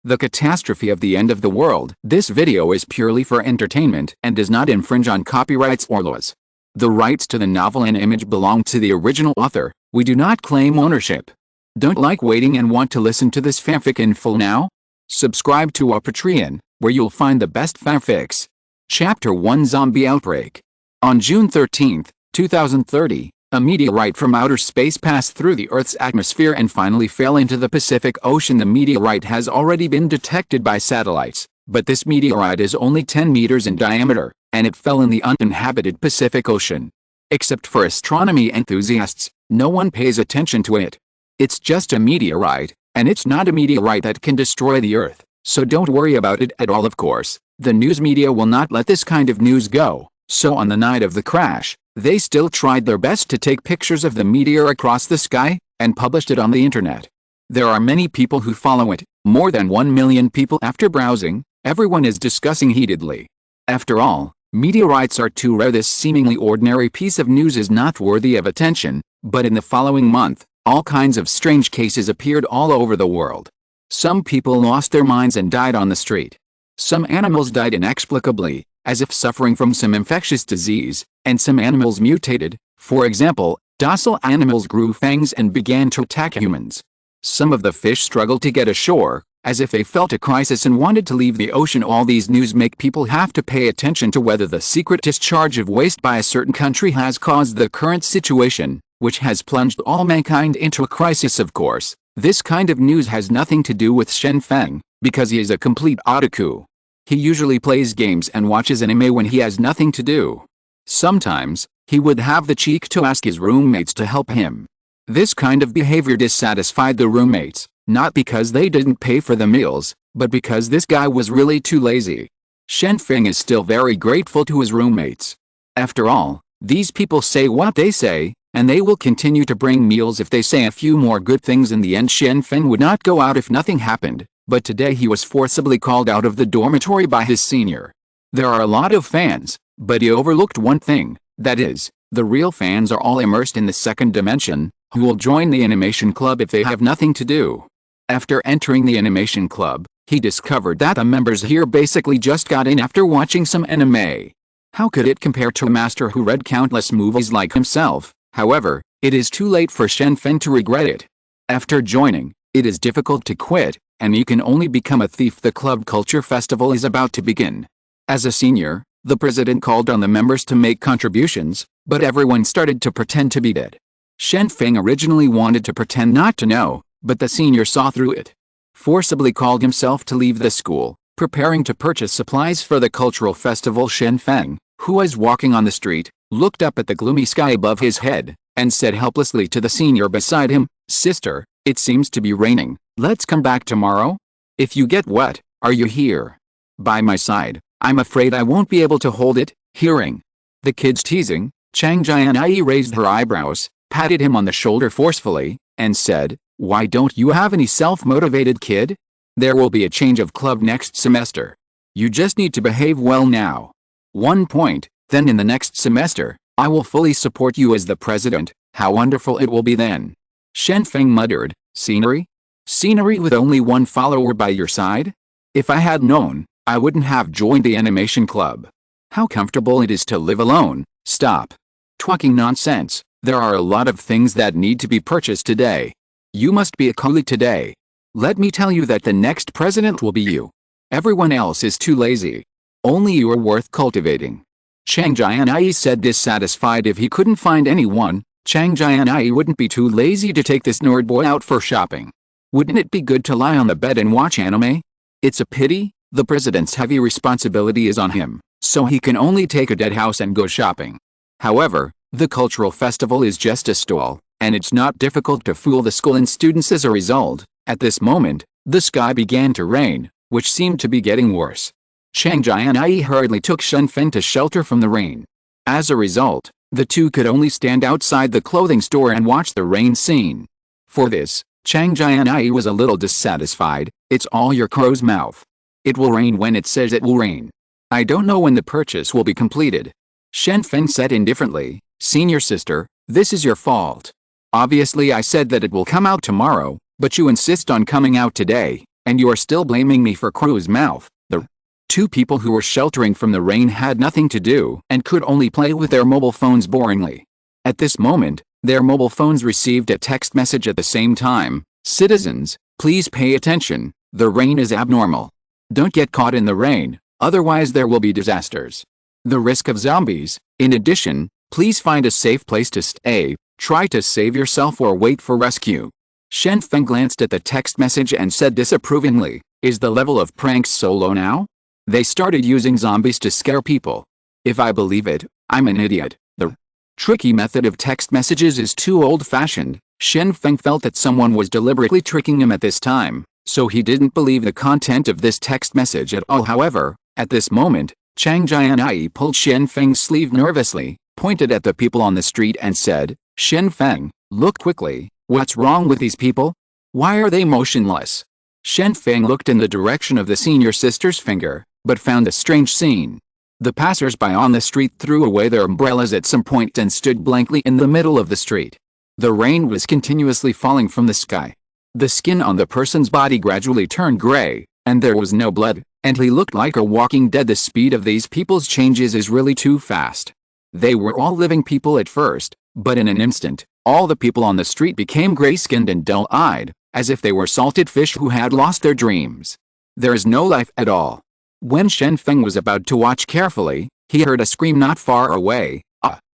The catastrophe of the end of the world. This video is purely for entertainment and does not infringe on copyrights or laws. The rights to the novel and image belong to the original author. We do not claim ownership. Don't like waiting and want to listen to this fanfic in full now? Subscribe to our Patreon, where you'll find the best fanfics. Chapter 1: Zombie Outbreak. On June 13, 2030, a meteorite from outer space passed through the Earth's atmosphere and finally fell into the Pacific Ocean. The meteorite has already been detected by satellites, but this meteorite is only 10 meters in diameter, and it fell in the uninhabited Pacific Ocean. Except for astronomy enthusiasts, no one pays attention to it. It's just a meteorite, and it's not a meteorite that can destroy the Earth, so don't worry about it at all. Of course, the news media will not let this kind of news go, so on the night of the crash, they still tried their best to take pictures of the meteor across the sky, and published it on the internet. There are many people who follow it, more than 1 million people. After browsing, everyone is discussing heatedly. After all, meteorites are too rare. This seemingly ordinary piece of news is not worthy of attention, but in the following month, all kinds of strange cases appeared all over the world. Some people lost their minds and died on the street. Some animals died inexplicably, as if suffering from some infectious disease, and some animals mutated. For example, docile animals grew fangs and began to attack humans. Some of the fish struggled to get ashore, as if they felt a crisis and wanted to leave the ocean. All these news make people have to pay attention to whether the secret discharge of waste by a certain country has caused the current situation, which has plunged all mankind into a crisis. Of course, this kind of news has nothing to do with Shen Feng, because he is a complete otaku. He usually plays games and watches anime when he has nothing to do. Sometimes, he would have the cheek to ask his roommates to help him. This kind of behavior dissatisfied the roommates, not because they didn't pay for the meals, but because this guy was really too lazy. Shen Feng is still very grateful to his roommates. After all, these people say what they say, and they will continue to bring meals if they say a few more good things. In the end, Shen Feng would not go out if nothing happened, but today he was forcibly called out of the dormitory by his senior. There are a lot of fans, but he overlooked one thing, that is, the real fans are all immersed in the second dimension, who will join the animation club if they have nothing to do. After entering the animation club, he discovered that the members here basically just got in after watching some anime. How could it compare to a master who read countless movies like himself? However, it is too late for Shen Feng to regret it. After joining, it is difficult to quit, and you can only become a thief. The club culture festival is about to begin. As a senior, the president called on the members to make contributions, but everyone started to pretend to be dead. Shen Feng originally wanted to pretend not to know, but the senior saw through it. Forcibly called himself to leave the school, preparing to purchase supplies for the cultural festival. Shen Feng, who was walking on the street, looked up at the gloomy sky above his head, and said helplessly to the senior beside him, "Sister, it seems to be raining. Let's come back tomorrow? If you get wet, are you here by my side? I'm afraid I won't be able to hold it." Hearing the kid's teasing, Chang Jianyi raised her eyebrows, patted him on the shoulder forcefully, and said, "Why don't you have any self-motivated, kid? There will be a change of club next semester. You just need to behave well now. 1 point, then in the next semester, I will fully support you as the president. How wonderful it will be then." Shen Feng muttered, "Scenery? Scenery with only one follower by your side? If I had known, I wouldn't have joined the animation club. How comfortable it is to live alone." Stop talking nonsense. There are a lot of things that need to be purchased today. You must be a colleague today. Let me tell you that the next president will be you. Everyone else is too lazy. Only you are worth cultivating. Chang Jianyi said, dissatisfied. If he couldn't find anyone, Chang Jianyi wouldn't be too lazy to take this nerd boy out for shopping. Wouldn't it be good to lie on the bed and watch anime? It's a pity, the president's heavy responsibility is on him, so he can only take a dead house and go shopping. However, the cultural festival is just a stall, and it's not difficult to fool the school and students. As a result, at this moment, the sky began to rain, which seemed to be getting worse. Chang Jianyi hurriedly took Shen Feng to shelter from the rain. As a result, the two could only stand outside the clothing store and watch the rain scene. For this, Chang Jianyi was a little dissatisfied. "It's all your crow's mouth. It will rain when it says it will rain. I don't know when the purchase will be completed." Shen Feng said indifferently, "Senior sister, this is your fault. Obviously I said that it will come out tomorrow, but you insist on coming out today. And you are still blaming me for crow's mouth. The two people who were sheltering from the rain had nothing to do and could only play with their mobile phones boringly. At this moment, their mobile phones received a text message at the same time. Citizens, please pay attention. The rain is abnormal. Don't get caught in the rain, otherwise there will be disasters. The risk of zombies. In addition, please find a safe place to stay, try to save yourself or wait for rescue. Shen Feng glanced at the text message and said disapprovingly, is the level of pranks so low now? They started using zombies to scare people. If I believe it, I'm an idiot. The tricky method of text messages is too old-fashioned. Shen Feng felt that someone was deliberately tricking him at this time, so he didn't believe the content of this text message at all. However, at this moment, Chang Jianyi pulled Shen Feng's sleeve nervously, pointed at the people on the street and said, Shen Feng, look quickly, what's wrong with these people? Why are they motionless? Shen Feng looked in the direction of the senior sister's finger, but found a strange scene. The passers-by on the street threw away their umbrellas at some point and stood blankly in the middle of the street. The rain was continuously falling from the sky. The skin on the person's body gradually turned gray, and there was no blood, and he looked like a walking dead. The speed of these people's changes is really too fast. They were all living people at first, but in an instant, all the people on the street became gray-skinned and dull-eyed, as if they were salted fish who had lost their dreams. There is no life at all. When Shen Feng was about to watch carefully, he heard a scream not far away.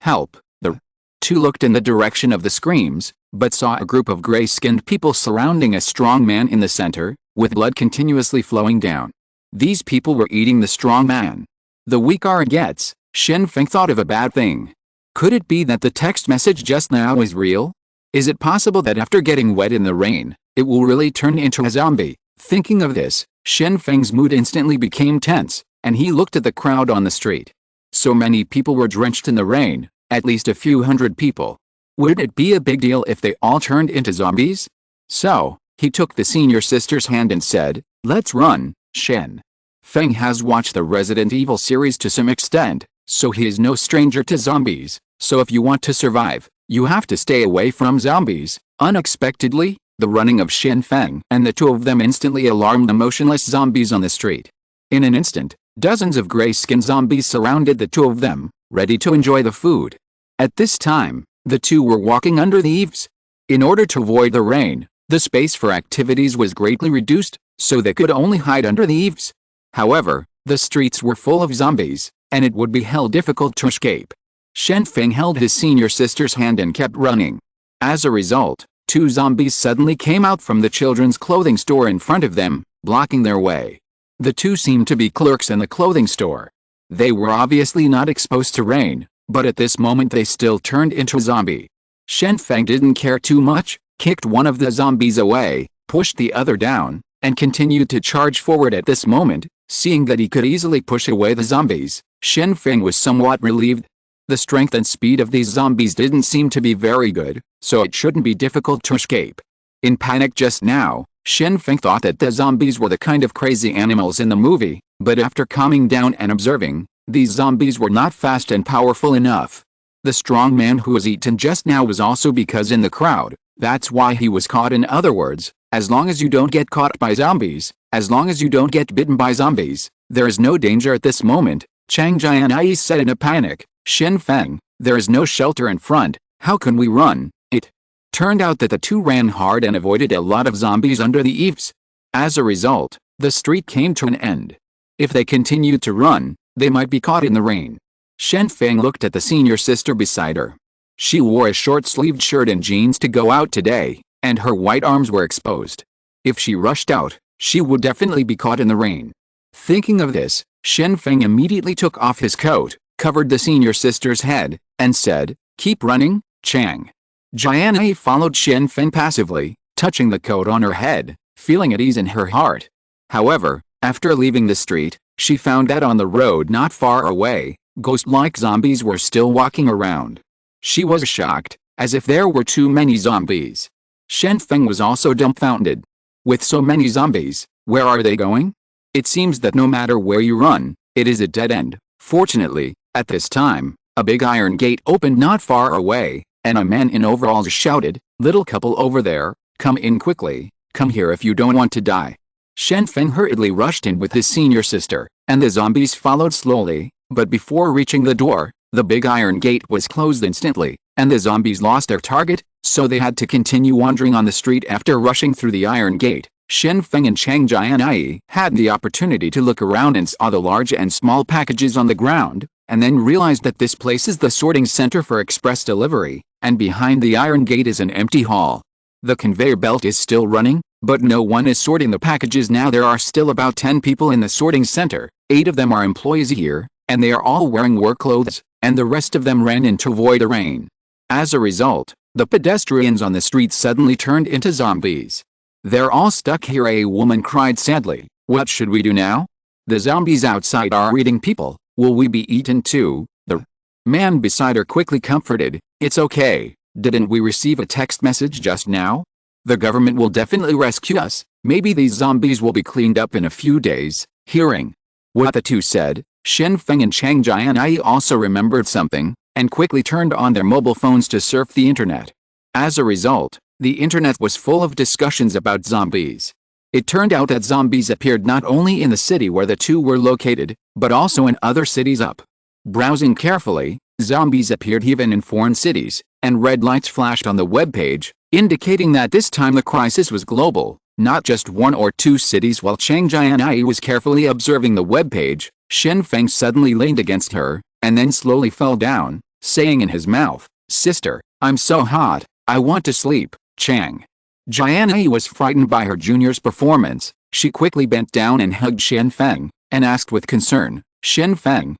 Help! The two looked in the direction of the screams, but saw a group of gray-skinned people surrounding a strong man in the center, with blood continuously flowing down. These people were eating the strong man. The weaker it gets, Shen Feng thought of a bad thing. Could it be that the text message just now is real? Is it possible that after getting wet in the rain, it will really turn into a zombie? Thinking of this, Shen Feng's mood instantly became tense, and he looked at the crowd on the street. So many people were drenched in the rain, at least a few hundred people. Would it be a big deal if they all turned into zombies? So, he took the senior sister's hand and said, let's run. Shen Feng has watched the Resident Evil series to some extent, so he is no stranger to zombies. So if you want to survive, you have to stay away from zombies. Unexpectedly, the running of Shen Feng and the two of them instantly alarmed the motionless zombies on the street. In an instant, dozens of gray-skinned zombies surrounded the two of them, ready to enjoy the food. At this time, the two were walking under the eaves. In order to avoid the rain, the space for activities was greatly reduced, so they could only hide under the eaves. However, the streets were full of zombies, and it would be hell difficult to escape. Shen Feng held his senior sister's hand and kept running. As a result, two zombies suddenly came out from the children's clothing store in front of them, blocking their way. The two seemed to be clerks in the clothing store. They were obviously not exposed to rain, but at this moment they still turned into a zombie. Shen Feng didn't care too much, kicked one of the zombies away, pushed the other down, and continued to charge forward. At this moment, seeing that he could easily push away the zombies, Shen Feng was somewhat relieved. The strength and speed of these zombies didn't seem to be very good, so it shouldn't be difficult to escape. In panic just now, Shen Feng thought that the zombies were the kind of crazy animals in the movie, but after calming down and observing, these zombies were not fast and powerful enough. The strong man who was eaten just now was also because in the crowd, that's why he was caught. In other words, as long as you don't get caught by zombies, as long as you don't get bitten by zombies, there is no danger at this moment. Chang Jianyi said in a panic, Shen Feng, there is no shelter in front, how can we run? It turned out that the two ran hard and avoided a lot of zombies under the eaves. As a result, the street came to an end. If they continued to run, they might be caught in the rain. Shen Feng looked at the senior sister beside her. She wore a short-sleeved shirt and jeans to go out today, and her white arms were exposed. If she rushed out, she would definitely be caught in the rain. Thinking of this, Shen Feng immediately took off his coat, covered the senior sister's head, and said, keep running, Chang. Jianyi followed Shen Feng passively, touching the coat on her head, feeling at ease in her heart. However, after leaving the street, she found that on the road not far away, ghost-like zombies were still walking around. She was shocked, as if there were too many zombies. Shen Feng was also dumbfounded. With so many zombies, where are they going? It seems that no matter where you run, it is a dead end. Fortunately, at this time, a big iron gate opened not far away, and a man in overalls shouted, little couple over there, come in quickly, come here if you don't want to die. Shen Feng hurriedly rushed in with his senior sister, and the zombies followed slowly, but before reaching the door, the big iron gate was closed instantly, and the zombies lost their target, so they had to continue wandering on the street after rushing through the iron gate. Shen Feng and Chang Jianyi had the opportunity to look around and saw the large and small packages on the ground, and then realized that this place is the sorting center for express delivery, and behind the iron gate is an empty hall. The conveyor belt is still running, but no one is sorting the packages now. There are still about 10 people in the sorting center, 8 of them are employees here, and they are all wearing work clothes, and the rest of them ran in to avoid the rain. As a result, the pedestrians on the street suddenly turned into zombies. They're all stuck here, a woman cried sadly. What should we do now? The zombies outside are eating people. Will we be eaten too? The man beside her quickly comforted. It's okay. Didn't we receive a text message just now? The government will definitely rescue us. Maybe these zombies will be cleaned up in a few days. Hearing what the two said, Shen Feng and Chang Jianyi also remembered something, and quickly turned on their mobile phones to surf the internet. As a result, the internet was full of discussions about zombies. It turned out that zombies appeared not only in the city where the two were located, but also in other cities up. Browsing carefully, zombies appeared even in foreign cities, and red lights flashed on the webpage, indicating that this time the crisis was global, not just 1 or 2 cities. While Chang Jianyi was carefully observing the webpage, Shen Feng suddenly leaned against her, and then slowly fell down, saying in his mouth, "Sister, I'm so hot, I want to sleep." Chang Jianyi was frightened by her junior's performance. She quickly bent down and hugged Shen Feng, and asked with concern, Shen Feng,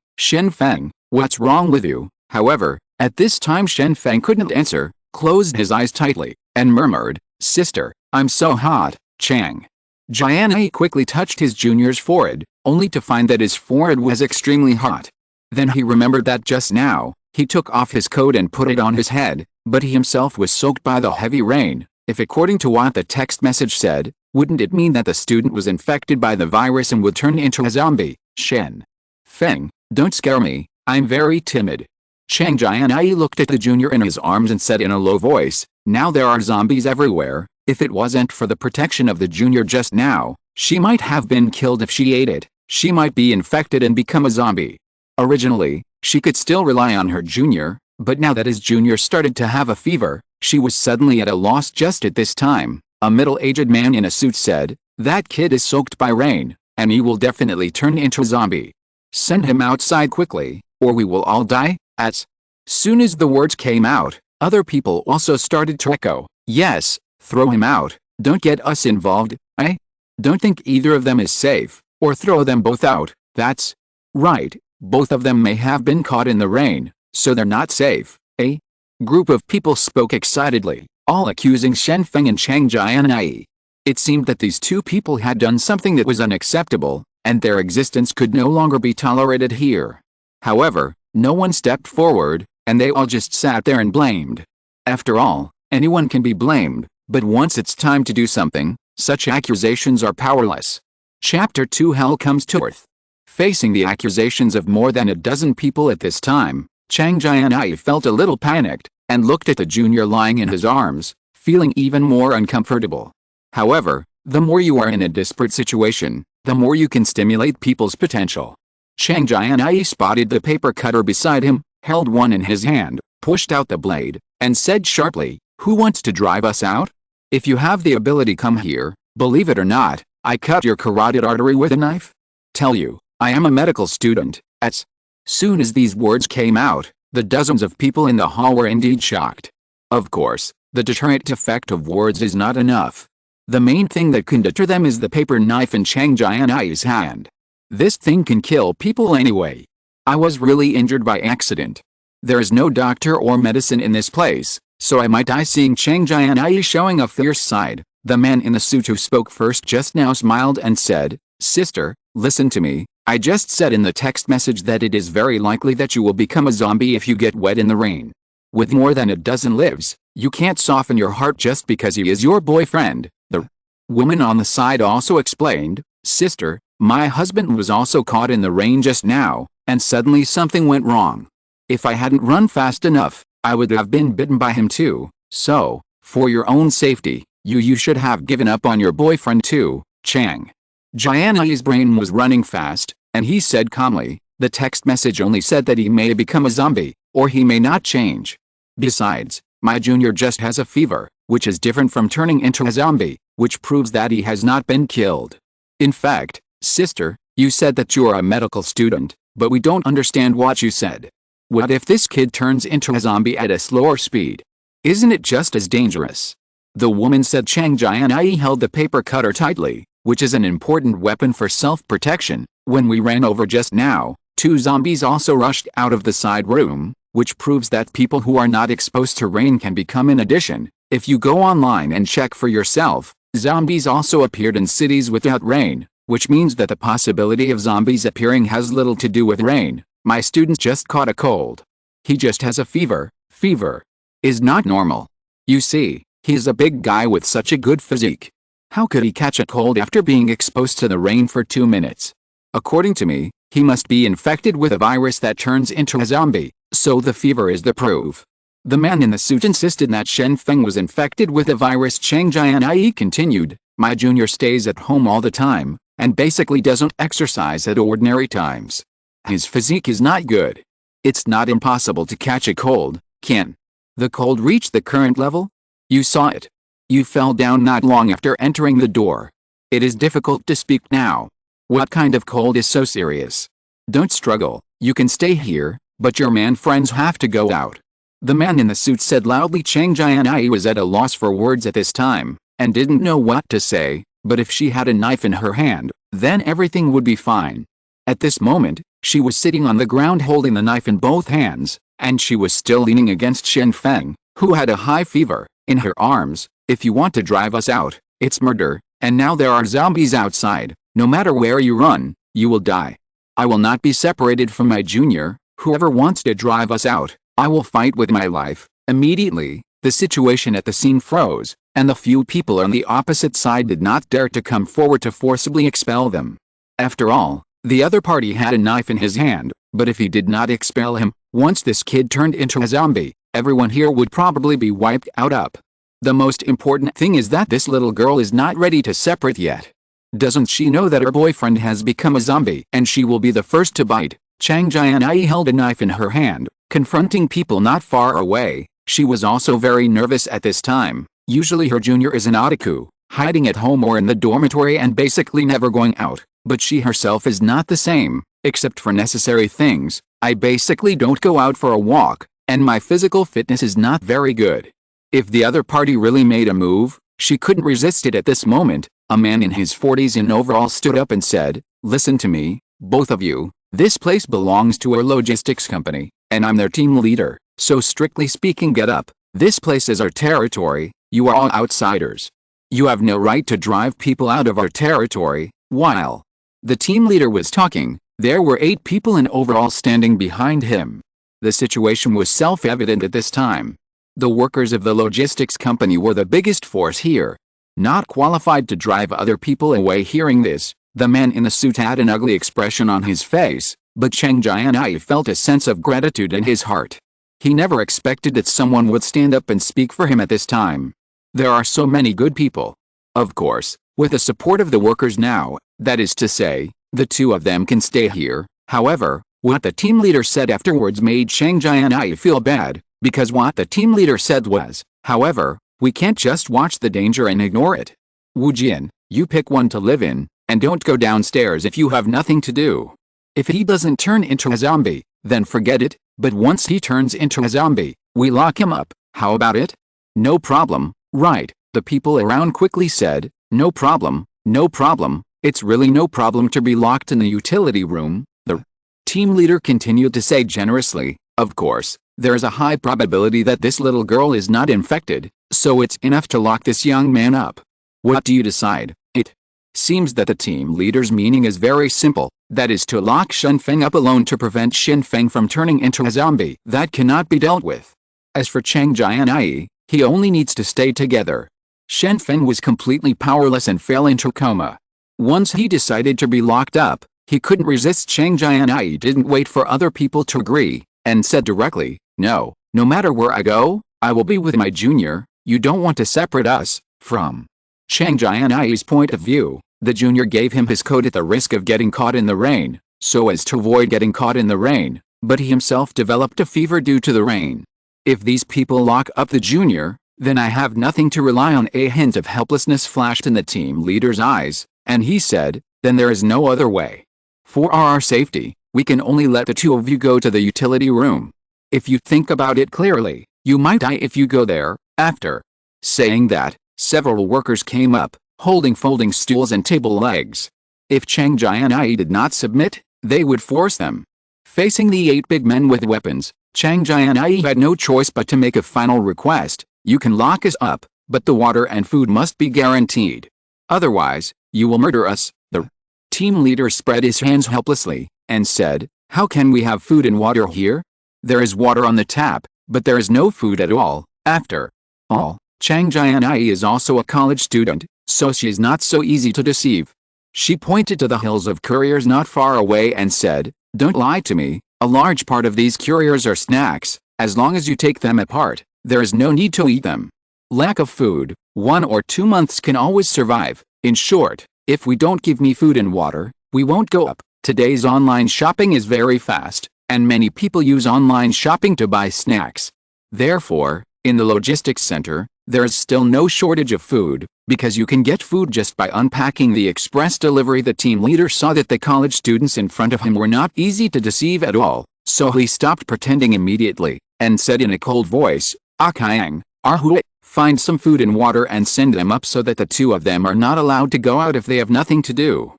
what's wrong with you?" However, at this time Shen Feng couldn't answer, closed his eyes tightly, and murmured, "Sister, I'm so hot." Chang Jianyi quickly touched his junior's forehead, only to find that his forehead was extremely hot. Then he remembered that just now, he took off his coat and put it on his head, but he himself was soaked by the heavy rain. If according to what the text message said, wouldn't it mean that the student was infected by the virus and would turn into a zombie? Shen Feng, don't scare me, I'm very timid. Chang Jianyi looked at the junior in his arms and said in a low voice, now there are zombies everywhere. If it wasn't for the protection of the junior just now, she might have been killed if she ate it. She might be infected and become a zombie. Originally, she could still rely on her junior, but now that his junior started to have a fever, she was suddenly at a loss. Just at this time, a middle-aged man in a suit said, that kid is soaked by rain, and he will definitely turn into a zombie. Send him outside quickly, or we will all die. As soon as the words came out, other people also started to echo, yes, throw him out, don't get us involved. I don't think either of them is safe, or throw them both out. That's right, both of them may have been caught in the rain, so they're not safe. A group of people spoke excitedly, all accusing Shen Feng and Chang Jianyi. It seemed that these two people had done something that was unacceptable, and their existence could no longer be tolerated here. However, no one stepped forward, and they all just sat there and blamed. After all, anyone can be blamed, but once it's time to do something, such accusations are powerless. Chapter 2 Hell Comes to Earth. Facing the accusations of more than a dozen people at this time, Chang Jianyi felt a little panicked, and looked at the junior lying in his arms, feeling even more uncomfortable. However, the more you are in a desperate situation, the more you can stimulate people's potential. Chang Jianyi spotted the paper cutter beside him, held one in his hand, pushed out the blade, and said sharply, who wants to drive us out? If you have the ability, come here. Believe it or not, I cut your carotid artery with a knife. Tell you, I am a medical student. As soon as these words came out, the dozens of people in the hall were indeed shocked. Of course, the deterrent effect of words is not enough. The main thing that can deter them is the paper knife in Chang Jianyi's hand. This thing can kill people anyway. I was really injured by accident. There is no doctor or medicine in this place, so I might die. Seeing Chang Jianyi showing a fierce side, the man in the suit who spoke first just now smiled and said, sister, listen to me. I just said in the text message that it is very likely that you will become a zombie if you get wet in the rain. With more than a dozen lives, you can't soften your heart just because he is your boyfriend. The woman on the side also explained, sister, my husband was also caught in the rain just now, and suddenly something went wrong. If I hadn't run fast enough, I would have been bitten by him too. So, for your own safety, you should have given up on your boyfriend too. Chang Jianyi's brain was running fast, and he said calmly, the text message only said that he may become a zombie, or he may not change. Besides, my junior just has a fever, which is different from turning into a zombie, which proves that he has not been killed. In fact, sister, you said that you are a medical student, but we don't understand what you said. What if this kid turns into a zombie at a slower speed? Isn't it just as dangerous? The woman said. Chang Jianyi held the paper cutter tightly, which is an important weapon for self-protection. When we ran over just now, 2 zombies also rushed out of the side room, which proves that people who are not exposed to rain can become. In addition, if you go online and check for yourself, zombies also appeared in cities without rain, which means that the possibility of zombies appearing has little to do with rain. My student just caught a cold. He just has a fever. Fever is not normal. You see, he is a big guy with such a good physique. How could he catch a cold after being exposed to the rain for 2 minutes? According to me, he must be infected with a virus that turns into a zombie, so the fever is the proof. The man in the suit insisted that Shen Feng was infected with a virus. Chang Jianyi continued, my junior stays at home all the time, and basically doesn't exercise at ordinary times. His physique is not good. It's not impossible to catch a cold, can the cold reach the current level? You saw it. You fell down not long after entering the door. It is difficult to speak now. What kind of cold is so serious? Don't struggle, you can stay here, but your man friends have to go out. The man in the suit said loudly. Chang Jianyi was at a loss for words at this time, and didn't know what to say, but if she had a knife in her hand, then everything would be fine. At this moment, she was sitting on the ground holding the knife in both hands, and she was still leaning against Shen Feng, who had a high fever, in her arms. If you want to drive us out, it's murder, and now there are zombies outside. No matter where you run, you will die. I will not be separated from my junior. Whoever wants to drive us out, I will fight with my life. Immediately, the situation at the scene froze, and the few people on the opposite side did not dare to come forward to forcibly expel them. After all, the other party had a knife in his hand, but if he did not expel him, once this kid turned into a zombie, everyone here would probably be wiped out. The most important thing is that this little girl is not ready to separate yet. Doesn't she know that her boyfriend has become a zombie and she will be the first to bite? Chang Jianyi held a knife in her hand, confronting people not far away. She was also very nervous at this time. Usually her junior is an otaku, hiding at home or in the dormitory and basically never going out, but she herself is not the same, except for necessary things. I basically don't go out for a walk, and my physical fitness is not very good. If the other party really made a move, she couldn't resist it at this moment. A man in his 40s in overalls stood up and said, listen to me, both of you, this place belongs to our logistics company, and I'm their team leader, so strictly speaking get up. This place is our territory, you are all outsiders. You have no right to drive people out of our territory. While the team leader was talking, there were 8 people in overalls standing behind him. The situation was self-evident at this time. The workers of the logistics company were the biggest force here. Not qualified to drive other people away. Hearing this, the man in the suit had an ugly expression on his face, but Chang Jianyi felt a sense of gratitude in his heart. He never expected that someone would stand up and speak for him at this time. There are so many good people. Of course, with the support of the workers now, that is to say, the 2 of them can stay here. However, what the team leader said afterwards made Chang Jianyi feel bad, because what the team leader said was, however, we can't just watch the danger and ignore it. Wu Jian, you pick one to live in, and don't go downstairs if you have nothing to do. If he doesn't turn into a zombie, then forget it, but once he turns into a zombie, we lock him up. How about it? No problem, right? The people around quickly said, no problem, no problem. It's really no problem to be locked in the utility room. The team leader continued to say generously, of course, there's a high probability that this little girl is not infected, so it's enough to lock this young man up. What do you decide? It seems that the team leader's meaning is very simple, that is to lock Shen Feng up alone to prevent Shen Feng from turning into a zombie. That cannot be dealt with. As for Chang Jianyi, he only needs to stay together. Shen Feng was completely powerless and fell into coma. Once he decided to be locked up, he couldn't resist. Chang Jianyi didn't wait for other people to agree, and said directly, no matter where I go, I will be with my junior. You don't want to separate us. From Chang Jianyi's point of view, The junior gave him his coat at the risk of getting caught in the rain, so as to avoid getting caught in the rain, but he himself developed a fever due to the rain. If these people lock up the junior, then I have nothing to rely on. A hint of helplessness flashed in the team leader's eyes, and he said, then there is no other way. For our safety, we can only let the two of you go to the utility room. If you think about it clearly, you might die if you go there. After saying that, several workers came up, holding folding stools and table legs. If Chang Jianyi did not submit, they would force them. Facing the 8 big men with weapons, Chang Jianyi had no choice but to make a final request. You can lock us up, but the water and food must be guaranteed. Otherwise, you will murder us. The team leader spread his hands helplessly, and said, how can we have food and water here? There is water on the tap, but there is no food at all. After all, Chang Jianyi is also a college student, so she is not so easy to deceive. She pointed to the hills of couriers not far away and said, don't lie to me, a large part of these couriers are snacks. As long as you take them apart, there is no need to eat them. Lack of food, 1 or 2 months can always survive. In short, if we don't give me food and water, we won't go up. Today's online shopping is very fast, and many people use online shopping to buy snacks. Therefore, in the logistics center, there is still no shortage of food, because you can get food just by unpacking the express delivery. The team leader saw that the college students in front of him were not easy to deceive at all, so he stopped pretending immediately, and said in a cold voice, Akayang, Arhui, find some food and water and send them up so that the two of them are not allowed to go out if they have nothing to do.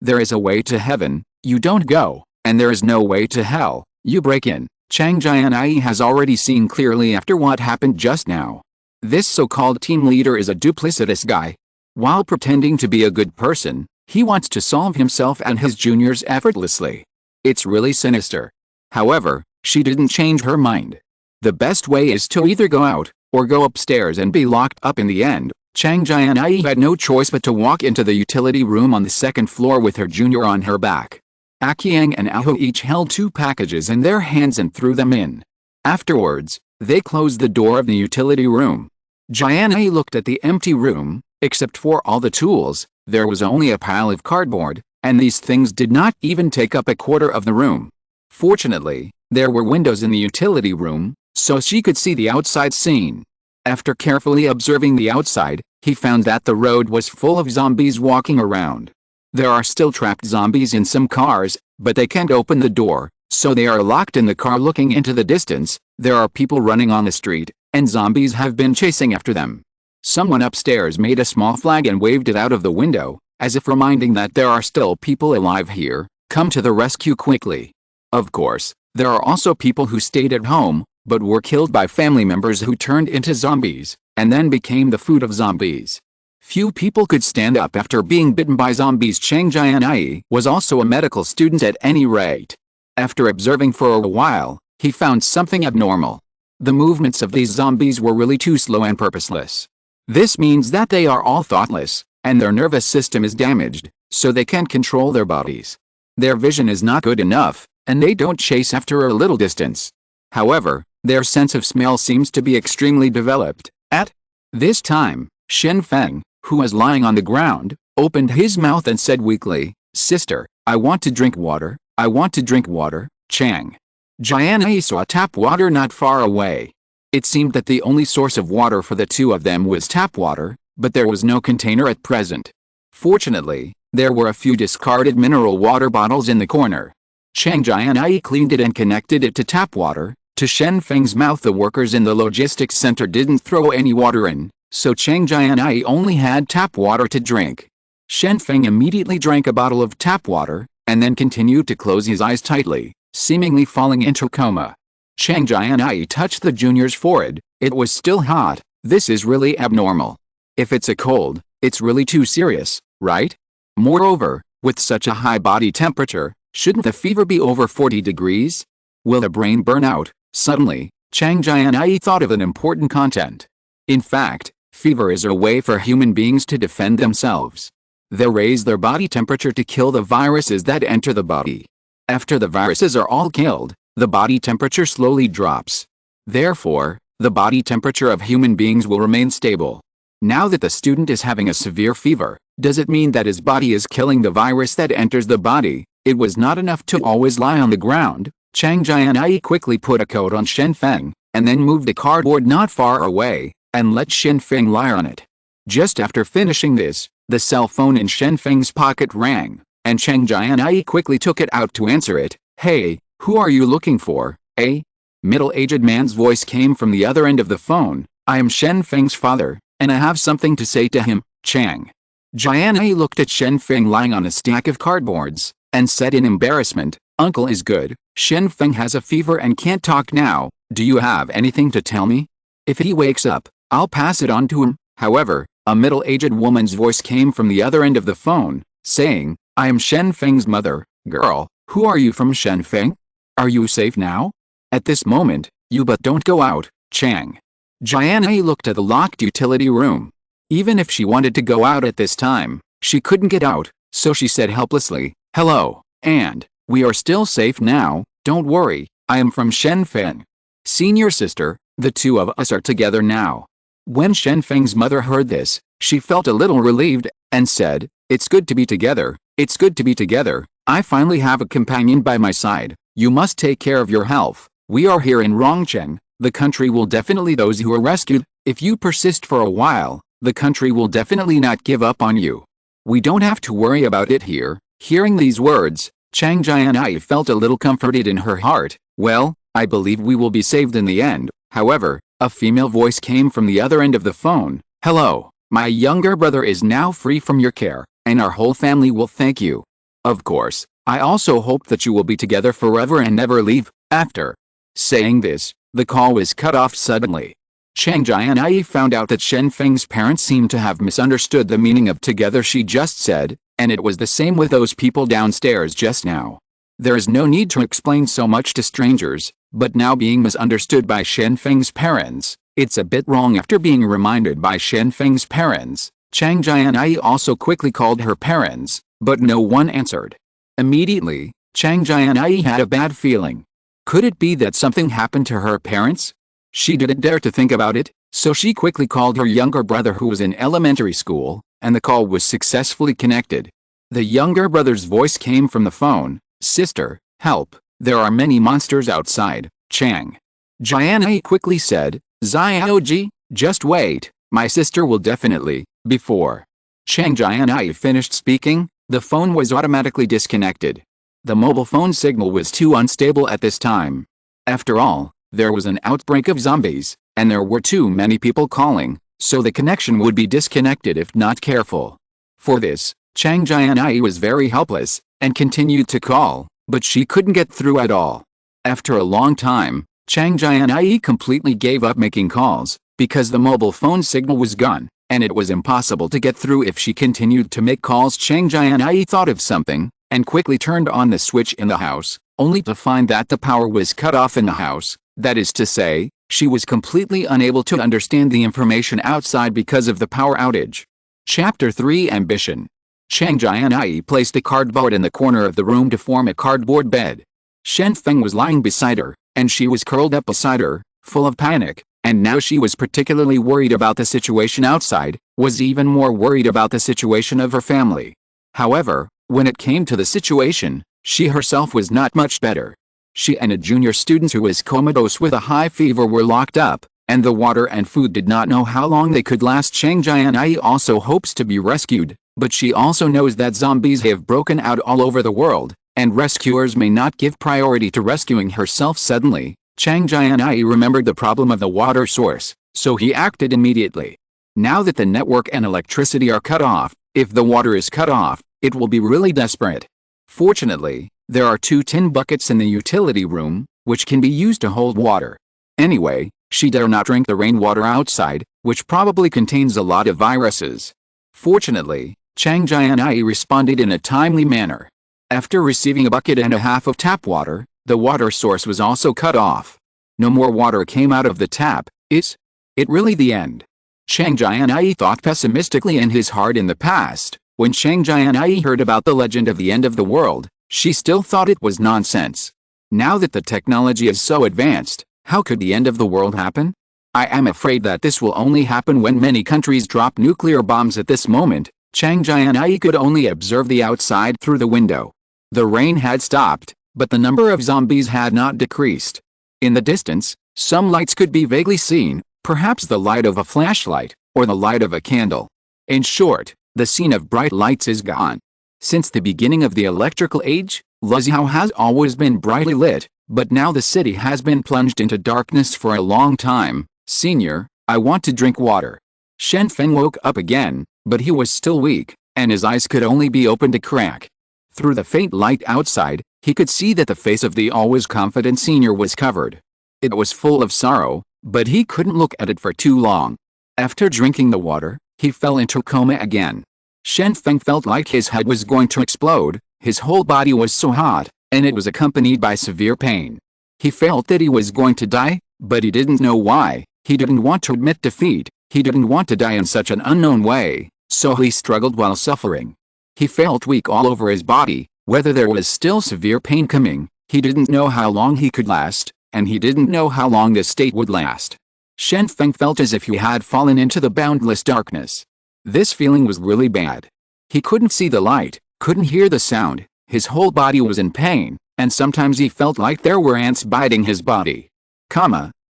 There is a way to heaven, you don't go, and there is no way to hell, you break in. Chang Jianyi has already seen clearly after what happened just now. This so-called team leader is a duplicitous guy. While pretending to be a good person, he wants to solve himself and his juniors effortlessly. It's really sinister. However, she didn't change her mind. The best way is to either go out, or go upstairs and be locked up. In the end, Chang Jianyi had no choice but to walk into the utility room on the 2nd floor with her junior on her back. Akiang and Aho each held 2 packages in their hands and threw them in. Afterwards, they closed the door of the utility room. Jianyi looked at the empty room. Except for all the tools, there was only a pile of cardboard, and these things did not even take up a quarter of the room. Fortunately, there were windows in the utility room, so she could see the outside scene. After carefully observing the outside, he found that the road was full of zombies walking around. There are still trapped zombies in some cars, but they can't open the door, so they are locked in the car. Looking into the distance, there are people running on the street, and zombies have been chasing after them. Someone upstairs made a small flag and waved it out of the window, as if reminding that there are still people alive here, come to the rescue quickly. Of course, there are also people who stayed at home, but were killed by family members who turned into zombies, and then became the food of zombies. Few people could stand up after being bitten by zombies. Chang Jianyi was also a medical student at any rate. After observing for a while, he found something abnormal. The movements of these zombies were really too slow and purposeless. This means that they are all thoughtless, and their nervous system is damaged, so they can't control their bodies. Their vision is not good enough, and they don't chase after a little distance. However, their sense of smell seems to be extremely developed. At this time, Shen Feng, who was lying on the ground, opened his mouth and said weakly, Sister, I want to drink water, I want to drink water. Chang Jianyi saw tap water not far away. It seemed that the only source of water for the two of them was tap water, but there was no container at present. Fortunately, there were a few discarded mineral water bottles in the corner. Chang Jianyi cleaned it and connected it to tap water. To Shen Feng's mouth, the workers in the logistics center didn't throw any water in, so Chang Jianyi only had tap water to drink. Shen Feng immediately drank a bottle of tap water, and then continued to close his eyes tightly, seemingly falling into coma. Chang Jianyi touched the junior's forehead. It was still hot. This is really abnormal. If it's a cold, it's really too serious, right? Moreover, with such a high body temperature, shouldn't the fever be over 40 degrees? Will the brain burn out? Suddenly, Chang Jianyi thought of an important content. In fact, fever is a way for human beings to defend themselves. They raise their body temperature to kill the viruses that enter the body. After the viruses are all killed, the body temperature slowly drops. Therefore, the body temperature of human beings will remain stable. Now that the student is having a severe fever, Does it mean that his body is killing the virus that enters the body? It was not enough to always lie on the ground. Chang Jianyi quickly put a coat on Shen Feng, and then moved a cardboard not far away, and let Shen Feng lie on it. Just after finishing this, the cell phone in Shen Feng's pocket rang, and Chang Jianyi quickly took it out to answer it. "Hey, who are you looking for, eh?" Middle-aged man's voice came from the other end of the phone. "I am Shen Feng's father, and I have something to say to him." Chang Jianyi looked at Shen Feng lying on a stack of cardboards, and said in embarrassment, "Uncle is good. Shen Feng has a fever and can't talk now. Do you have anything to tell me? If he wakes up, I'll pass it on to him." However, a middle-aged woman's voice came from the other end of the phone, saying, "I am Shen Feng's mother. Girl, who are you from Shen Feng? Are you safe now? At this moment, but don't go out." Chang Jianyi looked at the locked utility room. Even if she wanted to go out at this time, she couldn't get out, so she said helplessly, "Hello, and we are still safe now, don't worry, I am from Shen Feng. Senior sister, the two of us are together now." When Shen Feng's mother heard this, she felt a little relieved, and said, "It's good to be together, it's good to be together. I finally have a companion by my side. You must take care of your health. We are here in Rongcheng, the country will definitely those who are rescued. If you persist for a while, the country will definitely not give up on you. We don't have to worry about it here." Hearing these words, Chang Jianyi felt a little comforted in her heart. "Well, I believe we will be saved in the end." However, a female voice came from the other end of the phone. "Hello, my younger brother is now free from your care, and our whole family will thank you. Of course, I also hope that you will be together forever and never leave." After saying this, the call was cut off suddenly. Chang Jianyi found out that Shen Feng's parents seemed to have misunderstood the meaning of "together" she just said, and it was the same with those people downstairs just now. There is no need to explain so much to strangers, but now being misunderstood by Shen Feng's parents, it's a bit wrong. After being reminded by Shen Feng's parents, Chang Jianyi also quickly called her parents, but no one answered. Immediately, Chang Jianyi had a bad feeling. Could it be that something happened to her parents? She didn't dare to think about it, so she quickly called her younger brother who was in elementary school, and the call was successfully connected. The younger brother's voice came from the phone. "Sister, help, there are many monsters outside." Chang Jianyi quickly said, "Xiaoji, just wait, my sister will definitely." Before Chang Jianyi finished speaking, the phone was automatically disconnected. The mobile phone signal was too unstable at this time. After all, there was an outbreak of zombies, and there were too many people calling, so the connection would be disconnected if not careful. For this, Chang Jianyi was very helpless, and continued to call, but she couldn't get through at all. After a long time, Chang Jianyi completely gave up making calls, because the mobile phone signal was gone, and it was impossible to get through if she continued to make calls. Chang Jianyi thought of something, and quickly turned on the switch in the house, only to find that the power was cut off in the house. That is to say, she was completely unable to understand the information outside because of the power outage. Chapter 3 Ambition. Chang Jianyi placed a cardboard in the corner of the room to form a cardboard bed. Shen Feng was lying beside her, and she was curled up beside her, full of panic, and now she was particularly worried about the situation outside, was even more worried about the situation of her family. However, when it came to the situation, she herself was not much better. She and a junior student who was comatose with a high fever were locked up, and the water and food did not know how long they could last. Chang Jianyi also hopes to be rescued, but she also knows that zombies have broken out all over the world, and rescuers may not give priority to rescuing herself suddenly. Chang Jianyi remembered the problem of the water source, so he acted immediately. Now that the network and electricity are cut off, if the water is cut off, it will be really desperate. Fortunately, there are 2 tin buckets in the utility room, which can be used to hold water. Anyway, she dare not drink the rainwater outside, which probably contains a lot of viruses. Fortunately, Chang Jianyi responded in a timely manner. After receiving a bucket and a half of tap water, the water source was also cut off. No more water came out of the tap. Is it really the end? Chang Jianyi thought pessimistically in his heart. In the past, when Chang Jianyi heard about the legend of the end of the world, she still thought it was nonsense. Now that the technology is so advanced, how could the end of the world happen? I am afraid that this will only happen when many countries drop nuclear bombs. At this moment, Chang Jianyi could only observe the outside through the window. The rain had stopped, but the number of zombies had not decreased. In the distance, some lights could be vaguely seen, perhaps the light of a flashlight, or the light of a candle. In short, the scene of bright lights is gone. Since the beginning of the electrical age, Luzhou has always been brightly lit, but now the city has been plunged into darkness for a long time. Senior, I want to drink water. Shen Feng woke up again, but he was still weak, and his eyes could only be opened a crack. Through the faint light outside, he could see that the face of the always confident senior was covered. It was full of sorrow, but he couldn't look at it for too long. After drinking the water, he fell into coma again. Shen Feng felt like his head was going to explode, his whole body was so hot, and it was accompanied by severe pain. He felt that he was going to die, but he didn't know why. He didn't want to admit defeat, he didn't want to die in such an unknown way, so he struggled while suffering. He felt weak all over his body, whether there was still severe pain coming, he didn't know how long he could last, and he didn't know how long this state would last. Shen Feng felt as if he had fallen into the boundless darkness. This feeling was really bad. He couldn't see the light, couldn't hear the sound, his whole body was in pain, and sometimes he felt like there were ants biting his body.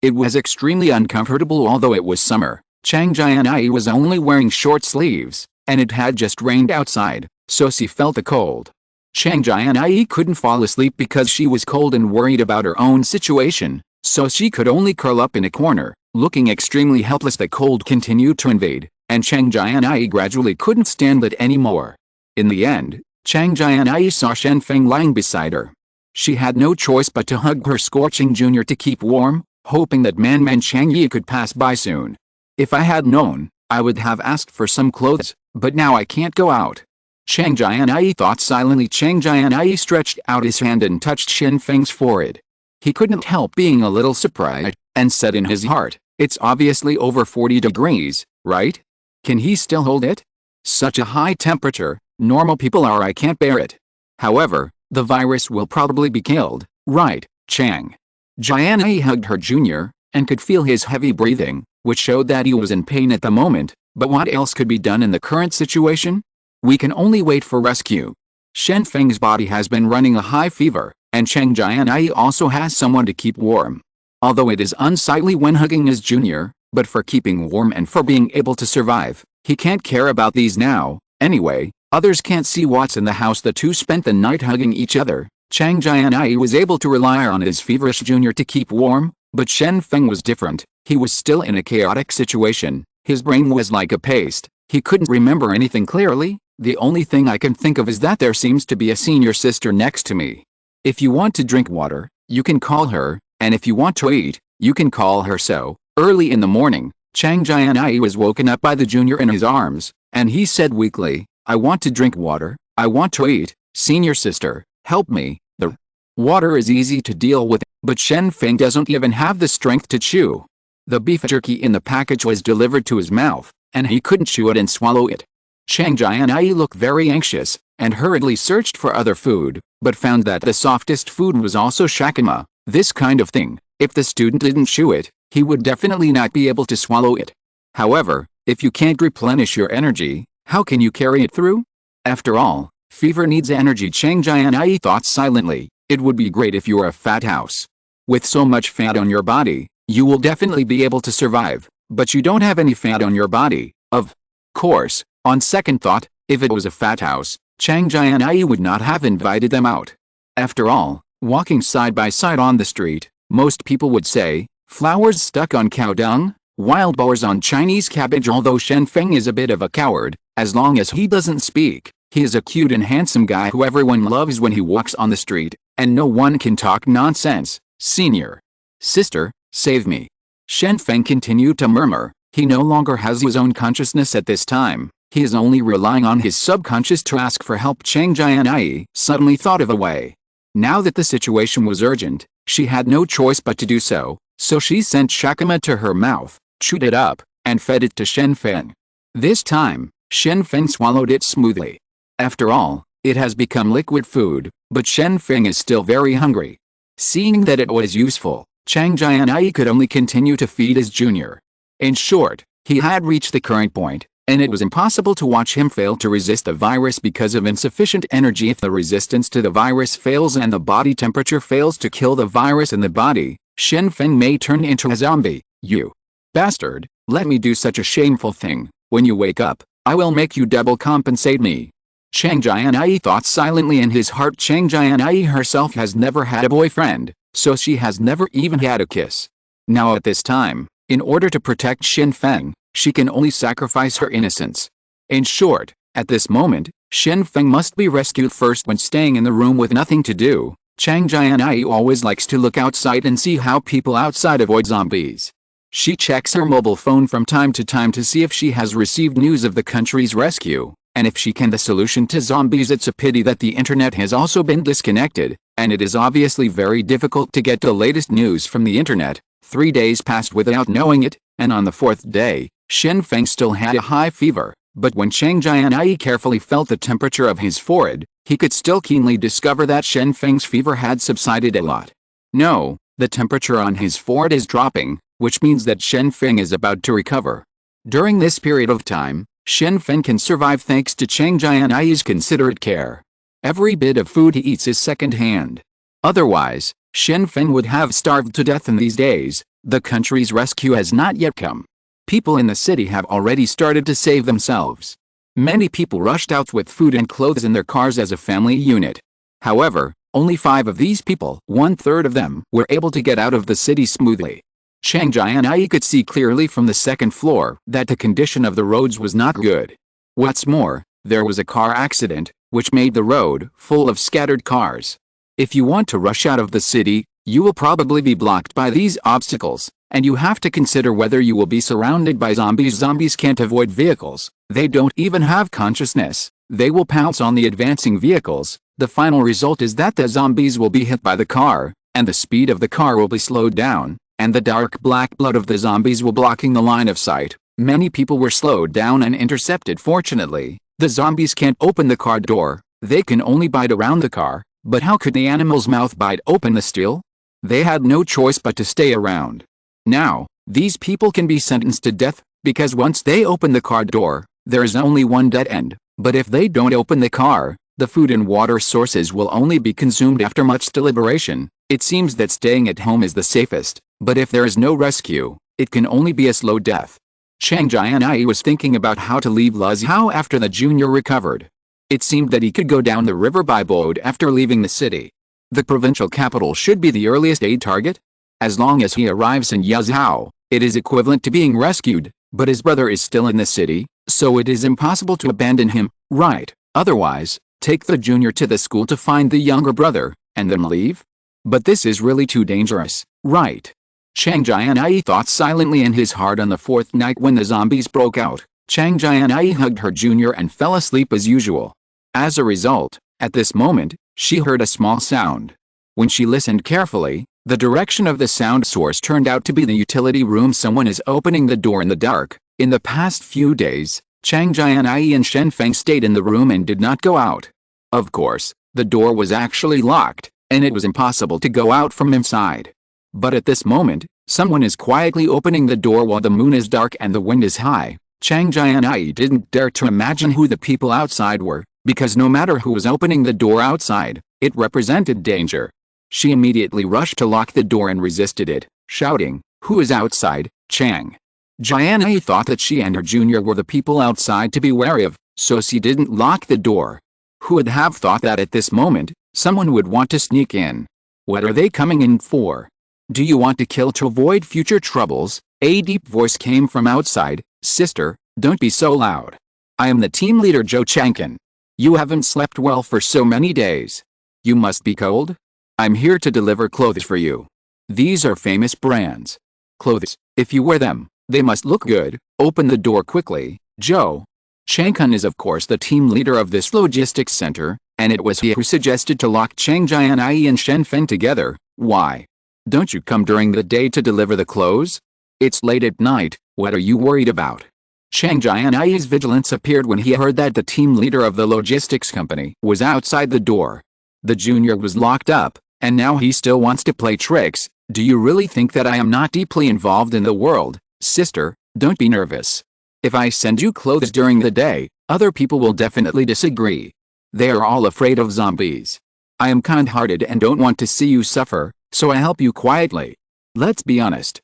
It was extremely uncomfortable although it was summer. Chang Jianyi was only wearing short sleeves, and it had just rained outside, so she felt the cold. Chang Jianyi couldn't fall asleep because she was cold and worried about her own situation, so she could only curl up in a corner, looking extremely helpless. The cold continued to invade, and Chang Jianyi gradually couldn't stand it anymore. In the end, Chang Jianyi saw Shen Feng lying beside her. She had no choice but to hug her scorching junior to keep warm, hoping that Man Chang Yi could pass by soon. If I had known, I would have asked for some clothes, but now I can't go out. Chang Jianyi thought silently. Chang Jianyi stretched out his hand and touched Shen Feng's forehead. He couldn't help being a little surprised, and said in his heart, it's obviously over 40 degrees, right? Can he still hold it? Such a high temperature, normal people are. I can't bear it. However, the virus will probably be killed, right, Chang? Jianyi hugged her junior, and could feel his heavy breathing, which showed that he was in pain at the moment, but what else could be done in the current situation? We can only wait for rescue. Shen Feng's body has been running a high fever, and Chang Jianyi also has someone to keep warm. Although it is unsightly when hugging his junior, but for keeping warm and for being able to survive, he can't care about these now. Anyway, others can't see what's in the house. The two spent the night hugging each other. Chang Jianyi was able to rely on his feverish junior to keep warm, but Shen Feng was different. He was still in a chaotic situation. His brain was like a paste. He couldn't remember anything clearly. The only thing I can think of is that there seems to be a senior sister next to me. If you want to drink water, you can call her, and if you want to eat, you can call her. So, early in the morning, Chang Jianyi was woken up by the junior in his arms, and he said weakly, I want to drink water, I want to eat, senior sister, help me. The water is easy to deal with, but Shen Feng doesn't even have the strength to chew. The beef jerky in the package was delivered to his mouth, and he couldn't chew it and swallow it. Chang Jianyi looked very anxious, and hurriedly searched for other food, but found that the softest food was also shakama, this kind of thing. If the student didn't chew it, he would definitely not be able to swallow it. However, if you can't replenish your energy, how can you carry it through? After all, fever needs energy. Chang Jianyi thought silently, it would be great if you were a fat house. With so much fat on your body, you will definitely be able to survive, but you don't have any fat on your body. Of course, on second thought, if it was a fat house, Chang Jianyi would not have invited them out. After all, walking side by side on the street, most people would say, flowers stuck on cow dung, wild boars on Chinese cabbage. Although Shen Feng is a bit of a coward, as long as he doesn't speak, he is a cute and handsome guy who everyone loves when he walks on the street, and no one can talk nonsense. Senior sister, save me. Shen Feng continued to murmur. He no longer has his own consciousness at this time. He is only relying on his subconscious to ask for help. Chang Jianyi suddenly thought of a way. Now that the situation was urgent, she had no choice but to do so, so she sent shakama to her mouth, chewed it up, and fed it to Shen Feng. This time, Shen Feng swallowed it smoothly. After all, it has become liquid food, but Shen Feng is still very hungry. Seeing that it was useful, Chang Jianyi could only continue to feed his junior. In short, he had reached the current point, and it was impossible to watch him fail to resist the virus because of insufficient energy. If the resistance to the virus fails and the body temperature fails to kill the virus in the body, Shen Feng may turn into a zombie. You bastard, let me do such a shameful thing. When you wake up, I will make you double compensate me. Chang Jianyi thought silently in his heart. Chang Jianyi herself has never had a boyfriend, so she has never even had a kiss. Now at this time, in order to protect Shen Feng, she can only sacrifice her innocence. In short, at this moment, Shen Feng must be rescued first. When staying in the room with nothing to do, Chang Jianyi always likes to look outside and see how people outside avoid zombies. She checks her mobile phone from time to time to see if she has received news of the country's rescue, and if she can the solution to zombies. It's a pity that the internet has also been disconnected, and it is obviously very difficult to get the latest news from the internet. 3 days passed without knowing it, and on the 4th day, Shen Feng still had a high fever, but when Chang Jianyi carefully felt the temperature of his forehead, he could still keenly discover that Shen Feng's fever had subsided a lot. No, the temperature on his forehead is dropping, which means that Shen Feng is about to recover. During this period of time, Shen Feng can survive thanks to Chang Jianyi's considerate care. Every bit of food he eats is second-hand. Otherwise, Shen Feng would have starved to death in these days. The country's rescue has not yet come. People in the city have already started to save themselves. Many people rushed out with food and clothes in their cars as a family unit. However, only 5 of these people, 1/3 of them, were able to get out of the city smoothly. Chang Jianyi could see clearly from the 2nd floor that the condition of the roads was not good. What's more, there was a car accident, which made the road full of scattered cars. If you want to rush out of the city, you will probably be blocked by these obstacles, and you have to consider whether you will be surrounded by zombies. Zombies can't avoid vehicles, they don't even have consciousness, they will pounce on the advancing vehicles. The final result is that the zombies will be hit by the car, and the speed of the car will be slowed down, and the dark black blood of the zombies will blocking the line of sight. Many people were slowed down and intercepted. Fortunately, the zombies can't open the car door, they can only bite around the car, but how could the animal's mouth bite open the steel? They had no choice but to stay around. Now, these people can be sentenced to death, because once they open the car door, there is only one dead end, but if they don't open the car, the food and water sources will only be consumed. After much deliberation, it seems that staying at home is the safest, but if there is no rescue, it can only be a slow death. Chang Jianyi was thinking about how to leave Luzhou after the junior recovered. It seemed that he could go down the river by boat after leaving the city. The provincial capital should be the earliest aid target. As long as he arrives in Luzhou, it is equivalent to being rescued, but his brother is still in the city, so it is impossible to abandon him, right? Otherwise, take the junior to the school to find the younger brother, and then leave? But this is really too dangerous, right? Chang Jianyi thought silently in his heart. On the 4th night when the zombies broke out, Chang Jianyi hugged her junior and fell asleep as usual. As a result, at this moment, she heard a small sound. When she listened carefully, the direction of the sound source turned out to be the utility room. Someone is opening the door in the dark. In the past few days, Chang Jianyi and Shen Feng stayed in the room and did not go out. Of course, the door was actually locked, and it was impossible to go out from inside. But at this moment, someone is quietly opening the door while the moon is dark and the wind is high. Chang Jianyi didn't dare to imagine who the people outside were, because no matter who was opening the door outside, it represented danger. She immediately rushed to lock the door and resisted it, shouting, "Who is outside, Chang?" Jianyi thought that she and her junior were the people outside to be wary of, so she didn't lock the door. Who would have thought that at this moment, someone would want to sneak in? What are they coming in for? Do you want to kill to avoid future troubles? A deep voice came from outside. "Sister, don't be so loud. I am the team leader Zhou Changkan. You haven't slept well for so many days. You must be cold? I'm here to deliver clothes for you. These are famous brands. Clothes, if you wear them, they must look good. Open the door quickly." Zhou Changkan is of course the team leader of this logistics center, and it was he who suggested to lock Chang Jianyi and Shen Feng together. "Why? Don't you come during the day to deliver the clothes? It's late at night, what are you worried about?" Chang Jianyi's vigilance appeared when he heard that the team leader of the logistics company was outside the door. The junior was locked up, and now he still wants to play tricks. "Do you really think that I am not deeply involved in the world? Sister, don't be nervous. If I send you clothes during the day, other people will definitely disagree. They are all afraid of zombies. I am kind-hearted and don't want to see you suffer, so I help you quietly. Let's be honest.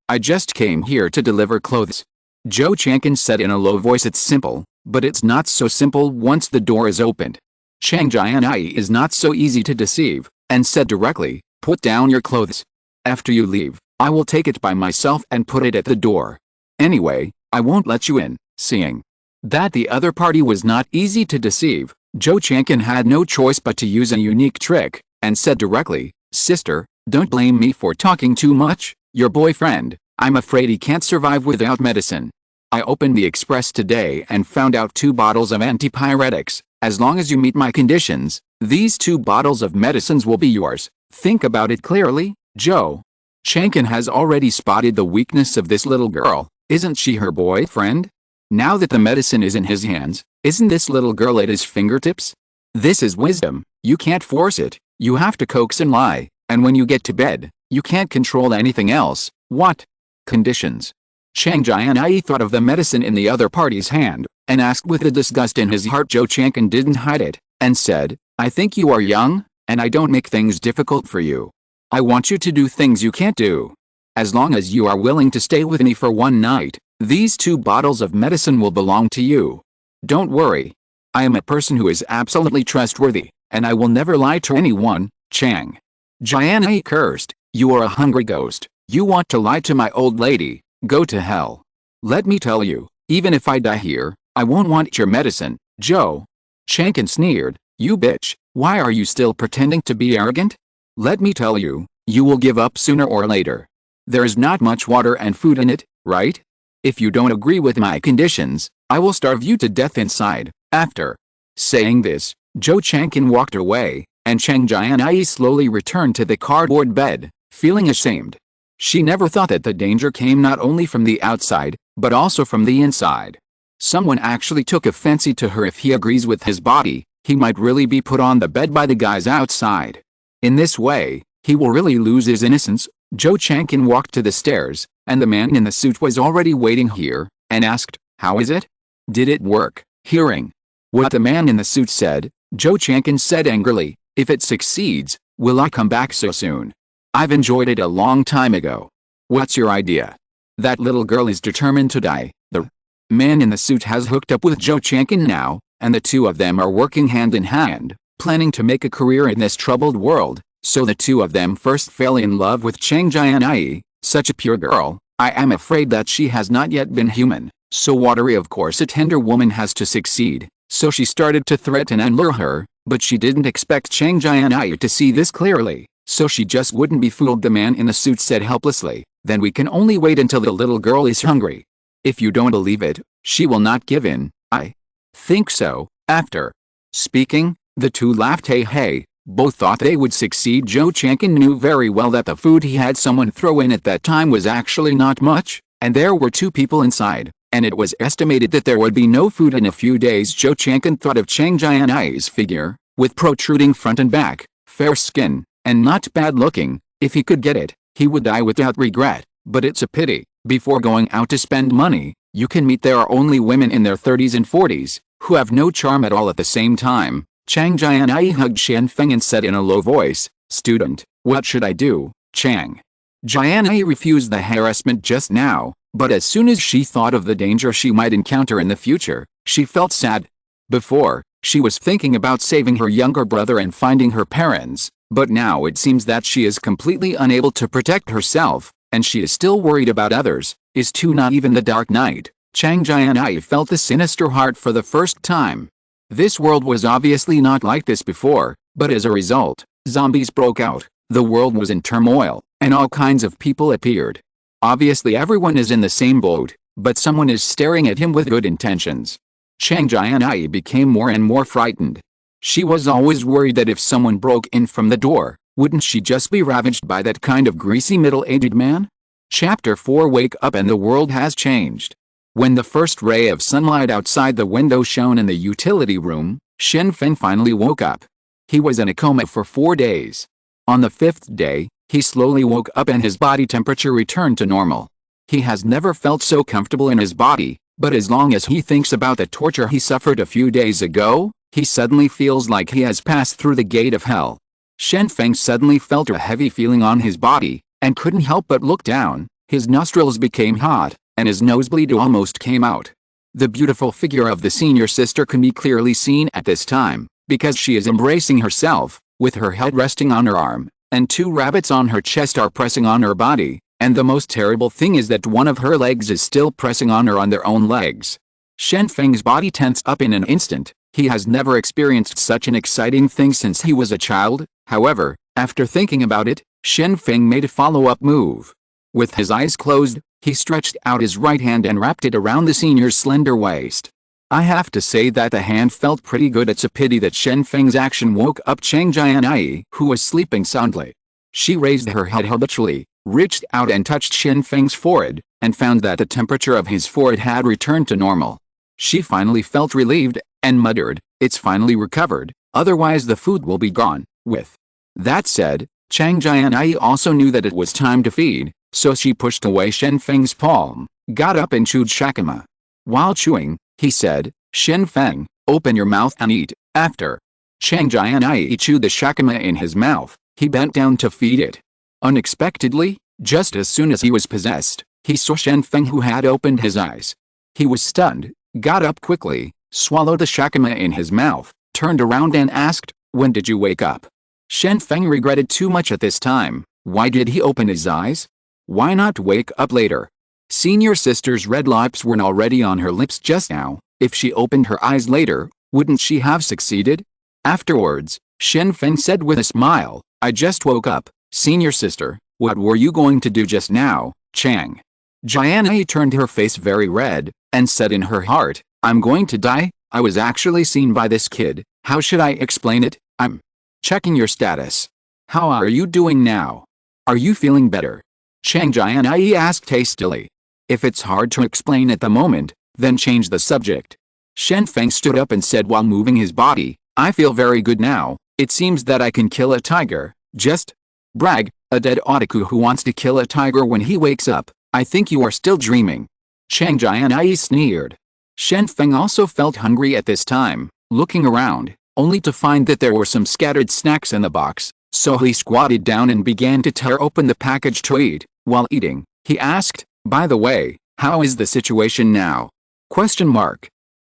I just came here to deliver clothes. Zhou Chang'an said in a low voice. It's simple, but it's not so simple once the door is opened. Chang Jianyi is not so easy to deceive, and said directly, put down your clothes. After you leave, I will take it by myself and put it at the door. Anyway, I won't let you in. Seeing that the other party was not easy to deceive, Zhou Chang'an had no choice but to use a unique trick, and said directly, sister, don't blame me for talking too much. Your boyfriend, I'm afraid he can't survive without medicine. I opened the express today and found out 2 bottles of antipyretics. As long as you meet my conditions, these 2 bottles of medicines will be yours. Think about it clearly, Zhou. Chang'an has already spotted the weakness of this little girl. Isn't she her boyfriend? Now that the medicine is in his hands, isn't this little girl at his fingertips? This is wisdom. You can't force it. You have to coax and lie, and when you get to bed, you can't control anything else. What conditions? Chang Jianyi thought of the medicine in the other party's hand, and asked with the disgust in his heart. Zhou Chang'an didn't hide it, and said, I think you are young, and I don't make things difficult for you. I want you to do things you can't do. As long as you are willing to stay with me for one night, these 2 bottles of medicine will belong to you. Don't worry. I am a person who is absolutely trustworthy, and I will never lie to anyone. Chang Jianyi cursed, you are a hungry ghost. You want to lie to my old lady. Go to hell. Let me tell you, even if I die here, I won't want your medicine. Zhou Chang'an sneered, you bitch, why are you still pretending to be arrogant? Let me tell you, you will give up sooner or later. There's not much water and food in it, right? If you don't agree with my conditions, I will starve you to death inside. After saying this, Zhou Chang'an walked away, and Chang Jianyi slowly returned to the cardboard bed, feeling ashamed. She never thought that the danger came not only from the outside, but also from the inside. Someone actually took a fancy to her. If he agrees with his body, he might really be put on the bed by the guys outside. In this way, he will really lose his innocence. Zhou Chang'an walked to the stairs, and the man in the suit was already waiting here, and asked, how is it? Did it work? Hearing what the man in the suit said, Zhou Chang'an said angrily, if it succeeds, will I come back so soon? I've enjoyed it a long time ago. What's your idea? That little girl is determined to die. The man in the suit has hooked up with Zhou Chang'an now, and the 2 of them are working hand in hand, planning to make a career in this troubled world. So the 2 of them first fell in love with Chang Jianyi, such a pure girl. I am afraid that she has not yet been human, so watery. Of course a tender woman has to succeed, so she started to threaten and lure her, but she didn't expect Chang Jianyi to see this clearly, so she just wouldn't be fooled. The man in the suit said helplessly, then we can only wait until the little girl is hungry. If you don't believe it, she will not give in. I think so. After speaking, the 2 laughed. Hey. Both thought they would succeed. Zhou Chang'an knew very well that the food he had someone throw in at that time was actually not much, and there were 2 people inside, and it was estimated that there would be no food in a few days. Zhou Chang'an thought of Chang Jianyi's figure, with protruding front and back, fair skin, and not bad looking. If he could get it, he would die without regret, but it's a pity. Before going out to spend money, you can meet there are only women in their 30s and 40s, who have no charm at all. At the same time, Chang Jianyi hugged Shen Feng and said in a low voice, student, what should I do? Chang Jianyi refused the harassment just now, but as soon as she thought of the danger she might encounter in the future, she felt sad. Before, she was thinking about saving her younger brother and finding her parents, but now it seems that she is completely unable to protect herself, and she is still worried about others. Is too naive in the dark night. Chang Jianyi felt the sinister heart for the first time. This world was obviously not like this before, but as a result, zombies broke out, the world was in turmoil, and all kinds of people appeared. Obviously everyone is in the same boat, but someone is staring at him with good intentions. Chang Jianyi became more and more frightened. She was always worried that if someone broke in from the door, wouldn't she just be ravaged by that kind of greasy middle-aged man? Chapter 4 Wake up and the world has changed. When the first ray of sunlight outside the window shone in the utility room, Shen Feng finally woke up. He was in a coma for 4 days. On the 5th day, he slowly woke up and his body temperature returned to normal. He has never felt so comfortable in his body, but as long as he thinks about the torture he suffered a few days ago, he suddenly feels like he has passed through the gate of hell. Shen Feng suddenly felt a heavy feeling on his body, and couldn't help but look down. His nostrils became hot, and his nosebleed almost came out. The beautiful figure of the senior sister can be clearly seen at this time, because she is embracing herself, with her head resting on her arm, and 2 rabbits on her chest are pressing on her body, and the most terrible thing is that one of her legs is still pressing on her on their own legs. Shen Feng's body tensed up in an instant. He has never experienced such an exciting thing since he was a child. However, after thinking about it, Shen Feng made a follow-up move. With his eyes closed, he stretched out his right hand and wrapped it around the senior's slender waist. I have to say that the hand felt pretty good. It's a pity that Shen Feng's action woke up Chang Jianyi, who was sleeping soundly. She raised her head habitually, reached out and touched Shen Feng's forehead, and found that the temperature of his forehead had returned to normal. She finally felt relieved, and muttered, "It's finally recovered, otherwise the food will be gone." With that said, Chang Jianyi also knew that it was time to feed, so she pushed away Shen Feng's palm, got up and chewed shakama. While chewing, he said, "Shen Feng, open your mouth and eat." After Chang Jianyi chewed the shakama in his mouth, he bent down to feed it. Unexpectedly, just as soon as he was possessed, he saw Shen Feng, who had opened his eyes. He was stunned, got up quickly, swallowed the shakama in his mouth, turned around and asked, "When did you wake up?" Shen Feng regretted too much at this time. Why did he open his eyes? Why not wake up later? Senior sister's red lips were already on her lips just now. If she opened her eyes later, wouldn't she have succeeded? Afterwards, Shen Feng said with a smile, "I just woke up, senior sister. What were you going to do just now?" Chang Jianyi turned her face very red, and said in her heart, "I'm going to die. I was actually seen by this kid. How should I explain it? I'm checking your status. How are you doing now? Are you feeling better?" Chang Jianyi asked hastily. If it's hard to explain at the moment, then change the subject. Shen Feng stood up and said while moving his body, "I feel very good now. It seems that I can kill a tiger. Just brag, a dead otaku who wants to kill a tiger when he wakes up. I think you are still dreaming." Chang Jianyi sneered. Shen Feng also felt hungry at this time, looking around, only to find that there were some scattered snacks in the box, so he squatted down and began to tear open the package to eat. While eating, he asked, "By the way, how is the situation now?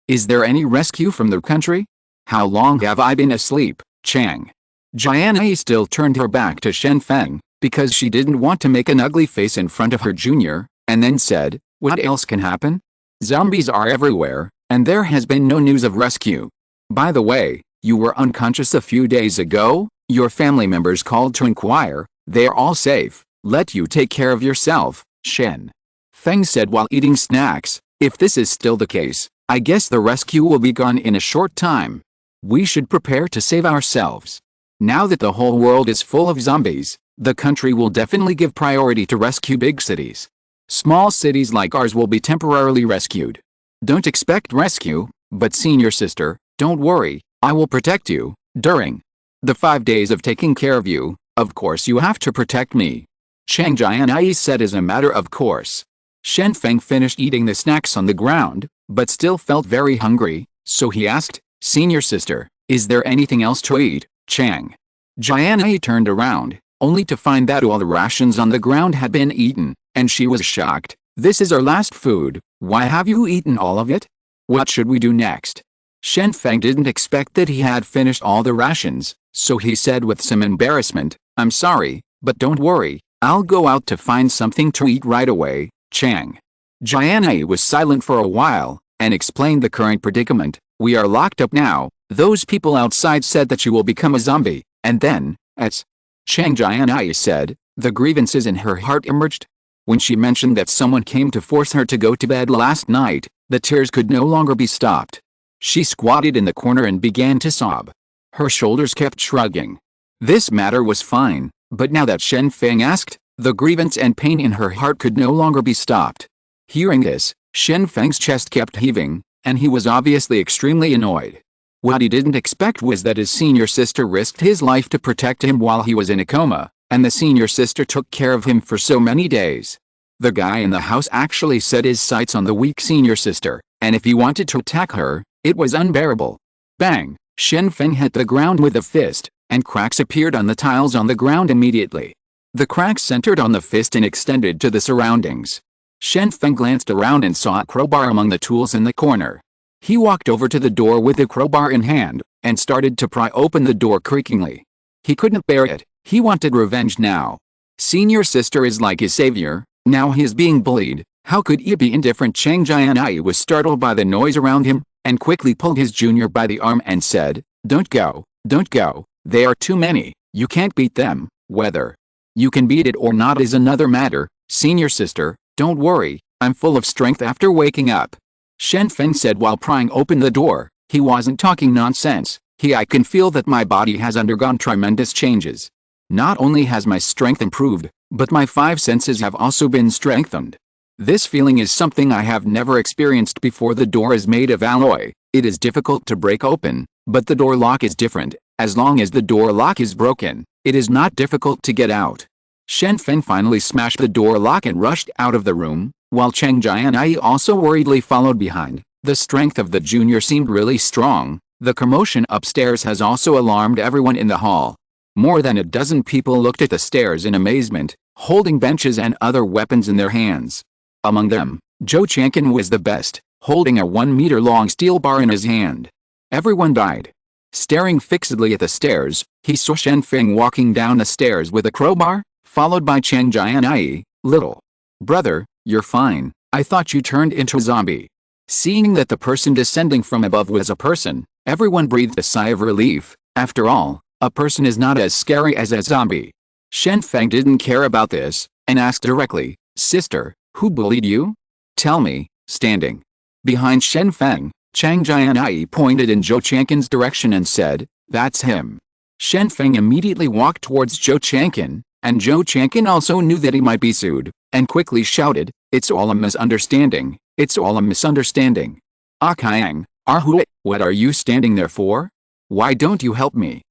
Is there any rescue from the country? How long have I been asleep?" Chang Jianyi still turned her back to Shen Feng, because she didn't want to make an ugly face in front of her junior, and then said, "What else can happen? Zombies are everywhere, and there has been no news of rescue. By the way, you were unconscious a few days ago. Your family members called to inquire. They are all safe. Let you take care of yourself," Shen Feng said while eating snacks. "If this is still the case, I guess the rescue will be gone in a short time. We should prepare to save ourselves. Now that the whole world is full of zombies, the country will definitely give priority to rescue big cities. Small cities like ours will be temporarily rescued. Don't expect rescue, but senior sister, don't worry, I will protect you. During the 5 days of taking care of you, of course you have to protect me," Chang Jianyi said as a matter of course. Shen Feng finished eating the snacks on the ground, but still felt very hungry, so he asked, "Senior sister, is there anything else to eat?" Chang Jianyi turned around, only to find that all the rations on the ground had been eaten, and she was shocked. "This is our last food. Why have you eaten all of it? What should we do next?" Shen Feng didn't expect that he had finished all the rations, so he said with some embarrassment, "I'm sorry, but don't worry, I'll go out to find something to eat right away." Chang Jianyi was silent for a while, and explained the current predicament. "We are locked up now. Those people outside said that you will become a zombie, and then, as Chang Jianyi said, the grievances in her heart emerged. When she mentioned that someone came to force her to go to bed last night, the tears could no longer be stopped. She squatted in the corner and began to sob. Her shoulders kept shrugging. This matter was fine, but now that Shen Feng asked, the grievance and pain in her heart could no longer be stopped. Hearing this, Shen Feng's chest kept heaving, and he was obviously extremely annoyed. What he didn't expect was that his senior sister risked his life to protect him while he was in a coma, and the senior sister took care of him for so many days. The guy in the house actually set his sights on the weak senior sister, and if he wanted to attack her, it was unbearable. Bang! Shen Feng hit the ground with a fist, and cracks appeared on the tiles on the ground immediately. The cracks centered on the fist and extended to the surroundings. Shen Feng glanced around and saw a crowbar among the tools in the corner. He walked over to the door with the crowbar in hand, and started to pry open the door creakingly. He couldn't bear it. He wanted revenge now. Senior sister is like his savior, now he is being bullied. How could he be indifferent? Chang Jianyi was startled by the noise around him, and quickly pulled his junior by the arm and said, "Don't go, don't go, they are too many, you can't beat them. Whether you can beat it or not is another matter. Senior sister, don't worry, I'm full of strength after waking up," Shen Feng said while prying open the door. He wasn't talking nonsense. I can feel that my body has undergone tremendous changes. Not only has my strength improved, but my 5 senses have also been strengthened. This feeling is something I have never experienced before. The door is made of alloy. It is difficult to break open, but the door lock is different. As long as the door lock is broken, it is not difficult to get out. Shen Feng finally smashed the door lock and rushed out of the room, while Chang Jianyi also worriedly followed behind. The strength of the junior seemed really strong. The commotion upstairs has also alarmed everyone in the hall. More than a dozen people looked at the stairs in amazement, holding benches and other weapons in their hands. Among them, Zhou Changjian was the best, holding a 1-meter-long steel bar in his hand. Everyone died. Staring fixedly at the stairs, he saw Shen Feng walking down the stairs with a crowbar, followed by Chang Jianyi. "Little brother, you're fine. I thought you turned into a zombie." Seeing that the person descending from above was a person, everyone breathed a sigh of relief. After all, a person is not as scary as a zombie. Shen Feng didn't care about this, and asked directly, "Sister, who bullied you? Tell me." Standing behind Shen Feng, Chang Jianyi pointed in Zhou Changjian's direction and said, "That's him." Shen Feng immediately walked towards Zhou Changjian, and Zhou Changjian also knew that he might be sued, and quickly shouted, "It's all a misunderstanding. It's all a misunderstanding. Ah Kang, Arhui, what are you standing there for? Why don't you help me?"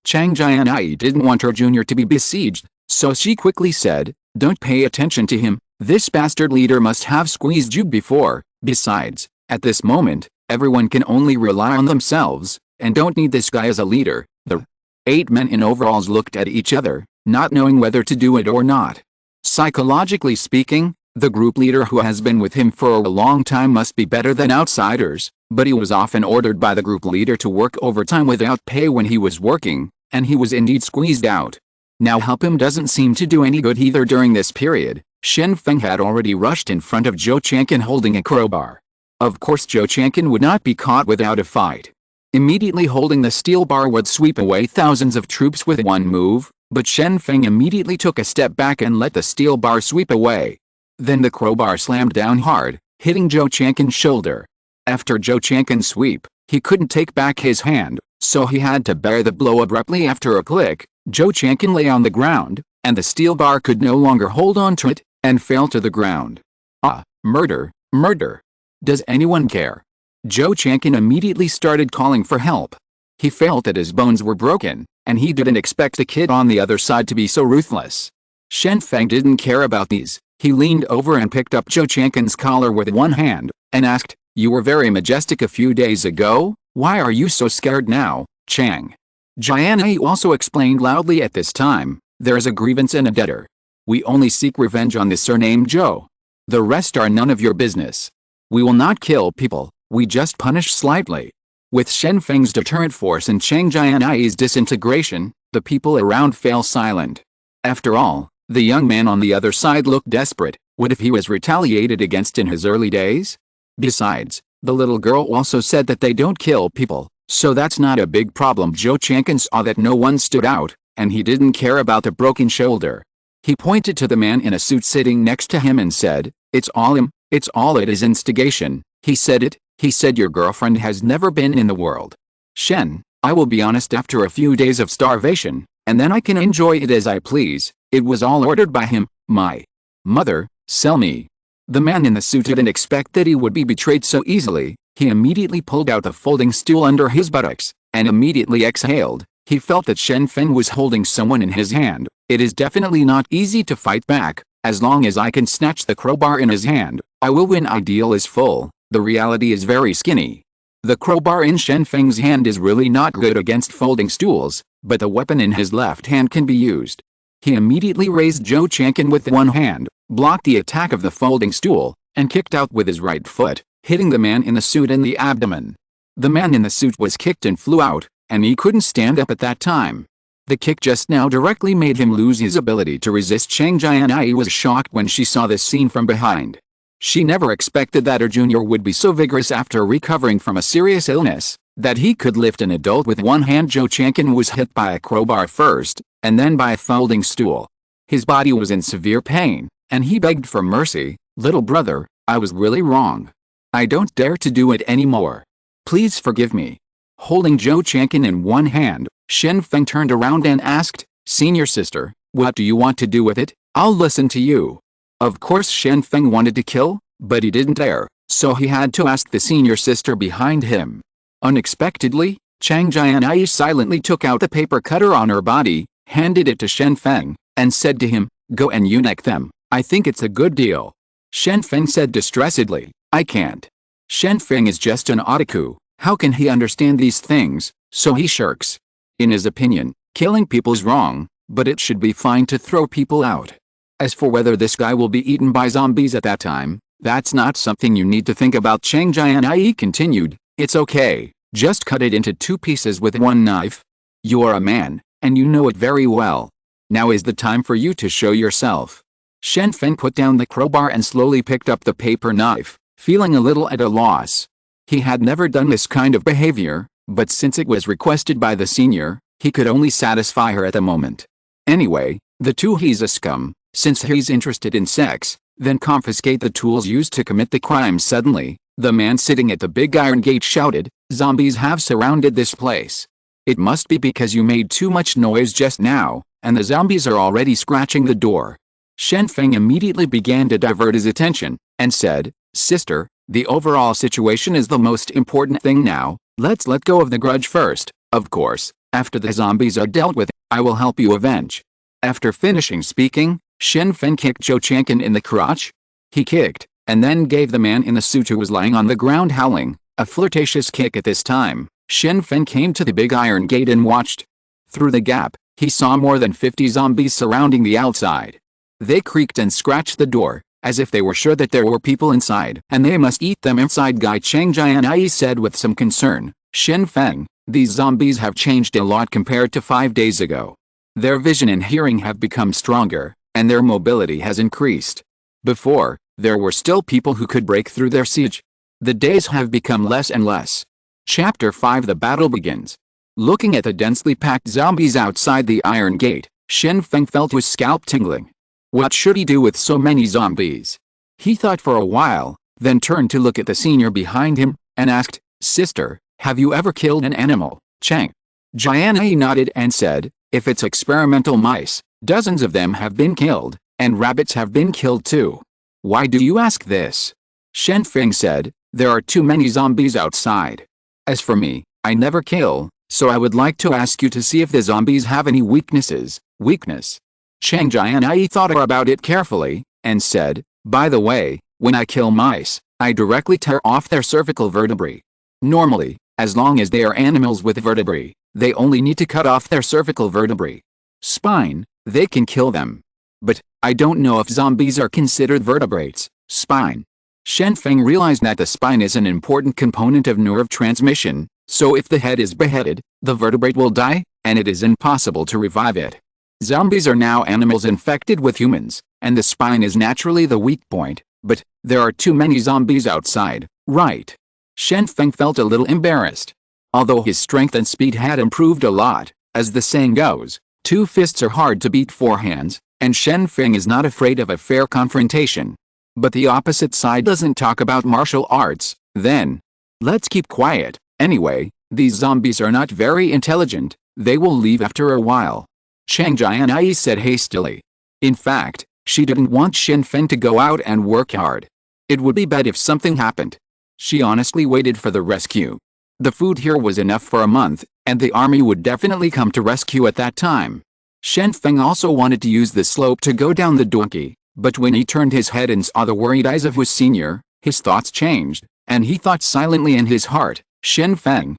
Chang Jianyi didn't want her junior to be besieged, so she quickly said, "Don't pay attention to him. This bastard leader must have squeezed you before. Besides, at this moment, everyone can only rely on themselves, and don't need this guy as a leader." The 8 men in overalls looked at each other, not knowing whether to do it or not. Psychologically speaking, the group leader who has been with him for a long time must be better than outsiders, but he was often ordered by the group leader to work overtime without pay when he was working, and he was indeed squeezed out. Now help him doesn't seem to do any good either. During this period, Shen Feng had already rushed in front of Zhou Changjian holding a crowbar. Of course Zhou Changjian would not be caught without a fight. Immediately holding the steel bar would sweep away thousands of troops with one move, but Shen Feng immediately took a step back and let the steel bar sweep away. Then the crowbar slammed down hard, hitting Zhou Changjian's shoulder. After Zhou Changjian's sweep, he couldn't take back his hand, so he had to bear the blow abruptly. After a click, Zhou Changjian lay on the ground, and the steel bar could no longer hold on to it, and fell to the ground. "Ah, murder, murder. Does anyone care?" Zhou Changjian immediately started calling for help. He felt that his bones were broken, and he didn't expect the kid on the other side to be so ruthless. Shen Feng didn't care about these. He leaned over and picked up Zhou Changjian's collar with one hand, and asked, "You were very majestic a few days ago, why are you so scared now?" Chang Jianyi also explained loudly at this time, "There is a grievance and a debtor. We only seek revenge on the surnamed Zhou. The rest are none of your business. We will not kill people, we just punish slightly." With Shen Feng's deterrent force and Chang Jianyi's disintegration, the people around fell silent. After all, the young man on the other side looked desperate. What if he was retaliated against in his early days? Besides, the little girl also said that they don't kill people, so that's not a big problem. Zhou Changjian saw that no one stood out, and he didn't care about the broken shoulder. He pointed to the man in a suit sitting next to him and said, "It's all him, it's all it is instigation." He said your girlfriend has never been in the world. Shen, I will be honest, after a few days of starvation, and then I can enjoy it as I please. It was all ordered by him. My mother, sell me. The man in the suit didn't expect that he would be betrayed so easily. He immediately pulled out the folding stool under his buttocks, and immediately exhaled. He felt that Shen Feng was holding someone in his hand. It is definitely not easy to fight back, As long as I can snatch the crowbar in his hand, I will win. Ideal is full, the reality is very skinny. The crowbar in Shen Feng's hand is really not good against folding stools, but the weapon in his left hand can be used. He immediately raised Zhou Changqin with one hand, blocked the attack of the folding stool, and kicked out with his right foot, hitting the man in the suit in the abdomen. The man in the suit was kicked and flew out, and he couldn't stand up at that time. The kick just now directly made him lose his ability to resist. Chang Jianyi was shocked when she saw this scene from behind. She never expected that her junior would be so vigorous after recovering from a serious illness, that he could lift an adult with one hand. Zhou Changqin was hit by a crowbar first, and then by a folding stool. His body was in severe pain, and he begged for mercy. Little brother, I was really wrong. I don't dare to do it anymore. Please forgive me. Holding Zhou Changqin in one hand, Shen Feng turned around and asked, Senior sister, what do you want to do with it? I'll listen to you. Of course Shen Feng wanted to kill, but he didn't dare, so he had to ask the senior sister behind him. Unexpectedly, Chang Jianyi silently took out the paper cutter on her body, handed it to Shen Feng, and said to him, Go and eunuch them, I think it's a good deal. Shen Feng said distressedly, I can't. Shen Feng is just an otaku, how can he understand these things, so he shirks. In his opinion, killing people's wrong, but it should be fine to throw people out. As for whether this guy will be eaten by zombies at that time, that's not something you need to think about. Chang Jianyi continued, It's okay, just cut it into 2 pieces with one knife. You are a man, and you know it very well. Now is the time for you to show yourself. Shen Feng put down the crowbar and slowly picked up the paper knife, feeling a little at a loss. He had never done this kind of behavior, but since it was requested by the senior, he could only satisfy her at the moment. Anyway, the two he's a scum, since he's interested in sex, then confiscate the tools used to commit the crime. Suddenly, the man sitting at the big iron gate shouted, Zombies have surrounded this place. It must be because you made too much noise just now, and the zombies are already scratching the door. Shen Feng immediately began to divert his attention, and said, Sister, the overall situation is the most important thing now, let's let go of the grudge first. Of course, after the zombies are dealt with, I will help you avenge. After finishing speaking, Shen Feng kicked Zhou Changqin in the crotch. He kicked, and then gave the man in the suit who was lying on the ground howling, a flirtatious kick. At this time, Shen Feng came to the big iron gate and watched. Through the gap, he saw more than 50 zombies surrounding the outside. They creaked and scratched the door, as if they were sure that there were people inside and they must eat them inside. Guy Chang Jianyi said with some concern, Shen Feng, these zombies have changed a lot compared to 5 days ago. Their vision and hearing have become stronger, and their mobility has increased. Before, there were still people who could break through their siege. The days have become less and less. Chapter 5. The battle begins. Looking at the densely packed zombies outside the iron gate, Shen Feng felt his scalp tingling. What should he do with so many zombies? He thought for a while, then turned to look at the senior behind him, and asked, Sister, have you ever killed an animal? Chang Jianyi nodded and said, If it's experimental mice, dozens of them have been killed, and rabbits have been killed too. Why do you ask this? Shen Feng said, There are too many zombies outside. As for me, I never kill, so I would like to ask you to see if the zombies have any weaknesses. Weakness? Chang Jianyi thought about it carefully, and said, By the way, when I kill mice, I directly tear off their cervical vertebrae. Normally, as long as they are animals with vertebrae, they only need to cut off their cervical vertebrae. Spine, they can kill them. But, I don't know if zombies are considered vertebrates. Spine. Shen Feng realized that the spine is an important component of nerve transmission, so if the head is beheaded, the vertebrate will die, and it is impossible to revive it. Zombies are now animals infected with humans, and the spine is naturally the weak point, but, there are too many zombies outside, right? Shen Feng felt a little embarrassed. Although his strength and speed had improved a lot, as the saying goes, 2 fists are hard to beat 4 hands, and Shen Feng is not afraid of a fair confrontation. But the opposite side doesn't talk about martial arts, then. Let's keep quiet. Anyway, these zombies are not very intelligent, they will leave after a while. Chang Jianyi said hastily. In fact, she didn't want Shen Feng to go out and work hard. It would be bad if something happened. She honestly waited for the rescue. The food here was enough for a month, and the army would definitely come to rescue at that time. Shen Feng also wanted to use the slope to go down the donkey, But when he turned his head and saw the worried eyes of his senior, his thoughts changed, and he thought silently in his heart, Shen Feng,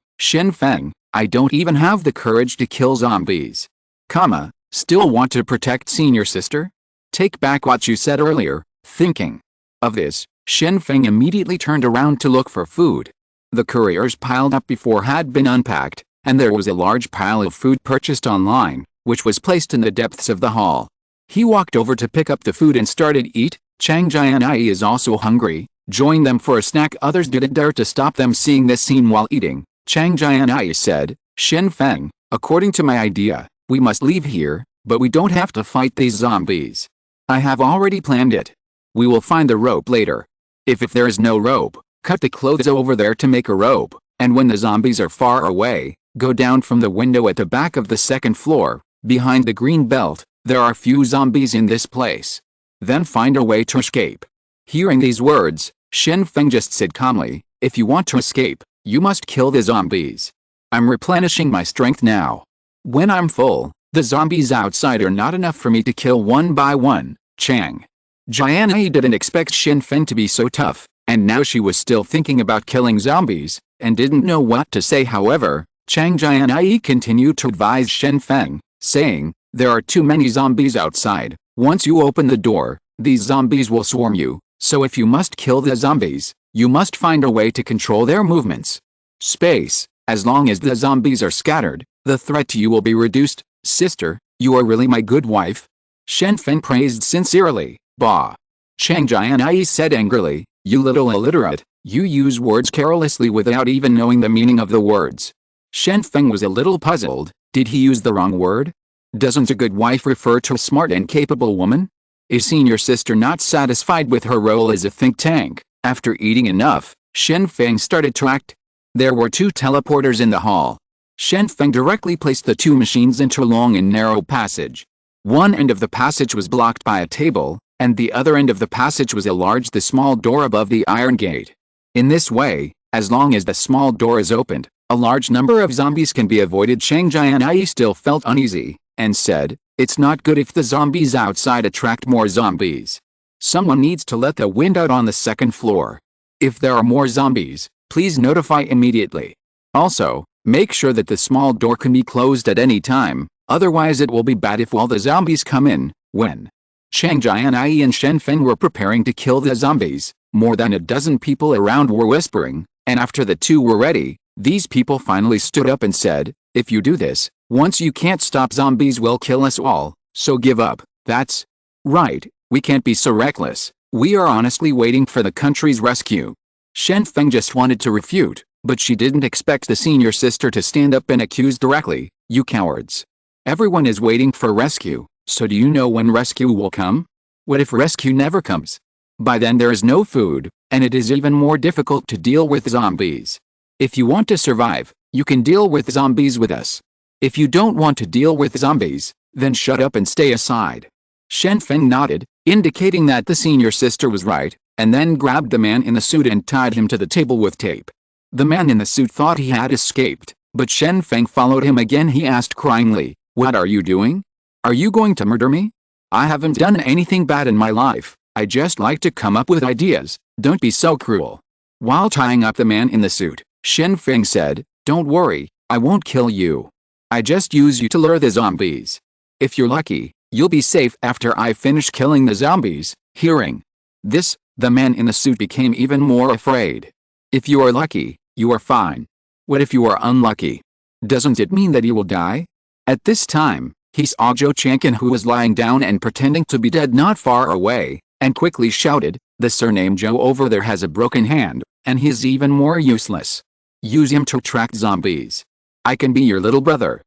I don't even have the courage to kill zombies. Still want to protect senior sister? Take back what you said earlier. Thinking of this, Shen Feng immediately turned around to look for food. The couriers piled up before had been unpacked, and there was a large pile of food purchased online, which was placed in the depths of the hall. He walked over to pick up the food and started eat. Chang Jianyi is also hungry, joined them for a snack. Others didn't dare to stop them seeing this scene while eating. Chang Jianyi said, Shen Feng, according to my idea, we must leave here, but we don't have to fight these zombies. I have already planned it. We will find the rope later. If there is no rope, cut the clothes over there to make a rope, and when the zombies are far away, go down from the window at the back of the second floor, behind the green belt. There are few zombies in this place. Then find a way to escape. Hearing these words, Shen Feng just said calmly, if you want to escape, you must kill the zombies. I'm replenishing my strength now. When I'm full, the zombies outside are not enough for me to kill one by one. Chang Jianyi didn't expect Shen Feng to be so tough, and now she was still thinking about killing zombies, and didn't know what to say. However, Chang Jianyi continued to advise Shen Feng, saying, there are too many zombies outside. Once you open the door, these zombies will swarm you, so if you must kill the zombies, you must find a way to control their movements. As long as the zombies are scattered, the threat to you will be reduced. Sister, you are really my good wife. Shen Feng praised sincerely. Bah! Chang Jianyi said angrily, you little illiterate, you use words carelessly without even knowing the meaning of the words. Shen Feng was a little puzzled. Did he use the wrong word? Doesn't a good wife refer to a smart and capable woman? Is senior sister not satisfied with her role as a think tank? After eating enough, Shen Feng started to act. There were 2 teleporters in the hall. Shen Feng directly placed the 2 machines into a long and narrow passage. One end of the passage was blocked by a table, and the other end of the passage was the small door above the iron gate. In this way, as long as the small door is opened, a large number of zombies can be avoided. Chang Jianyi still felt uneasy, and said, it's not good if the zombies outside attract more zombies. Someone needs to let the wind out on the second floor. If there are more zombies, please notify immediately. Also, make sure that the small door can be closed at any time, otherwise it will be bad if all the zombies come in. When Chang Jianyi and Shen Feng were preparing to kill the zombies, more than a dozen people around were whispering, and after the 2 were ready, these people finally stood up and said, if you do this, once you can't stop zombies will kill us all, so give up. That's right, we can't be so reckless. We are honestly waiting for the country's rescue. Shen Feng just wanted to refute, but she didn't expect the senior sister to stand up and accuse directly, you cowards. Everyone is waiting for rescue, so do you know when rescue will come? What if rescue never comes? By then there is no food, and it is even more difficult to deal with zombies. If you want to survive, you can deal with zombies with us. If you don't want to deal with zombies, then shut up and stay aside. Shen Feng nodded, indicating that the senior sister was right, and then grabbed the man in the suit and tied him to the table with tape. The man in the suit thought he had escaped, but Shen Feng followed him again. He asked cryingly, what are you doing? Are you going to murder me? I haven't done anything bad in my life, I just like to come up with ideas, don't be so cruel. While tying up the man in the suit, Shen Feng said, don't worry, I won't kill you. I just use you to lure the zombies. If you're lucky, you'll be safe after I finish killing the zombies. Hearing this, the man in the suit became even more afraid. If you are lucky, you are fine. What if you are unlucky? Doesn't it mean that you will die? At this time, he saw Zhou Changqin, who was lying down and pretending to be dead not far away, and quickly shouted, the surname Zhou over there has a broken hand, and he's even more useless. Use him to attract zombies. I can be your little brother.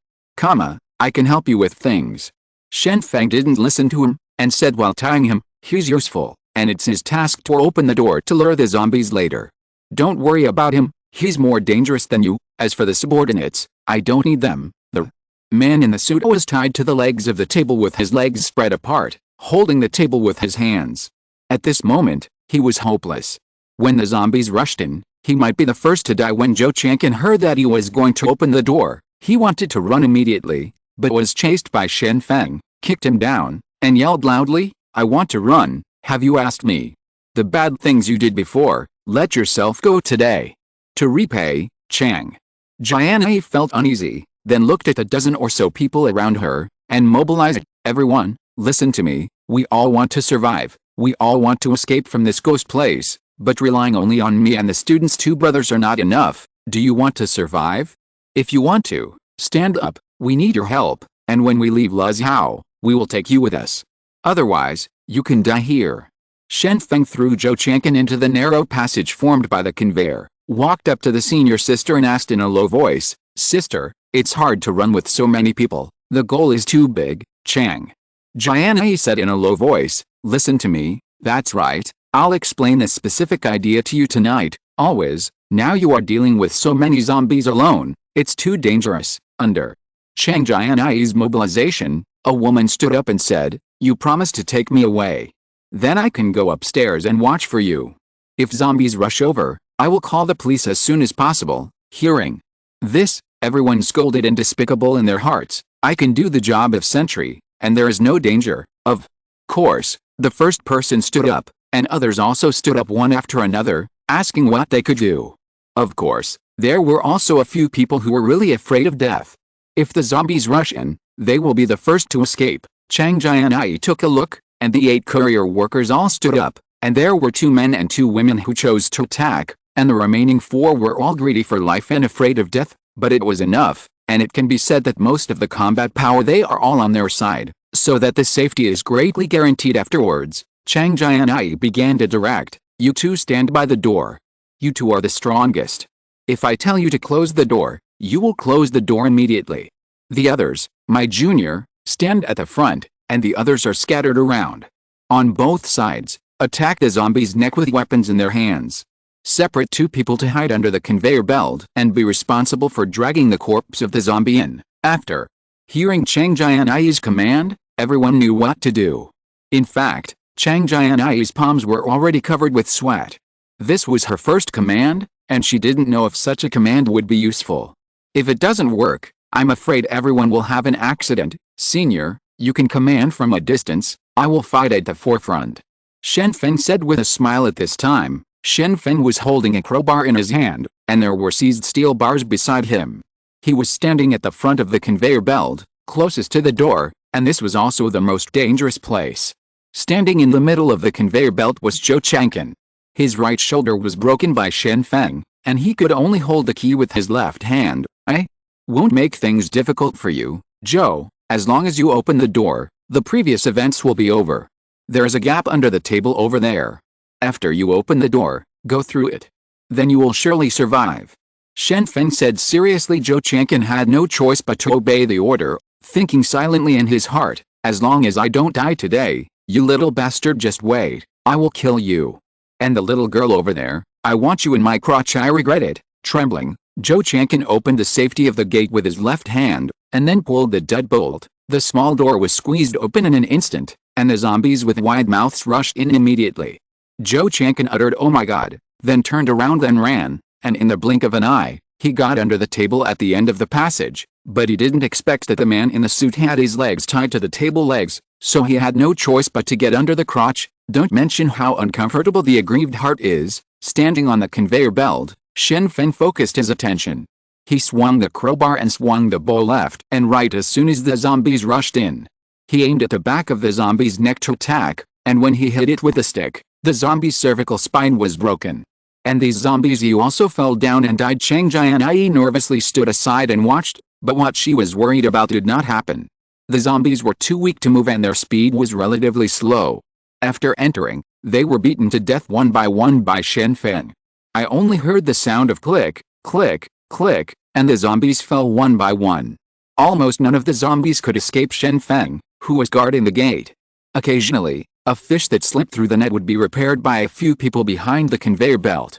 I can help you with things. Shen Feng didn't listen to him, and said while tying him, he's useful, and it's his task to open the door to lure the zombies later. Don't worry about him, he's more dangerous than you. As for the subordinates, I don't need them. The man in the suit was tied to the legs of the table with his legs spread apart, holding the table with his hands. At this moment, he was hopeless. When the zombies rushed in, he might be the first to die. When Zhou Changqin heard that he was going to open the door, he wanted to run immediately, but was chased by Shen Feng, kicked him down, and yelled loudly, I want to run, have you asked me? The bad things you did before, let yourself go today. To repay, Chang Jianyi felt uneasy, then looked at the dozen or so people around her, and mobilized. Everyone, listen to me, we all want to survive, we all want to escape from this ghost place, but relying only on me and the students' two brothers are not enough. Do you want to survive? If you want to, stand up, we need your help, and when we leave Luzhou, we will take you with us. Otherwise, you can die here. Shen Feng threw Zhou Chang'an into the narrow passage formed by the conveyor, walked up to the senior sister and asked in a low voice, Sister, it's hard to run with so many people, the goal is too big. Chang Jianyi said in a low voice, listen to me, that's right, I'll explain this specific idea to you tonight, always, now you are dealing with so many zombies alone, it's too dangerous. Under Chang Jianyi's mobilization, a woman stood up and said, you promised to take me away. Then I can go upstairs and watch for you. If zombies rush over, I will call the police as soon as possible. Hearing this, everyone scolded and despicable in their hearts, I can do the job of sentry, and there is no danger. Of course, the first person stood up, and others also stood up one after another, asking what they could do. Of course, there were also a few people who were really afraid of death. If the zombies rush in, they will be the first to escape. Chang Jianyi took a look, and the 8 courier workers all stood up, and there were 2 men and 2 women who chose to attack, and the remaining 4 were all greedy for life and afraid of death, but it was enough, and it can be said that most of the combat power they are all on their side, so that the safety is greatly guaranteed afterwards. Chang Jianyi began to direct, you 2 stand by the door. You 2 are the strongest. If I tell you to close the door, you will close the door immediately. The others, my junior, stand at the front, and the others are scattered around. On both sides, attack the zombies' neck with weapons in their hands. Separate 2 people to hide under the conveyor belt and be responsible for dragging the corpse of the zombie in. After hearing Chang Jianyi's command, everyone knew what to do. In fact, Chang Jianyi's palms were already covered with sweat. This was her first command, and she didn't know if such a command would be useful. If it doesn't work, I'm afraid everyone will have an accident. Senior, you can command from a distance, I will fight at the forefront. Shen Feng said with a smile. At this time, Shen Feng was holding a crowbar in his hand, and there were seized steel bars beside him. He was standing at the front of the conveyor belt, closest to the door, and this was also the most dangerous place. Standing in the middle of the conveyor belt was Zhou Chang'an. His right shoulder was broken by Shen Feng, and he could only hold the key with his left hand. I won't make things difficult for you, Zhou, as long as you open the door, the previous events will be over. There is a gap under the table over there. After you open the door, go through it. Then you will surely survive. Shen Feng said seriously. Zhou Chang'an had no choice but to obey the order, thinking silently in his heart, as long as I don't die today, you little bastard, just wait, I will kill you. And the little girl over there, I want you in my crotch, I regret it. Trembling, Zhou Chang'an opened the safety of the gate with his left hand, and then pulled the deadbolt. The small door was squeezed open in an instant, and the zombies with wide mouths rushed in immediately. Zhou Chang'an uttered "Oh my God," then turned around and ran, and in the blink of an eye, he got under the table at the end of the passage, but he didn't expect that the man in the suit had his legs tied to the table legs, so he had no choice but to get under the crotch. Don't mention how uncomfortable the aggrieved heart is. Standing on the conveyor belt, Shen Feng focused his attention. He swung the crowbar and swung the bow left and right as soon as the zombies rushed in. He aimed at the back of the zombie's neck to attack, and when he hit it with the stick, the zombie's cervical spine was broken. And these zombies also fell down and died. Chang Jianyi nervously stood aside and watched, but what she was worried about did not happen. The zombies were too weak to move and their speed was relatively slow. After entering, they were beaten to death one by Shen Feng. I only heard the sound of click, click, click, and the zombies fell one by one. Almost none of the zombies could escape Shen Feng, who was guarding the gate. Occasionally, a fish that slipped through the net would be repaired by a few people behind the conveyor belt.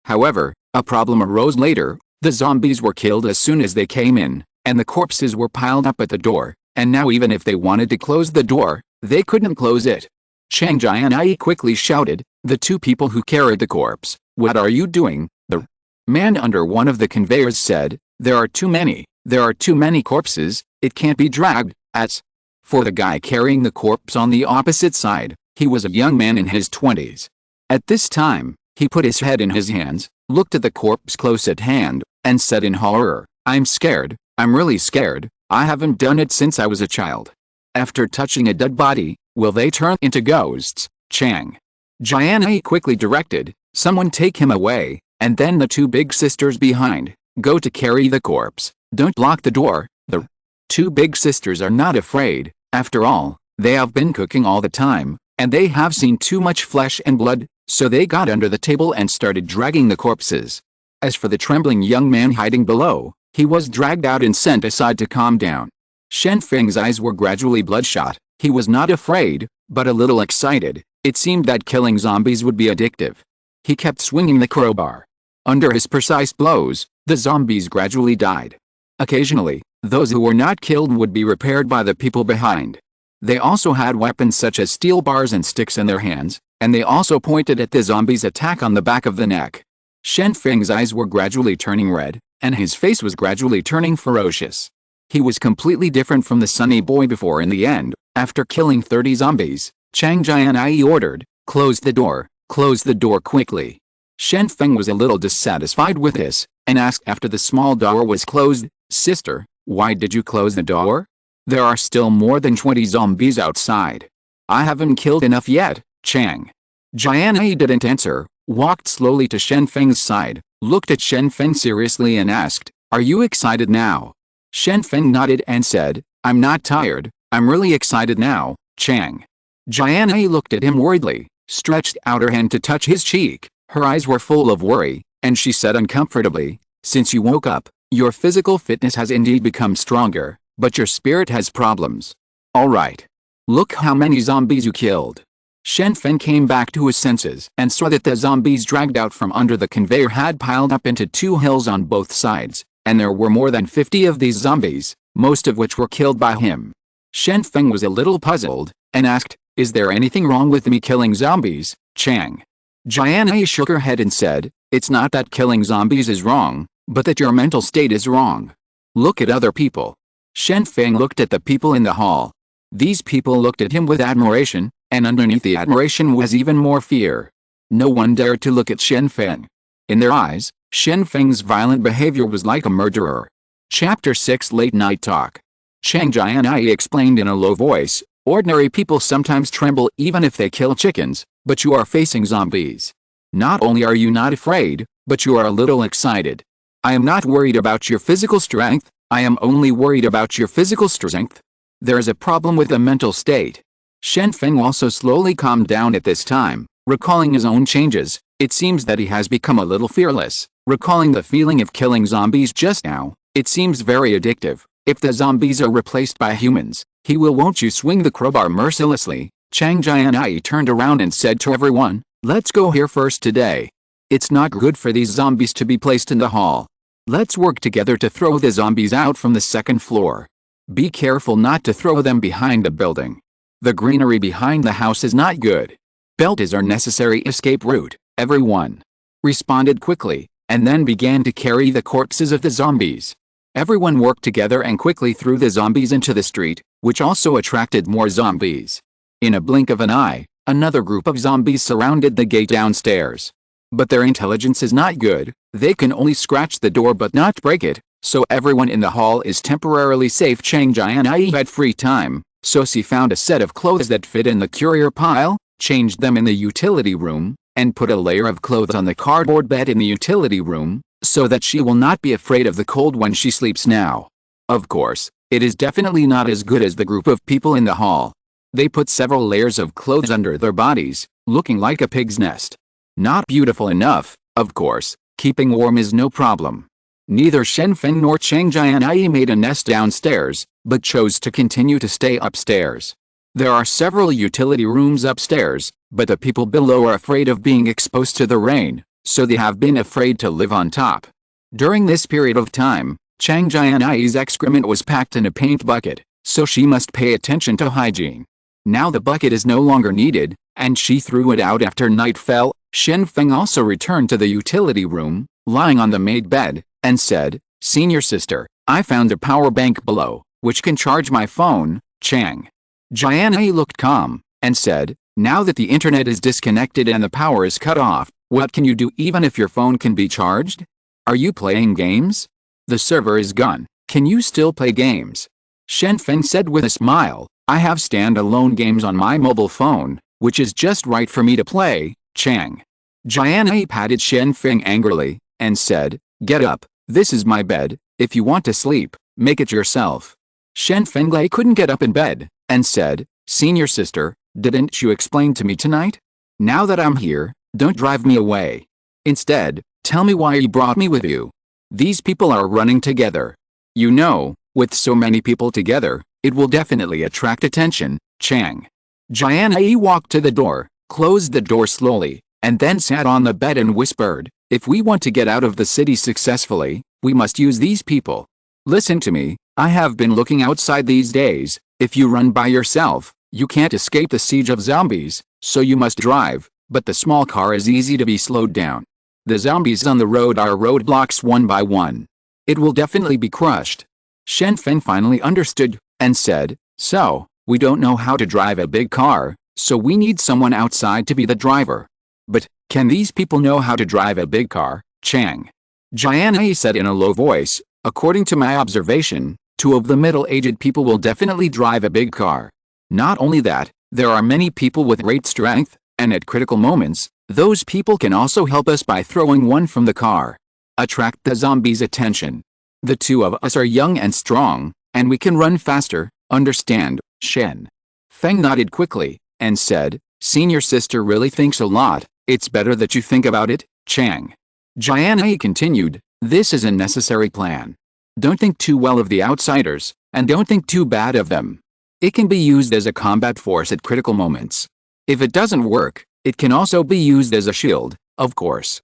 However, a problem arose later. The zombies were killed as soon as they came in, and the corpses were piled up at the door, and now even if they wanted to close the door, they couldn't close it. Chang Jianyi quickly shouted, the 2 people who carried the corpse, "What are you doing?" The man under one of the conveyors said, there are too many corpses, it can't be dragged. At For the guy carrying the corpse on the opposite side, he was a young man in his 20s. At this time, he put his head in his hands, looked at the corpse close at hand, and said in horror, "I'm scared, I'm really scared, I haven't done it since I was a child." After touching a dead body, will they turn into ghosts? Chang Jianyi quickly directed, "Someone take him away," and then the two big sisters behind, "Go to carry the corpse, don't lock the door." The two big sisters are not afraid, after all, they have been cooking all the time, and they have seen too much flesh and blood, so they got under the table and started dragging the corpses. As for the trembling young man hiding below, he was dragged out and sent aside to calm down. Shen Feng's eyes were gradually bloodshot. He was not afraid, but a little excited. It seemed that killing zombies would be addictive. He kept swinging the crowbar. Under his precise blows, the zombies gradually died. Occasionally, those who were not killed would be repaired by the people behind. They also had weapons such as steel bars and sticks in their hands, and they also pointed at the zombies' attack on the back of the neck. Shen Feng's eyes were gradually turning red, and his face was gradually turning ferocious. He was completely different from the sunny boy before. In the end, after killing 30 zombies, Chang Jianyi ordered, close the door quickly. Shen Feng was a little dissatisfied with this, and asked after the small door was closed, "Sister, why did you close the door? There are still more than 20 zombies outside." "I haven't killed enough yet." Chang Jianyi didn't answer, walked slowly to Shen Feng's side, looked at Shen Feng seriously and asked, "Are you excited now?" Shen Feng nodded and said, "I'm not tired, I'm really excited now." Chang Jianyi looked at him worriedly, stretched out her hand to touch his cheek. Her eyes were full of worry, and she said uncomfortably, "Since you woke up, your physical fitness has indeed become stronger, but your spirit has problems. All right. Look how many zombies you killed." Shen Feng came back to his senses and saw that the zombies dragged out from under the conveyor had piled up into two hills on both sides, and there were more than 50 of these zombies, most of which were killed by him. Shen Feng was a little puzzled, and asked, "Is there anything wrong with me killing zombies?" Chang Jianyi shook her head and said, "It's not that killing zombies is wrong, but that your mental state is wrong. Look at other people." Shen Feng looked at the people in the hall. These people looked at him with admiration, and underneath the admiration was even more fear. No one dared to look at Shen Feng. In their eyes, Shen Feng's violent behavior was like a murderer. Chapter 6 Late Night Talk. Chang Jianyi explained in a low voice, "Ordinary people sometimes tremble even if they kill chickens, but you are facing zombies. Not only are you not afraid, but you are a little excited. I am not worried about your physical strength, I am only worried about your physical strength. There is a problem with the mental state." Shen Feng also slowly calmed down at this time, recalling his own changes. It seems that he has become a little fearless, recalling the feeling of killing zombies just now. It seems very addictive. If the zombies are replaced by humans, he will. "Won't you swing the crowbar mercilessly?" Chang Jianyi turned around and said to everyone, "Let's go here first today. It's not good for these zombies to be placed in the hall. Let's work together to throw the zombies out from the second floor. Be careful not to throw them behind the building. The greenery behind the house is not good. Belt is our necessary escape route." Everyone responded quickly, and then began to carry the corpses of the zombies. Everyone worked together and quickly threw the zombies into the street, which also attracted more zombies. In a blink of an eye, another group of zombies surrounded the gate downstairs. But their intelligence is not good, they can only scratch the door but not break it, so everyone in the hall is temporarily safe. Chang Jianyi had free time, so she found a set of clothes that fit in the courier pile, changed them in the utility room, and put a layer of clothes on the cardboard bed in the utility room, so that she will not be afraid of the cold when she sleeps now. Of course, it is definitely not as good as the group of people in the hall. They put several layers of clothes under their bodies, looking like a pig's nest. Not beautiful enough, of course, keeping warm is no problem. Neither Shen Feng nor Chang Jianyi made a nest downstairs, but chose to continue to stay upstairs. There are several utility rooms upstairs, but the people below are afraid of being exposed to the rain, so they have been afraid to live on top. During this period of time, Chang Jianyi's excrement was packed in a paint bucket, so she must pay attention to hygiene. Now the bucket is no longer needed, and she threw it out after night fell. Shen Feng also returned to the utility room, lying on the made bed, and said, "Senior sister, I found a power bank below, which can charge my phone. Chang Jianyi looked calm, and said, now that the internet is disconnected and the power is cut off, what can you do even if your phone can be charged? Are you playing games? The server is gone. Can you still play games? Shen Feng said with a smile, I have standalone games on my mobile phone, which is just right for me to play. Chang Jianyi patted Shen Feng angrily, and said, get up, this is my bed, if you want to sleep, make it yourself. Shen Feng couldn't get up in bed, and said, senior sister, didn't you explain to me tonight? Now that I'm here, don't drive me away. Instead, tell me why you brought me with you. These people are running together. You know, with so many people together, it will definitely attract attention. Chang Jianyi walked to the door, closed the door slowly, and then sat on the bed and whispered, if we want to get out of the city successfully, we must use these people. Listen to me, I have been looking outside these days. If you run by yourself, you can't escape the siege of zombies, so you must drive, but the small car is easy to be slowed down. The zombies on the road are roadblocks one by one. It will definitely be crushed. Shen Feng finally understood, and said, so, we don't know how to drive a big car, so we need someone outside to be the driver. But, can these people know how to drive a big car? Chang Jianyi said in a low voice, according to my observation, 2 of the middle-aged people will definitely drive a big car. Not only that, there are many people with great strength, and at critical moments, those people can also help us by throwing one from the car. Attract the zombies' attention. The 2 of us are young and strong, and we can run faster, understand? Shen Feng nodded quickly, and said, senior sister really thinks a lot, it's better that you think about it. Chang Jianyi continued, this is a necessary plan. Don't think too well of the outsiders, and don't think too bad of them. It can be used as a combat force at critical moments. If it doesn't work, it can also be used as a shield, of course.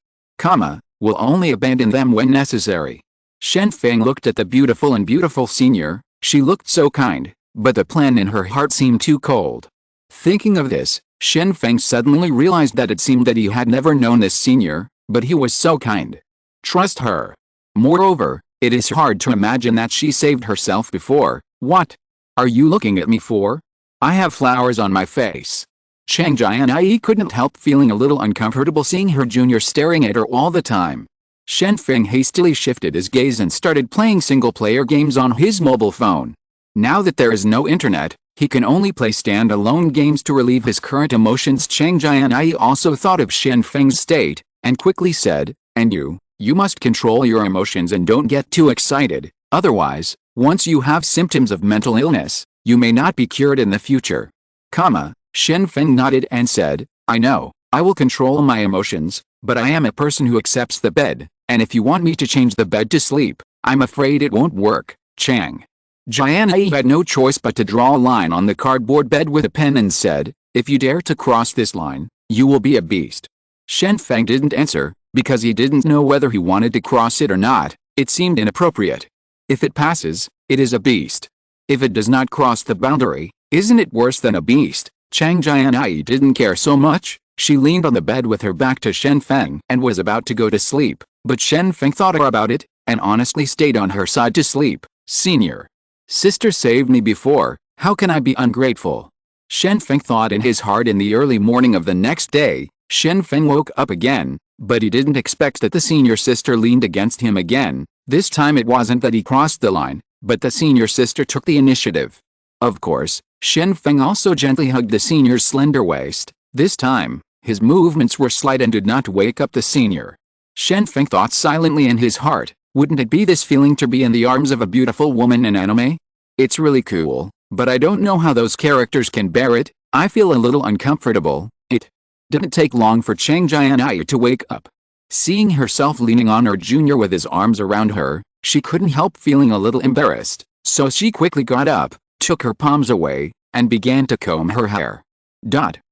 We'll only abandon them when necessary. Shen Feng looked at the beautiful senior, she looked so kind, but the plan in her heart seemed too cold. Thinking of this, Shen Feng suddenly realized that it seemed that he had never known this senior, but he was so kind. Trust her. Moreover, it is hard to imagine that she saved herself before. What are you looking at me for? I have flowers on my face. Chang Jianyi couldn't help feeling a little uncomfortable seeing her junior staring at her all the time. Shen Feng hastily shifted his gaze and started playing single-player games on his mobile phone. Now that there is no internet, he can only play stand-alone games to relieve his current emotions. Chang Jianyi also thought of Shen Feng's state, and quickly said, and you must control your emotions and don't get too excited, otherwise, once you have symptoms of mental illness, you may not be cured in the future. Shen Feng nodded and said, I know, I will control my emotions, but I am a person who accepts the bed, and if you want me to change the bed to sleep, I'm afraid it won't work. Chang Jianyi had no choice but to draw a line on the cardboard bed with a pen and said, if you dare to cross this line, you will be a beast. Shen Feng didn't answer, because he didn't know whether he wanted to cross it or not. It seemed inappropriate. If it passes, it is a beast. If it does not cross the boundary, isn't it worse than a beast? Chang Jianyi didn't care so much. She leaned on the bed with her back to Shen Feng and was about to go to sleep, but Shen Feng thought about it, and honestly stayed on her side to sleep. Senior sister saved me before, how can I be ungrateful? Shen Feng thought in his heart. In the early morning of the next day, Shen Feng woke up again, but he didn't expect that the senior sister leaned against him again. This time it wasn't that he crossed the line, but the senior sister took the initiative. Of course, Shen Feng also gently hugged the senior's slender waist. This time, his movements were slight and did not wake up the senior. Shen Feng thought silently in his heart, wouldn't it be this feeling to be in the arms of a beautiful woman in anime? It's really cool, but I don't know how those characters can bear it. I feel a little uncomfortable. It didn't take long for Chang Jianyi to wake up. Seeing herself leaning on her junior with his arms around her, she couldn't help feeling a little embarrassed, so she quickly got up, took her palms away, and began to comb her hair.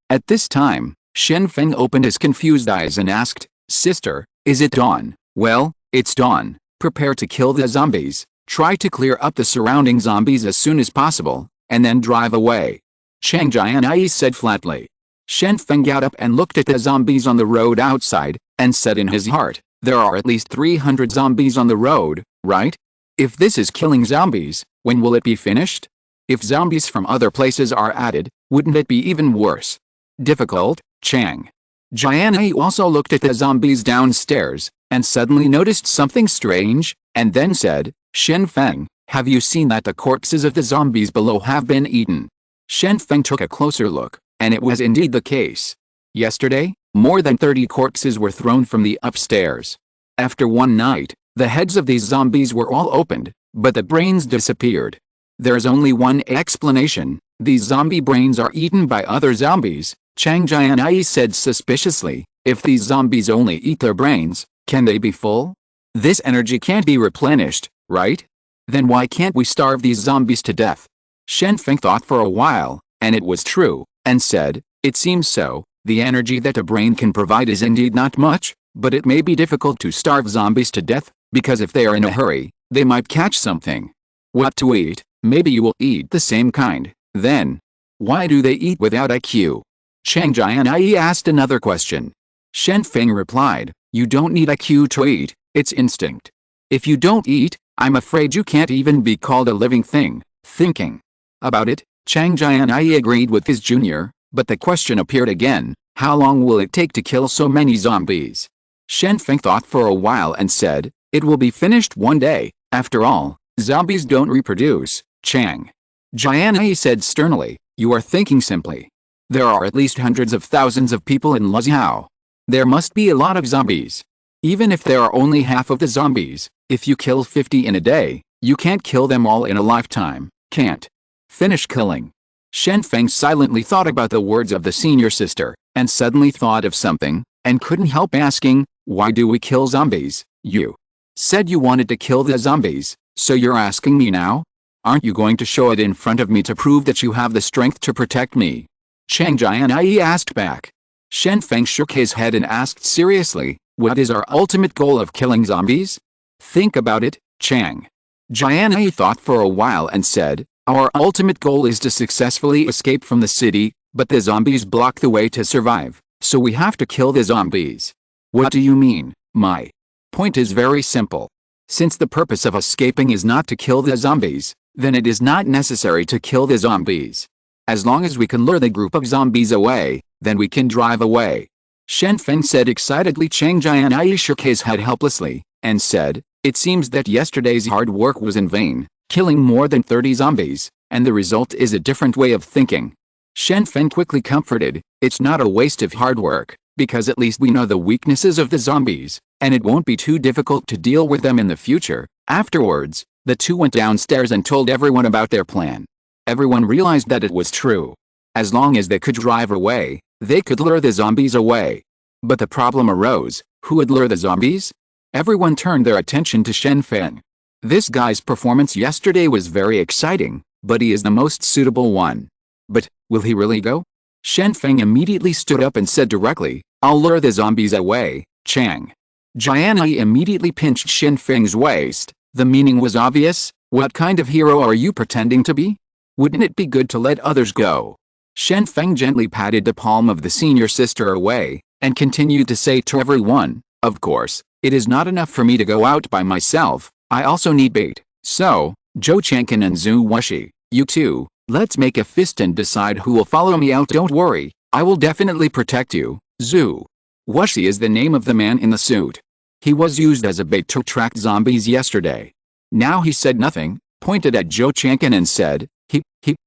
At this time, Shen Feng opened his confused eyes and asked, Sister, is it dawn? Well, it's dawn. Prepare to kill the zombies. Try to clear up the surrounding zombies as soon as possible, and then drive away. Chang Jianyi said flatly. Shen Feng got up and looked at the zombies on the road outside, and said in his heart, there are at least 300 zombies on the road, right? If this is killing zombies, when will it be finished? If zombies from other places are added, wouldn't it be even worse? Difficult, Chang Jianyi also looked at the zombies downstairs, and suddenly noticed something strange, and then said, Shen Feng, have you seen that the corpses of the zombies below have been eaten? Shen Feng took a closer look, and it was indeed the case. Yesterday, more than 30 corpses were thrown from the upstairs. After one night, the heads of these zombies were all opened, but the brains disappeared. There's only one explanation: these zombie brains are eaten by other zombies, Chang Jianyi said suspiciously. If these zombies only eat their brains, can they be full? This energy can't be replenished, right? Then why can't we starve these zombies to death? Shen Feng thought for a while, and it was true, and said, it seems so. The energy that a brain can provide is indeed not much, but it may be difficult to starve zombies to death, because if they are in a hurry, they might catch something. What to eat? Maybe you will eat the same kind, then. Why do they eat without IQ? Chang Jianyi asked another question. Shen Feng replied, you don't need IQ to eat, it's instinct. If you don't eat, I'm afraid you can't even be called a living thing. Thinking about it, Chang Jianyi agreed with his junior, but the question appeared again, how long will it take to kill so many zombies? Shen Feng thought for a while and said, it will be finished one day. After all, zombies don't reproduce. Chang Jianyi said sternly, you are thinking simply. There are at least hundreds of thousands of people in Luxiao. There must be a lot of zombies. Even if there are only half of the zombies, if you kill 50 in a day, you can't kill them all in a lifetime, can't. Finish killing. Shen Feng silently thought about the words of the senior sister, and suddenly thought of something, and couldn't help asking, why do we kill zombies? You said you wanted to kill the zombies, so you're asking me now? Aren't you going to show it in front of me to prove that you have the strength to protect me? Chang Jianyi asked back. Shen Feng shook his head and asked seriously, what is our ultimate goal of killing zombies? Think about it, Chang Jianyi thought for a while and said, our ultimate goal is to successfully escape from the city, but the zombies block the way to survive, so we have to kill the zombies. What do you mean? My point is very simple. Since the purpose of escaping is not to kill the zombies, then it is not necessary to kill the zombies. As long as we can lure the group of zombies away, then we can drive away. Shen Feng said excitedly. Chang Jianyi shook his head helplessly, and said, it seems that yesterday's hard work was in vain, killing more than 30 zombies, and the result is a different way of thinking. Shen Feng quickly comforted, it's not a waste of hard work, because at least we know the weaknesses of the zombies, and it won't be too difficult to deal with them in the future. Afterwards, the two went downstairs and told everyone about their plan. Everyone realized that it was true. As long as they could drive away, they could lure the zombies away. But the problem arose, who would lure the zombies? Everyone turned their attention to Shen Feng. This guy's performance yesterday was very exciting, but he is the most suitable one. But, will he really go? Shen Feng immediately stood up and said directly, I'll lure the zombies away. Chang Jianyi immediately pinched Shen Feng's waist. The meaning was obvious. What kind of hero are you pretending to be? Wouldn't it be good to let others go? Shen Feng gently patted the palm of the senior sister away, and continued to say to everyone, of course, it is not enough for me to go out by myself, I also need bait. So, Zhou Changqin and Zhu Wuxi, you two, let's make a fist and decide who will follow me out. Don't worry, I will definitely protect you. Zhu Wuxi is the name of the man in the suit. He was used as a bait to attract zombies yesterday. Now he said nothing, pointed at Zhou Changqin and said,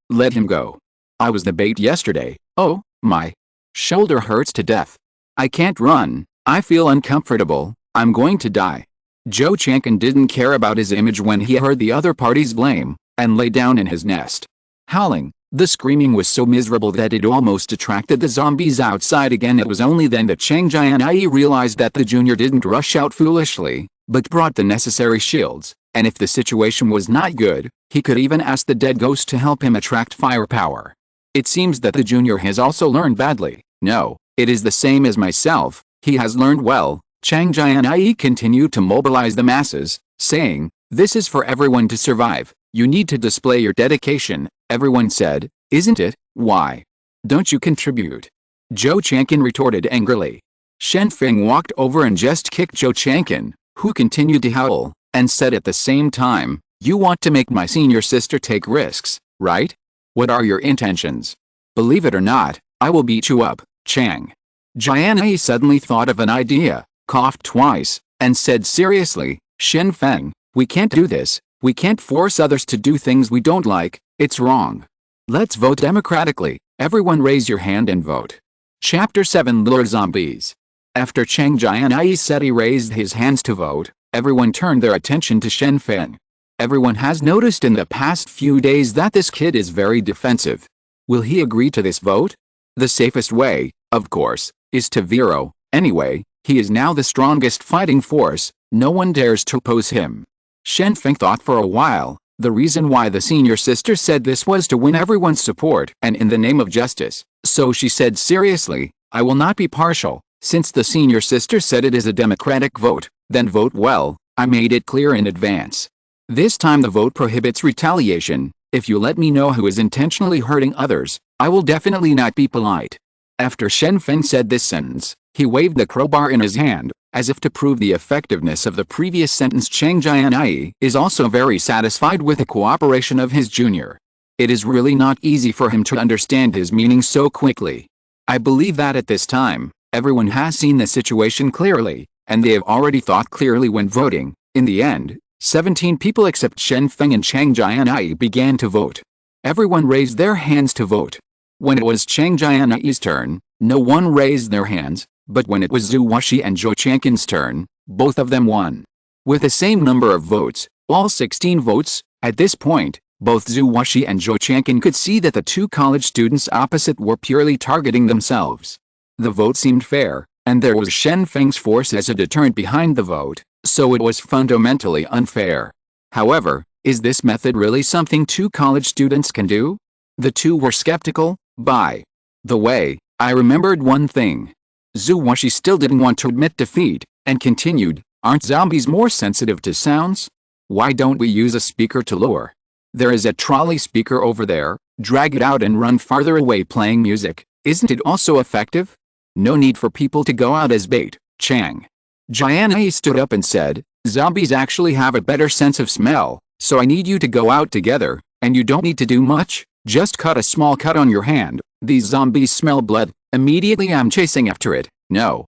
let him go. I was the bait yesterday. Oh, my shoulder hurts to death. I can't run, I feel uncomfortable, I'm going to die. Zhou Changqin didn't care about his image when he heard the other party's blame, and lay down in his nest. Howling, the screaming was so miserable that it almost attracted the zombies outside again. It was only then that Chang Jianyi realized that the junior didn't rush out foolishly, but brought the necessary shields, and if the situation was not good, he could even ask the dead ghost to help him attract firepower. It seems that the junior has also learned badly. No, it is the same as myself, he has learned well. Chang Jianyi continued to mobilize the masses, saying, this is for everyone to survive, you need to display your dedication. Everyone said, isn't it? Why don't you contribute? Zhou Changqin retorted angrily. Shen Feng walked over and just kicked Zhou Changqin, who continued to howl, and said at the same time, you want to make my senior sister take risks, right? What are your intentions? Believe it or not, I will beat you up, Chang. Jianyi suddenly thought of an idea, coughed twice, and said seriously, Shen Feng, we can't do this, we can't force others to do things we don't like, it's wrong. Let's vote democratically, everyone raise your hand and vote. Chapter 7 Lure Zombies. After Chang Jianyi said he raised his hands to vote, everyone turned their attention to Shen Feng. Everyone has noticed in the past few days that this kid is very defensive. Will he agree to this vote? The safest way, of course, is to veto. Anyway, he is now the strongest fighting force, no one dares to oppose him. Shen Feng thought for a while. The reason why the senior sister said this was to win everyone's support and in the name of justice, so she said seriously, I will not be partial, since the senior sister said it is a democratic vote, then vote well, I made it clear in advance. This time the vote prohibits retaliation, if you let me know who is intentionally hurting others, I will definitely not be polite. After Shen Feng said this sentence, he waved the crowbar in his hand, as if to prove the effectiveness of the previous sentence. Chang Jianyi is also very satisfied with the cooperation of his junior. It is really not easy for him to understand his meaning so quickly. I believe that at this time, everyone has seen the situation clearly, and they have already thought clearly when voting. In the end, 17 people except Shen Feng and Chang Jianyi began to vote. Everyone raised their hands to vote. When it was Chang Jianyi's turn, no one raised their hands, but when it was Zhu Wuxi and Zhou Changqin's turn, both of them won. With the same number of votes, all 16 votes, at this point, both Zhu Wuxi and Zhou Changqin could see that the two college students opposite were purely targeting themselves. The vote seemed fair, and there was Shen Feng's force as a deterrent behind the vote, so it was fundamentally unfair. However, is this method really something two college students can do? The two were skeptical. By the way, I remembered one thing. Zhu Wuxi still didn't want to admit defeat, and continued, aren't zombies more sensitive to sounds? Why don't we use a speaker to lure? There is a trolley speaker over there, drag it out and run farther away playing music, isn't it also effective? No need for people to go out as bait. Chang Jianyi stood up and said, zombies actually have a better sense of smell, so I need you to go out together, and you don't need to do much, just cut a small cut on your hand, these zombies smell blood. Immediately I'm chasing after it. No.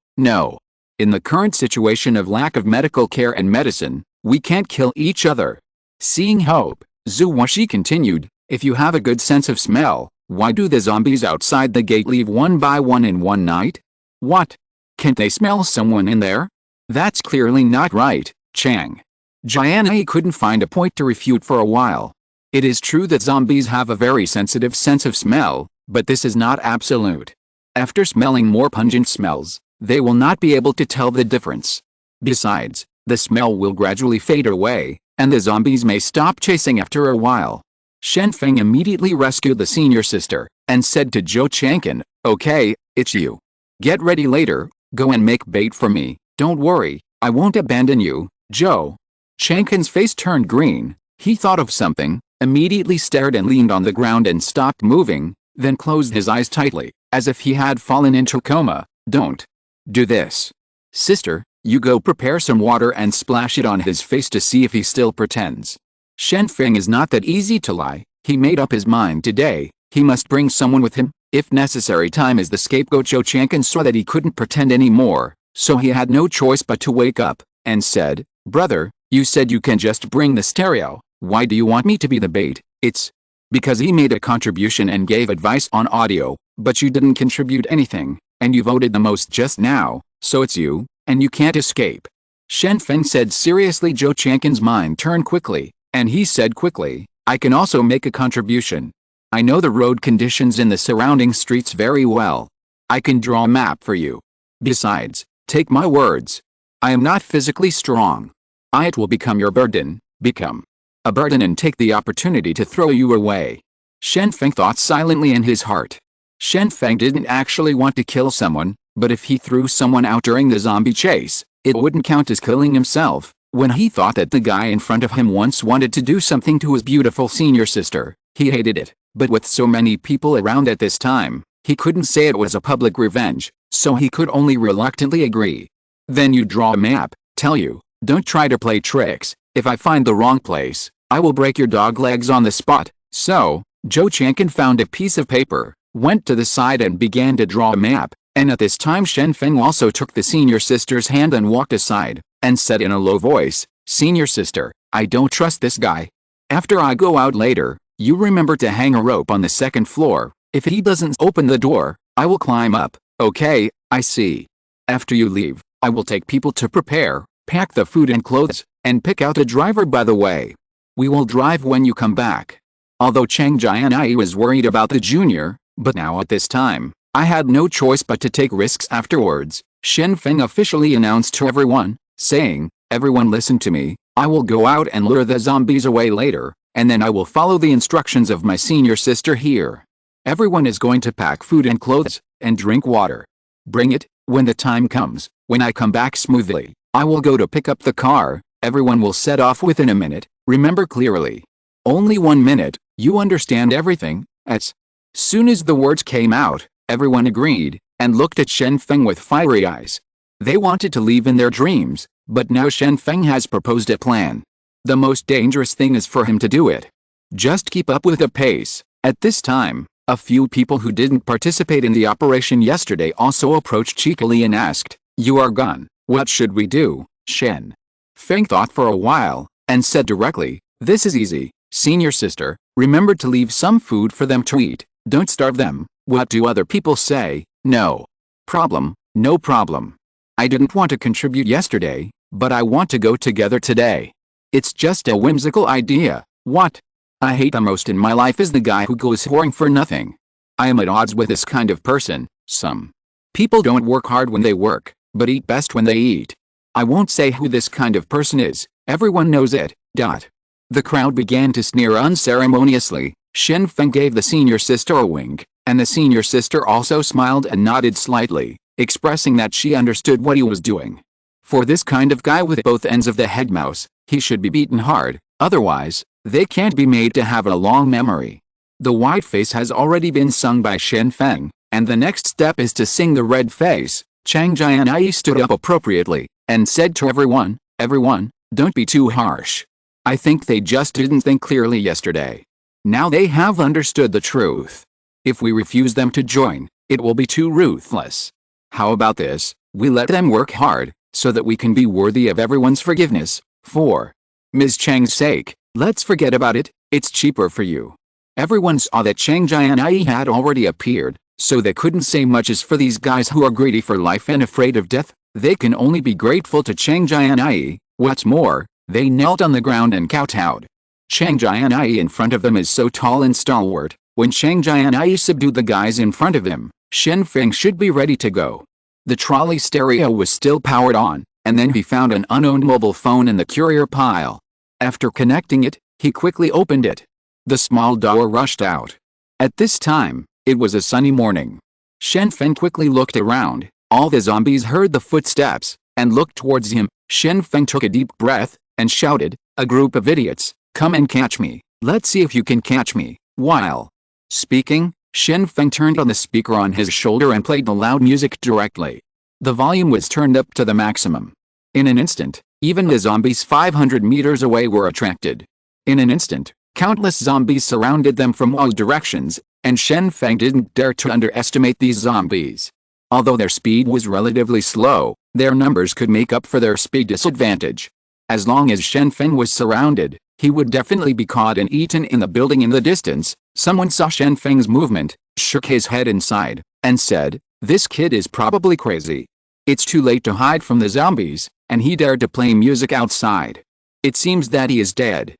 In the current situation of lack of medical care and medicine, we can't kill each other. Seeing hope, Zhu Wuxi continued, if you have a good sense of smell, why do the zombies outside the gate leave one by one in one night? What? Can't they smell someone in there? That's clearly not right. Chang Jianyi couldn't find a point to refute for a while. It is true that zombies have a very sensitive sense of smell, but this is not absolute. After smelling more pungent smells, they will not be able to tell the difference. Besides, the smell will gradually fade away, and the zombies may stop chasing after a while. Shen Feng immediately rescued the senior sister, and said to Zhou Changqin, okay, it's you. Get ready later, go and make bait for me, don't worry, I won't abandon you. Zhou Changqin's face turned green, he thought of something, immediately stared and leaned on the ground and stopped moving, then closed his eyes tightly, as if he had fallen into coma. Don't do this. Sister, you go prepare some water and splash it on his face to see if he still pretends. Shen Feng is not that easy to lie, he made up his mind today, he must bring someone with him, if necessary. Time is the scapegoat. Zhou Changqin saw that he couldn't pretend anymore, so he had no choice but to wake up, and said, brother, you said you can just bring the stereo, why do you want me to be the bait? It's because he made a contribution and gave advice on audio, but you didn't contribute anything, and you voted the most just now, so it's you, and you can't escape. Shen Feng said seriously. Zhou Changqin's mind turned quickly, and he said quickly, I can also make a contribution. I know the road conditions in the surrounding streets very well. I can draw a map for you. Besides, take my words. I am not physically strong. It will become your burden, become a burden and take the opportunity to throw you away. Shen Feng thought silently in his heart. Shen Feng didn't actually want to kill someone, but if he threw someone out during the zombie chase, it wouldn't count as killing himself. When he thought that the guy in front of him once wanted to do something to his beautiful senior sister, he hated it, but with so many people around at this time, he couldn't say it was a public revenge, so he could only reluctantly agree. Then you draw a map, tell you, don't try to play tricks, if I find the wrong place, I will break your dog legs on the spot. So, Zhou Chang'an found a piece of paper, went to the side and began to draw a map, and at this time Shen Feng also took the senior sister's hand and walked aside, and said in a low voice, "Senior sister, I don't trust this guy. After I go out later, you remember to hang a rope on the second floor. If he doesn't open the door, I will climb up." "Okay, I see. After you leave, I will take people to prepare, pack the food and clothes, and pick out a driver by the way. We will drive when you come back." Although Chang Jianyi was worried about the junior, but now at this time, I had no choice but to take risks afterwards, Shen Feng officially announced to everyone, saying, "Everyone listen to me, I will go out and lure the zombies away later, and then I will follow the instructions of my senior sister here. Everyone is going to pack food and clothes, and drink water. Bring it, when the time comes, when I come back smoothly, I will go to pick up the car, everyone will set off within a minute, remember clearly. Only 1 minute, you understand everything?" As soon as the words came out, everyone agreed, and looked at Shen Feng with fiery eyes. They wanted to leave in their dreams, but now Shen Feng has proposed a plan. The most dangerous thing is for him to do it. Just keep up with the pace. At this time, a few people who didn't participate in the operation yesterday also approached cheekily and asked, "You are gone, what should we do?" Shen Feng thought for a while, and said directly, "This is easy, senior sister, remember to leave some food for them to eat, don't starve them. What do other people say? No problem, no problem. I didn't want to contribute yesterday, but I want to go together today. It's just a whimsical idea. What I hate the most in my life is the guy who goes whoring for nothing. I am at odds with this kind of person. Some people don't work hard when they work, but eat best when they eat. I won't say who this kind of person is, everyone knows it. The crowd began to sneer unceremoniously. Shen Feng gave the senior sister a wink, and the senior sister also smiled and nodded slightly, expressing that she understood what he was doing. For this kind of guy with both ends of the head mouse, he should be beaten hard, otherwise, they can't be made to have a long memory. The white face has already been sung by Shen Feng, and the next step is to sing the red face. Chang Jianyi stood up appropriately, and said to everyone, "Everyone, don't be too harsh. I think they just didn't think clearly yesterday. Now they have understood the truth. If we refuse them to join, it will be too ruthless. How about this, we let them work hard, so that we can be worthy of everyone's forgiveness. For Ms. Chang's sake, let's forget about it, it's cheaper for you." Everyone saw that Chang Jianyi had already appeared, so they couldn't say much. As for these guys who are greedy for life and afraid of death, they can only be grateful to Chang Jianyi. What's more, they knelt on the ground and kowtowed. Chang Jianyi in front of them is so tall and stalwart. When Chang Jianyi subdued the guys in front of him, Shen Feng should be ready to go. The trolley stereo was still powered on, and then he found an unowned mobile phone in the courier pile. After connecting it, he quickly opened it. The small door rushed out. At this time, it was a sunny morning. Shen Feng quickly looked around. All the zombies heard the footsteps, and looked towards him. Shen Feng took a deep breath, and shouted, "A group of idiots, come and catch me. Let's see if you can catch me." While speaking, Shen Feng turned on the speaker on his shoulder and played the loud music directly. The volume was turned up to the maximum. In an instant, even the zombies 500 meters away were attracted. In an instant, countless zombies surrounded them from all directions, and Shen Feng didn't dare to underestimate these zombies. Although their speed was relatively slow, their numbers could make up for their speed disadvantage. As long as Shen Feng was surrounded, he would definitely be caught and eaten. In the building in the distance, someone saw Shen Feng's movement, shook his head inside, and said, "This kid is probably crazy. It's too late to hide from the zombies, and he dared to play music outside. It seems that he is dead."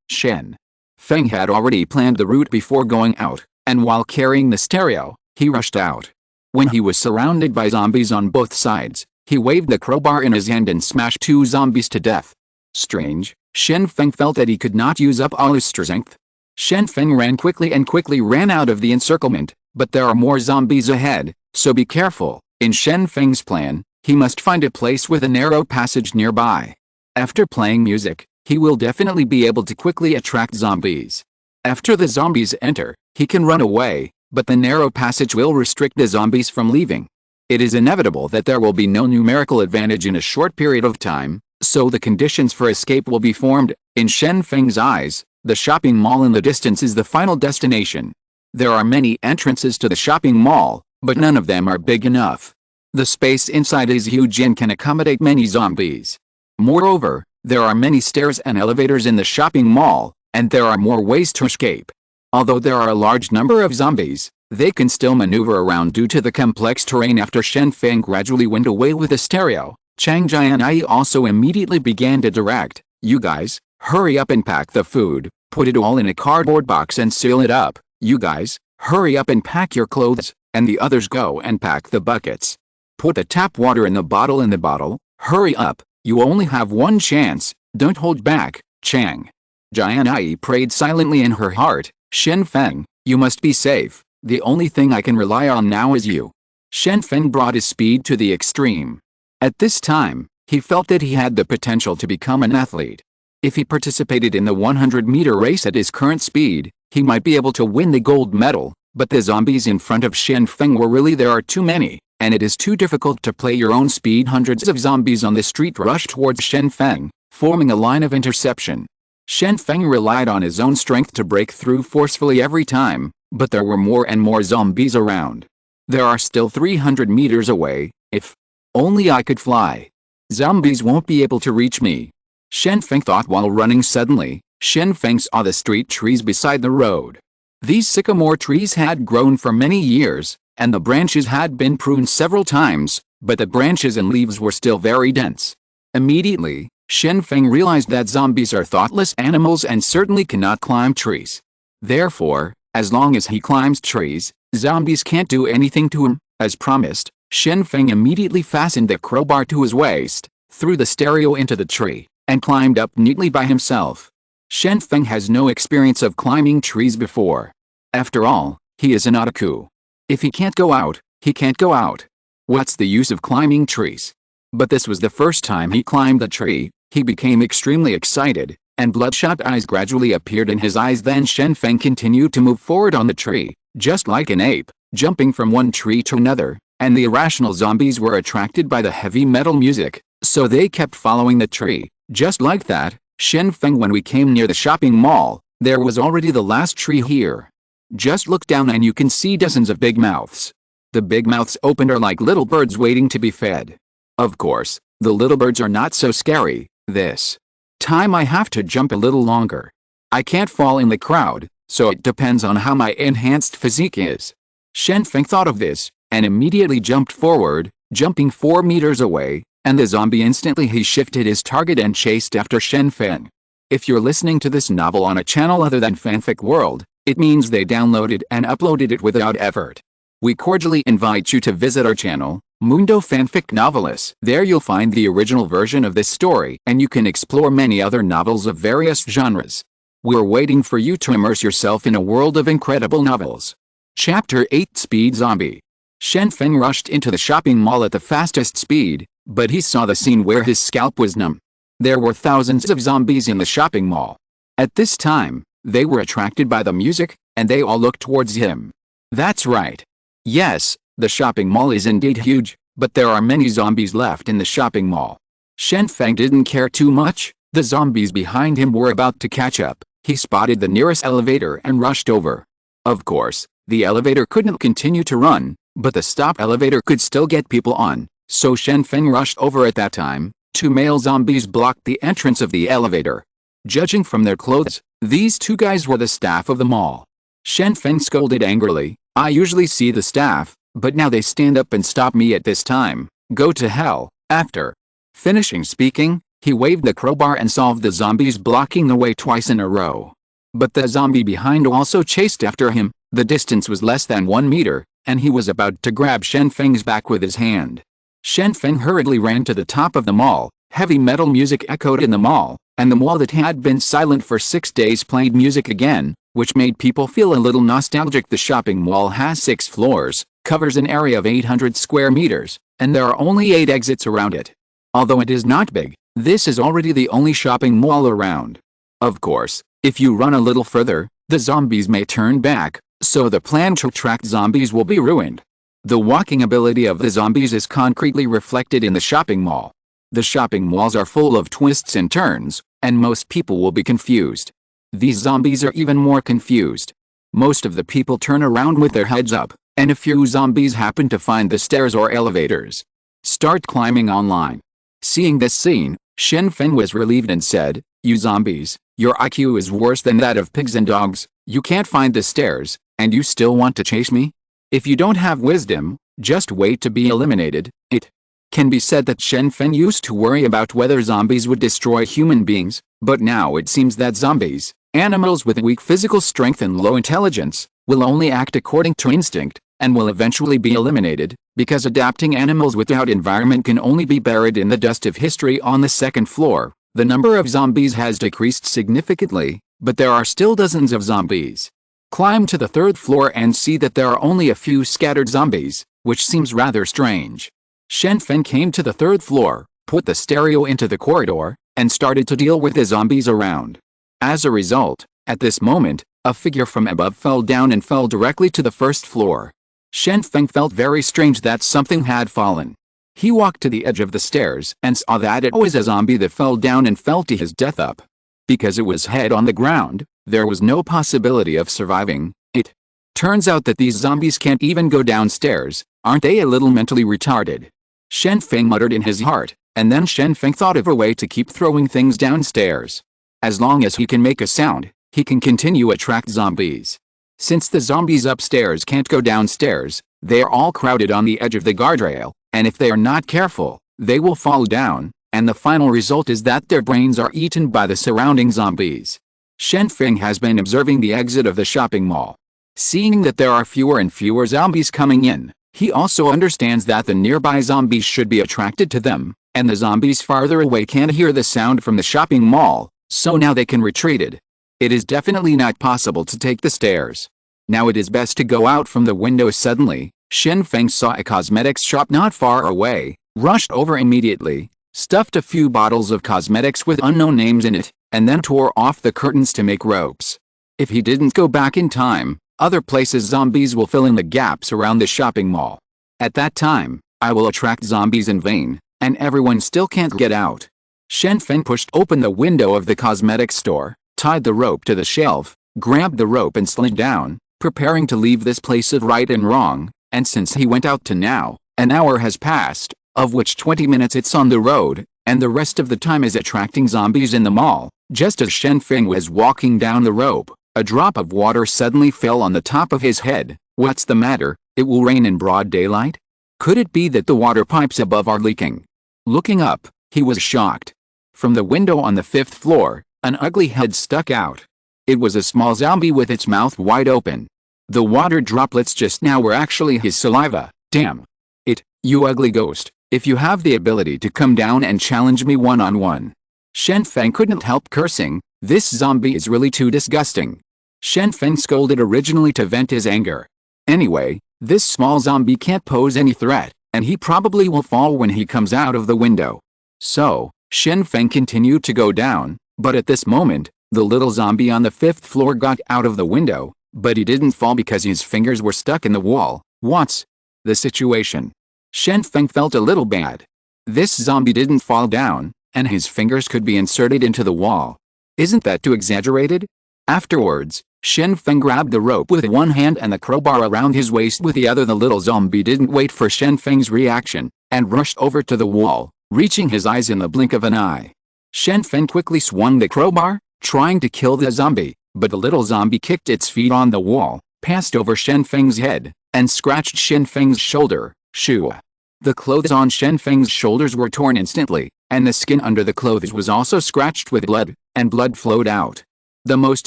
Shen Feng had already planned the route before going out, and while carrying the stereo, he rushed out. When he was surrounded by zombies on both sides, he waved the crowbar in his hand and smashed 2 zombies to death. Strange, Shen Feng felt that he could not use up all his strength. Shen Feng ran quickly and quickly ran out of the encirclement, but there are more zombies ahead, so be careful. In Shen Feng's plan, he must find a place with a narrow passage nearby. After playing music, he will definitely be able to quickly attract zombies. After the zombies enter, he can run away, but the narrow passage will restrict the zombies from leaving. It is inevitable that there will be no numerical advantage in a short period of time, so the conditions for escape will be formed. In Shen Feng's eyes, The shopping mall in the distance is the final destination. There are many entrances to the shopping mall, but none of them are big enough. The space inside is huge and can accommodate many zombies. Moreover, there are many stairs and elevators in the shopping mall, and there are more ways to escape. Although there are a large number of zombies, they can still maneuver around due to the complex terrain. After Shen Feng gradually went away with the stereo, Chang Jianyi also immediately began to direct. You guys, hurry up and pack the food, put it all in a cardboard box and seal it up. You guys, hurry up and pack your clothes, and the others go and pack the buckets. Put the tap water in the bottle, hurry up, you only have one chance, don't hold back. Chang Jianyi prayed silently in her heart, Shen Feng, you must be safe, the only thing I can rely on now is you. Shen Feng brought his speed to the extreme. At this time, he felt that he had the potential to become an athlete. If he participated in the 100-meter race at his current speed, he might be able to win the gold medal, but the zombies in front of Shen Feng there are too many, and it is too difficult to play your own speed. Hundreds of zombies on the street rushed towards Shen Feng, forming a line of interception. Shen Feng relied on his own strength to break through forcefully every time, but there were more and more zombies around. There are still 300 meters away. If only I could fly. Zombies won't be able to reach me. Shen Feng thought while running. Suddenly, Shen Feng saw the street trees beside the road. These sycamore trees had grown for many years, and the branches had been pruned several times, but the branches and leaves were still very dense. Immediately, Shen Feng realized that zombies are thoughtless animals and certainly cannot climb trees. Therefore, as long as he climbs trees, zombies can't do anything to him. As promised, Shen Feng immediately fastened the crowbar to his waist, threw the stereo into the tree, and climbed up neatly by himself. Shen Feng has no experience of climbing trees before. After all, he is an otaku. If he can't go out, he can't go out. What's the use of climbing trees? But this was the first time he climbed a tree. He became extremely excited, and bloodshot eyes gradually appeared in his eyes. Then Shen Feng continued to move forward on the tree, just like an ape, jumping from one tree to another, and the irrational zombies were attracted by the heavy metal music, so they kept following the tree. Just like that, Shen Feng, when we came near the shopping mall, there was already the last tree here. Just look down and you can see dozens of big mouths. The big mouths opened are like little birds waiting to be fed. Of course, the little birds are not so scary. This time I have to jump a little longer. I can't fall in the crowd, so it depends on how my enhanced physique is. Shen Feng thought of this, and immediately jumped forward, jumping 4 meters away, and the zombie instantly he shifted his target and chased after Shen Feng. If you're listening to this novel on a channel other than Fanfic World, it means they downloaded and uploaded it without effort. We cordially invite you to visit our channel, Mundo Fanfic Novelis. There you'll find the original version of this story, and you can explore many other novels of various genres. We're waiting for you to immerse yourself in a world of incredible novels. Chapter 8: Speed Zombie. Shen Feng rushed into the shopping mall at the fastest speed, but he saw the scene where his scalp was numb. There were thousands of zombies in the shopping mall. At this time, they were attracted by the music, and they all looked towards him. That's right. Yes, the shopping mall is indeed huge, but there are many zombies left in the shopping mall. Shen Feng didn't care too much. The zombies behind him were about to catch up. He spotted the nearest elevator and rushed over. Of course, the elevator couldn't continue to run, but the stop elevator could still get people on, so Shen Feng rushed over. At that time, 2 male zombies blocked the entrance of the elevator. Judging from their clothes, these 2 guys were the staff of the mall. Shen Feng scolded angrily, I usually see the staff, but now they stand up and stop me at this time. Go to hell. After finishing speaking, he waved the crowbar and solved the zombies blocking the way twice in a row. But the zombie behind also chased after him. The distance was less than 1 meter, and he was about to grab Shen Feng's back with his hand. Shen Feng hurriedly ran to the top of the mall. Heavy metal music echoed in the mall, and the mall that had been silent for 6 days played music again, which made people feel a little nostalgic. The shopping mall has 6 floors, covers an area of 800 square meters, and there are only 8 exits around it. Although it is not big, this is already the only shopping mall around. Of course, if you run a little further, the zombies may turn back, so the plan to attract zombies will be ruined. The walking ability of the zombies is concretely reflected in the shopping mall. The shopping malls are full of twists and turns, and most people will be confused. These zombies are even more confused. Most of the people turn around with their heads up, and a few zombies happen to find the stairs or elevators. Start climbing online. Seeing this scene, Shen Feng was relieved and said, "You zombies, your IQ is worse than that of pigs and dogs. You can't find the stairs, and you still want to chase me? If you don't have wisdom, just wait to be eliminated." It can be said that Shen Feng used to worry about whether zombies would destroy human beings, but now it seems that zombies, animals with weak physical strength and low intelligence, will only act according to instinct, and will eventually be eliminated, because adapting animals without environment can only be buried in the dust of history. On the second floor, the number of zombies has decreased significantly, but there are still dozens of zombies. Climb to the third floor and see that there are only a few scattered zombies, which seems rather strange. Shen Feng came to the third floor, put the stereo into the corridor, and started to deal with the zombies around. As a result, at this moment, a figure from above fell down and fell directly to the first floor. Shen Feng felt very strange that something had fallen. He walked to the edge of the stairs and saw that it was a zombie that fell down and fell to his death up. Because it was head on the ground, there was no possibility of surviving. It turns out that these zombies can't even go downstairs. Aren't they a little mentally retarded? Shen Feng muttered in his heart, and then Shen Feng thought of a way to keep throwing things downstairs. As long as he can make a sound, he can continue attract zombies. Since the zombies upstairs can't go downstairs, they are all crowded on the edge of the guardrail, and if they are not careful, they will fall down, and the final result is that their brains are eaten by the surrounding zombies. Shen Feng has been observing the exit of the shopping mall. Seeing that there are fewer and fewer zombies coming in, he also understands that the nearby zombies should be attracted to them, and the zombies farther away can't hear the sound from the shopping mall, so now they can retreat. It is definitely not possible to take the stairs. Now it is best to go out from the window. Suddenly, Shen Feng saw a cosmetics shop not far away, rushed over immediately, stuffed a few bottles of cosmetics with unknown names in it, and then tore off the curtains to make ropes. If he didn't go back in time, other places zombies will fill in the gaps around the shopping mall. At that time, I will attract zombies in vain, and everyone still can't get out. Shen Feng pushed open the window of the cosmetics store, tied the rope to the shelf, grabbed the rope and slid down, preparing to leave this place of right and wrong, and since he went out to now, an hour has passed, of which 20 minutes it's on the road, and the rest of the time is attracting zombies in the mall. Just as Shen Feng was walking down the rope, a drop of water suddenly fell on the top of his head. What's the matter? It will rain in broad daylight? Could it be that the water pipes above are leaking? Looking up, he was shocked. From the window on the 5th floor, an ugly head stuck out. It was a small zombie with its mouth wide open. The water droplets just now were actually his saliva. Damn it, you ugly ghost, if you have the ability to come down and challenge me one-on-one. Shen Feng couldn't help cursing. This zombie is really too disgusting. Shen Feng scolded originally to vent his anger. Anyway, this small zombie can't pose any threat, and he probably will fall when he comes out of the window. So, Shen Feng continued to go down, but at this moment, the little zombie on the 5th floor got out of the window, but he didn't fall because his fingers were stuck in the wall. What's the situation? Shen Feng felt a little bad. This zombie didn't fall down, and his fingers could be inserted into the wall. Isn't that too exaggerated? Afterwards, Shen Feng grabbed the rope with one hand and the crowbar around his waist with the other. The little zombie didn't wait for Shen Feng's reaction, and rushed over to the wall, reaching his eyes in the blink of an eye. Shen Feng quickly swung the crowbar, trying to kill the zombie, but the little zombie kicked its feet on the wall, passed over Shen Feng's head, and scratched Shen Feng's shoulder. Shoo! The clothes on Shen Feng's shoulders were torn instantly, and the skin under the clothes was also scratched with blood, and blood flowed out. The most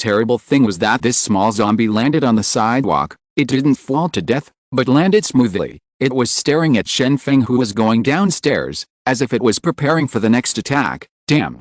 terrible thing was that this small zombie landed on the sidewalk. It didn't fall to death, but landed smoothly. It was staring at Shen Feng, who was going downstairs, as if it was preparing for the next attack. Damn!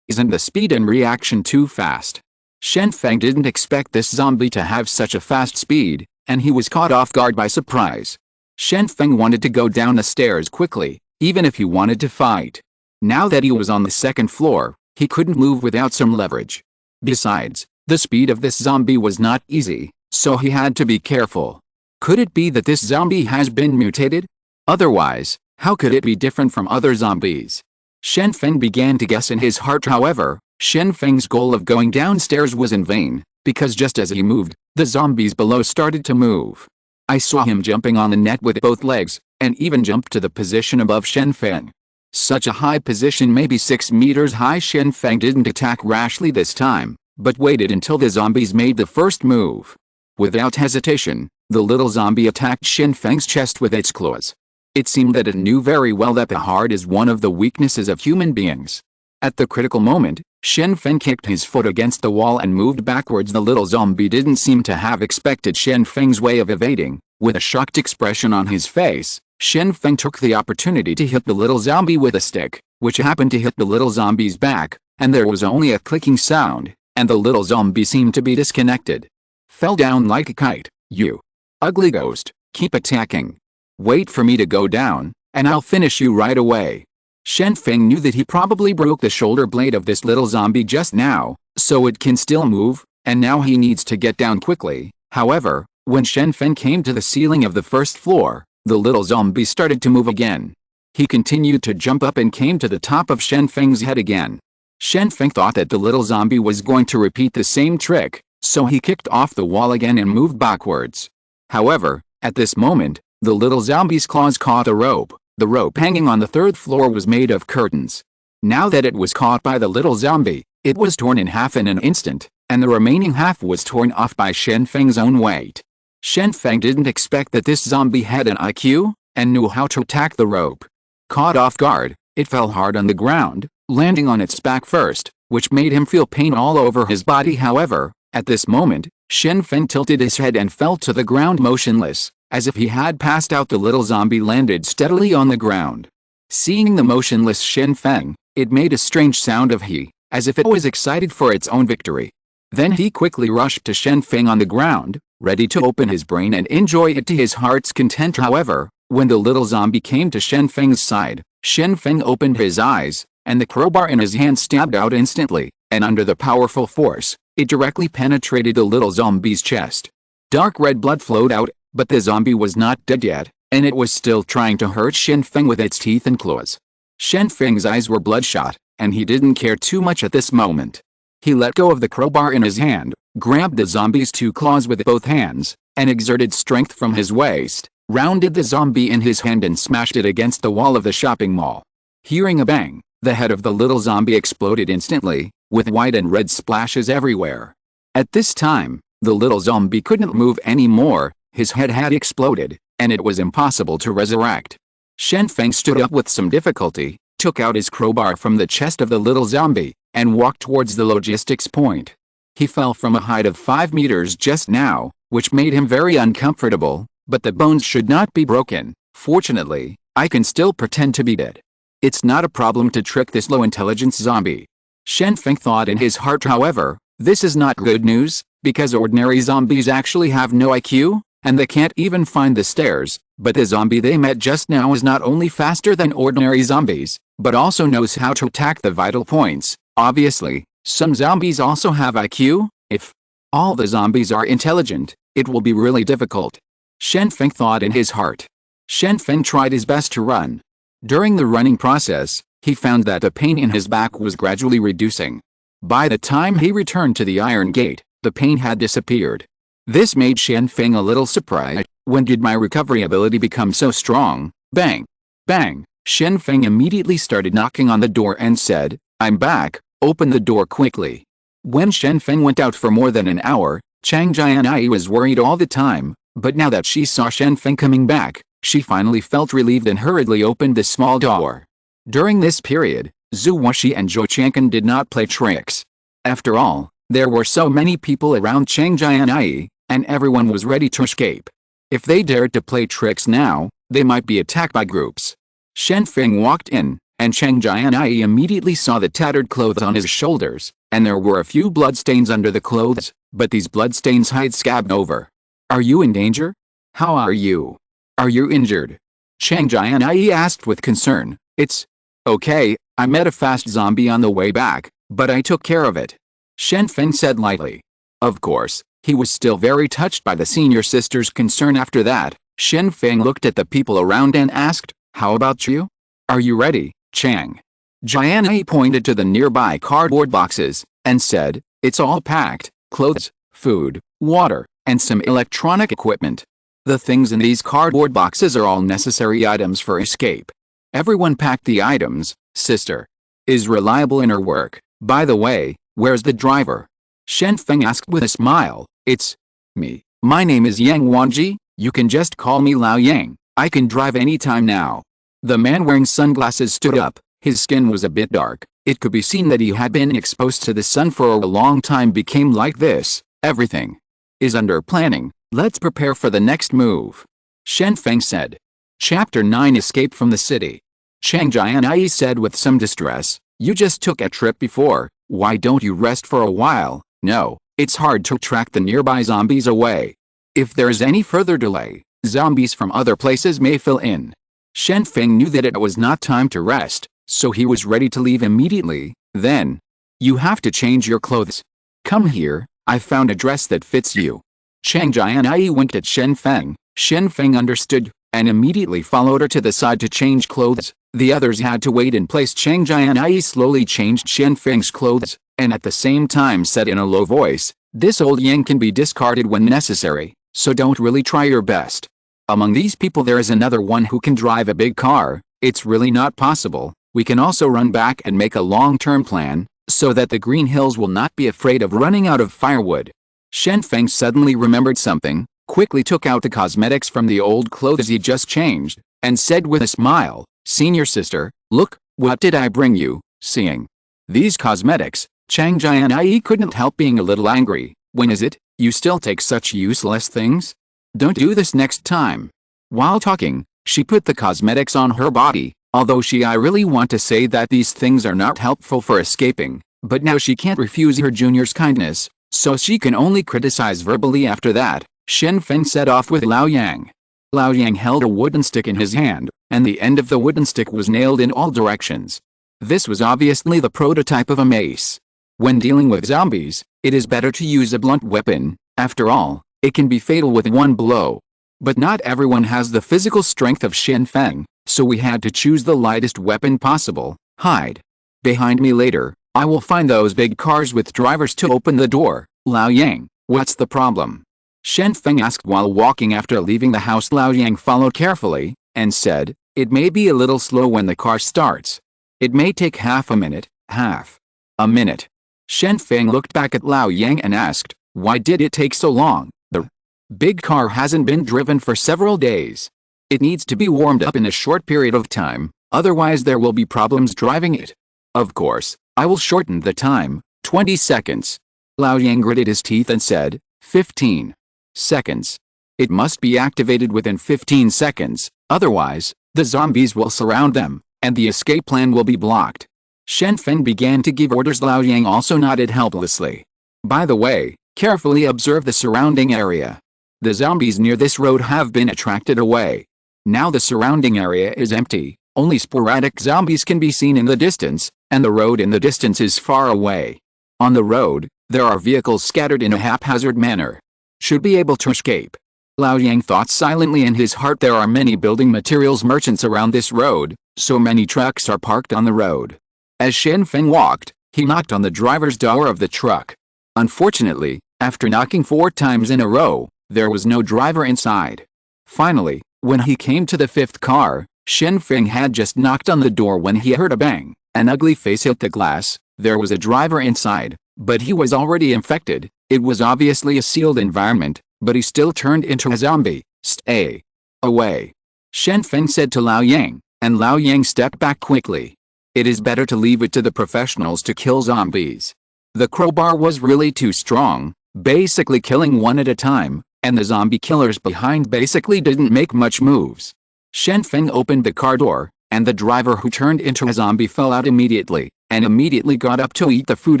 Isn't the speed and reaction too fast? Shen Feng didn't expect this zombie to have such a fast speed, and he was caught off guard by surprise. Shen Feng wanted to go down the stairs quickly, even if he wanted to fight. Now that he was on the 2nd floor, he couldn't move without some leverage. Besides, the speed of this zombie was not easy, so he had to be careful. Could it be that this zombie has been mutated? Otherwise, how could it be different from other zombies? Shen Feng began to guess in his heart. However, Shen Feng's goal of going downstairs was in vain, because just as he moved, the zombies below started to move. I saw him jumping on the net with both legs, and even jumped to the position above Shen Feng. Such a high position, maybe 6 meters high. Shen Feng didn't attack rashly this time, but waited until the zombies made the first move. Without hesitation, the little zombie attacked Shen Feng's chest with its claws. It seemed that it knew very well that the heart is one of the weaknesses of human beings. At the critical moment, Shen Feng kicked his foot against the wall and moved backwards. The little zombie didn't seem to have expected Shen Feng's way of evading. With a shocked expression on his face, Shen Feng took the opportunity to hit the little zombie with a stick, which happened to hit the little zombie's back, and there was only a clicking sound, and the little zombie seemed to be disconnected. Fell down like a kite. You ugly ghost, keep attacking. Wait for me to go down, and I'll finish you right away. Shen Feng knew that he probably broke the shoulder blade of this little zombie just now, so it can still move, and now he needs to get down quickly. However, when Shen Feng came to the ceiling of the first floor, the little zombie started to move again. He continued to jump up and came to the top of Shen Feng's head again. Shen Feng thought that the little zombie was going to repeat the same trick, so he kicked off the wall again and moved backwards. However, at this moment, the little zombie's claws caught a rope. The rope hanging on the third floor was made of curtains. Now that it was caught by the little zombie, it was torn in half in an instant, and the remaining half was torn off by Shen Feng's own weight. Shen Feng didn't expect that this zombie had an IQ, and knew how to attack the rope. Caught off guard, it fell hard on the ground, landing on its back first, which made him feel pain all over his body. However, at this moment, Shen Feng tilted his head and fell to the ground motionless, as if he had passed out. The little zombie landed steadily on the ground. Seeing the motionless Shen Feng, it made a strange sound of he, as if it was excited for its own victory. Then he quickly rushed to Shen Feng on the ground, ready to open his brain and enjoy it to his heart's content. However, when the little zombie came to Shen Feng's side, Shen Feng opened his eyes, and the crowbar in his hand stabbed out instantly, and under the powerful force, it directly penetrated the little zombie's chest. Dark red blood flowed out, but the zombie was not dead yet, and it was still trying to hurt Shen Feng with its teeth and claws. Shen Feng's eyes were bloodshot, and he didn't care too much at this moment. He let go of the crowbar in his hand, grabbed the zombie's 2 claws with both hands, and exerted strength from his waist, rounded the zombie in his hand and smashed it against the wall of the shopping mall. Hearing a bang, the head of the little zombie exploded instantly, with white and red splashes everywhere. At this time, the little zombie couldn't move anymore. His head had exploded, and it was impossible to resurrect. Shen Feng stood up with some difficulty, took out his crowbar from the chest of the little zombie, and walked towards the logistics point. He fell from a height of 5 meters just now, which made him very uncomfortable, but the bones should not be broken. Fortunately, I can still pretend to be dead. It's not a problem to trick this low-intelligence zombie. Shen Feng thought in his heart. However, this is not good news, because ordinary zombies actually have no IQ, and they can't even find the stairs. But the zombie they met just now is not only faster than ordinary zombies, but also knows how to attack the vital points. Obviously, some zombies also have IQ. If all the zombies are intelligent, it will be really difficult. Shen Feng thought in his heart. Shen Feng tried his best to run. During the running process, he found that the pain in his back was gradually reducing. By the time he returned to the iron gate, the pain had disappeared. This made Shen Feng a little surprised. When did my recovery ability become so strong? Bang! Bang! Shen Feng immediately started knocking on the door and said, "I'm back, open the door quickly." When Shen Feng went out for more than an hour, Chang Jianyi was worried all the time, but now that she saw Shen Feng coming back, she finally felt relieved and hurriedly opened the small door. During this period, Zhu Wuxi and Zhou Chang'an did not play tricks. After all, there were so many people around Chang Jianyi, and everyone was ready to escape. If they dared to play tricks now, they might be attacked by groups. Shen Feng walked in, and Chang Jianyi immediately saw the tattered clothes on his shoulders, and there were a few bloodstains under the clothes, but these bloodstains had scabbed over. "Are you in danger? How are you? Are you injured?" Chang Jianyi asked with concern. "It's okay, I met a fast zombie on the way back, but I took care of it," Shen Feng said lightly. Of course, he was still very touched by the senior sister's concern. After that, Shen Feng looked at the people around and asked, "How about you? Are you ready, Chang?" Jianyi pointed to the nearby cardboard boxes, and said, "It's all packed, clothes, food, water, and some electronic equipment. The things in these cardboard boxes are all necessary items for escape. Everyone packed the items, sister. Is reliable in her work. By the way, where's the driver?" Shen Feng asked with a smile. "It's me. My name is Yang Wanji, you can just call me Lao Yang. I can drive any time now." The man wearing sunglasses stood up. His skin was a bit dark. It could be seen that he had been exposed to the sun for a long time. Became like this. "Everything is under planning. Let's prepare for the next move," Shen Feng said. Chapter 9 Escape from the City. Chang Jianyi said with some distress, "You just took a trip before, why don't you rest for a while?" "No, it's hard to track the nearby zombies away. If there is any further delay, zombies from other places may fill in." Shen Feng knew that it was not time to rest, so he was ready to leave immediately. Then, "You have to change your clothes. Come here, I found a dress that fits you." Chang Jianyi winked at Shen Feng. Shen Feng understood, and immediately followed her to the side to change clothes. The others had to wait in place. Chang Jianyi slowly changed Shen Feng's clothes, and at the same time said in a low voice, "This old Yang can be discarded when necessary, so don't really try your best. Among these people there is another one who can drive a big car. It's really not possible. We can also run back and make a long-term plan, so that the Green Hills will not be afraid of running out of firewood." Shen Feng suddenly remembered something, quickly took out the cosmetics from the old clothes he just changed, and said with a smile, "Senior sister, look, what did I bring you?" Seeing these cosmetics, Chang Jianyi couldn't help being a little angry. "When is it? You still take such useless things? Don't do this next time." While talking, she put the cosmetics on her body, although I really want to say that these things are not helpful for escaping, but now she can't refuse her junior's kindness, so she can only criticize verbally. After that, Shen Feng set off with Lao Yang. Lao Yang held a wooden stick in his hand, and the end of the wooden stick was nailed in all directions. This was obviously the prototype of a mace. When dealing with zombies, it is better to use a blunt weapon. After all, it can be fatal with one blow. But not everyone has the physical strength of Shen Feng, so we had to choose the lightest weapon possible. "Hide behind me later. I will find those big cars with drivers to open the door." "Lao Yang, what's the problem?" Shen Feng asked while walking. After leaving the house, Lao Yang followed carefully, and said, "It may be a little slow when the car starts. It may take half a minute." "Half a minute?" Shen Feng looked back at Lao Yang and asked, "Why did it take so long?" "The big car hasn't been driven for several days. It needs to be warmed up in a short period of time, otherwise there will be problems driving it. Of course, I will shorten the time, 20 seconds. Lao Yang gritted his teeth and said, 15 seconds. It must be activated within 15 seconds, otherwise, the zombies will surround them, and the escape plan will be blocked. Shen Feng began to give orders. Lao Yang also nodded helplessly. By the way, carefully observe the surrounding area. The zombies near this road have been attracted away. Now the surrounding area is empty, only sporadic zombies can be seen in the distance, and the road in the distance is far away. On the road, there are vehicles scattered in a haphazard manner. Should be able to escape. Lao Yang thought silently in his heart. There are many building materials merchants around this road, so many trucks are parked on the road. As Shen Feng walked, he knocked on the driver's door of the truck. Unfortunately, after knocking 4 times in a row, there was no driver inside. Finally, when he came to the 5th car, Shen Feng had just knocked on the door when he heard a bang. An ugly face hit the glass. There was a driver inside, but he was already infected. It was obviously a sealed environment, but he still turned into a zombie. Stay away, Shen Feng said to Lao Yang, and Lao Yang stepped back quickly. It is better to leave it to the professionals to kill zombies. The crowbar was really too strong, basically killing one at a time, and the zombie killers behind basically didn't make much moves. Shen Feng opened the car door, and the driver who turned into a zombie fell out immediately, and immediately got up to eat the food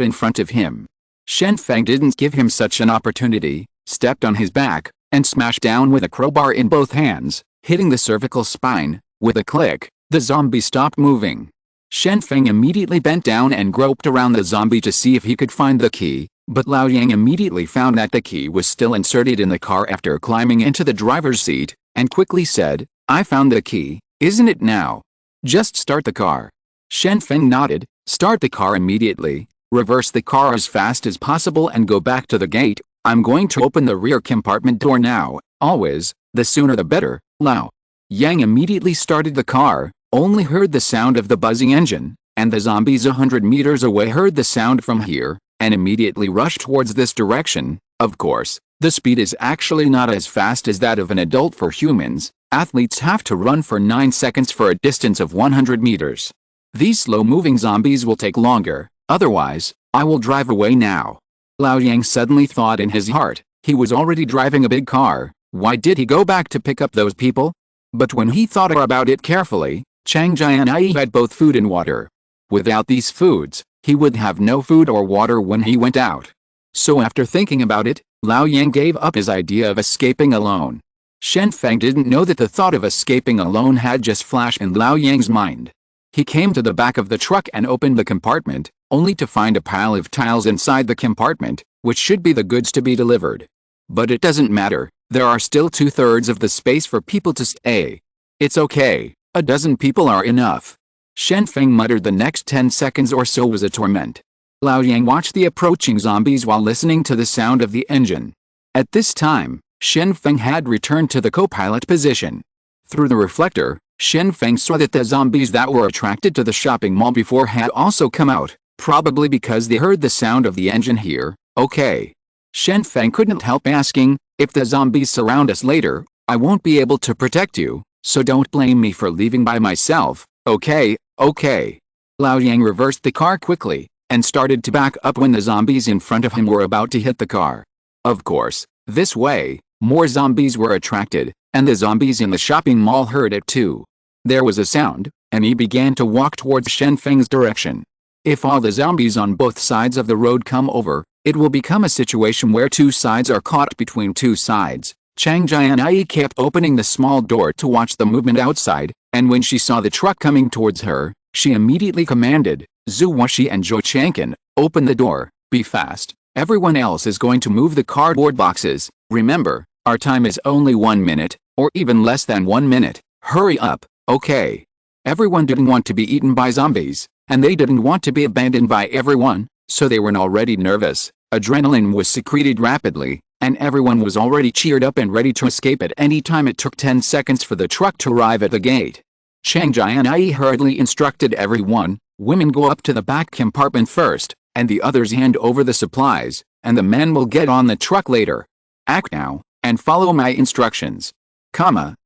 in front of him. Shen Feng didn't give him such an opportunity, stepped on his back, and smashed down with a crowbar in both hands, hitting the cervical spine. With a click, the zombie stopped moving. Shen Feng immediately bent down and groped around the zombie to see if he could find the key, but Lao Yang immediately found that the key was still inserted in the car after climbing into the driver's seat, and quickly said, I found the key, isn't it now? Just start the car. Shen Feng nodded. Start the car immediately, reverse the car as fast as possible and go back to the gate. I'm going to open the rear compartment door now. Always, the sooner the better. Lao Yang immediately started the car, only heard the sound of the buzzing engine, and the zombies 100 meters away heard the sound from here, and immediately rushed towards this direction. Of course, the speed is actually not as fast as that of an adult for humans. Athletes have to run for 9 seconds for a distance of 100 meters. These slow-moving zombies will take longer, otherwise, I will drive away now. Lao Yang suddenly thought in his heart, he was already driving a big car, why did he go back to pick up those people? But when he thought about it carefully, Chang Jianyi had both food and water. Without these foods, he would have no food or water when he went out. So after thinking about it, Lao Yang gave up his idea of escaping alone. Shen Feng didn't know that the thought of escaping alone had just flashed in Lao Yang's mind. He came to the back of the truck and opened the compartment, only to find a pile of tiles inside the compartment, which should be the goods to be delivered. But it doesn't matter, there are still 2/3 of the space for people to stay. It's okay, a dozen people are enough. Shen Feng muttered. The next 10 seconds or so was a torment. Lao Yang watched the approaching zombies while listening to the sound of the engine. At this time, Shen Feng had returned to the co-pilot position. Through the reflector, Shen Feng saw that the zombies that were attracted to the shopping mall before had also come out, probably because they heard the sound of the engine here. Okay. Shen Feng couldn't help asking, if the zombies surround us later, I won't be able to protect you, so don't blame me for leaving by myself. Okay, okay. Lao Yang reversed the car quickly, and started to back up when the zombies in front of him were about to hit the car. Of course, this way, more zombies were attracted, and the zombies in the shopping mall heard it too. There was a sound, and he began to walk towards Shen Feng's direction. If all the zombies on both sides of the road come over, it will become a situation where two sides are caught between two sides. Chang Jianyi kept opening the small door to watch the movement outside, and when she saw the truck coming towards her, she immediately commanded, Zhu Washi and Zhou Changqin, open the door, be fast, everyone else is going to move the cardboard boxes. Remember, our time is only 1 minute, or even less than 1 minute, hurry up. Okay. Everyone didn't want to be eaten by zombies, and they didn't want to be abandoned by everyone, so they were already nervous. Adrenaline was secreted rapidly, and everyone was already cheered up and ready to escape at any time. It took 10 seconds for the truck to arrive at the gate. Chang Jianyi hurriedly instructed everyone, women go up to the back compartment first, and the others hand over the supplies, and the men will get on the truck later. Act now, and follow my instructions.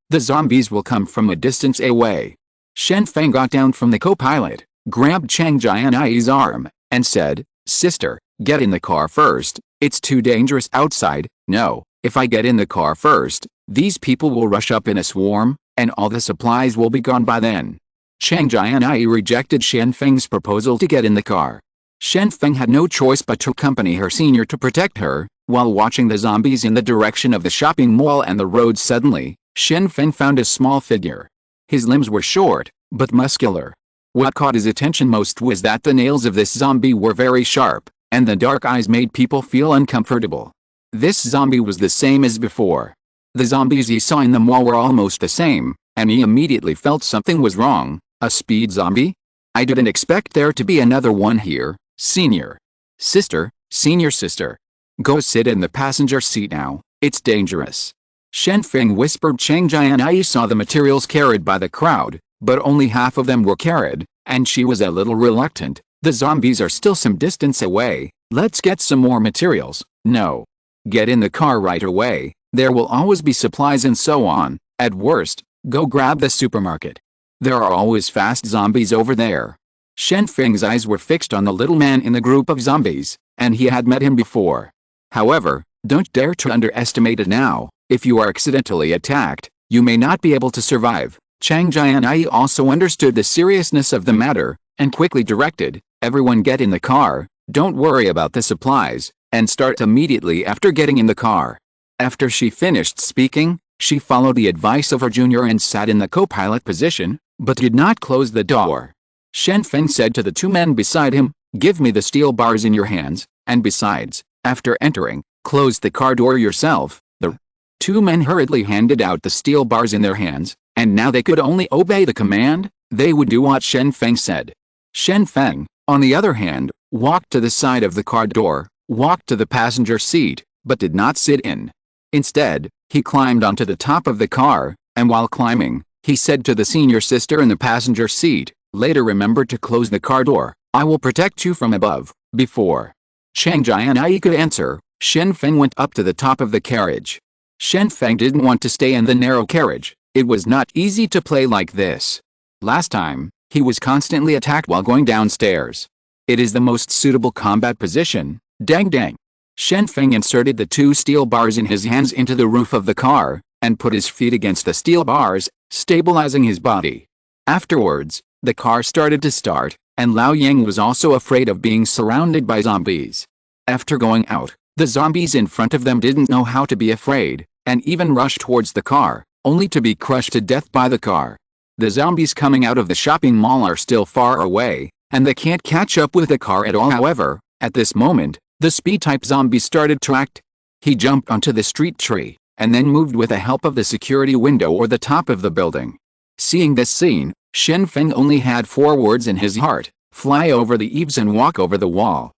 The zombies will come from a distance away. Shen Feng got down from the co-pilot, grabbed Chang Jianyi's arm, and said, Sister, get in the car first, it's too dangerous outside. No, if I get in the car first, these people will rush up in a swarm, and all the supplies will be gone by then. Chang Jianyi rejected Shen Feng's proposal to get in the car. Shen Feng had no choice but to accompany her senior to protect her, while watching the zombies in the direction of the shopping mall and the road. Suddenly, Shen Feng found a small figure. His limbs were short, but muscular. What caught his attention most was that the nails of this zombie were very sharp, and the dark eyes made people feel uncomfortable. This zombie was the same as before. The zombies he saw in the mall were almost the same, and he immediately felt something was wrong. A speed zombie? I didn't expect there to be another one here. Senior sister. Go sit in the passenger seat now, it's dangerous. Shen Feng whispered. Chang Jianyi saw the materials carried by the crowd, but only half of them were carried, and she was a little reluctant. The zombies are still some distance away, let's get some more materials. No. Get in the car right away, there will always be supplies and so on. At worst, go grab the supermarket. There are always fast zombies over there. Shen Feng's eyes were fixed on the little man in the group of zombies, and he had met him before. However, don't dare to underestimate it now. If you are accidentally attacked, you may not be able to survive. Chang Jianyi also understood the seriousness of the matter, and quickly directed, everyone get in the car, don't worry about the supplies, and start immediately after getting in the car. After she finished speaking, she followed the advice of her junior and sat in the co-pilot position, but did not close the door. Shen Feng said to the two men beside him, give me the steel bars in your hands, and besides, after entering, close the car door yourself. The two men hurriedly handed out the steel bars in their hands, and now they could only obey the command. They would do what Shen Feng said. Shen Feng, on the other hand, walked to the side of the car door, walked to the passenger seat, but did not sit in. Instead, he climbed onto the top of the car, and while climbing, he said to the senior sister in the passenger seat, "Later remember to close the car door, I will protect you from above." Before Chang Jianyi could answer, Shen Feng went up to the top of the carriage. Shen Feng didn't want to stay in the narrow carriage. It was not easy to play like this. Last time, he was constantly attacked while going downstairs. It is the most suitable combat position. Dang dang. Shen Feng inserted the 2 steel bars in his hands into the roof of the car, and put his feet against the steel bars, stabilizing his body. Afterwards, the car started to start, and Lao Yang was also afraid of being surrounded by zombies. After going out, the zombies in front of them didn't know how to be afraid, and even rushed towards the car, only to be crushed to death by the car. The zombies coming out of the shopping mall are still far away, and they can't catch up with the car at all. However, at this moment, the speed-type zombie started to act. He jumped onto the street tree, and then moved with the help of the security window or the top of the building. Seeing this scene, Shen Feng only had 4 words in his heart: fly over the eaves and walk over the wall.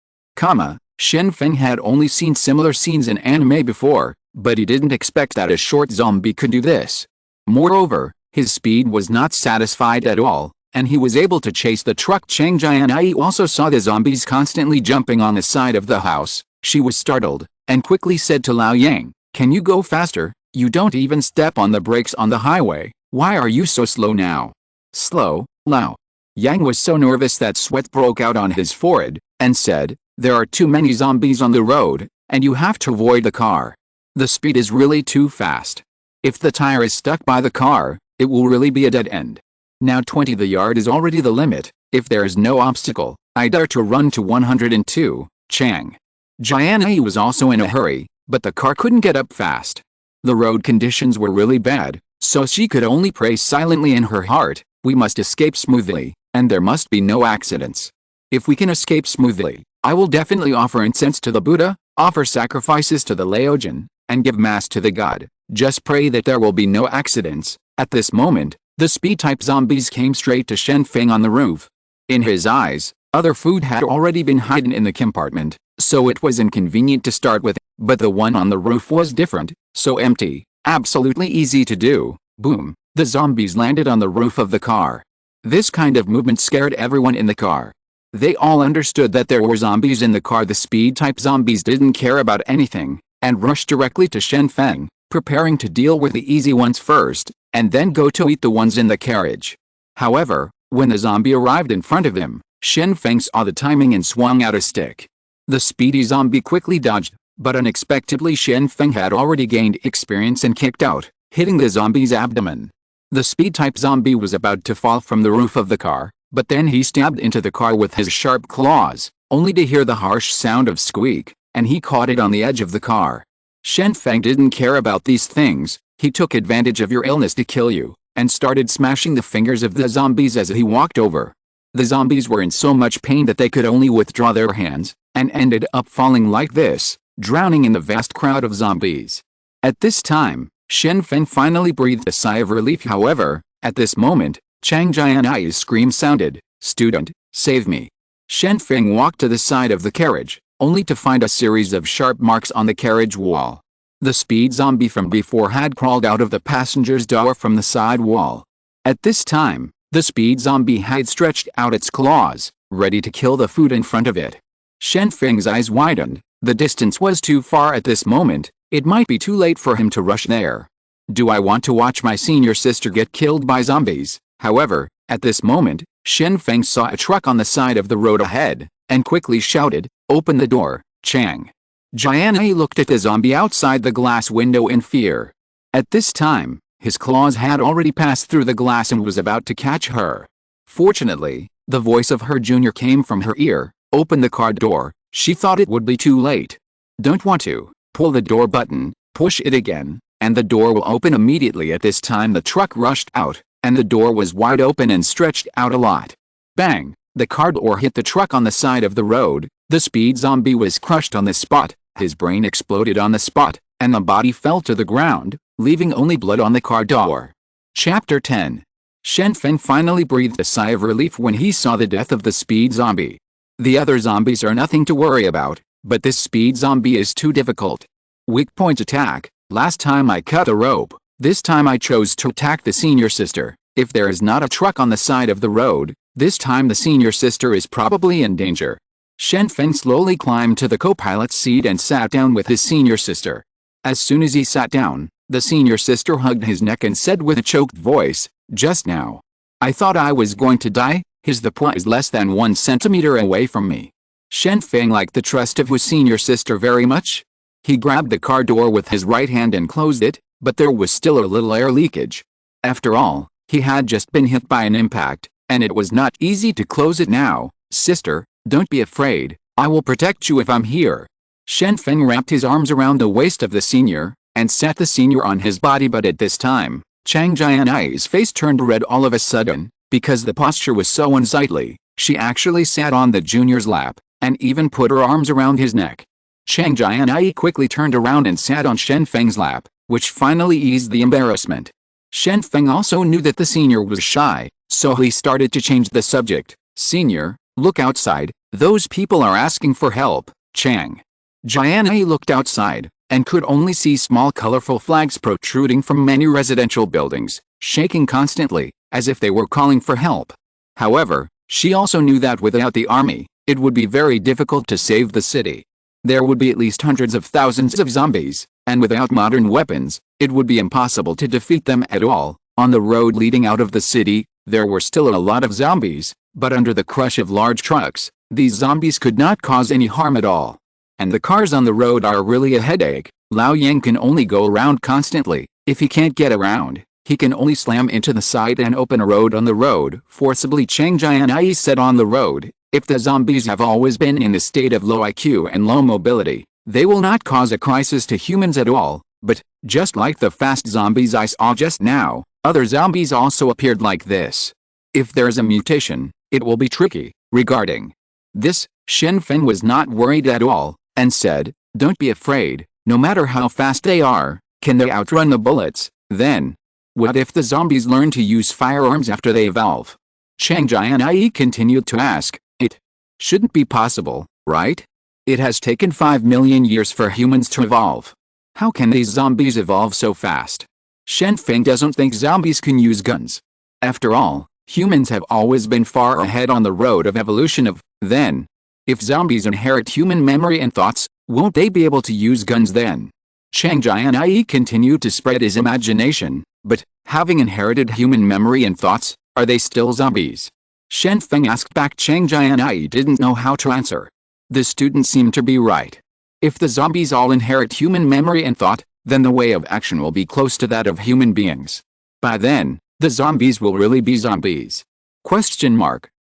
Shen Feng had only seen similar scenes in anime before, but he didn't expect that a short zombie could do this. Moreover, his speed was not satisfied at all, and he was able to chase the truck. Chang Jianyi also saw the zombies constantly jumping on the side of the house. She was startled, and quickly said to Lao Yang, "Can you go faster? You don't even step on the brakes on the highway. Why are you so slow now?" "Slow, Lao?" Yang was so nervous that sweat broke out on his forehead, and said, "There are too many zombies on the road, and you have to avoid the car. The speed is really too fast. If the tire is stuck by the car, it will really be a dead end. Now 20 the yard is already the limit. If there is no obstacle, I dare to run to 102. Chang Jianyi was also in a hurry, but the car couldn't get up fast. The road conditions were really bad, so she could only pray silently in her heart, "We must escape smoothly, and there must be no accidents. If we can escape smoothly, I will definitely offer incense to the Buddha, offer sacrifices to the Laojian, and give mass to the god. Just pray that there will be no accidents." At this moment, the speed-type zombies came straight to Shen Feng on the roof. In his eyes, other food had already been hidden in the compartment, so it was inconvenient to start with, but the one on the roof was different, so empty, absolutely easy to do. Boom, the zombies landed on the roof of the car. This kind of movement scared everyone in the car. They all understood that there were zombies in the car. The speed-type zombies didn't care about anything, and rushed directly to Shen Feng, preparing to deal with the easy ones first, and then go to eat the ones in the carriage. However, when the zombie arrived in front of him, Shen Feng saw the timing and swung out a stick. The speedy zombie quickly dodged, but unexpectedly Shen Feng had already gained experience and kicked out, hitting the zombie's abdomen. The speed-type zombie was about to fall from the roof of the car, but then he stabbed into the car with his sharp claws, only to hear the harsh sound of squeak, and he caught it on the edge of the car. Shen Feng didn't care about these things. He took advantage of your illness to kill you, and started smashing the fingers of the zombies as he walked over. The zombies were in so much pain that they could only withdraw their hands, and ended up falling like this, drowning in the vast crowd of zombies. At this time, Shen Feng finally breathed a sigh of relief. However, at this moment, Chang Jianyi's scream sounded, "Student, save me." Shen Feng walked to the side of the carriage, only to find a series of sharp marks on the carriage wall. The speed zombie from before had crawled out of the passenger's door from the side wall. At this time, the speed zombie had stretched out its claws, ready to kill the food in front of it. Shen Feng's eyes widened. The distance was too far at this moment. It might be too late for him to rush there. Do I want to watch my senior sister get killed by zombies? However, at this moment, Shen Feng saw a truck on the side of the road ahead, and quickly shouted, "Open the door, Chang." Jianyi looked at the zombie outside the glass window in fear. At this time, his claws had already passed through the glass and was about to catch her. Fortunately, the voice of her junior came from her ear, "Open the car door." She thought it would be too late. "Don't want to. Pull the door button, push it again, and the door will open immediately." At this time the truck rushed out, and the door was wide open and stretched out a lot. Bang! The car door hit the truck on the side of the road. The speed zombie was crushed on the spot, his brain exploded on the spot, and the body fell to the ground, leaving only blood on the car door. Chapter 10. Shen Feng finally breathed a sigh of relief when he saw the death of the speed zombie. The other zombies are nothing to worry about, but this speed zombie is too difficult. Weak point attack. Last time I cut a rope, this time I chose to attack the senior sister. If there is not a truck on the side of the road, this time the senior sister is probably in danger. Shen Feng slowly climbed to the co-pilot's seat and sat down with his senior sister. As soon as he sat down, the senior sister hugged his neck and said with a choked voice, "Just now, I thought I was going to die. The point is less than 1 centimeter away from me." Shen Feng liked the trust of his senior sister very much. He grabbed the car door with his right hand and closed it, but there was still a little air leakage. After all, he had just been hit by an impact, and it was not easy to close it now. "Sister, don't be afraid, I will protect you if I'm here." Shen Feng wrapped his arms around the waist of the senior, and set the senior on his body, but at this time, Chang Jianyi's face turned red all of a sudden, because the posture was so unsightly. She actually sat on the junior's lap, and even put her arms around his neck. Chang Jianyi quickly turned around and sat on Shen Feng's lap, which finally eased the embarrassment. Shen Feng also knew that the senior was shy, so he started to change the subject. "Senior, look outside, those people are asking for help." Chang Jianyi looked outside, and could only see small colorful flags protruding from many residential buildings, shaking constantly, as if they were calling for help. However, she also knew that without the army, it would be very difficult to save the city. There would be at least hundreds of thousands of zombies, and without modern weapons, it would be impossible to defeat them at all. On the road leading out of the city, there were still a lot of zombies, but under the crush of large trucks, these zombies could not cause any harm at all. And the cars on the road are really a headache. Lao Yang can only go around constantly. If he can't get around, he can only slam into the side and open a road on the road forcibly. Chang Jianyi said on the road, "If the zombies have always been in the state of low IQ and low mobility, they will not cause a crisis to humans at all, but, just like the fast zombies I saw just now, other zombies also appeared like this. If there's a mutation, it will be tricky." Regarding this, Shen Feng was not worried at all, and said, "Don't be afraid, no matter how fast they are, can they outrun the bullets? Then, what if the zombies learn to use firearms after they evolve?" Chang Jianyi continued to ask, "It shouldn't be possible, right? It has taken 5 million years for humans to evolve. How can these zombies evolve so fast?" Shen Feng doesn't think zombies can use guns. After all, humans have always been far ahead on the road of evolution. Then, if zombies inherit human memory and thoughts, won't they be able to use guns then? Chang Jianyi continued to spread his imagination, but, having inherited human memory and thoughts, are they still zombies? Shen Feng asked back. Chang Jianyi didn't know how to answer. The student seemed to be right. If the zombies all inherit human memory and thought, then the way of action will be close to that of human beings. By then, the zombies will really be zombies.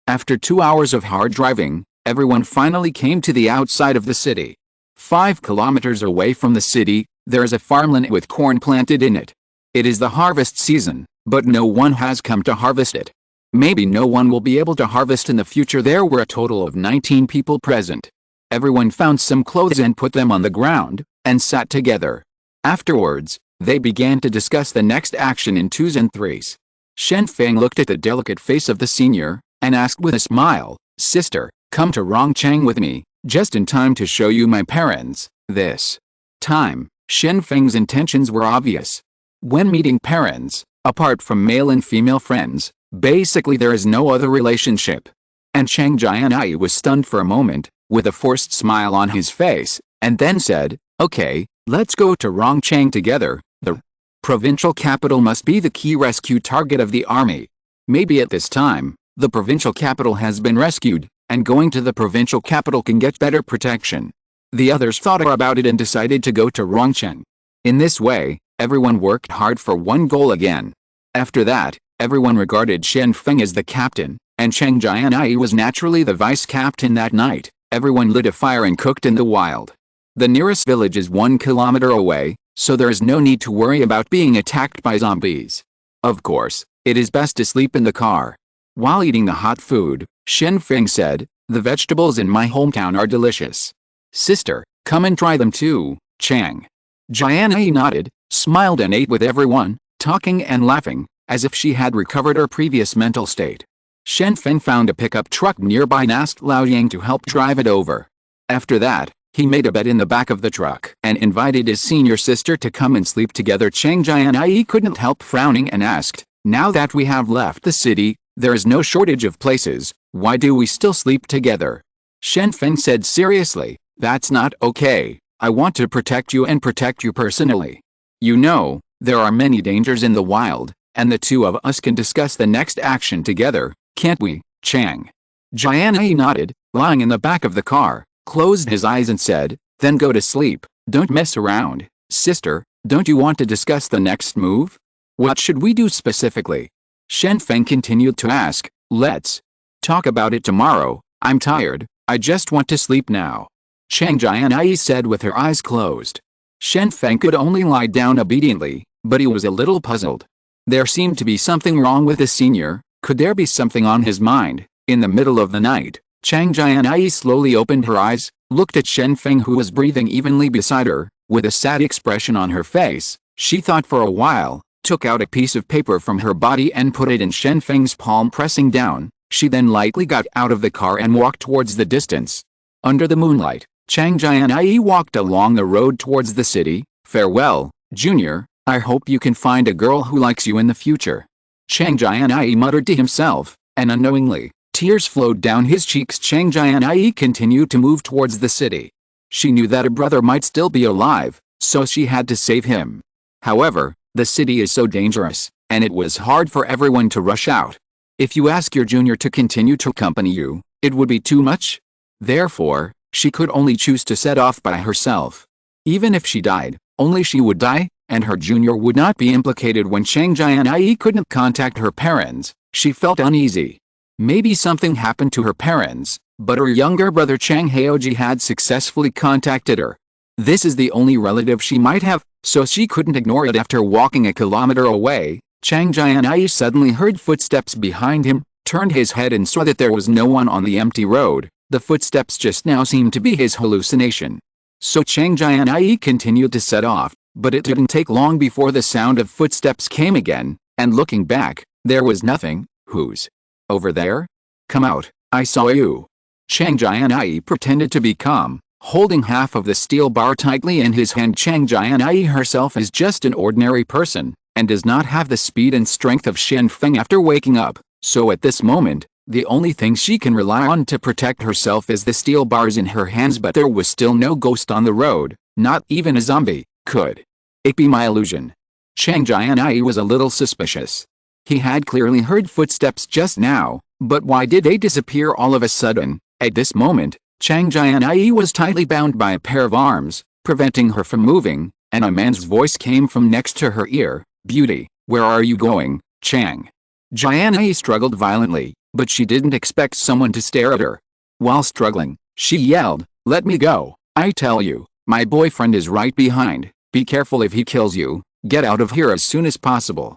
After 2 hours of hard driving, everyone finally came to the outside of the city. 5 kilometers away from the city, there is a farmland with corn planted in it. It is the harvest season, but no one has come to harvest it. Maybe no one will be able to harvest in the future. There were a total of 19 people present. Everyone found some clothes and put them on the ground, and sat together. Afterwards, they began to discuss the next action in 2s and 3s. Shen Feng looked at the delicate face of the senior, and asked with a smile, "Sister, come to Rongcheng with me, just in time to show you my parents." This time, Shen Feng's intentions were obvious. When meeting parents, apart from male and female friends, basically there is no other relationship. And Chang Jianyi was stunned for a moment, with a forced smile on his face, and then said, "Okay, let's go to Rongcheng together. The provincial capital must be the key rescue target of the army. Maybe at this time, the provincial capital has been rescued, and going to the provincial capital can get better protection." The others thought about it and decided to go to Rongcheng. In this way, everyone worked hard for one goal again. After that, everyone regarded Shen Feng as the captain, and Chang Jianyi was naturally the vice captain. That night, everyone lit a fire and cooked in the wild. The nearest village is 1 kilometer away, so there is no need to worry about being attacked by zombies. Of course, it is best to sleep in the car. While eating the hot food, Shen Feng said, "The vegetables in my hometown are delicious. Sister, come and try them too." Chang Jianyi nodded, smiled and ate with everyone, talking and laughing, as if she had recovered her previous mental state. Shen Feng found a pickup truck nearby and asked Lao Yang to help drive it over. After that, he made a bed in the back of the truck and invited his senior sister to come and sleep together. Chang Jianyi couldn't help frowning and asked, "Now that we have left the city, there is no shortage of places, why do we still sleep together?" Shen Feng said seriously, "That's not okay. I want to protect you and protect you personally. You know, there are many dangers in the wild, and the two of us can discuss the next action together, can't we, Chang?" Jianyi nodded, lying in the back of the car, closed his eyes and said, "Then go to sleep, don't mess around. Sister, don't you want to discuss the next move? What should we do specifically?" Shen Feng continued to ask, "Let's talk about it tomorrow. I'm tired, I just want to sleep now," Chang Jianyi said with her eyes closed. Shen Feng could only lie down obediently, but he was a little puzzled. There seemed to be something wrong with the senior. Could there be something on his mind? In the middle of the night, Chang Jianyi slowly opened her eyes, looked at Shen Feng who was breathing evenly beside her, with a sad expression on her face. She thought for a while, took out a piece of paper from her body and put it in Shen Feng's palm, pressing down. She then lightly got out of the car and walked towards the distance. Under the moonlight, Chang Jianyi walked along the road towards the city. "Farewell, Junior, I hope you can find a girl who likes you in the future," Chang Jianyi muttered to himself, and unknowingly, tears flowed down his cheeks. Chang Jianyi continued to move towards the city. She knew that her brother might still be alive, so she had to save him. However, the city is so dangerous, and it was hard for everyone to rush out. If you ask your junior to continue to accompany you, it would be too much. Therefore, she could only choose to set off by herself. Even if she died, only she would die, and her junior would not be implicated. When Chang Jianyi couldn't contact her parents, she felt uneasy. Maybe something happened to her parents, but her younger brother Chang Haoji had successfully contacted her. This is the only relative she might have, so she couldn't ignore it. After walking a kilometer away, Chang Jianyi suddenly heard footsteps behind him, turned his head and saw that there was no one on the empty road. The footsteps just now seemed to be his hallucination. So Chang Jianyi continued to set off, but it didn't take long before the sound of footsteps came again, and looking back, there was nothing. "Who's over there? Come out, I saw you." Chang Jianyi pretended to be calm, holding half of the steel bar tightly in his hand. Chang Jianyi herself is just an ordinary person, and does not have the speed and strength of Shen Feng after waking up, so at this moment, the only thing she can rely on to protect herself is the steel bars in her hands. But there was still no ghost on the road, not even a zombie. Could it be my illusion? Chang Jianyi was a little suspicious. He had clearly heard footsteps just now, but why did they disappear all of a sudden? At this moment, Chang Jianyi was tightly bound by a pair of arms, preventing her from moving, and a man's voice came from next to her ear. "Beauty, where are you going, Chang?" Jianyi struggled violently, but she didn't expect someone to stare at her. While struggling, she yelled, "Let me go, I tell you, my boyfriend is right behind, be careful if he kills you, get out of here as soon as possible."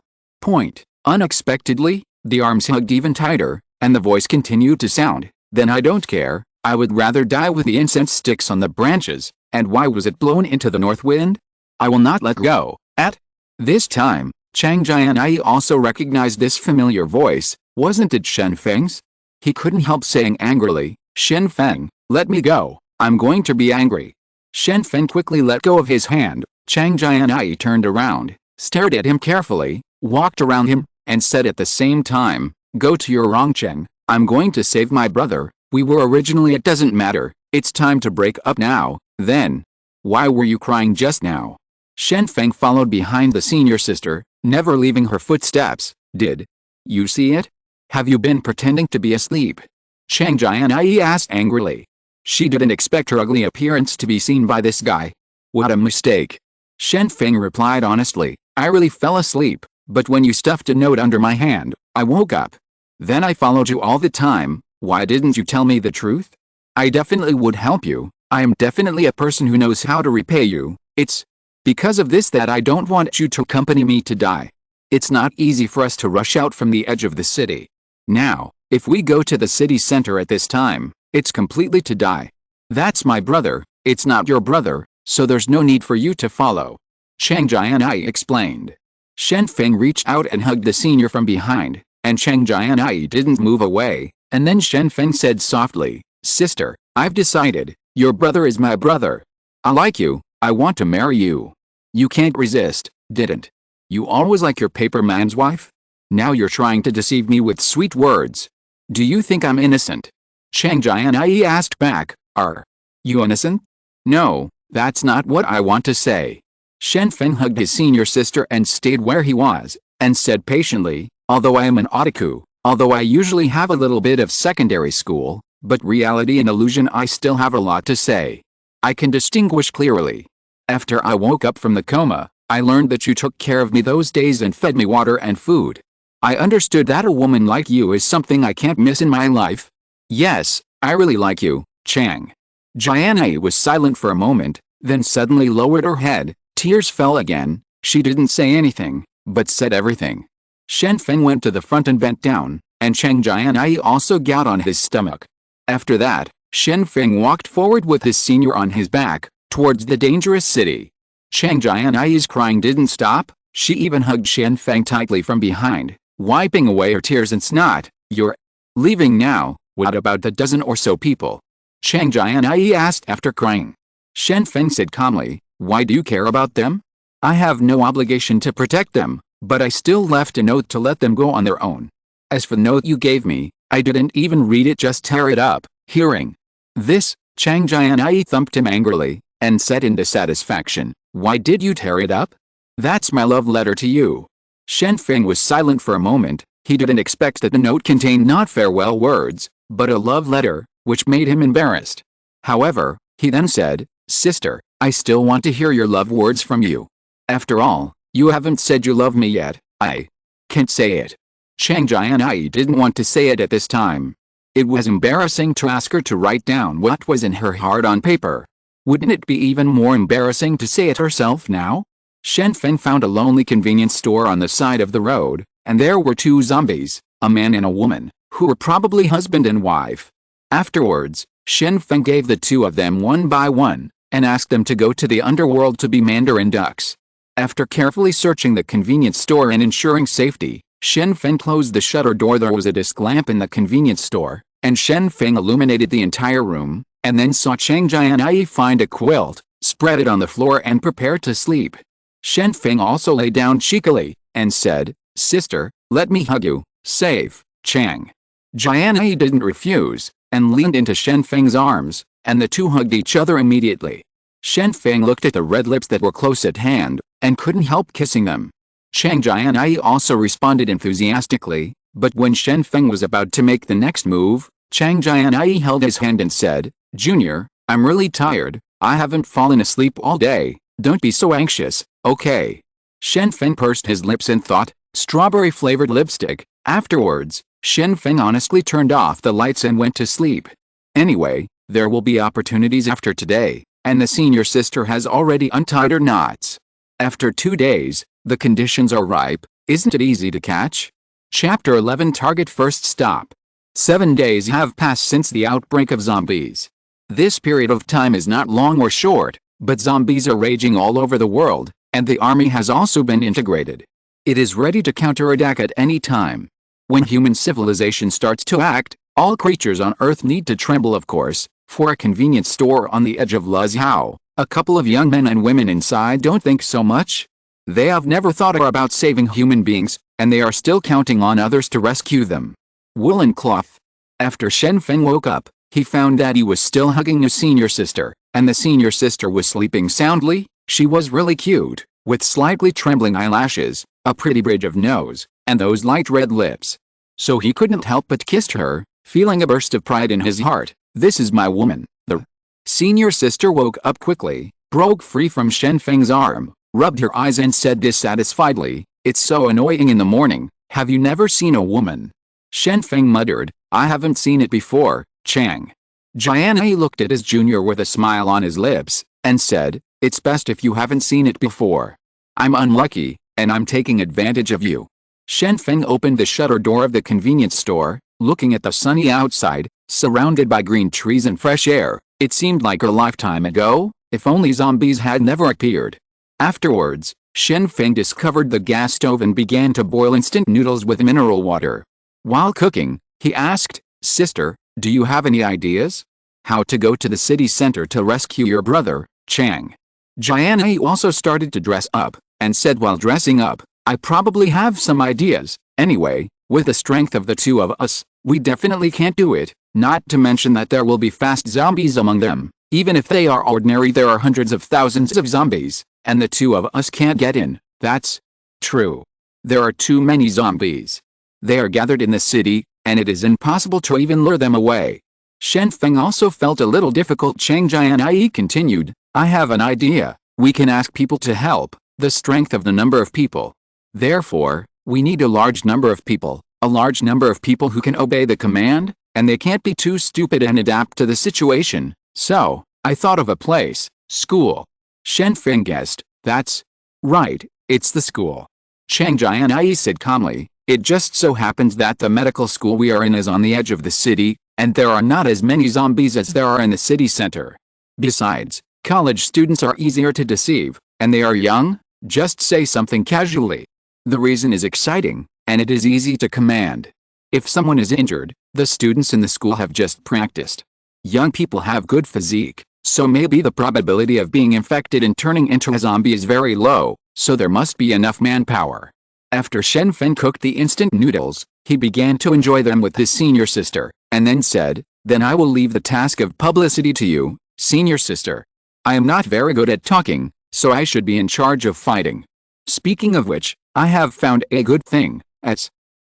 Unexpectedly, the arms hugged even tighter, and the voice continued to sound, "Then I don't care, I would rather die with the incense sticks on the branches, and why was it blown into the north wind? I will not let go." At this time, Chang Jianyi also recognized this familiar voice. Wasn't it Shen Feng's? He couldn't help saying angrily, "Shen Feng, let me go, I'm going to be angry." Shen Feng quickly let go of his hand. Chang Jianyi turned around, stared at him carefully, walked around him, and said at the same time, "Go to your wrong, Cheng, I'm going to save my brother. We were originally, it doesn't matter, it's time to break up now." "Then why were you crying just now?" Shen Feng followed behind the senior sister, never leaving her footsteps. "Did you see it? Have you been pretending to be asleep?" Chang Jianyi asked angrily. She didn't expect her ugly appearance to be seen by this guy. "What a mistake." Shen Feng replied honestly, "I really fell asleep, but when you stuffed a note under my hand, I woke up. Then I followed you all the time. Why didn't you tell me the truth? I definitely would help you. I am definitely a person who knows how to repay you. It's because of this that I don't want you to accompany me to die. It's not easy for us to rush out from the edge of the city. Now, if we go to the city center at this time, it's completely to die. That's my brother, it's not your brother, so there's no need for you to follow," Chang Jianyi explained. Shen Feng reached out and hugged the senior from behind, and Chang Jianyi didn't move away, and then Shen Feng said softly, "Sister, I've decided, your brother is my brother. I like you, I want to marry you. You can't resist, didn't you always like your paper man's wife? Now you're trying to deceive me with sweet words. Do you think I'm innocent?" Chang Jianyi asked back, "Are you innocent?" "No, that's not what I want to say." Shen Feng hugged his senior sister and stayed where he was, and said patiently, "Although I am an otaku, although I usually have a little bit of secondary school, but reality and illusion I still have a lot to say. I can distinguish clearly. After I woke up from the coma, I learned that you took care of me those days and fed me water and food. I understood that a woman like you is something I can't miss in my life. Yes, I really like you, Chang." Jianyi was silent for a moment, then suddenly lowered her head. Tears fell again. She didn't say anything, but said everything. Shen Feng went to the front and bent down, and Chang Jianyi also got on his stomach. After that, Shen Feng walked forward with his senior on his back, towards the dangerous city. Chang Jianyi's crying didn't stop. She even hugged Shen Feng tightly from behind, wiping away her tears and snot. "You're leaving now, what about the dozen or so people?" Chang Jianyi asked after crying. Shen Feng said calmly, "Why do you care about them? I have no obligation to protect them, but I still left a note to let them go on their own. As for the note you gave me, I didn't even read it, just tear it up." Hearing this, Chang Jianyi thumped him angrily, and said in dissatisfaction, "Why did you tear it up? That's my love letter to you." Shen Feng was silent for a moment. He didn't expect that the note contained not farewell words, but a love letter, which made him embarrassed. However, he then said, "Sister, I still want to hear your love words from you. After all, you haven't said you love me yet." "I can't say it." Chang Jianyi didn't want to say it at this time. It was embarrassing to ask her to write down what was in her heart on paper. Wouldn't it be even more embarrassing to say it herself now? Shen Feng found a lonely convenience store on the side of the road, and there were two zombies, a man and a woman, who were probably husband and wife. Afterwards, Shen Feng gave the two of them one by one, and asked them to go to the underworld to be mandarin ducks. After carefully searching the convenience store and ensuring safety, Shen Feng closed the shutter door. There was a disc lamp in the convenience store, and Shen Feng illuminated the entire room, and then saw Chang Jianyi find a quilt, spread it on the floor and prepare to sleep. Shen Feng also lay down cheekily, and said, "Sister, let me hug you, save Chang." Jianyi didn't refuse, and leaned into Shen Feng's arms, and the two hugged each other immediately. Shen Feng looked at the red lips that were close at hand, and couldn't help kissing them. Chang Jianyi also responded enthusiastically, but when Shen Feng was about to make the next move, Chang Jianyi held his hand and said, "Junior, I'm really tired, I haven't fallen asleep all day, don't be so anxious, okay?" Shen Feng pursed his lips and thought, strawberry-flavored lipstick. Afterwards, Shen Feng honestly turned off the lights and went to sleep. Anyway, there will be opportunities after today, and the senior sister has already untied her knots. After 2 days, the conditions are ripe. Isn't it easy to catch? Chapter 11 Target First Stop. 7 days have passed since the outbreak of zombies. This period of time is not long or short, but zombies are raging all over the world, and the army has also been integrated. It is ready to counterattack at any time. When human civilization starts to act, all creatures on Earth need to tremble, of course. For a convenience store on the edge of Luzhou, a couple of young men and women inside don't think so much. They have never thought about saving human beings, and they are still counting on others to rescue them. Woolen cloth. After Shen Feng woke up, he found that he was still hugging his senior sister, and the senior sister was sleeping soundly. She was really cute, with slightly trembling eyelashes, a pretty bridge of nose, and those light red lips. So he couldn't help but kiss her, feeling a burst of pride in his heart. "This is my woman." The senior sister woke up quickly, broke free from Shen Feng's arm, rubbed her eyes and said dissatisfiedly, "It's so annoying in the morning, have you never seen a woman?" Shen Feng muttered, "I haven't seen it before, Chang." Jianyi looked at his junior with a smile on his lips, and said, "It's best if you haven't seen it before. I'm unlucky, and I'm taking advantage of you." Shen Feng opened the shutter door of the convenience store, looking at the sunny outside, surrounded by green trees and fresh air. It seemed like a lifetime ago, if only zombies had never appeared. Afterwards, Shen Feng discovered the gas stove and began to boil instant noodles with mineral water. While cooking, he asked, "Sister, do you have any ideas? How to go to the city center to rescue your brother, Chang?" Jianyi also started to dress up, and said while dressing up, "I probably have some ideas. Anyway, with the strength of the two of us, we definitely can't do it, not to mention that there will be fast zombies among them. Even if they are ordinary, there are hundreds of thousands of zombies, and the two of us can't get in." That's true. There are too many zombies. They are gathered in the city, and it is impossible to even lure them away. Shen Feng also felt a little difficult. Chang Jianyi continued, "I have an idea. We can ask people to help, the strength of the number of people. Therefore, we need a large number of people who can obey the command, and they can't be too stupid and adapt to the situation. So, I thought of a place, school." Shen Feng guessed, "That's right, it's the school." Chang Jianyi said calmly, "It just so happens that the medical school we are in is on the edge of the city, and there are not as many zombies as there are in the city center. Besides, college students are easier to deceive, and they are young. Just say something casually. The reason is exciting, and it is easy to command. If someone is injured, the students in the school have just practiced. Young people have good physique, so maybe the probability of being infected and turning into a zombie is very low, so there must be enough manpower." After Shen Feng cooked the instant noodles, he began to enjoy them with his senior sister, and then said, "Then I will leave the task of publicity to you, senior sister. I am not very good at talking, so I should be in charge of fighting. Speaking of which, I have found a good thing."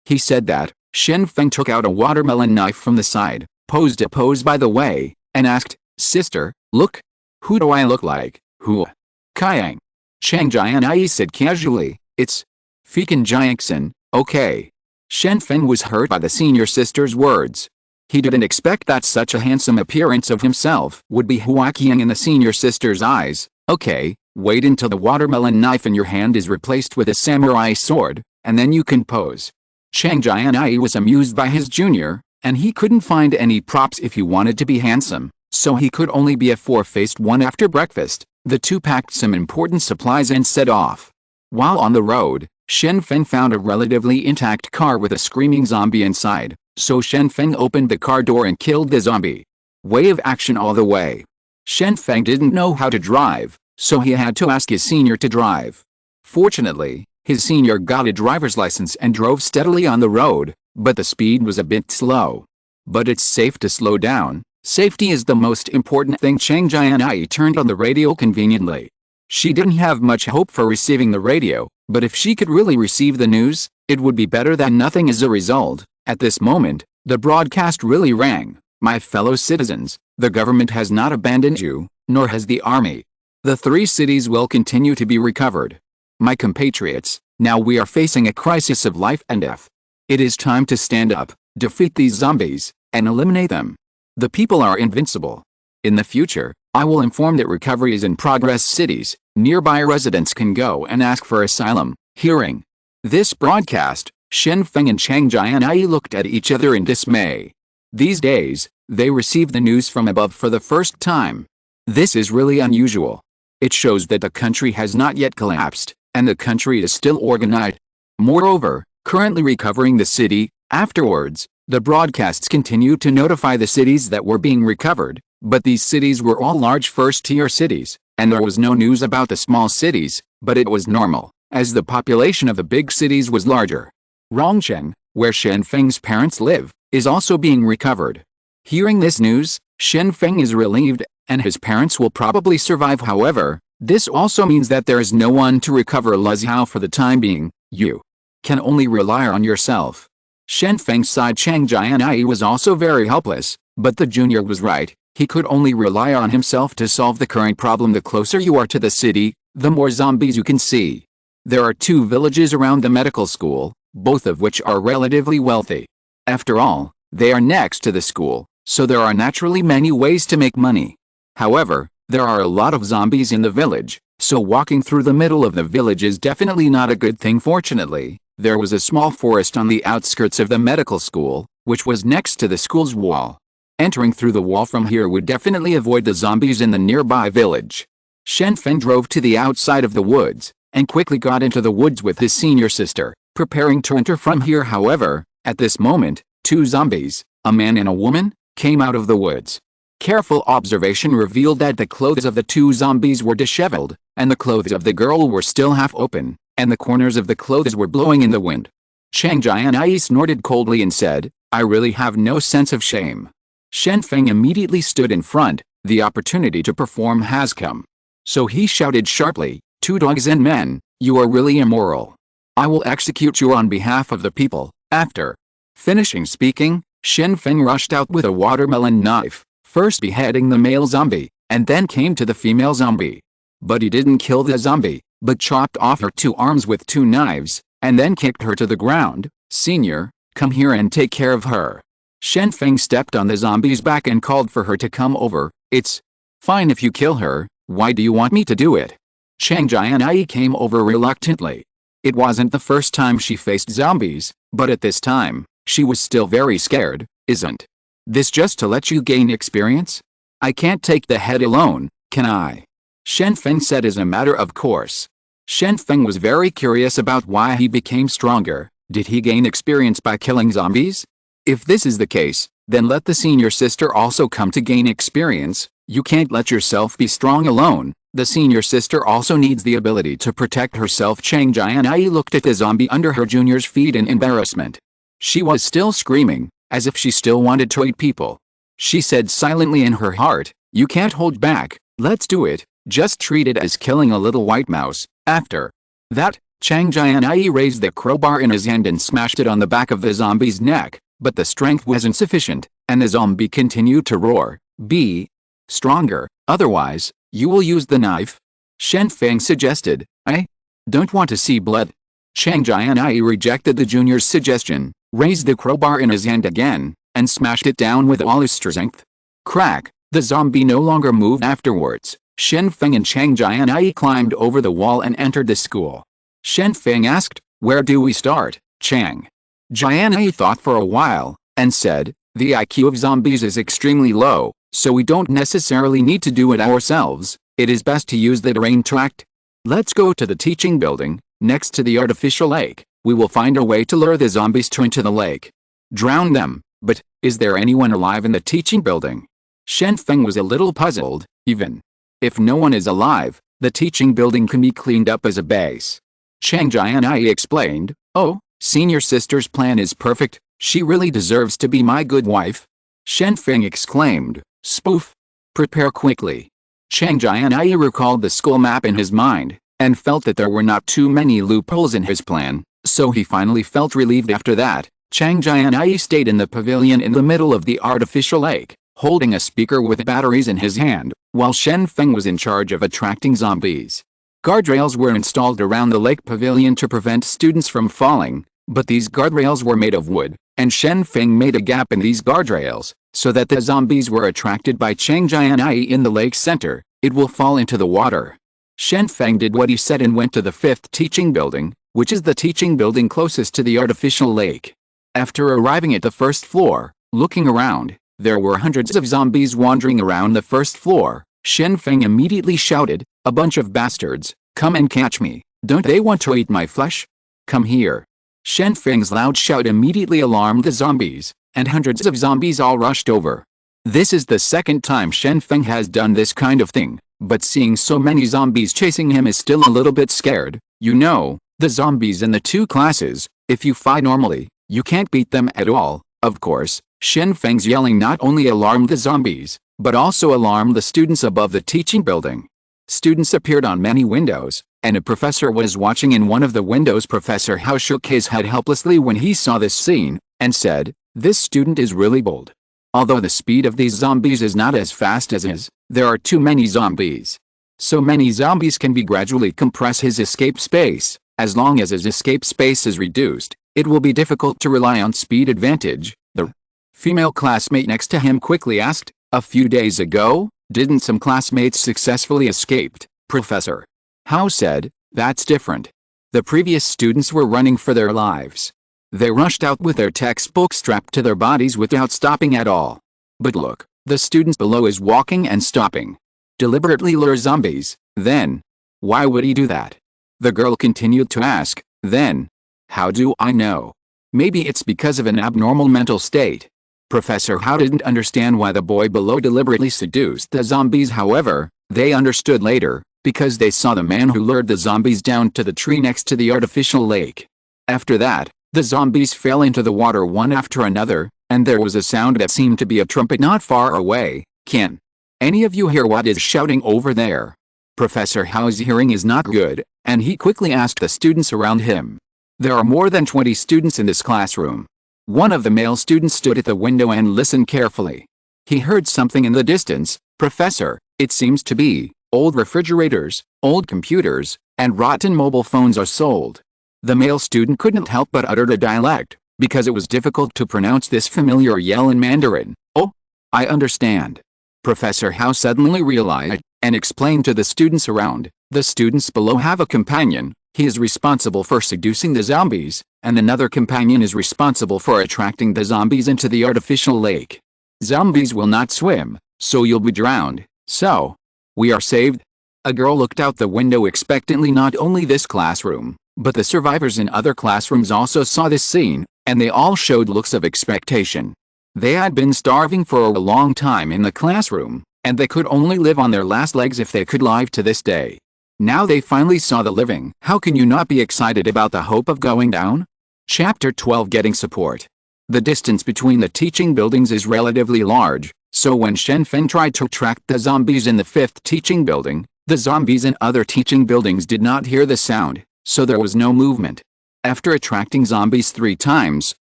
He said that. Shen Feng took out a watermelon knife from the side, posed a pose by the way, and asked, "Sister, look. Who do I look like?" "Who?" "Kayang." Chang Jianyi said casually, "It's Fekin Jiangxin, okay." Shen Feng was hurt by the senior sister's words. He didn't expect that such a handsome appearance of himself would be Huaqiang in the senior sister's eyes. "Okay, wait until the watermelon knife in your hand is replaced with a samurai sword, and then you can pose." Chang Jianyi was amused by his junior, and he couldn't find any props if he wanted to be handsome, so he could only be a four-faced one. After breakfast, the two packed some important supplies and set off. While on the road, Shen Feng found a relatively intact car with a screaming zombie inside, so Shen Feng opened the car door and killed the zombie. Wave action all the way. Shen Feng didn't know how to drive, so he had to ask his senior to drive. Fortunately, his senior got a driver's license and drove steadily on the road, but the speed was a bit slow. But it's safe to slow down. Safety is the most important thing. Chang Jianyi turned on the radio conveniently. She didn't have much hope for receiving the radio, but if she could really receive the news, it would be better than nothing. As a result, at this moment, the broadcast really rang. "My fellow citizens, the government has not abandoned you, nor has the army. The three cities will continue to be recovered. My compatriots, now we are facing a crisis of life and death. It is time to stand up, defeat these zombies, and eliminate them. The people are invincible. In the future, I will inform that recovery is in progress. Cities, nearby residents can go and ask for asylum." Hearing this broadcast, Shen Feng and Chang Jianyi looked at each other in dismay. These days, they received the news from above for the first time. This is really unusual. It shows that the country has not yet collapsed, and the country is still organized. Moreover, currently recovering the city. Afterwards, the broadcasts continued to notify the cities that were being recovered, but these cities were all large first-tier cities, and there was no news about the small cities, but it was normal, as the population of the big cities was larger. Rongcheng, where Shen Feng's parents live, is also being recovered. Hearing this news, Shen Feng is relieved, and his parents will probably survive. However, this also means that there is no one to recover Luziao for the time being. You can only rely on yourself. Shen Feng's side. Chang Jianyi was also very helpless, but the junior was right. He could only rely on himself to solve the current problem. The closer you are to the city, the more zombies you can see. There are two villages around the medical school, both of which are relatively wealthy. After all, they are next to the school, so there are naturally many ways to make money. However, there are a lot of zombies in the village, so walking through the middle of the village is definitely not a good thing. Fortunately, there was a small forest on the outskirts of the medical school, which was next to the school's wall. Entering through the wall from here would definitely avoid the zombies in the nearby village. Shen Feng drove to the outside of the woods, and quickly got into the woods with his senior sister, preparing to enter from here. However, at this moment, two zombies, a man and a woman, came out of the woods. Careful observation revealed that the clothes of the two zombies were disheveled, and the clothes of the girl were still half open, and the corners of the clothes were blowing in the wind. Chang Jianyi snorted coldly and said, "I really have no sense of shame." Shen Feng immediately stood in front. The opportunity to perform has come. So he shouted sharply, "Two dogs and men, you are really immoral. I will execute you on behalf of the people." After finishing speaking, Shen Feng rushed out with a watermelon knife, first beheading the male zombie, and then came to the female zombie. But he didn't kill the zombie, but chopped off her two arms with two knives, and then kicked her to the ground. "Senior, come here and take care of her." Shen Feng stepped on the zombie's back and called for her to come over. "It's fine if you kill her, why do you want me to do it?" Chang Jianyi came over reluctantly. It wasn't the first time she faced zombies, but at this time, she was still very scared. "Isn't this just to let you gain experience? I can't take the head alone, can I?" Shen Feng said as a matter of course. Shen Feng was very curious about why he became stronger. Did he gain experience by killing zombies? If this is the case, then let the senior sister also come to gain experience. You can't let yourself be strong alone. The senior sister also needs the ability to protect herself. Chang Jianyi looked at the zombie under her junior's feet in embarrassment. She was still screaming, as if she still wanted to eat people. She said silently in her heart, "You can't hold back, let's do it, just treat it as killing a little white mouse." After that, Chang Jianyi raised the crowbar in his hand and smashed it on the back of the zombie's neck, but the strength wasn't sufficient, and the zombie continued to roar. "Be stronger, otherwise, you will use the knife," Shen Feng suggested. "I don't want to see blood." Chang Jianyi rejected the junior's suggestion, raised the crowbar in his hand again, and smashed it down with all his strength. Crack! The zombie no longer moved afterwards. Shen Feng and Chang Jianyi climbed over the wall and entered the school. Shen Feng asked, "Where do we start?" Chang Jianyi thought for a while, and said, "The IQ of zombies is extremely low, so we don't necessarily need to do it ourselves. It is best to use the terrain to act. Let's go to the teaching building, next to the artificial lake. We will find a way to lure the zombies to into the lake. Drown them." "But, is there anyone alive in the teaching building?" Shen Feng was a little puzzled. "Even if no one is alive, the teaching building can be cleaned up as a base." Chang Jianyi explained, "Oh, senior sister's plan is perfect, she really deserves to be my good wife." Shen Feng exclaimed, "Spoof! Prepare quickly." Chang Jianyi recalled the school map in his mind, and felt that there were not too many loopholes in his plan, so he finally felt relieved. After that, Chang Jianyi stayed in the pavilion in the middle of the artificial lake, holding a speaker with batteries in his hand, while Shen Feng was in charge of attracting zombies. Guardrails were installed around the lake pavilion to prevent students from falling, but these guardrails were made of wood, and Shen Feng made a gap in these guardrails, so that the zombies were attracted by Chang Jianyi in the lake center. It will fall into the water. Shen Feng did what he said and went to the 5th teaching building, which is the teaching building closest to the artificial lake. After arriving at the 1st floor, looking around, there were hundreds of zombies wandering around the 1st floor. Shen Feng immediately shouted, "A bunch of bastards, come and catch me. Don't they want to eat my flesh? Come here." Shen Feng's loud shout immediately alarmed the zombies, and hundreds of zombies all rushed over. This is the second time Shen Feng has done this kind of thing, but seeing so many zombies chasing him is still a little bit scared. You know, the zombies in the two classes, if you fight normally, you can't beat them at all. Of course, Shen Feng's yelling not only alarmed the zombies, but also alarmed the students above the teaching building. Students appeared on many windows, and a professor was watching in one of the windows. Professor Hao shook his head helplessly when he saw this scene, and said, "This student is really bold. Although the speed of these zombies is not as fast as his, there are too many zombies. So many zombies can be gradually compress his escape space. As long as his escape space is reduced, it will be difficult to rely on speed advantage." The female classmate next to him quickly asked, "A few days ago, didn't some classmates successfully escaped?" Professor Hao said, "That's different. The previous students were running for their lives. They rushed out with their textbooks strapped to their bodies without stopping at all. But look, the students below is walking and stopping. Deliberately lure zombies, then. Why would he do that? The girl continued to ask, then. How do I know? Maybe it's because of an abnormal mental state. Professor Hao didn't understand why the boy below deliberately seduced the zombies. However, they understood later, because they saw the man who lured the zombies down to the tree next to the artificial lake. After that, the zombies fell into the water one after another, and there was a sound that seemed to be a trumpet not far away. Can any of you hear what is shouting over there? Professor Hao's hearing is not good, and he quickly asked the students around him. There are more than 20 students in this classroom. One of the male students stood at the window and listened carefully. He heard something in the distance. Professor, it seems to be, old refrigerators, old computers, and rotten mobile phones are sold. The male student couldn't help but utter a dialect, because it was difficult to pronounce this familiar yell in Mandarin. Oh, I understand. Professor Hao suddenly realized, and explained to the students around. The students below have a companion. He is responsible for seducing the zombies, and another companion is responsible for attracting the zombies into the artificial lake. Zombies will not swim, so you'll be drowned. So, we are saved? A girl looked out the window expectantly. Not only this classroom, but the survivors in other classrooms also saw this scene, and they all showed looks of expectation. They had been starving for a long time in the classroom, and they could only live on their last legs if they could live to this day. Now they finally saw the living. How can you not be excited about the hope of going down? Chapter 12, Getting Support. The distance between the teaching buildings is relatively large, so when Shen Feng tried to attract the zombies in the 5th teaching building, the zombies in other teaching buildings did not hear the sound, so there was no movement. After attracting zombies 3 times,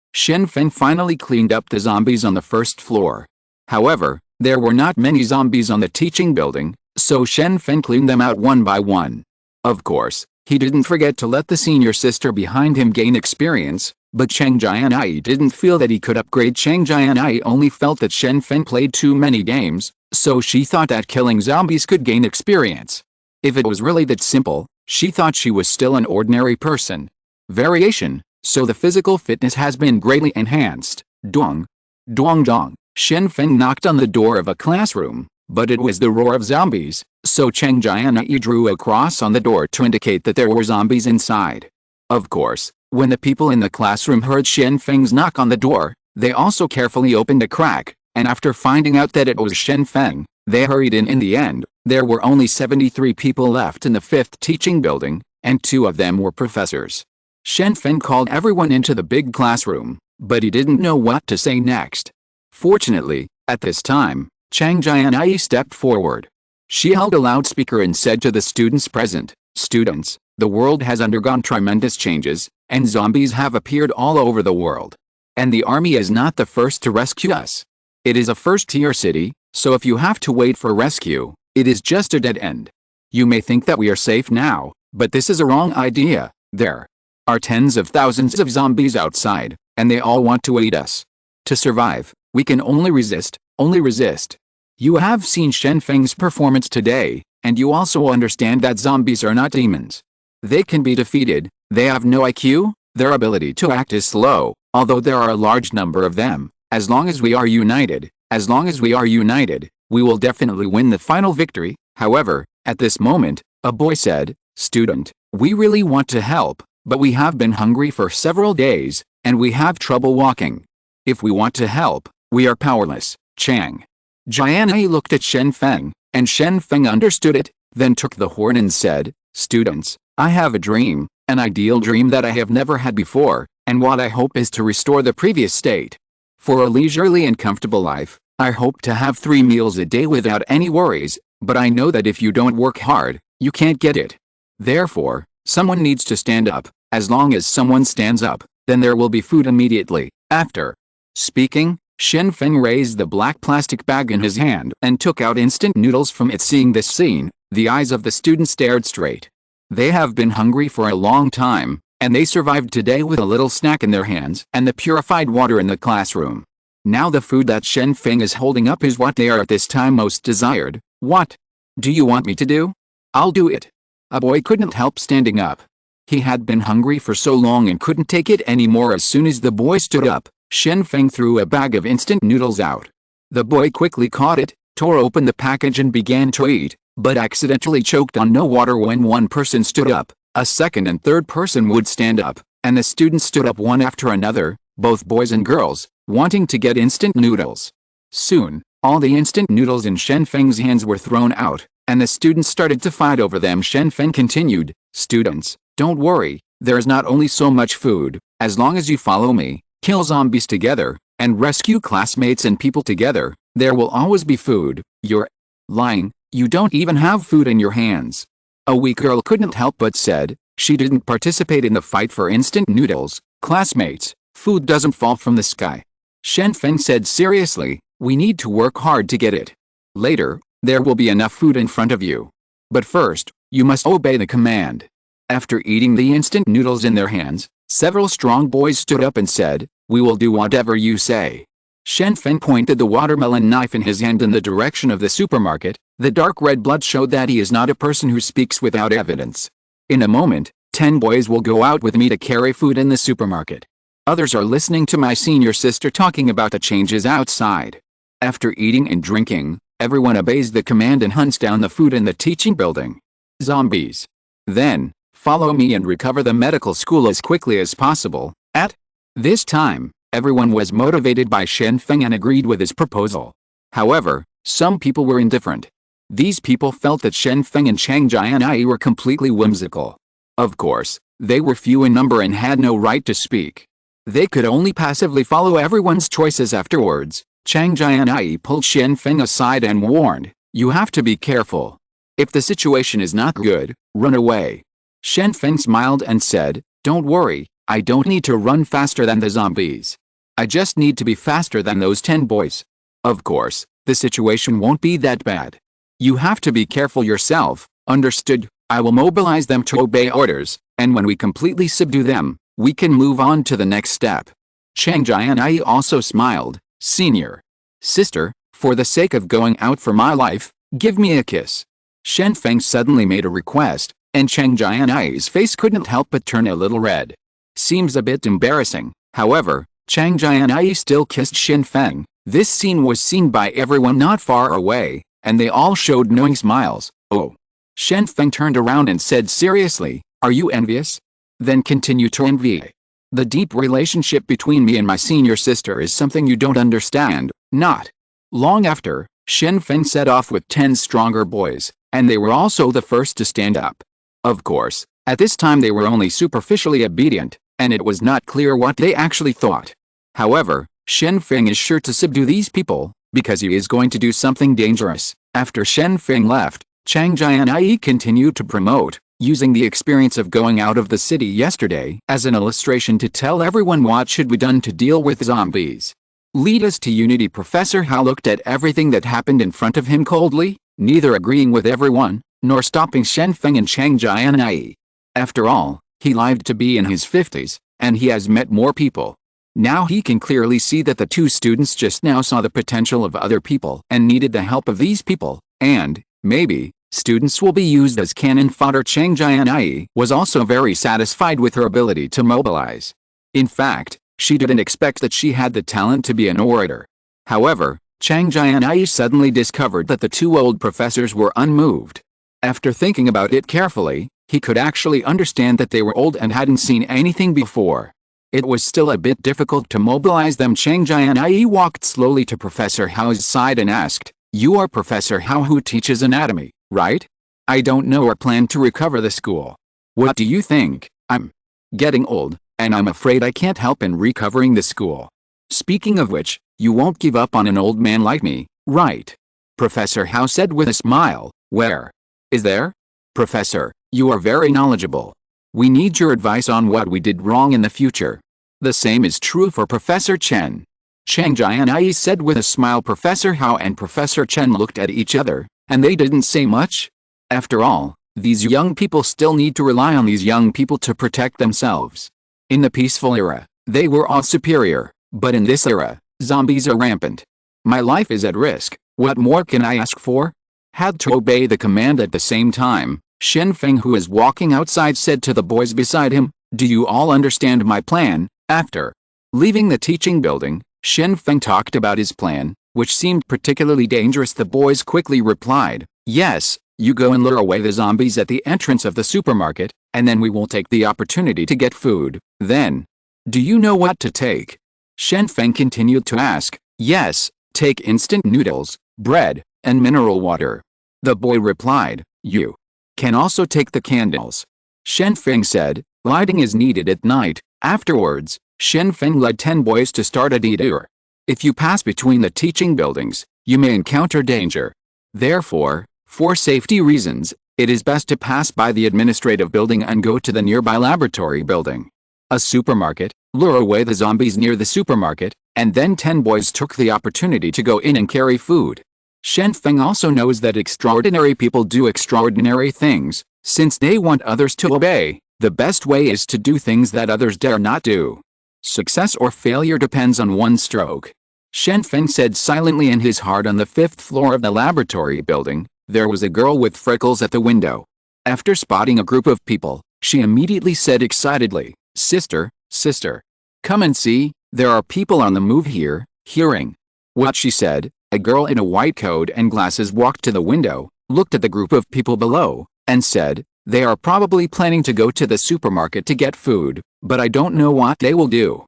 Shen Feng finally cleaned up the zombies on the 1st floor. However, there were not many zombies on the teaching building, so Shen Feng cleaned them out one by one. Of course, he didn't forget to let the senior sister behind him gain experience, but Chang Jianyi didn't feel that he could upgrade. Chang Jianyi only felt that Shen Feng played too many games, so she thought that killing zombies could gain experience. If it was really that simple, she thought she was still an ordinary person. Variation, so the physical fitness has been greatly enhanced. Dong. Dong dong. Shen Feng knocked on the door of a classroom, but it was the roar of zombies, so Chang Jianyi drew a cross on the door to indicate that there were zombies inside. Of course, when the people in the classroom heard Shen Feng's knock on the door, they also carefully opened a crack, and after finding out that it was Shen Feng, they hurried in. In the end, there were only 73 people left in the 5th teaching building, and 2 of them were professors. Shen Feng called everyone into the big classroom, but he didn't know what to say next. Fortunately, at this time, Chang Jianyi stepped forward. She held a loudspeaker and said to the students present, "Students, the world has undergone tremendous changes, and zombies have appeared all over the world. And the army is not the first to rescue us. It is a first-tier city, so if you have to wait for rescue, it is just a dead end. You may think that we are safe now, but this is a wrong idea. There are tens of thousands of zombies outside, and they all want to eat us. To survive, we can only resist, only resist. You have seen Shen Feng's performance today, and you also understand that zombies are not demons. They can be defeated. They have no IQ, their ability to act is slow, although there are a large number of them. As long as we are united, we will definitely win the final victory." However, at this moment, a boy said, "Student, we really want to help, but we have been hungry for several days, and we have trouble walking. If we want to help, we are powerless." Chang Jianyi looked at Shen Feng, and Shen Feng understood it, then took the horn and said, "Students, I have a dream, an ideal dream that I have never had before, and what I hope is to restore the previous state. For a leisurely and comfortable life, I hope to have 3 meals a day without any worries, but I know that if you don't work hard, you can't get it. Therefore, someone needs to stand up. As long as someone stands up, then there will be food immediately." After speaking, Shen Feng raised the black plastic bag in his hand and took out instant noodles from it. Seeing this scene, the eyes of the students stared straight. They have been hungry for a long time, and they survived today with a little snack in their hands and the purified water in the classroom. Now the food that Shen Feng is holding up is what they are at this time most desired. "What do you want me to do?" "I'll do it." A boy couldn't help standing up. He had been hungry for so long and couldn't take it anymore. As soon as the boy stood up, Shen Feng threw a bag of instant noodles out. The boy quickly caught it, tore open the package and began to eat, but accidentally choked on no water when one person stood up. A second and third person would stand up, and the students stood up one after another, both boys and girls, wanting to get instant noodles. Soon, all the instant noodles in Shen Feng's hands were thrown out, and the students started to fight over them. Shen Feng continued, "Students, don't worry, there is not only so much food, as long as you follow me, kill zombies together, and rescue classmates and people together, there will always be food." "You're lying, you don't even have food in your hands." A weak girl couldn't help but said. She didn't participate in the fight for instant noodles. "Classmates, food doesn't fall from the sky." Shen Feng said seriously, "We need to work hard to get it. Later, there will be enough food in front of you. But first, you must obey the command." After eating the instant noodles in their hands, several strong boys stood up and said, "We will do whatever you say." Shen Feng pointed the watermelon knife in his hand in the direction of the supermarket. The dark red blood showed that he is not a person who speaks without evidence. "In a moment, 10 boys will go out with me to carry food in the supermarket. Others are listening to my senior sister talking about the changes outside." After eating and drinking, everyone obeys the command and hunts down the food in the teaching building. Zombies. Then, follow me and recover the medical school as quickly as possible. At this time, everyone was motivated by Shen Feng and agreed with his proposal. However, some people were indifferent. These people felt that Shen Feng and Chang Jianyi were completely whimsical. Of course, they were few in number and had no right to speak. They could only passively follow everyone's choices. Afterwards, Chang Jianyi pulled Shen Feng aside and warned, "You have to be careful. If the situation is not good, run away." Shen Feng smiled and said, "Don't worry, I don't need to run faster than the zombies. I just need to be faster than those 10 boys. Of course, the situation won't be that bad. You have to be careful yourself, understood? I will mobilize them to obey orders, and when we completely subdue them, we can move on to the next step." Chang Jianyi also smiled, "Senior sister, for the sake of going out for my life, give me a kiss." Shen Feng suddenly made a request, and Chang Jianyi's face couldn't help but turn a little red. Seems a bit embarrassing. However, Chang Jianyi still kissed Shen Feng. This scene was seen by everyone not far away, and they all showed knowing smiles. "Oh." Shen Feng turned around and said seriously, "Are you envious? Then continue to envy. The deep relationship between me and my senior sister is something you don't understand." Not long after, Shen Feng set off with 10 stronger boys, and they were also the first to stand up. Of course, at this time they were only superficially obedient, and it was not clear what they actually thought. However, Shen Feng is sure to subdue these people, because he is going to do something dangerous. After Shen Feng left, Chang Jianyi continued to promote, using the experience of going out of the city yesterday as an illustration to tell everyone what should be done to deal with zombies. Lead us to unity. Professor Hao looked at everything that happened in front of him coldly, neither agreeing with everyone, nor stopping Shen Feng and Chang Jianyi. After all, he lived to be in his 50s, and he has met more people. Now he can clearly see that the two students just now saw the potential of other people and needed the help of these people, and, maybe, students will be used as cannon fodder. Chang Jianyi was also very satisfied with her ability to mobilize. In fact, she didn't expect that she had the talent to be an orator. However, Chang Jianyi suddenly discovered that the two old professors were unmoved. After thinking about it carefully, he could actually understand that they were old and hadn't seen anything before. It was still a bit difficult to mobilize them. Chang Jianyi walked slowly to Professor Hao's side and asked, "You are Professor Hao who teaches anatomy, right? I don't know or plan to recover the school. What do you think? I'm getting old, and I'm afraid I can't help in recovering the school. Speaking of which, you won't give up on an old man like me, right?" Professor Hao said with a smile. "Where is there? Professor, you are very knowledgeable. We need your advice on what we did wrong in the future." The same is true for Professor Chen. Chang Jianyi said with a smile. Professor Hao and Professor Chen looked at each other, and they didn't say much. After all, these young people still need to rely on these young people to protect themselves. In the peaceful era, they were all superior, but in this era, zombies are rampant. My life is at risk, what more can I ask for? Had to obey the command. At the same time, Shen Feng, who is walking outside, said to the boys beside him, "Do you all understand my plan?" After leaving the teaching building, Shen Feng talked about his plan, which seemed particularly dangerous. The boys quickly replied, "Yes, you go and lure away the zombies at the entrance of the supermarket, and then we will take the opportunity to get food, then. Do you know what to take? Shen Feng continued to ask. Yes, take instant noodles, bread, and mineral water. The boy replied. You can also take the candles. Shen Feng said. Lighting is needed at night. Afterwards, Shen Feng led 10 boys to start a detour. If you pass between the teaching buildings, you may encounter danger. Therefore, for safety reasons, it is best to pass by the administrative building and go to the nearby laboratory building. A supermarket, lure away the zombies near the supermarket, and then 10 boys took the opportunity to go in and carry food. Shen Feng also knows that extraordinary people do extraordinary things. Since they want others to obey, the best way is to do things that others dare not do. Success or failure depends on one stroke. Shen Feng said silently in his heart. On the 5th floor of the laboratory building, there was a girl with freckles at the window. After spotting a group of people, she immediately said excitedly, Sister, sister, come and see, there are people on the move here. Hearing what she said, a girl in a white coat and glasses walked to the window, looked at the group of people below, and said, they are probably planning to go to the supermarket to get food, but I don't know what they will do.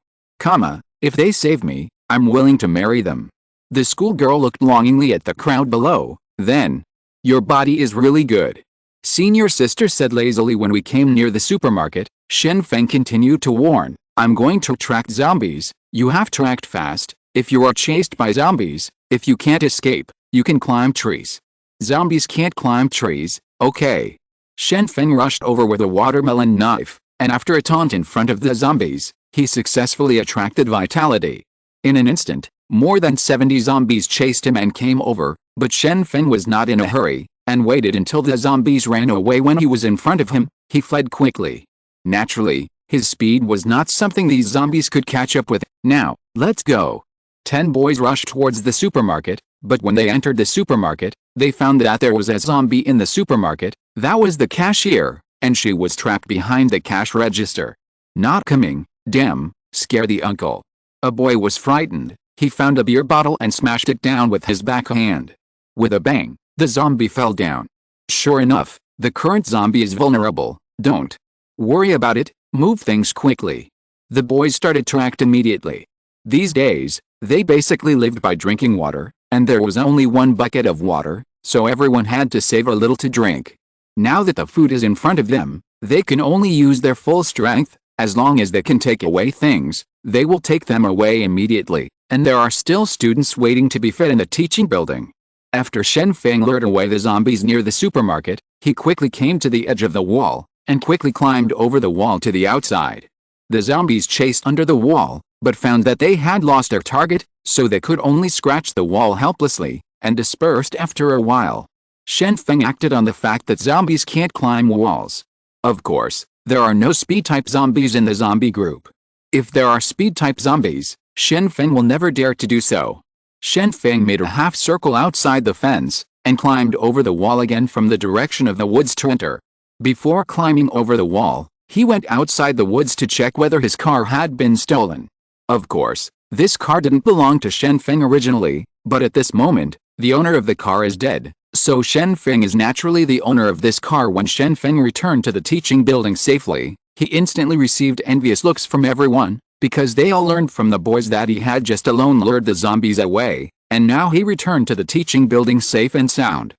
If they save me, I'm willing to marry them. The schoolgirl looked longingly at the crowd below, then, your body is really good. Senior sister said lazily. When we came near the supermarket, Shen Feng continued to warn, I'm going to attract zombies, you have to act fast. If you are chased by zombies, if you can't escape, you can climb trees. Zombies can't climb trees, okay. Shen Feng rushed over with a watermelon knife, and after a taunt in front of the zombies, he successfully attracted vitality. In an instant, more than 70 zombies chased him and came over, but Shen Feng was not in a hurry, and waited until the zombies ran away. When he was in front of him, he fled quickly. Naturally, his speed was not something these zombies could catch up with. Now, let's go. 10 boys rushed towards the supermarket, but when they entered the supermarket, they found that there was a zombie in the supermarket. That was the cashier, and she was trapped behind the cash register. Not coming, damn, scare the uncle. A boy was frightened. He found a beer bottle and smashed it down with his backhand. With a bang, the zombie fell down. Sure enough, the current zombie is vulnerable. Don't worry about it, move things quickly. The boys started to act immediately. These days, they basically lived by drinking water, and there was only one bucket of water, so everyone had to save a little to drink. Now that the food is in front of them, they can only use their full strength. As long as they can take away things, they will take them away immediately, and there are still students waiting to be fed in the teaching building. After Shen Feng lured away the zombies near the supermarket, he quickly came to the edge of the wall, and quickly climbed over the wall to the outside. The zombies chased under the wall, but found that they had lost their target, so they could only scratch the wall helplessly, and dispersed after a while. Shen Feng acted on the fact that zombies can't climb walls. Of course, there are no speed-type zombies in the zombie group. If there are speed-type zombies, Shen Feng will never dare to do so. Shen Feng made a half-circle outside the fence, and climbed over the wall again from the direction of the woods to enter. Before climbing over the wall, he went outside the woods to check whether his car had been stolen. Of course, this car didn't belong to Shen Feng originally, but at this moment, the owner of the car is dead. So Shen Feng is naturally the owner of this car. When Shen Feng returned to the teaching building safely, he instantly received envious looks from everyone, because they all learned from the boys that he had just alone lured the zombies away, and now he returned to the teaching building safe and sound.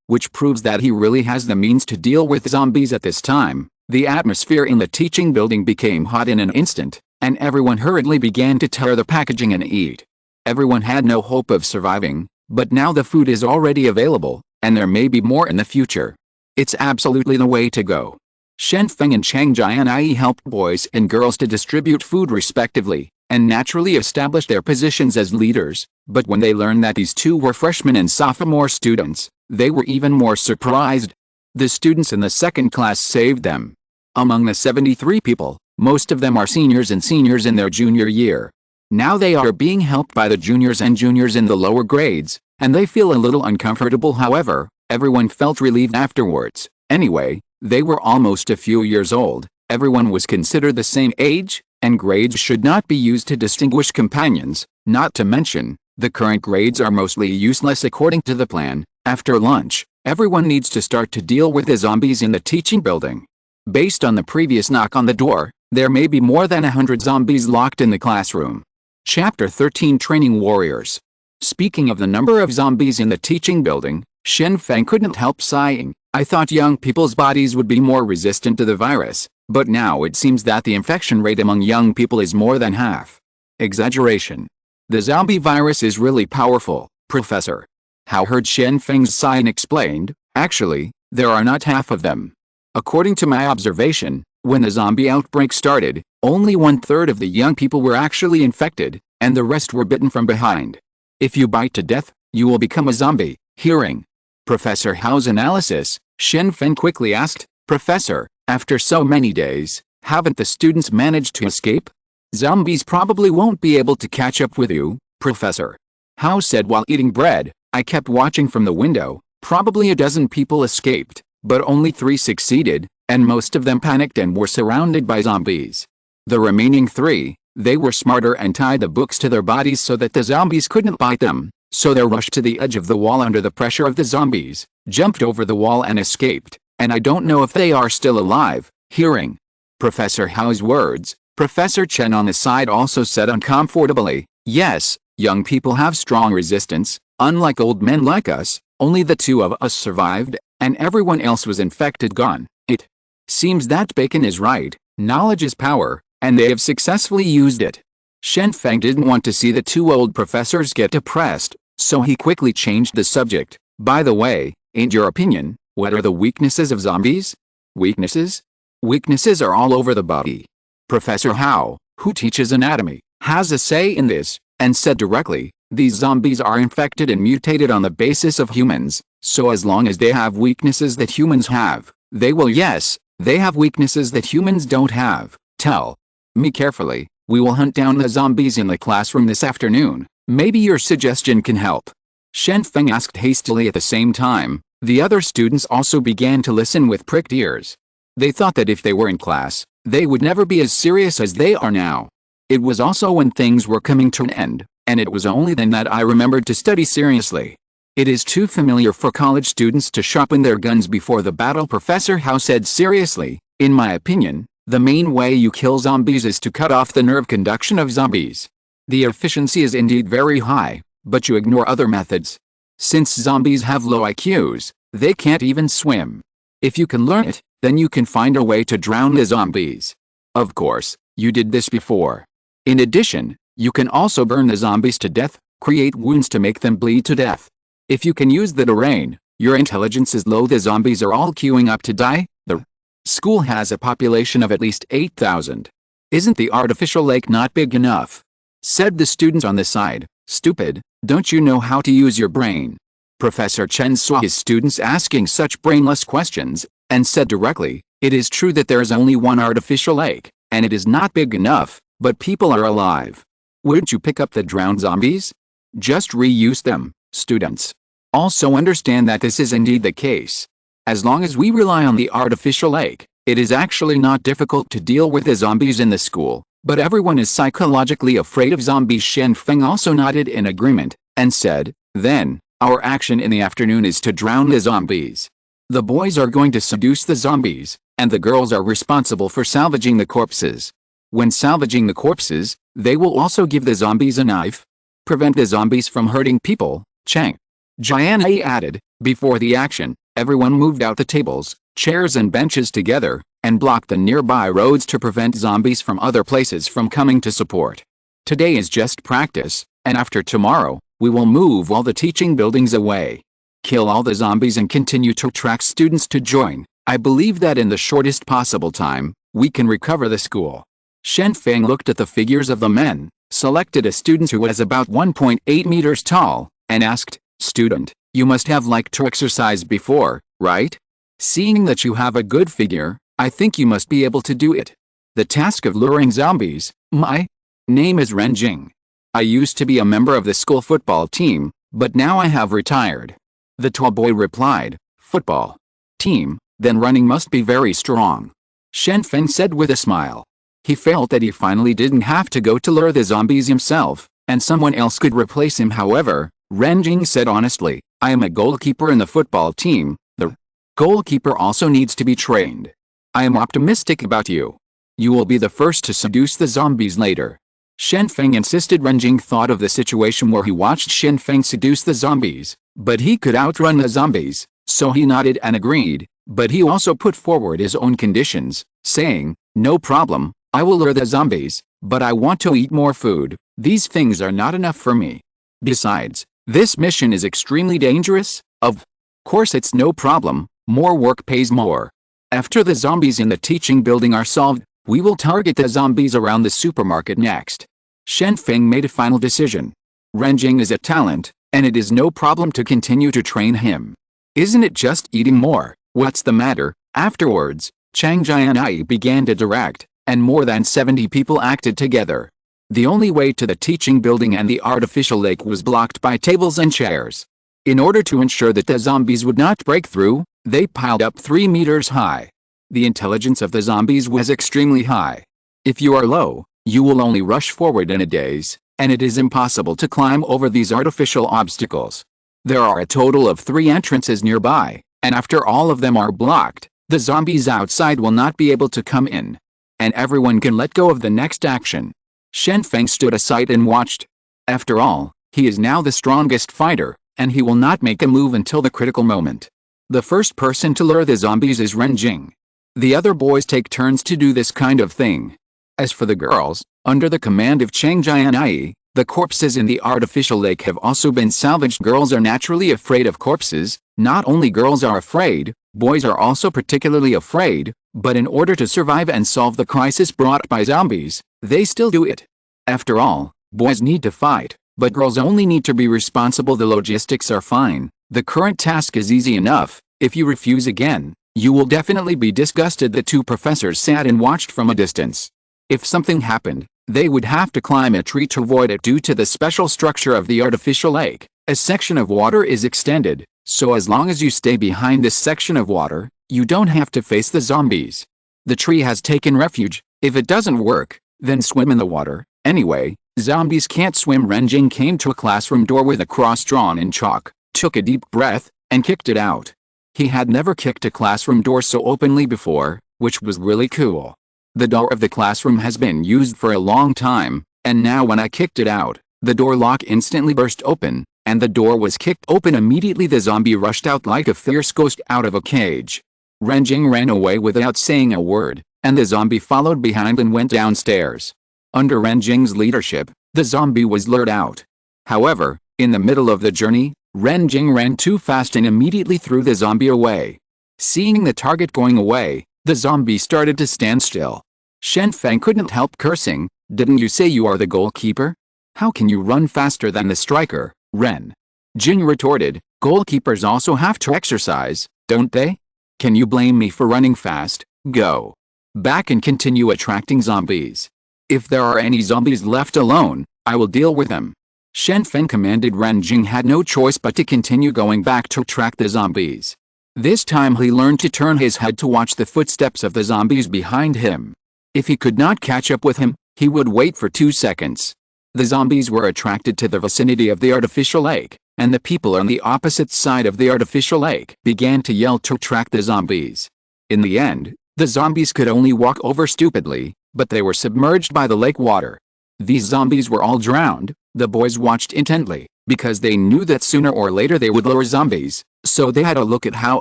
Which proves that he really has the means to deal with zombies at this time. The atmosphere in the teaching building became hot in an instant, and everyone hurriedly began to tear the packaging and eat. Everyone had no hope of surviving. But now the food is already available, and there may be more in the future. It's absolutely the way to go. Shen Feng and Chang Jianyi helped boys and girls to distribute food respectively, and naturally established their positions as leaders, but when they learned that these two were freshmen and sophomore students, they were even more surprised. The students in the second class saved them. Among the 73 people, most of them are seniors and seniors in their junior year. Now they are being helped by the juniors and juniors in the lower grades, and they feel a little uncomfortable. However, everyone felt relieved afterwards. Anyway, they were almost a few years old, everyone was considered the same age, and grades should not be used to distinguish companions, not to mention, the current grades are mostly useless according to the plan. After lunch, everyone needs to start to deal with the zombies in the teaching building. Based on the previous knock on the door, there may be more than 100 zombies locked in the classroom. Chapter 13 Training Warriors. Speaking of the number of zombies in the teaching building, Shen Feng couldn't help sighing. I thought young people's bodies would be more resistant to the virus, but now it seems that the infection rate among young people is more than half. Exaggeration. The zombie virus is really powerful, Professor. How heard Shen Feng's sigh and explained, actually, there are not half of them. According to my observation, when the zombie outbreak started, only 1/3 of the young people were actually infected, and the rest were bitten from behind. If you bite to death, you will become a zombie. Hearing Professor Hao's analysis, Shen Feng quickly asked, Professor, after so many days, haven't the students managed to escape? Zombies probably won't be able to catch up with you, Professor Hao said while eating bread. I kept watching from the window. Probably a dozen people escaped, but only 3 succeeded, and most of them panicked and were surrounded by zombies. The remaining 3, they were smarter and tied the books to their bodies so that the zombies couldn't bite them, so they rushed to the edge of the wall under the pressure of the zombies, jumped over the wall and escaped, and I don't know if they are still alive. Hearing Professor Hao's words, Professor Chen on the side also said uncomfortably, yes, young people have strong resistance, unlike old men like us, only the 2 of us survived, and everyone else was infected gone. It seems that Bacon is right, knowledge is power, and they have successfully used it. Shen Feng didn't want to see the 2 old professors get depressed, so he quickly changed the subject. By the way, in your opinion, what are the weaknesses of zombies? Weaknesses? Weaknesses are all over the body. Professor Hao, who teaches anatomy, has a say in this, and said directly, these zombies are infected and mutated on the basis of humans, so as long as they have weaknesses that humans have, they will. Yes, they have weaknesses that humans don't have. Tell me carefully, we will hunt down the zombies in the classroom this afternoon. Maybe your suggestion can help. Shen Feng asked hastily at the same time. The other students also began to listen with pricked ears. They thought that if they were in class, they would never be as serious as they are now. It was also when things were coming to an end, and it was only then that I remembered to study seriously. It is too familiar for college students to sharpen their guns before the battle, Professor Hao said seriously. In my opinion, the main way you kill zombies is to cut off the nerve conduction of zombies. The efficiency is indeed very high, but you ignore other methods. Since zombies have low IQs, they can't even swim. If you can learn it, then you can find a way to drown the zombies. Of course, you did this before. In addition, you can also burn the zombies to death, create wounds to make them bleed to death. If you can use the terrain, your intelligence is low. The zombies are all queuing up to die. The school has a population of at least 8,000. Isn't the artificial lake not big enough? Said the students on the side. Stupid, don't you know how to use your brain? Professor Chen saw his students asking such brainless questions, and said directly, it is true that there is only one artificial lake, and it is not big enough, but people are alive. Wouldn't you pick up the drowned zombies? Just reuse them, students. Also understand that this is indeed the case. As long as we rely on the artificial lake, it is actually not difficult to deal with the zombies in the school, but everyone is psychologically afraid of zombies. Shen Feng also nodded in agreement, and said, then, our action in the afternoon is to drown the zombies. The boys are going to seduce the zombies, and the girls are responsible for salvaging the corpses. When salvaging the corpses, they will also give the zombies a knife. Prevent the zombies from hurting people, Chang Jianyi added. Before the action, everyone moved out the tables, chairs and benches together, and blocked the nearby roads to prevent zombies from other places from coming to support. Today is just practice, and after tomorrow, we will move all the teaching buildings away. Kill all the zombies and continue to attract students to join. I believe that in the shortest possible time, we can recover the school. Shen Feng looked at the figures of the men, selected a student who was about 1.8 meters tall, and asked, student, you must have liked to exercise before, right? Seeing that you have a good figure, I think you must be able to do it. The task of luring zombies. My name is Ren Jing. I used to be a member of the school football team, but now I have retired. The tall boy replied, football team, then running must be very strong. Shen Feng said with a smile. He felt that he finally didn't have to go to lure the zombies himself, and someone else could replace him. However, Ren Jing said honestly, I am a goalkeeper in the football team. The goalkeeper also needs to be trained. I am optimistic about you. You will be the first to seduce the zombies later. Shen Feng insisted. Renjing thought of the situation where he watched Shen Feng seduce the zombies, but he could outrun the zombies, so he nodded and agreed, but he also put forward his own conditions, saying, "No problem, I will lure the zombies, but I want to eat more food. These things are not enough for me. Besides, this mission is extremely dangerous." Of course it's no problem, more work pays more. After the zombies in the teaching building are solved, we will target the zombies around the supermarket next. Shen Feng made a final decision. Renjing is a talent, and it is no problem to continue to train him. Isn't it just eating more? What's the matter? Afterwards, Chang Jianyi began to direct, and more than 70 people acted together. The only way to the teaching building and the artificial lake was blocked by tables and chairs. In order to ensure that the zombies would not break through, they piled up 3 meters high. The intelligence of the zombies was extremely high. If you are low, you will only rush forward in a daze, and it is impossible to climb over these artificial obstacles. There are a total of 3 entrances nearby, and after all of them are blocked, the zombies outside will not be able to come in. And everyone can let go of the next action. Shen Feng stood aside and watched. After all, he is now the strongest fighter, and he will not make a move until the critical moment. The first person to lure the zombies is Renjing. The other boys take turns to do this kind of thing. As for the girls, under the command of Chang Jianyi, the corpses in the artificial lake have also been salvaged. Girls are naturally afraid of corpses. Not only girls are afraid, boys are also particularly afraid, but in order to survive and solve the crisis brought by zombies, they still do it. After all, boys need to fight, but girls only need to be responsible. The logistics are fine. The current task is easy enough. If you refuse again, you will definitely be disgusted. The 2 professors sat and watched from a distance. If something happened, they would have to climb a tree to avoid it. Due to the special structure of the artificial lake, a section of water is extended, so as long as you stay behind this section of water, you don't have to face the zombies. The tree has taken refuge. If it doesn't work, then swim in the water. Anyway, zombies can't swim. Renjing came to a classroom door with a cross drawn in chalk, took a deep breath, and kicked it out. He had never kicked a classroom door so openly before, which was really cool. The door of the classroom has been used for a long time, and now when I kicked it out, the door lock instantly burst open, and the door was kicked open immediately. The zombie rushed out like a fierce ghost out of a cage. Renjing ran away without saying a word, and the zombie followed behind and went downstairs. Under Renjing's leadership, the zombie was lured out. However, in the middle of the journey, Renjing ran too fast and immediately threw the zombie away. Seeing the target going away, the zombie started to stand still. Shen Feng couldn't help cursing. "Didn't you say you are the goalkeeper? How can you run faster than the striker?" Ren Jing retorted, "Goalkeepers also have to exercise, don't they? Can you blame me for running fast? Go back and continue attracting zombies. If there are any zombies left alone, I will deal with them." Shen Feng commanded. Renjing had no choice but to continue going back to track the zombies. This time he learned to turn his head to watch the footsteps of the zombies behind him. If he could not catch up with him, he would wait for 2 seconds. The zombies were attracted to the vicinity of the artificial lake, and the people on the opposite side of the artificial lake began to yell to track the zombies. In the end, the zombies could only walk over stupidly, but they were submerged by the lake water. These zombies were all drowned. The boys watched intently, because they knew that sooner or later they would lure zombies, so they had a look at how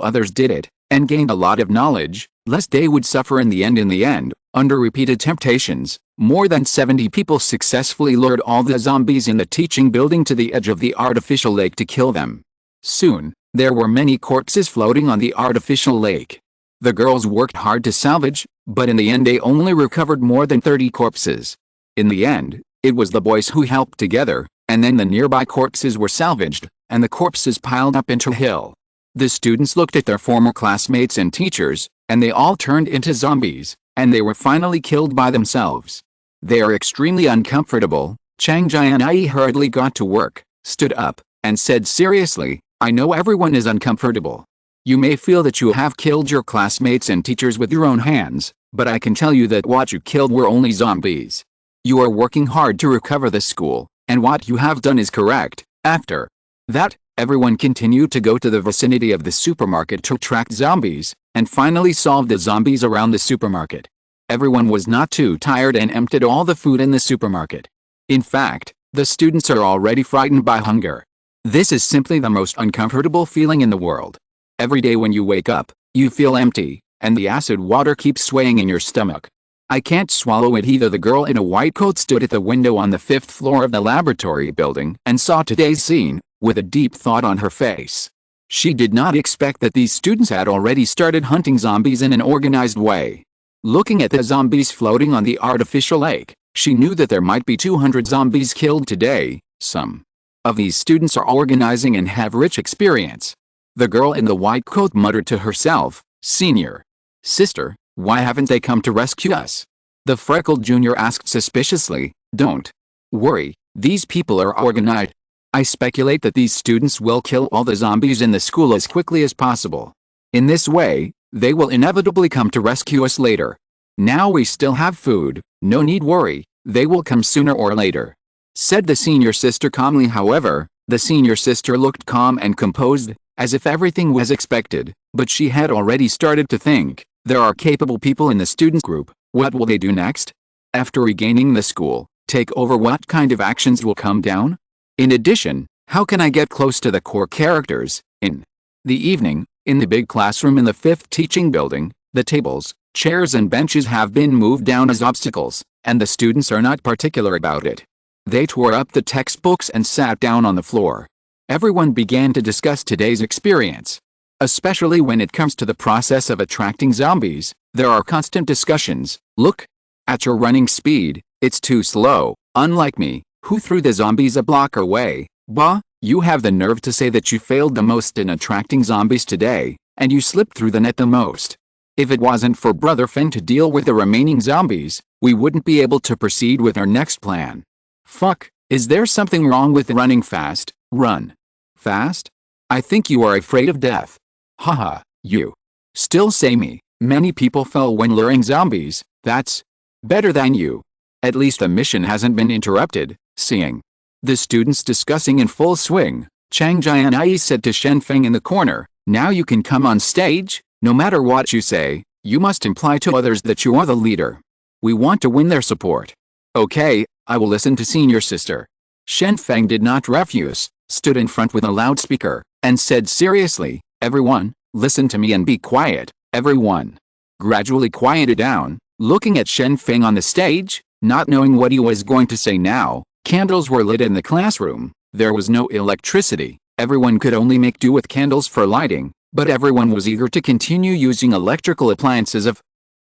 others did it, and gained a lot of knowledge, lest they would suffer in the end. Under repeated temptations, more than 70 people successfully lured all the zombies in the teaching building to the edge of the artificial lake to kill them. Soon, there were many corpses floating on the artificial lake. The girls worked hard to salvage, but in the end they only recovered more than 30 corpses. In the end, it was the boys who helped together, and then the nearby corpses were salvaged, and the corpses piled up into a hill. The students looked at their former classmates and teachers, and they all turned into zombies, and they were finally killed by themselves. They are extremely uncomfortable. Chang Jianyi hurriedly got to work, stood up, and said seriously, "I know everyone is uncomfortable. You may feel that you have killed your classmates and teachers with your own hands, but I can tell you that what you killed were only zombies. You are working hard to recover the school, and what you have done is correct. After that, Everyone continued to go to the vicinity of the supermarket to track zombies, and finally solve the zombies around the supermarket. Everyone was not too tired and emptied all the food in the supermarket. In fact, the students are already frightened by hunger. This is simply the most uncomfortable feeling in the world. Every day when you wake up, you feel empty, and the acid water keeps swaying in your stomach. I can't swallow it either. The girl in a white coat stood at the window on the 5th floor of the laboratory building and saw today's scene, with a deep thought on her face. She did not expect that these students had already started hunting zombies in an organized way. Looking at the zombies floating on the artificial lake, she knew that there might be 200 zombies killed today. Some of these students are organizing and have rich experience. The girl in the white coat muttered to herself, "Senior sister, why haven't they come to rescue us?" The freckled junior asked suspiciously, "Don't worry, these people are organized. I speculate that these students will kill all the zombies in the school as quickly as possible. In this way, they will inevitably come to rescue us later. Now we still have food, no need worry, they will come sooner or later," said the senior sister calmly. However, the senior sister looked calm and composed, as if everything was expected, but she had already started to think, there are capable people in the student group, what will they do next? After regaining the school, take over, what kind of actions will come down? In addition, how can I get close to the core characters? In the evening, in the big classroom in the 5th teaching building, the tables, chairs and benches have been moved down as obstacles, and the students are not particular about it. They tore up the textbooks and sat down on the floor. Everyone began to discuss today's experience. Especially when it comes to the process of attracting zombies, there are constant discussions. Look at your running speed, it's too slow, unlike me, who threw the zombies a block away. Bah, you have the nerve to say that you failed the most in attracting zombies today, and you slipped through the net the most. If it wasn't for Brother Feng to deal with the remaining zombies, we wouldn't be able to proceed with our next plan. Fuck, is there something wrong with running fast? Run fast? I think you are afraid of death. Haha, you still say me. Many people fell when luring zombies, that's better than you. At least the mission hasn't been interrupted. Seeing the students discussing in full swing, Chang Jianyi said to Shen Feng in the corner, "Now you can come on stage. No matter what you say, you must imply to others that you are the leader. We want to win their support." "Okay, I will listen to senior sister." Shen Feng did not refuse, stood in front with a loudspeaker, and said seriously, "Everyone, listen to me and be quiet." Everyone gradually quieted down, looking at Shen Feng on the stage, not knowing what he was going to say now. Candles were lit in the classroom. There was no electricity. Everyone could only make do with candles for lighting, but everyone was eager to continue using electrical appliances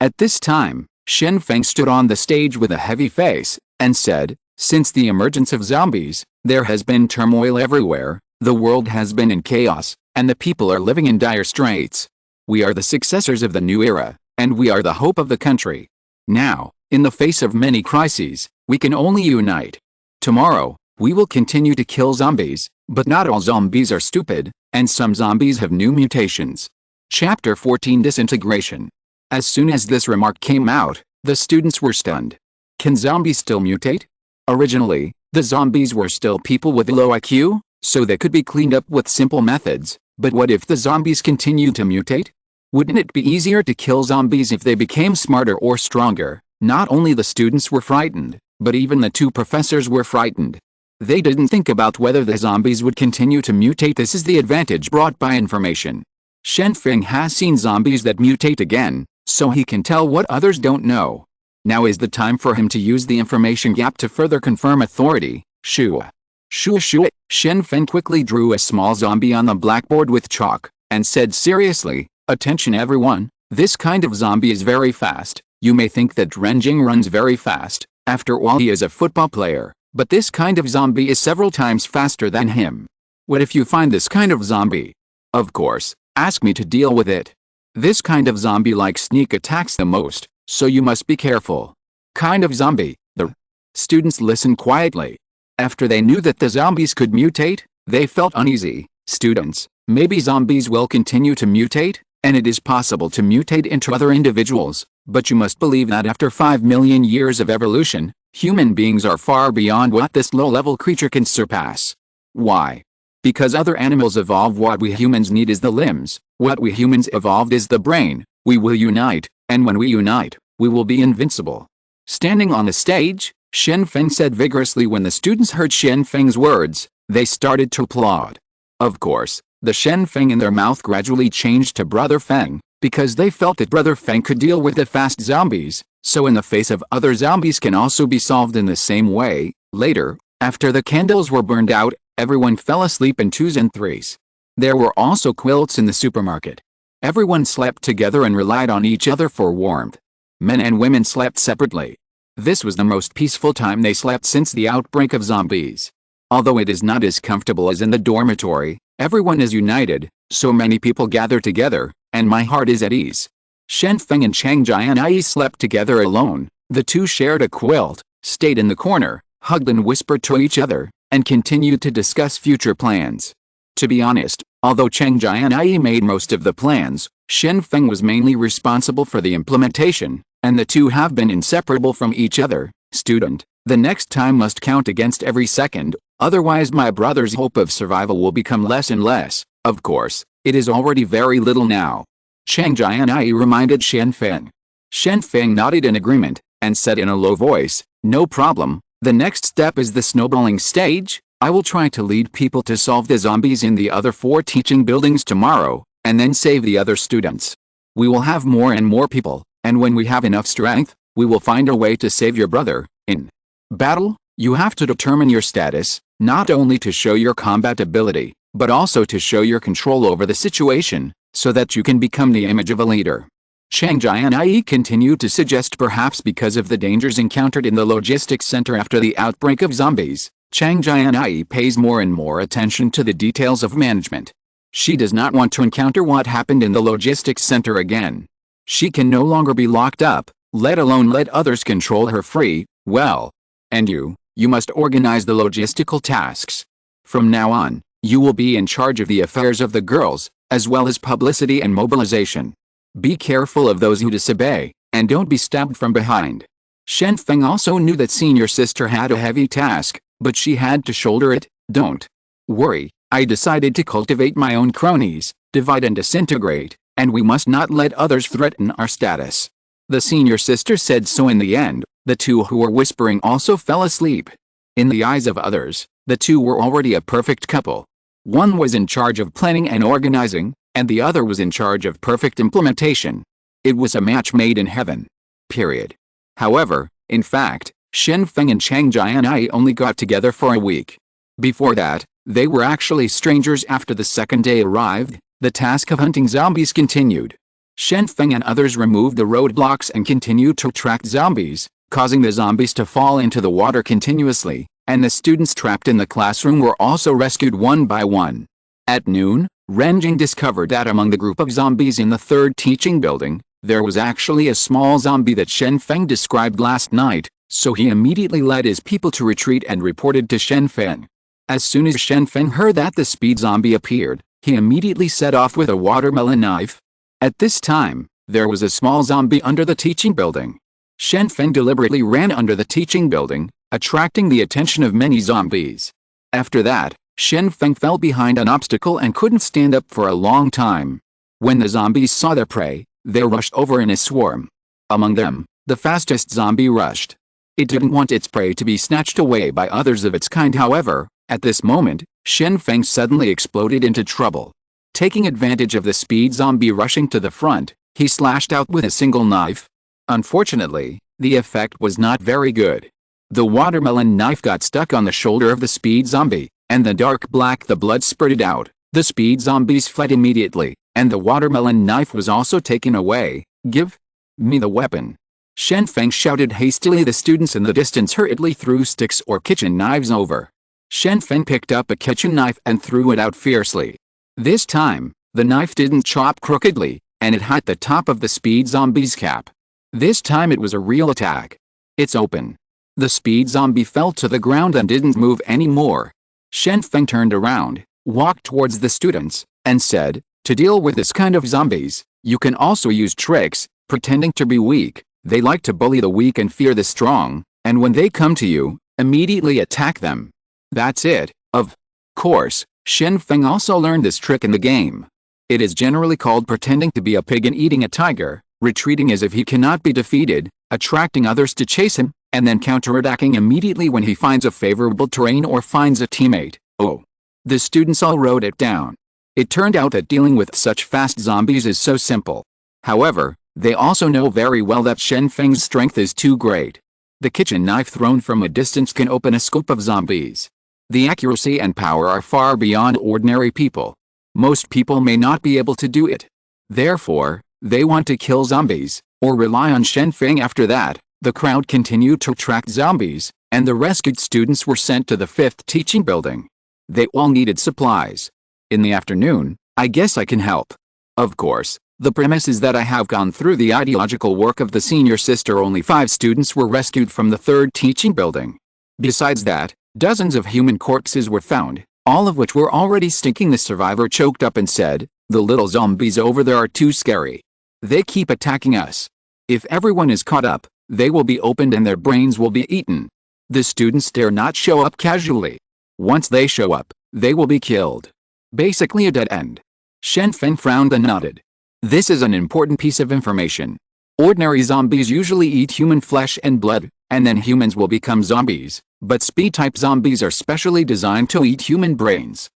At this time, Shen Feng stood on the stage with a heavy face, and said, "Since the emergence of zombies, there has been turmoil everywhere, the world has been in chaos, and the people are living in dire straits. We are the successors of the new era, and we are the hope of the country. Now, in the face of many crises, we can only unite. Tomorrow, we will continue to kill zombies, but not all zombies are stupid, and some zombies have new mutations." Chapter 14 Disintegration. As soon as this remark came out, the students were stunned. Can zombies still mutate? Originally, the zombies were still people with low IQ, so they could be cleaned up with simple methods, but what if the zombies continue to mutate? Wouldn't it be easier to kill zombies if they became smarter or stronger? Not only the students were frightened, but even the two professors were frightened. They didn't think about whether the zombies would continue to mutate. This is the advantage brought by information. Shen Feng has seen zombies that mutate again, so he can tell what others don't know. Now is the time for him to use the information gap to further confirm authority. Shua. Shua shua. Shen Feng quickly drew a small zombie on the blackboard with chalk, and said seriously, "Attention everyone, this kind of zombie is very fast. You may think that Renjing runs very fast, after all he is a football player, but this kind of zombie is several times faster than him. What if you find this kind of zombie? Of course, ask me to deal with it. This kind of zombie likes sneak attacks the most, so you must be careful." Kind of zombie. The students listened quietly. After they knew that the zombies could mutate, they felt uneasy. Students, maybe zombies will continue to mutate, and it is possible to mutate into other individuals, but you must believe that after 5 million years of evolution, human beings are far beyond what this low-level creature can surpass. Why? Because other animals evolve, what we humans need is the limbs. What we humans evolved is the brain. We will unite, and when we unite, we will be invincible. Standing on the stage, Shen Feng said vigorously. When the students heard Shen Feng's words, they started to applaud. Of course, the Shen Feng in their mouth gradually changed to Brother Feng, because they felt that Brother Feng could deal with the fast zombies, so in the face of other zombies can also be solved in the same way. Later, after the candles were burned out, everyone fell asleep in twos and threes. There were also quilts in the supermarket. Everyone slept together and relied on each other for warmth. Men and women slept separately. This was the most peaceful time they slept since the outbreak of zombies. Although it is not as comfortable as in the dormitory, everyone is united, so many people gather together, and my heart is at ease. Shen Feng and Chang Jianyi slept together alone. The two shared a quilt, stayed in the corner, hugged and whispered to each other, and continued to discuss future plans. To be honest, although Chang Jianyi made most of the plans, Shen Feng was mainly responsible for the implementation, and the two have been inseparable from each other. Student, the next time must count against every second, otherwise my brother's hope of survival will become less and less. Of course, it is already very little now. Chang Jianyi reminded Shen Feng. Shen Feng nodded in agreement, and said in a low voice, "No problem, the next step is the snowballing stage. I will try to lead people to solve the zombies in the other 4 teaching buildings tomorrow, and then save the other students. We will have more and more people, and when we have enough strength, we will find a way to save your brother. In battle, you have to determine your status, not only to show your combat ability, but also to show your control over the situation, so that you can become the image of a leader." Chang Jianyi continued to suggest, perhaps because of the dangers encountered in the logistics center after the outbreak of zombies, Chang Jianyi pays more and more attention to the details of management. She does not want to encounter what happened in the logistics center again. She can no longer be locked up, let alone let others control her free. Well, and you must organize the logistical tasks. From now on, you will be in charge of the affairs of the girls, as well as publicity and mobilization. Be careful of those who disobey, and don't be stabbed from behind. Shen Feng also knew that senior sister had a heavy task, but she had to shoulder it. Don't worry, I decided to cultivate my own cronies, divide and disintegrate, and we must not let others threaten our status. The senior sister said so. In the end, the two who were whispering also fell asleep. In the eyes of others, the two were already a perfect couple. One was in charge of planning and organizing, and the other was in charge of perfect implementation. It was a match made in heaven. Period. However, in fact, Shen Feng and Chang Jianyi only got together for a week. Before that, they were actually strangers. After the second day arrived, the task of hunting zombies continued. Shen Feng and others removed the roadblocks and continued to attract zombies, causing the zombies to fall into the water continuously, and the students trapped in the classroom were also rescued one by one. At noon, Renjing discovered that among the group of zombies in the 3rd teaching building, there was actually a small zombie that Shen Feng described last night, so he immediately led his people to retreat and reported to Shen Feng. As soon as Shen Feng heard that the speed zombie appeared, he immediately set off with a watermelon knife. At this time, there was a small zombie under the teaching building. Shen Feng deliberately ran under the teaching building, attracting the attention of many zombies. After that, Shen Feng fell behind an obstacle and couldn't stand up for a long time. When the zombies saw their prey, they rushed over in a swarm. Among them, the fastest zombie rushed. It didn't want its prey to be snatched away by others of its kind. However, at this moment, Shen Feng suddenly exploded into trouble. Taking advantage of the speed zombie rushing to the front, he slashed out with a single knife. Unfortunately, the effect was not very good. The watermelon knife got stuck on the shoulder of the speed zombie, and the dark black the blood spurted out. The speed zombies fled immediately, and the watermelon knife was also taken away. "Give me the weapon!" Shen Feng shouted hastily. The students in the distance hurriedly threw sticks or kitchen knives over. Shen Feng picked up a kitchen knife and threw it out fiercely. This time, the knife didn't chop crookedly, and it hit the top of the speed zombie's cap. This time it was a real attack. "It's open." The speed zombie fell to the ground and didn't move anymore. Shen Feng turned around, walked towards the students, and said, "To deal with this kind of zombies, you can also use tricks, pretending to be weak. They like to bully the weak and fear the strong, and when they come to you, immediately attack them. That's it. Of course, Shen Feng also learned this trick in the game. It is generally called pretending to be a pig and eating a tiger, retreating as if he cannot be defeated, attracting others to chase him, and then counterattacking immediately when he finds a favorable terrain or finds a teammate. Oh. The students all wrote it down. It turned out that dealing with such fast zombies is so simple. However, they also know very well that Shen Feng's strength is too great. The kitchen knife thrown from a distance can open a scoop of zombies. The accuracy and power are far beyond ordinary people. Most people may not be able to do it. Therefore, they want to kill zombies, or rely on Shen Feng. After that, the crowd continued to attract zombies, and the rescued students were sent to the 5th teaching building. They all needed supplies. In the afternoon, I guess I can help. Of course, the premise is that I have gone through the ideological work of the senior sister. Only 5 students were rescued from the 3rd teaching building. Besides that, dozens of human corpses were found, all of which were already stinking. The survivor choked up and said, "The little zombies over there are too scary. They keep attacking us. If everyone is caught up, they will be opened and their brains will be eaten. The students dare not show up casually. Once they show up, they will be killed. Basically a dead end." Shen Feng frowned and nodded. This is an important piece of information. Ordinary zombies usually eat human flesh and blood, and then humans will become zombies, but speed-type zombies are specially designed to eat human brains.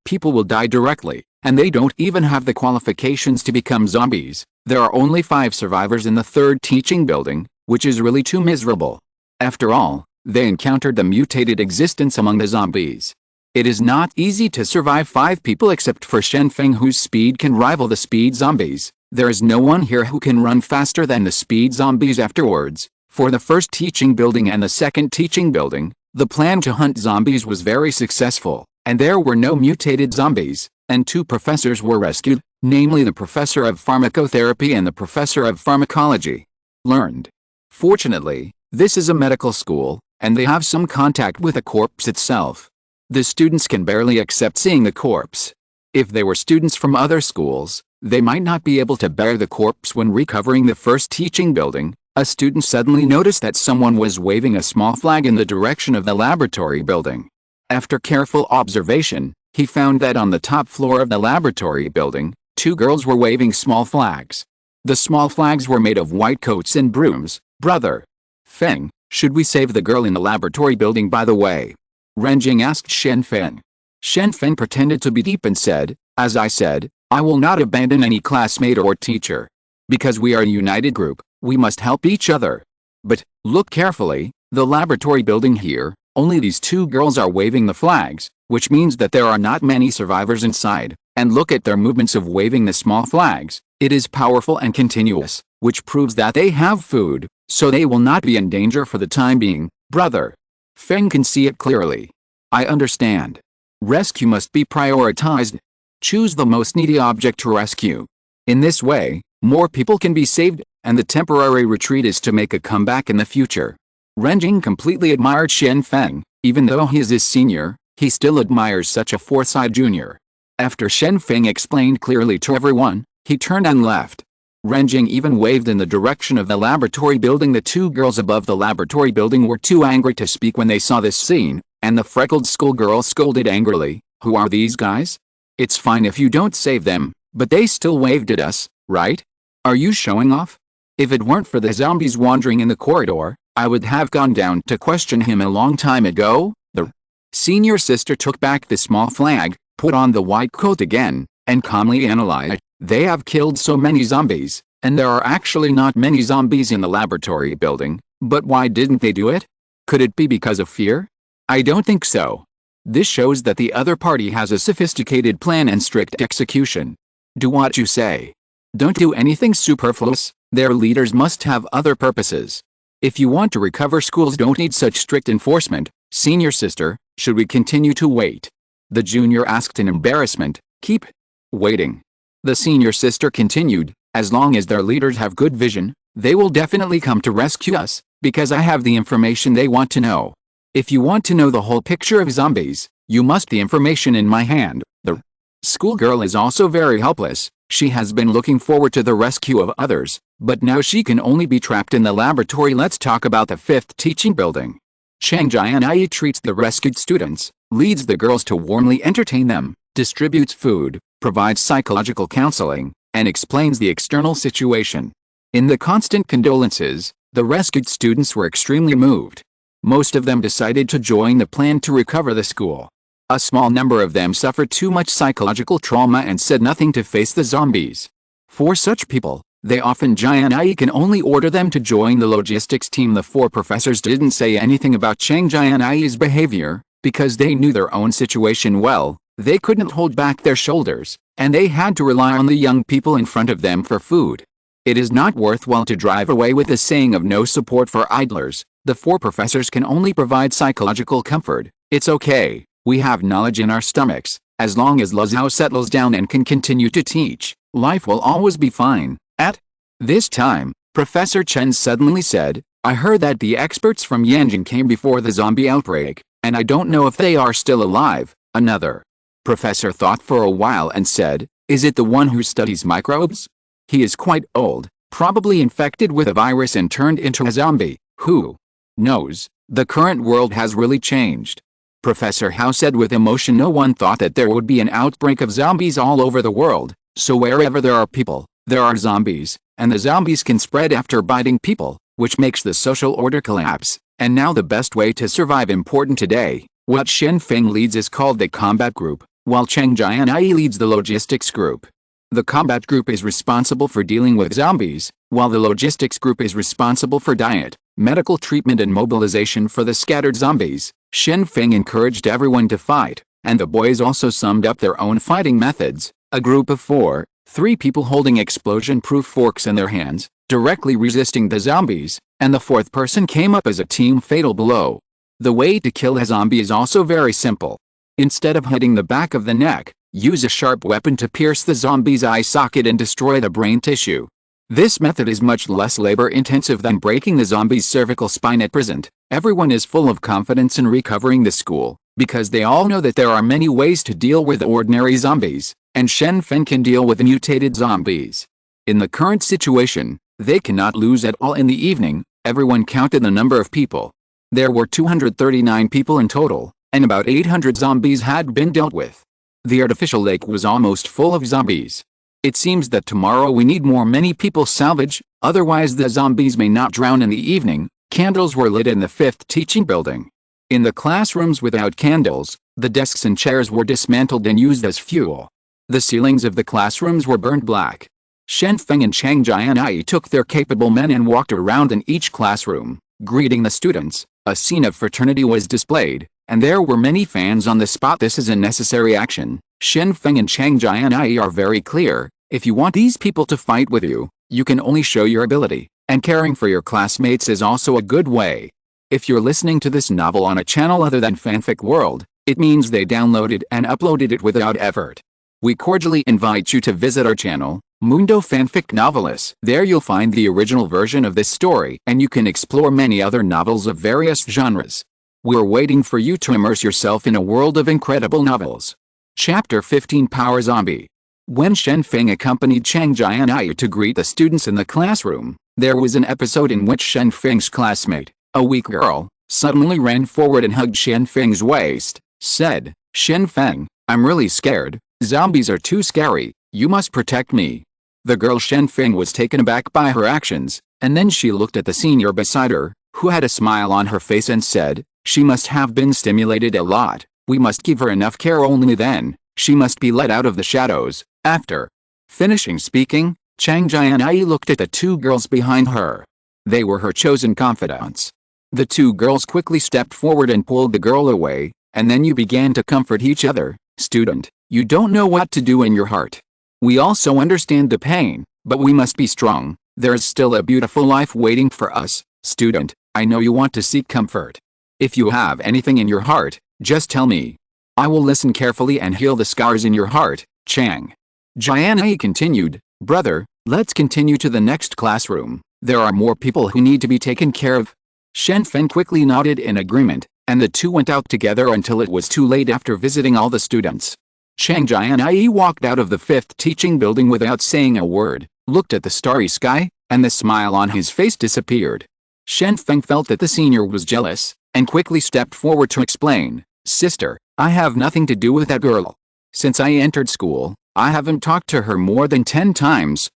People will die directly, and they don't even have the qualifications to become zombies. There are only 5 survivors in the 3rd teaching building, which is really too miserable. After all, they encountered the mutated existence among the zombies. It is not easy to survive 5 people except for Shen Feng, whose speed can rival the speed zombies. There is no one here who can run faster than the speed zombies. Afterwards, for the 1st teaching building and the 2nd teaching building, the plan to hunt zombies was very successful, and there were no mutated zombies, and 2 professors were rescued, namely the professor of pharmacotherapy and the professor of pharmacology. Learned. Fortunately, this is a medical school, and they have some contact with the corpse itself. The students can barely accept seeing the corpse. If they were students from other schools, they might not be able to bear the corpse. When recovering the 1st teaching building, a student suddenly noticed that someone was waving a small flag in the direction of the laboratory building. After careful observation, he found that on the top floor of the laboratory building, 2 girls were waving small flags. The small flags were made of white coats and brooms. "Brother Feng, should we save the girl in the laboratory building by the way?" Renjing asked Shen Feng. Shen Feng pretended to be deep and said, "As I said, I will not abandon any classmate or teacher. Because we are a united group, we must help each other. But, look carefully, the laboratory building here, only these 2 girls are waving the flags, which means that there are not many survivors inside, and look at their movements of waving the small flags. It is powerful and continuous, which proves that they have food, so they will not be in danger for the time being." Brother Feng can see it clearly. "I understand. Rescue must be prioritized. Choose the most needy object to rescue. In this way, more people can be saved, and the temporary retreat is to make a comeback in the future." Renjing completely admired Shen Feng. Even though he is his senior, he still admires such a foresight junior. After Shen Feng explained clearly to everyone, he turned and left. Renjing even waved in the direction of the laboratory building. The 2 girls above the laboratory building were too angry to speak when they saw this scene, and the freckled schoolgirl scolded angrily, "Who are these guys? It's fine if you don't save them, but they still waved at us, right? Are you showing off? If it weren't for the zombies wandering in the corridor, I would have gone down to question him a long time ago." The senior sister took back the small flag, put on the white coat again, and calmly analyzed. "They have killed so many zombies, and there are actually not many zombies in the laboratory building, but why didn't they do it? Could it be because of fear? I don't think so. This shows that the other party has a sophisticated plan and strict execution. Do what you say. Don't do anything superfluous. Their leaders must have other purposes. If you want to recover, schools don't need such strict enforcement." Senior sister, should we continue to wait? The junior asked in embarrassment. "Keep waiting." The senior sister continued, "As long as their leaders have good vision, they will definitely come to rescue us, because I have the information they want to know. If you want to know the whole picture of zombies, you must the information in my hand." The schoolgirl is also very helpless. She has been looking forward to the rescue of others, but now she can only be trapped in the laboratory. Let's talk about the 5th teaching building. Chang Jianyi treats the rescued students, leads the girls to warmly entertain them, distributes food, provides psychological counseling, and explains the external situation. In the constant condolences, the rescued students were extremely moved. Most of them decided to join the plan to recover the school. A small number of them suffered too much psychological trauma and said nothing to face the zombies. For such people, they often Jianyi can only order them to join the logistics team. The 4 professors didn't say anything about Chang Jianyi's behavior, because they knew their own situation well. They couldn't hold back their shoulders, and they had to rely on the young people in front of them for food. It is not worthwhile to drive away with the saying of no support for idlers. The 4 professors can only provide psychological comfort. It's okay, we have knowledge in our stomachs. As long as Lazao settles down and can continue to teach, life will always be fine. At this time, Professor Chen suddenly said, I heard that the experts from Yanjing came before the zombie outbreak, and I don't know if they are still alive. Another professor thought for a while and said, is it the one who studies microbes? He is quite old, probably infected with a virus and turned into a zombie. Who knows? The current world has really changed. Professor Hao said with emotion. No one thought that there would be an outbreak of zombies all over the world, so wherever there are people, there are zombies, and the zombies can spread after biting people, which makes the social order collapse. And now the best way to survive important today. What Shen Feng leads is called the combat group, while Chang Jianyi leads the logistics group. The combat group is responsible for dealing with zombies, while the logistics group is responsible for diet, medical treatment and mobilization for the scattered zombies. Shen Feng encouraged everyone to fight, and the boys also summed up their own fighting methods. A group of 4, 3 people holding explosion-proof forks in their hands, directly resisting the zombies, and the 4th person came up as a team fatal blow. The way to kill a zombie is also very simple. Instead of hitting the back of the neck, use a sharp weapon to pierce the zombie's eye socket and destroy the brain tissue. This method is much less labor-intensive than breaking the zombie's cervical spine at present. Everyone is full of confidence in recovering the school, because they all know that there are many ways to deal with ordinary zombies, and Shen Feng can deal with mutated zombies. In the current situation, they cannot lose at all. In the evening, everyone counted the number of people. There were 239 people in total, and about 800 zombies had been dealt with. The artificial lake was almost full of zombies. It seems that tomorrow we need many people salvage, otherwise the zombies may not drown. In the evening, candles were lit in the 5th teaching building. In the classrooms without candles, the desks and chairs were dismantled and used as fuel. The ceilings of the classrooms were burned black. Shen Feng and Chang Jianyi took their capable men and walked around in each classroom, greeting the students. A scene of fraternity was displayed, and there were many fans on the spot. This is a necessary action. Shen Feng and Chang Jianyi are very clear. If you want these people to fight with you, you can only show your ability, and caring for your classmates is also a good way. If you're listening to this novel on a channel other than Fanfic World, it means they downloaded and uploaded it without effort. We cordially invite you to visit our channel, Mundo Fanfic Novelis. There you'll find the original version of this story, and you can explore many other novels of various genres. We're waiting for you to immerse yourself in a world of incredible novels. Chapter 15 Power Zombie. When Shen Feng accompanied Chang Jianyi to greet the students in the classroom, there was an episode in which Shen Feng's classmate, a weak girl, suddenly ran forward and hugged Shen Feng's waist, said, Shen Feng, I'm really scared, zombies are too scary, you must protect me. The girl Shen Feng was taken aback by her actions, and then she looked at the senior beside her, who had a smile on her face and said, she must have been stimulated a lot, we must give her enough care, only then, she must be let out of the shadows. After finishing speaking, Chang Jianyi looked at the 2 girls behind her. They were her chosen confidants. The 2 girls quickly stepped forward and pulled the girl away, and then you began to comfort each other. Student, you don't know what to do in your heart. We also understand the pain, but we must be strong. There is still a beautiful life waiting for us. Student, I know you want to seek comfort. If you have anything in your heart, just tell me. I will listen carefully and heal the scars in your heart. Chang Jianyi continued, brother, let's continue to the next classroom. There are more people who need to be taken care of. Shen Feng quickly nodded in agreement, and the 2 went out together until it was too late. After visiting all the students, Chang Jianyi walked out of the 5th teaching building without saying a word, looked at the starry sky, and the smile on his face disappeared. Shen Feng felt that the senior was jealous, and quickly stepped forward to explain, "Sister, I have nothing to do with that girl. Since I entered school, I haven't talked to her more than 10 times,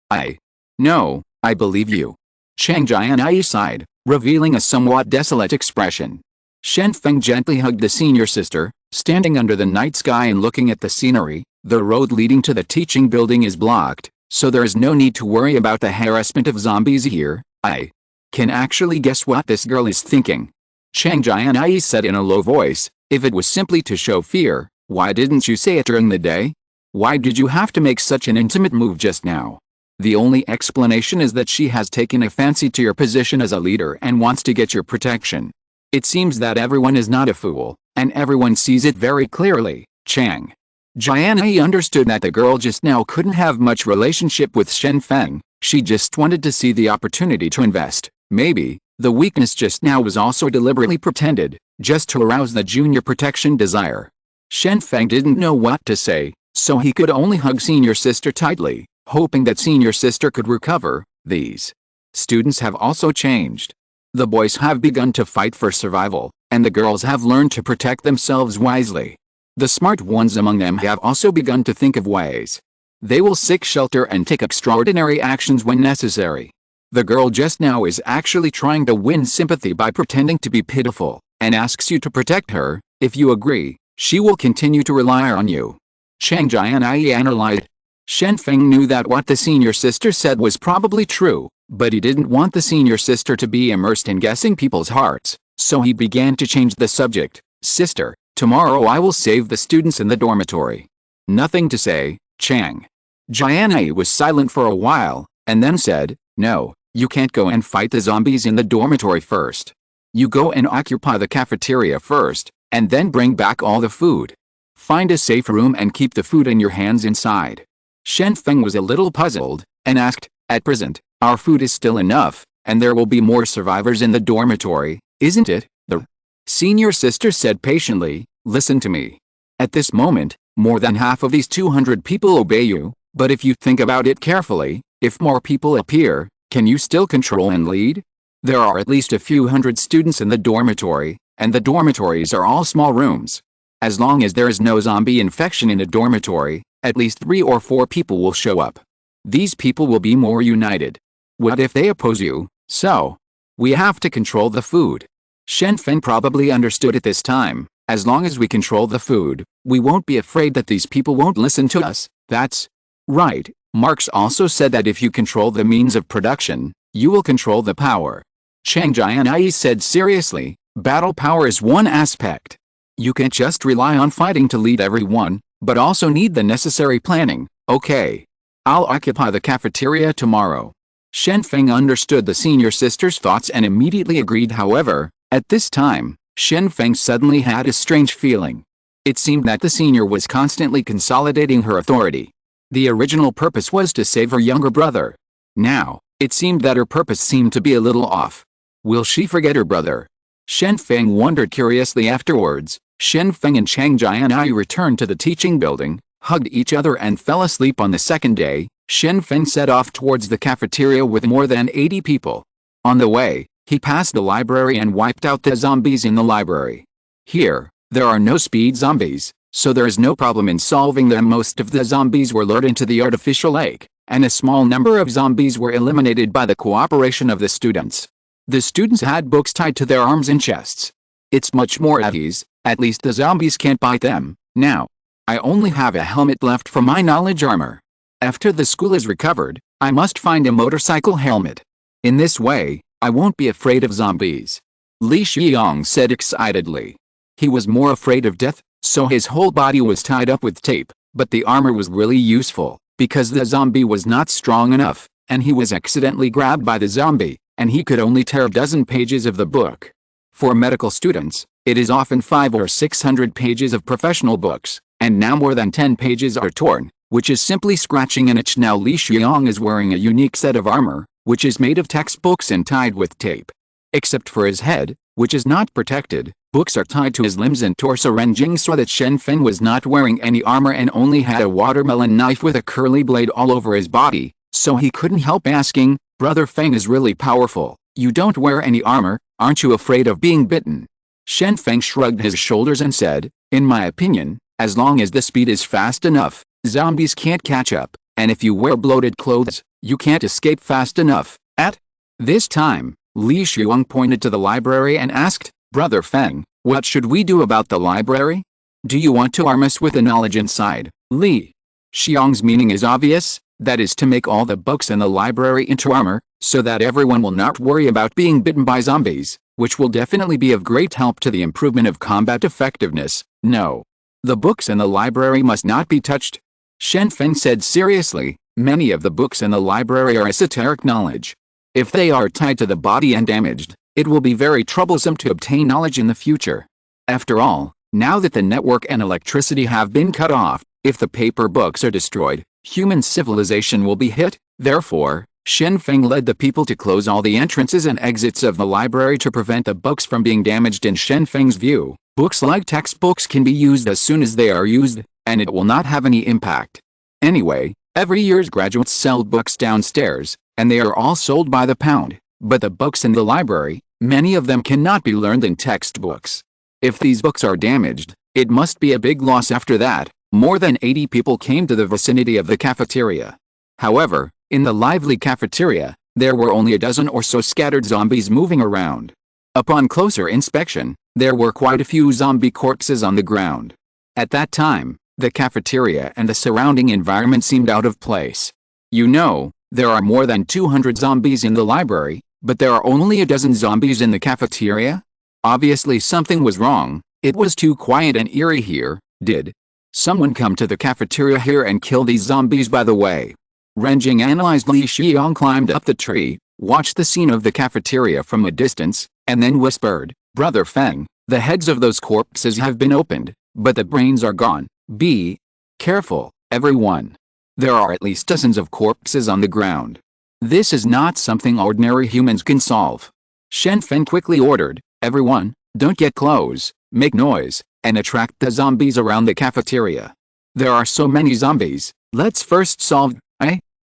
No, I believe you." Chang Jianyi sighed, revealing a somewhat desolate expression. Shen Feng gently hugged the senior sister, standing under the night sky and looking at the scenery. The road leading to the teaching building is blocked, so there is no need to worry about the harassment of zombies here. I can actually guess what this girl is thinking. Chang Jianyi said in a low voice, "If it was simply to show fear, why didn't you say it during the day? Why did you have to make such an intimate move just now? The only explanation is that she has taken a fancy to your position as a leader and wants to get your protection. It seems that everyone is not a fool, and everyone sees it very clearly." Chang Jianyi understood that the girl just now couldn't have much relationship with Shen Feng. She just wanted to see the opportunity to invest. Maybe the weakness just now was also deliberately pretended, just to arouse the junior protection desire. Shen Feng didn't know what to say, so he could only hug senior sister tightly, hoping that senior sister could recover. These students have also changed. The boys have begun to fight for survival, and the girls have learned to protect themselves wisely. The smart ones among them have also begun to think of ways they will seek shelter and take extraordinary actions when necessary. The girl just now is actually trying to win sympathy by pretending to be pitiful, and asks you to protect her. If you agree, she will continue to rely on you. Chang Jianyi analyzed. Shen Feng knew that what the senior sister said was probably true, but he didn't want the senior sister to be immersed in guessing people's hearts, so he began to change the subject. "Sister, tomorrow I will save the students in the dormitory." "Nothing to say." Chang Jianyi was silent for a while, and then said, "No, you can't go and fight the zombies in the dormitory first. You go and occupy the cafeteria first, and then bring back all the food. Find a safe room and keep the food in your hands inside." Shen Feng was a little puzzled, and asked, "At present, our food is still enough, and there will be more survivors in the dormitory, isn't it?" The senior sister said patiently, "Listen to me. At this moment, more than half of these 200 people obey you, but if you think about it carefully, if more people appear, can you still control and lead? There are at least a few hundred students in the dormitory, and the dormitories are all small rooms. As long as there is no zombie infection in a dormitory, at least 3 or 4 people will show up. These people will be more united. What if they oppose you? So, we have to control the food." Shen Feng probably understood at this time. As long as we control the food, we won't be afraid that these people won't listen to us. That's right. Marx also said that if you control the means of production, you will control the power. Chang Jianyi said seriously, "Battle power is one aspect. You can't just rely on fighting to lead everyone, but also need the necessary planning." "Okay. I'll occupy the cafeteria tomorrow." Shen Feng understood the senior sister's thoughts and immediately agreed. However, at this time, Shen Feng suddenly had a strange feeling. It seemed that the senior was constantly consolidating her authority. The original purpose was to save her younger brother. Now, it seemed that her purpose seemed to be a little off. Will she forget her brother? Shen Feng wondered curiously. Afterwards, Shen Feng and Chang Jianyi returned to the teaching building, hugged each other and fell asleep. On the second day, Shen Feng set off towards the cafeteria with more than 80 people. On the way, he passed the library and wiped out the zombies in the library. Here, there are no speed zombies, so there is no problem in solving them. Most of the zombies were lured into the artificial lake, and a small number of zombies were eliminated by the cooperation of the students. The students had books tied to their arms and chests. It's much more at ease, at least the zombies can't bite them. Now, I only have a helmet left for my knowledge armor. After the school is recovered, I must find a motorcycle helmet. In this way, I won't be afraid of zombies." Li Xiang said excitedly. He was more afraid of death, so his whole body was tied up with tape, but the armor was really useful, because the zombie was not strong enough, and he was accidentally grabbed by the zombie, and he could only tear a dozen pages of the book. For medical students, it is often 500 or 600 pages of professional books, and now more than 10 pages are torn, which is simply scratching an itch. Now Li Xiang is wearing a unique set of armor, which is made of textbooks and tied with tape. Except for his head, which is not protected, books are tied to his limbs and torso. Renjing saw that Shen Feng was not wearing any armor and only had a watermelon knife with a curly blade all over his body, so he couldn't help asking, "Brother Feng is really powerful. You don't wear any armor, aren't you afraid of being bitten?" Shen Feng shrugged his shoulders and said, "In my opinion, as long as the speed is fast enough, zombies can't catch up, and if you wear bloated clothes, you can't escape fast enough." At this time, Li Xiong pointed to the library and asked, "Brother Feng, what should we do about the library? Do you want to arm us with the knowledge inside?" Li Xiong's meaning is obvious, that is to make all the books in the library into armor, so that everyone will not worry about being bitten by zombies, which will definitely be of great help to the improvement of combat effectiveness. "No. The books in the library must not be touched," Shen Feng said seriously. "Many of the books in the library are esoteric knowledge. If they are tied to the body and damaged, it will be very troublesome to obtain knowledge in the future. After all, now that the network and electricity have been cut off, if the paper books are destroyed, human civilization will be hit." Therefore, Shen Feng led the people to close all the entrances and exits of the library to prevent the books from being damaged. In Shen Feng's view, books like textbooks can be used as soon as they are used, and it will not have any impact. Anyway, every year's graduates sell books downstairs, and they are all sold by the pound, but the books in the library, many of them cannot be learned in textbooks. If these books are damaged, it must be a big loss. After that, more than 80 people came to the vicinity of the cafeteria. However, in the lively cafeteria, there were only a dozen or so scattered zombies moving around. Upon closer inspection, there were quite a few zombie corpses on the ground. At that time, the cafeteria and the surrounding environment seemed out of place. You know, there are more than 200 zombies in the library, but there are only a dozen zombies in the cafeteria? Obviously something was wrong. It was too quiet and eerie here. Did someone come to the cafeteria here and kill these zombies by the way? Renjing analyzed. Li Xiong climbed up the tree, watched the scene of the cafeteria from a distance, and then whispered, "Brother Feng, the heads of those corpses have been opened, but the brains are gone. Be careful, everyone. There are at least dozens of corpses on the ground. This is not something ordinary humans can solve." Shen Feng quickly ordered, "Everyone, don't get close, make noise, and attract the zombies around the cafeteria. There are so many zombies, let's first solve."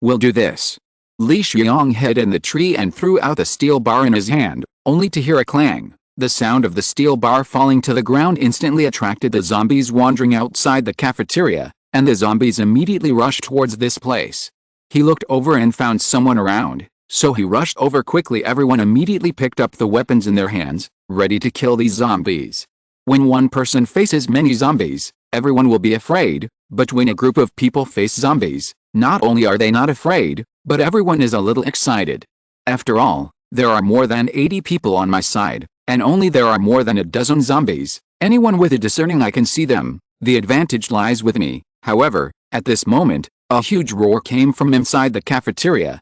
"We'll do this." Li Xiong hid in the tree and threw out the steel bar in his hand, only to hear a clang. The sound of the steel bar falling to the ground instantly attracted the zombies wandering outside the cafeteria, and the zombies immediately rushed towards this place. He looked over and found someone around, so he rushed over quickly. Everyone immediately picked up the weapons in their hands, ready to kill these zombies. When one person faces many zombies, everyone will be afraid, but when a group of people face zombies, not only are they not afraid, but everyone is a little excited. After all, there are more than 80 people on my side, and only there are more than a dozen zombies. Anyone with a discerning eye can see them. The advantage lies with me. However, at this moment, a huge roar came from inside the cafeteria.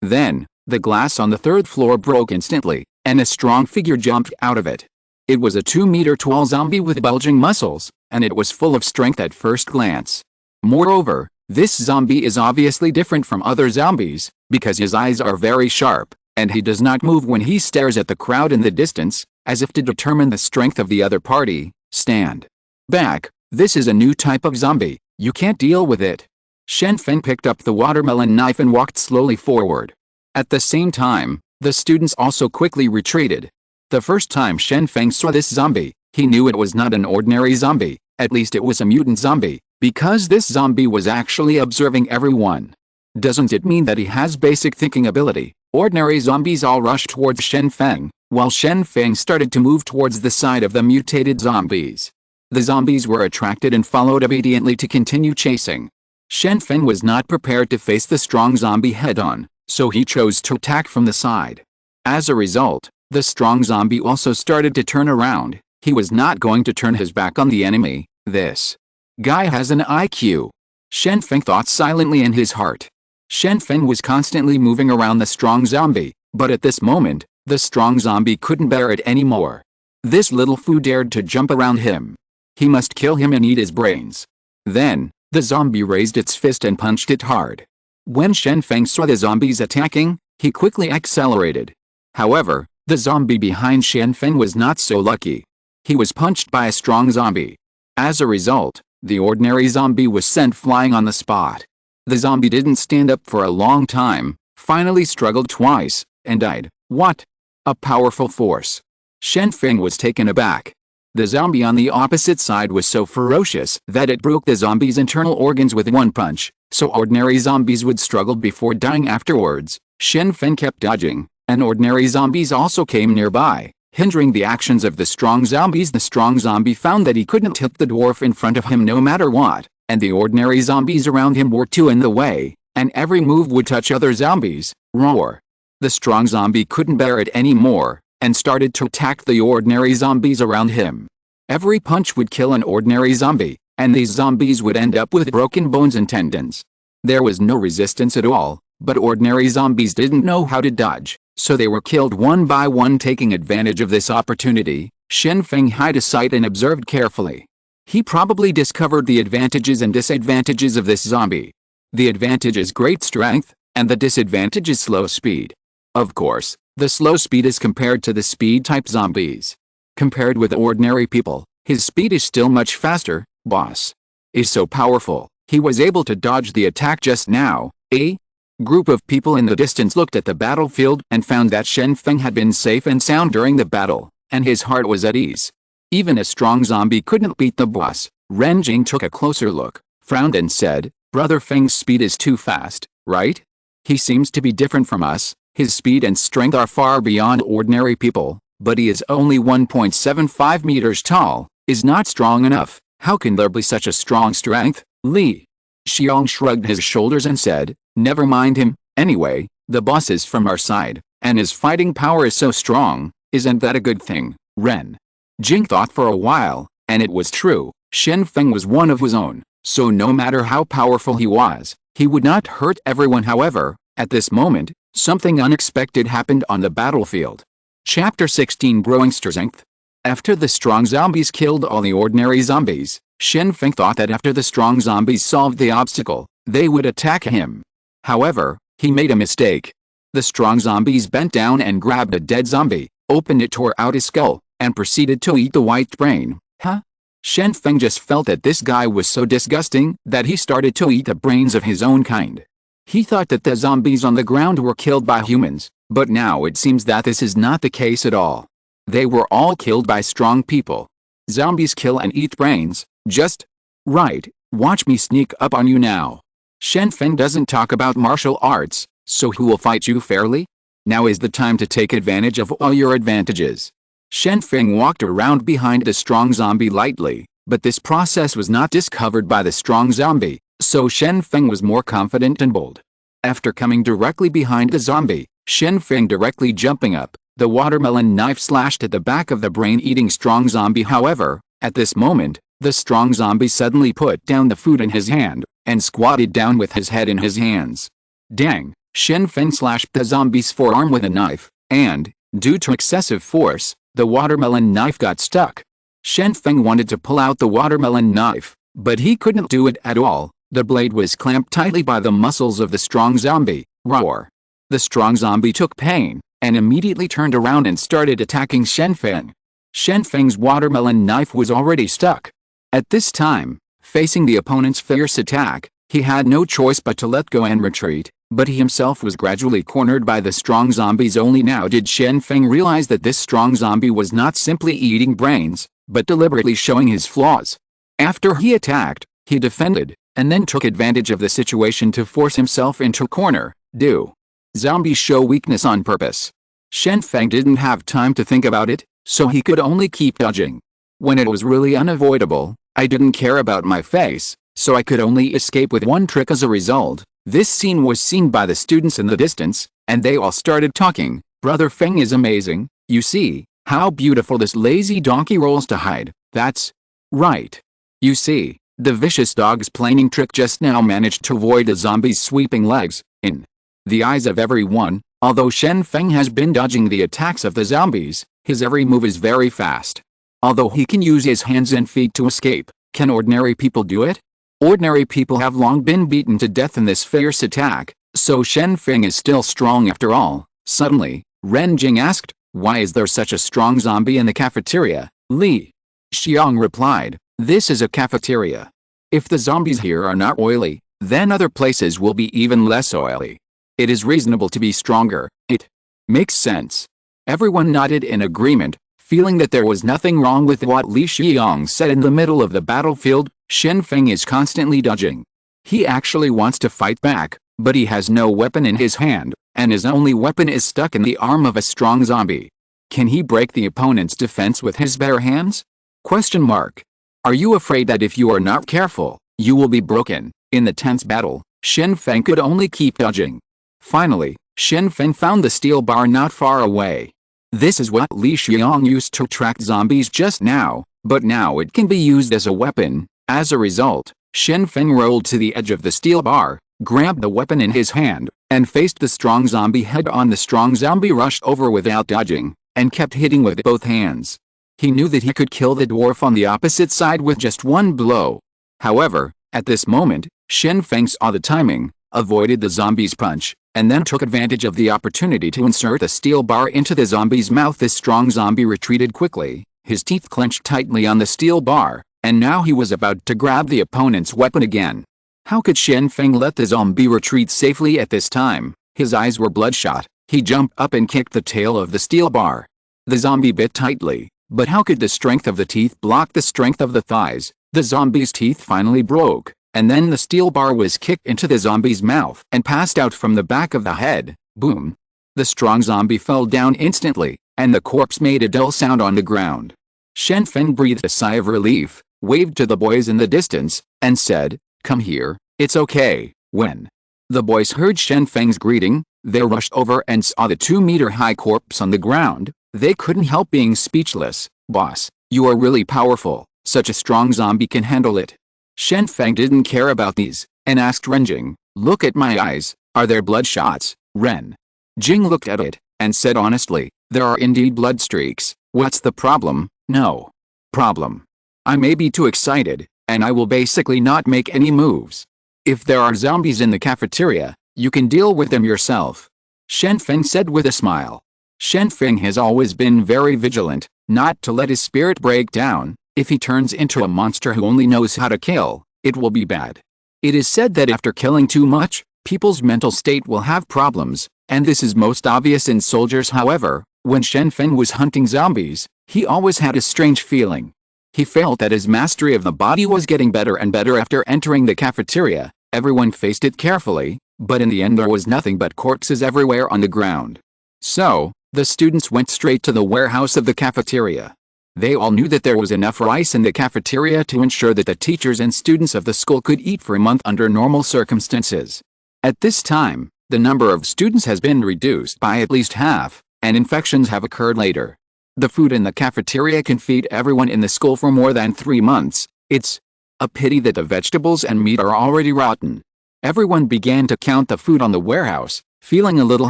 Then, the glass on the third floor broke instantly, and a strong figure jumped out of it. It was a 2-meter tall zombie with bulging muscles, and it was full of strength at first glance. Moreover, this zombie is obviously different from other zombies, because his eyes are very sharp, and he does not move when he stares at the crowd in the distance, as if to determine the strength of the other party. "Stand back, this is a new type of zombie, you can't deal with it." Shen Feng picked up the watermelon knife and walked slowly forward. At the same time, the students also quickly retreated. The first time Shen Feng saw this zombie, he knew it was not an ordinary zombie, at least it was a mutant zombie, because this zombie was actually observing everyone. Doesn't it mean that he has basic thinking ability? Ordinary zombies all rushed towards Shen Feng, while Shen Feng started to move towards the side of the mutated zombies. The zombies were attracted and followed obediently to continue chasing. Shen Feng was not prepared to face the strong zombie head-on, so he chose to attack from the side. As a result, the strong zombie also started to turn around. He was not going to turn his back on the enemy. This guy has an IQ. Shen Feng thought silently in his heart. Shen Feng was constantly moving around the strong zombie, but at this moment, the strong zombie couldn't bear it anymore. This little fool dared to jump around him. He must kill him and eat his brains. Then, the zombie raised its fist and punched it hard. When Shen Feng saw the zombies attacking, he quickly accelerated. However, the zombie behind Shen Feng was not so lucky. He was punched by a strong zombie. As a result, the ordinary zombie was sent flying on the spot. The zombie didn't stand up for a long time, finally struggled twice, and died. What a powerful force! Shen Feng was taken aback. The zombie on the opposite side was so ferocious that it broke the zombie's internal organs with one punch, so ordinary zombies would struggle before dying afterwards. Shen Feng kept dodging, and ordinary zombies also came nearby, hindering the actions of the strong zombies. The strong zombie found that he couldn't hit the dwarf in front of him no matter what, and the ordinary zombies around him were too in the way, and every move would touch other zombies. Roar. The strong zombie couldn't bear it anymore, and started to attack the ordinary zombies around him. Every punch would kill an ordinary zombie, and these zombies would end up with broken bones and tendons. There was no resistance at all, but ordinary zombies didn't know how to dodge, so they were killed one by one. Taking advantage of this opportunity, Shen Feng hid a sight and observed carefully. He probably discovered the advantages and disadvantages of this zombie. The advantage is great strength, and the disadvantage is slow speed. Of course, the slow speed is compared to the speed-type zombies. Compared with ordinary people, his speed is still much faster. Boss is so powerful, he was able to dodge the attack just now. A group of people in the distance looked at the battlefield and found that Shen Feng had been safe and sound during the battle, and his heart was at ease. Even a strong zombie couldn't beat the boss. Ren Jing took a closer look, frowned and said, "Brother Feng's speed is too fast, right? He seems to be different from us. His speed and strength are far beyond ordinary people, but he is only 1.75 meters tall, is not strong enough. How can there be such a strong strength?" Li Xiong shrugged his shoulders and said, "Never mind him. Anyway, the boss is from our side, and his fighting power is so strong. Isn't that a good thing?" Ren Jing thought for a while, and it was true. Shen Feng was one of his own, so no matter how powerful he was, he would not hurt everyone. However, at this moment, something unexpected happened on the battlefield. Chapter 16 Growing Strength. After the strong zombies killed all the ordinary zombies, Shen Feng thought that after the strong zombies solved the obstacle, they would attack him. However, he made a mistake. The strong zombies bent down and grabbed a dead zombie, opened it, tore out his skull, and proceeded to eat the white brain. Huh? Shen Feng just felt that this guy was so disgusting that he started to eat the brains of his own kind. He thought that the zombies on the ground were killed by humans, but now it seems that this is not the case at all. They were all killed by strong people. Zombies kill and eat brains, just right. Watch me sneak up on you now. Shen Feng doesn't talk about martial arts, so who will fight you fairly? Now is the time to take advantage of all your advantages. Shen Feng walked around behind the strong zombie lightly, but this process was not discovered by the strong zombie, so Shen Feng was more confident and bold. After coming directly behind the zombie, Shen Feng directly jumping up, the watermelon knife slashed at the back of the brain-eating strong zombie. However, at this moment, the strong zombie suddenly put down the food in his hand, and squatted down with his head in his hands. Dang! Shen Feng slashed the zombie's forearm with a knife, and, due to excessive force, the watermelon knife got stuck. Shen Feng wanted to pull out the watermelon knife, but he couldn't do it at all. The blade was clamped tightly by the muscles of the strong zombie. Roar! The strong zombie took pain, and immediately turned around and started attacking Shen Feng. Shen Feng's watermelon knife was already stuck. At this time, facing the opponent's fierce attack, he had no choice but to let go and retreat, but he himself was gradually cornered by the strong zombies. Only now did Shen Feng realize that this strong zombie was not simply eating brains, but deliberately showing his flaws. After he attacked, he defended, and then took advantage of the situation to force himself into a corner. Do zombies show weakness on purpose? Shen Feng didn't have time to think about it, so he could only keep dodging. When it was really unavoidable, I didn't care about my face, so I could only escape with one trick. As a result, this scene was seen by the students in the distance, and they all started talking. Brother Feng is amazing. You see, how beautiful this lazy donkey rolls to hide. That's right. You see, the vicious dog's planing trick just now managed to avoid the zombie's sweeping legs. In the eyes of everyone, although Shen Feng has been dodging the attacks of the zombies, his every move is very fast. Although he can use his hands and feet to escape, can ordinary people do it? Ordinary people have long been beaten to death in this fierce attack, so Shen Feng is still strong after all. Suddenly, Ren Jing asked, "Why is there such a strong zombie in the cafeteria?" Li Xiong replied, "This is a cafeteria. If the zombies here are not oily, then other places will be even less oily. It is reasonable to be stronger." It makes sense. Everyone nodded in agreement. Feeling that there was nothing wrong with what Li Xiang said in the middle of the battlefield, Shen Feng is constantly dodging. He actually wants to fight back, but he has no weapon in his hand, and his only weapon is stuck in the arm of a strong zombie. Can he break the opponent's defense with his bare hands? Question mark. Are you afraid that if you are not careful, you will be broken? In the tense battle, Shen Feng could only keep dodging. Finally, Shen Feng found the steel bar not far away. This is what Li Xiang used to attract zombies just now, but now it can be used as a weapon. As a result, Shen Feng rolled to the edge of the steel bar, grabbed the weapon in his hand, and faced the strong zombie head-on. The strong zombie rushed over without dodging, and kept hitting with both hands. He knew that he could kill the dwarf on the opposite side with just one blow. However, at this moment, Shen Feng saw the timing, avoided the zombie's punch, and then took advantage of the opportunity to insert the steel bar into the zombie's mouth. The strong zombie retreated quickly, his teeth clenched tightly on the steel bar, and now he was about to grab the opponent's weapon again. How could Shen Feng let the zombie retreat safely at this time? His eyes were bloodshot. He jumped up and kicked the tail of the steel bar. The zombie bit tightly, but how could the strength of the teeth block the strength of the thighs? The zombie's teeth finally broke, and then the steel bar was kicked into the zombie's mouth and passed out from the back of the head. Boom! The strong zombie fell down instantly, and the corpse made a dull sound on the ground. Shen Feng breathed a sigh of relief, waved to the boys in the distance, and said, "Come here, it's okay." When the boys heard Shen Feng's greeting, they rushed over and saw the 2-meter-high corpse on the ground. They couldn't help being speechless. "Boss, you are really powerful. Such a strong zombie can handle it." Shen Feng didn't care about these, and asked Renjing, "Look at my eyes, are there blood shots?" Ren Jing looked at it, and said honestly, "There are indeed blood streaks. What's the problem?" "No problem. I may be too excited, and I will basically not make any moves. If there are zombies in the cafeteria, you can deal with them yourself," Shen Feng said with a smile. Shen Feng has always been very vigilant, not to let his spirit break down. If he turns into a monster who only knows how to kill, it will be bad. It is said that after killing too much, people's mental state will have problems, and this is most obvious in soldiers. However, when Shen Feng was hunting zombies, he always had a strange feeling. He felt that his mastery of the body was getting better and better after entering the cafeteria. Everyone faced it carefully, but in the end there was nothing but corpses everywhere on the ground. So, the students went straight to the warehouse of the cafeteria. They all knew that there was enough rice in the cafeteria to ensure that the teachers and students of the school could eat for a month under normal circumstances. At this time, the number of students has been reduced by at least half, and infections have occurred later. The food in the cafeteria can feed everyone in the school for more than 3 months. It's a pity that the vegetables and meat are already rotten. Everyone began to count the food on the warehouse, feeling a little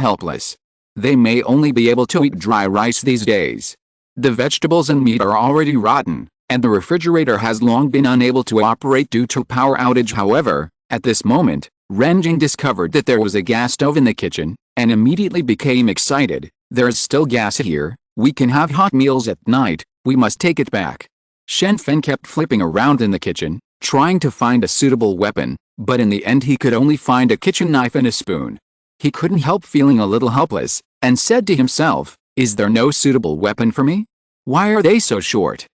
helpless. They may only be able to eat dry rice these days. The vegetables and meat are already rotten, and the refrigerator has long been unable to operate due to power outage. However, at this moment, Renjing discovered that there was a gas stove in the kitchen, and immediately became excited. "There is still gas here. We can have hot meals at night. We must take it back." Shen Feng kept flipping around in the kitchen, trying to find a suitable weapon, but in the end he could only find a kitchen knife and a spoon. He couldn't help feeling a little helpless, and said to himself, "Is there no suitable weapon for me? Why are they so short?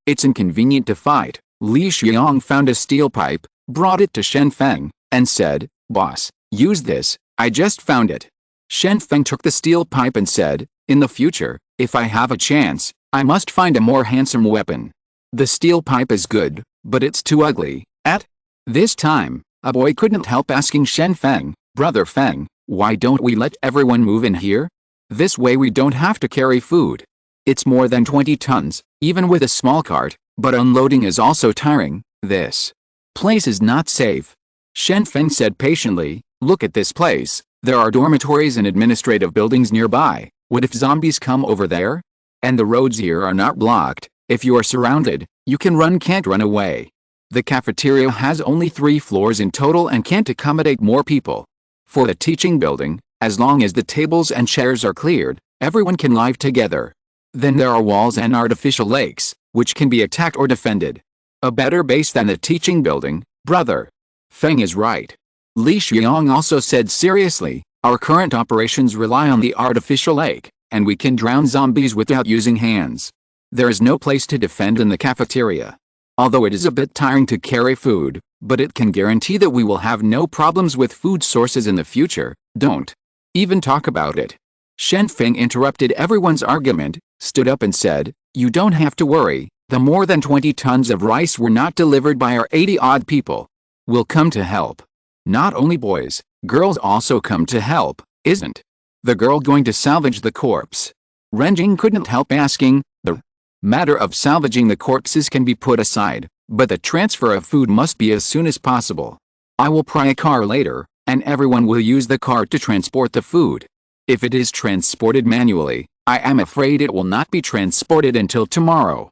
It's inconvenient to fight." Li Xiang found a steel pipe, brought it to Shen Feng, and said, "Boss, use this, I just found it." Shen Feng took the steel pipe and said, "In the future, if I have a chance, I must find a more handsome weapon. The steel pipe is good, but it's too ugly." At this time, a boy couldn't help asking Shen Feng, "Brother Feng, why don't we let everyone move in here? This way we don't have to carry food. It's more than 20 tons, even with a small cart, but unloading is also tiring. This place is not safe." Shen Feng said patiently, "Look at this place. There are dormitories and administrative buildings nearby. What if zombies come over there? And the roads here are not blocked. If you are surrounded, you can run, can't run away. The cafeteria has only 3 floors in total and can't accommodate more people. For the teaching building, as long as the tables and chairs are cleared, everyone can live together. Then there are walls and artificial lakes, which can be attacked or defended. A better base than the teaching building." Brother Feng is right. Li Xiang also said seriously, "Our current operations rely on the artificial lake. and we can drown zombies without using hands. There is no place to defend in the cafeteria. Although it is a bit tiring to carry food, but it can guarantee that we will have no problems with food sources in the future. Don't even talk about it. Shen Feng interrupted everyone's argument, stood up and said, "You don't have to worry, the more than 20 tons of rice were not delivered by our 80-odd people. We'll come to help. Not only boys, girls also come to help, isn't the girl going to salvage the corpse?" Renjing couldn't help asking. The matter of salvaging the corpses can be put aside, but the transfer of food must be as soon as possible. I will pry a car later, and everyone will use the car to transport the food. If it is transported manually, I am afraid it will not be transported until tomorrow.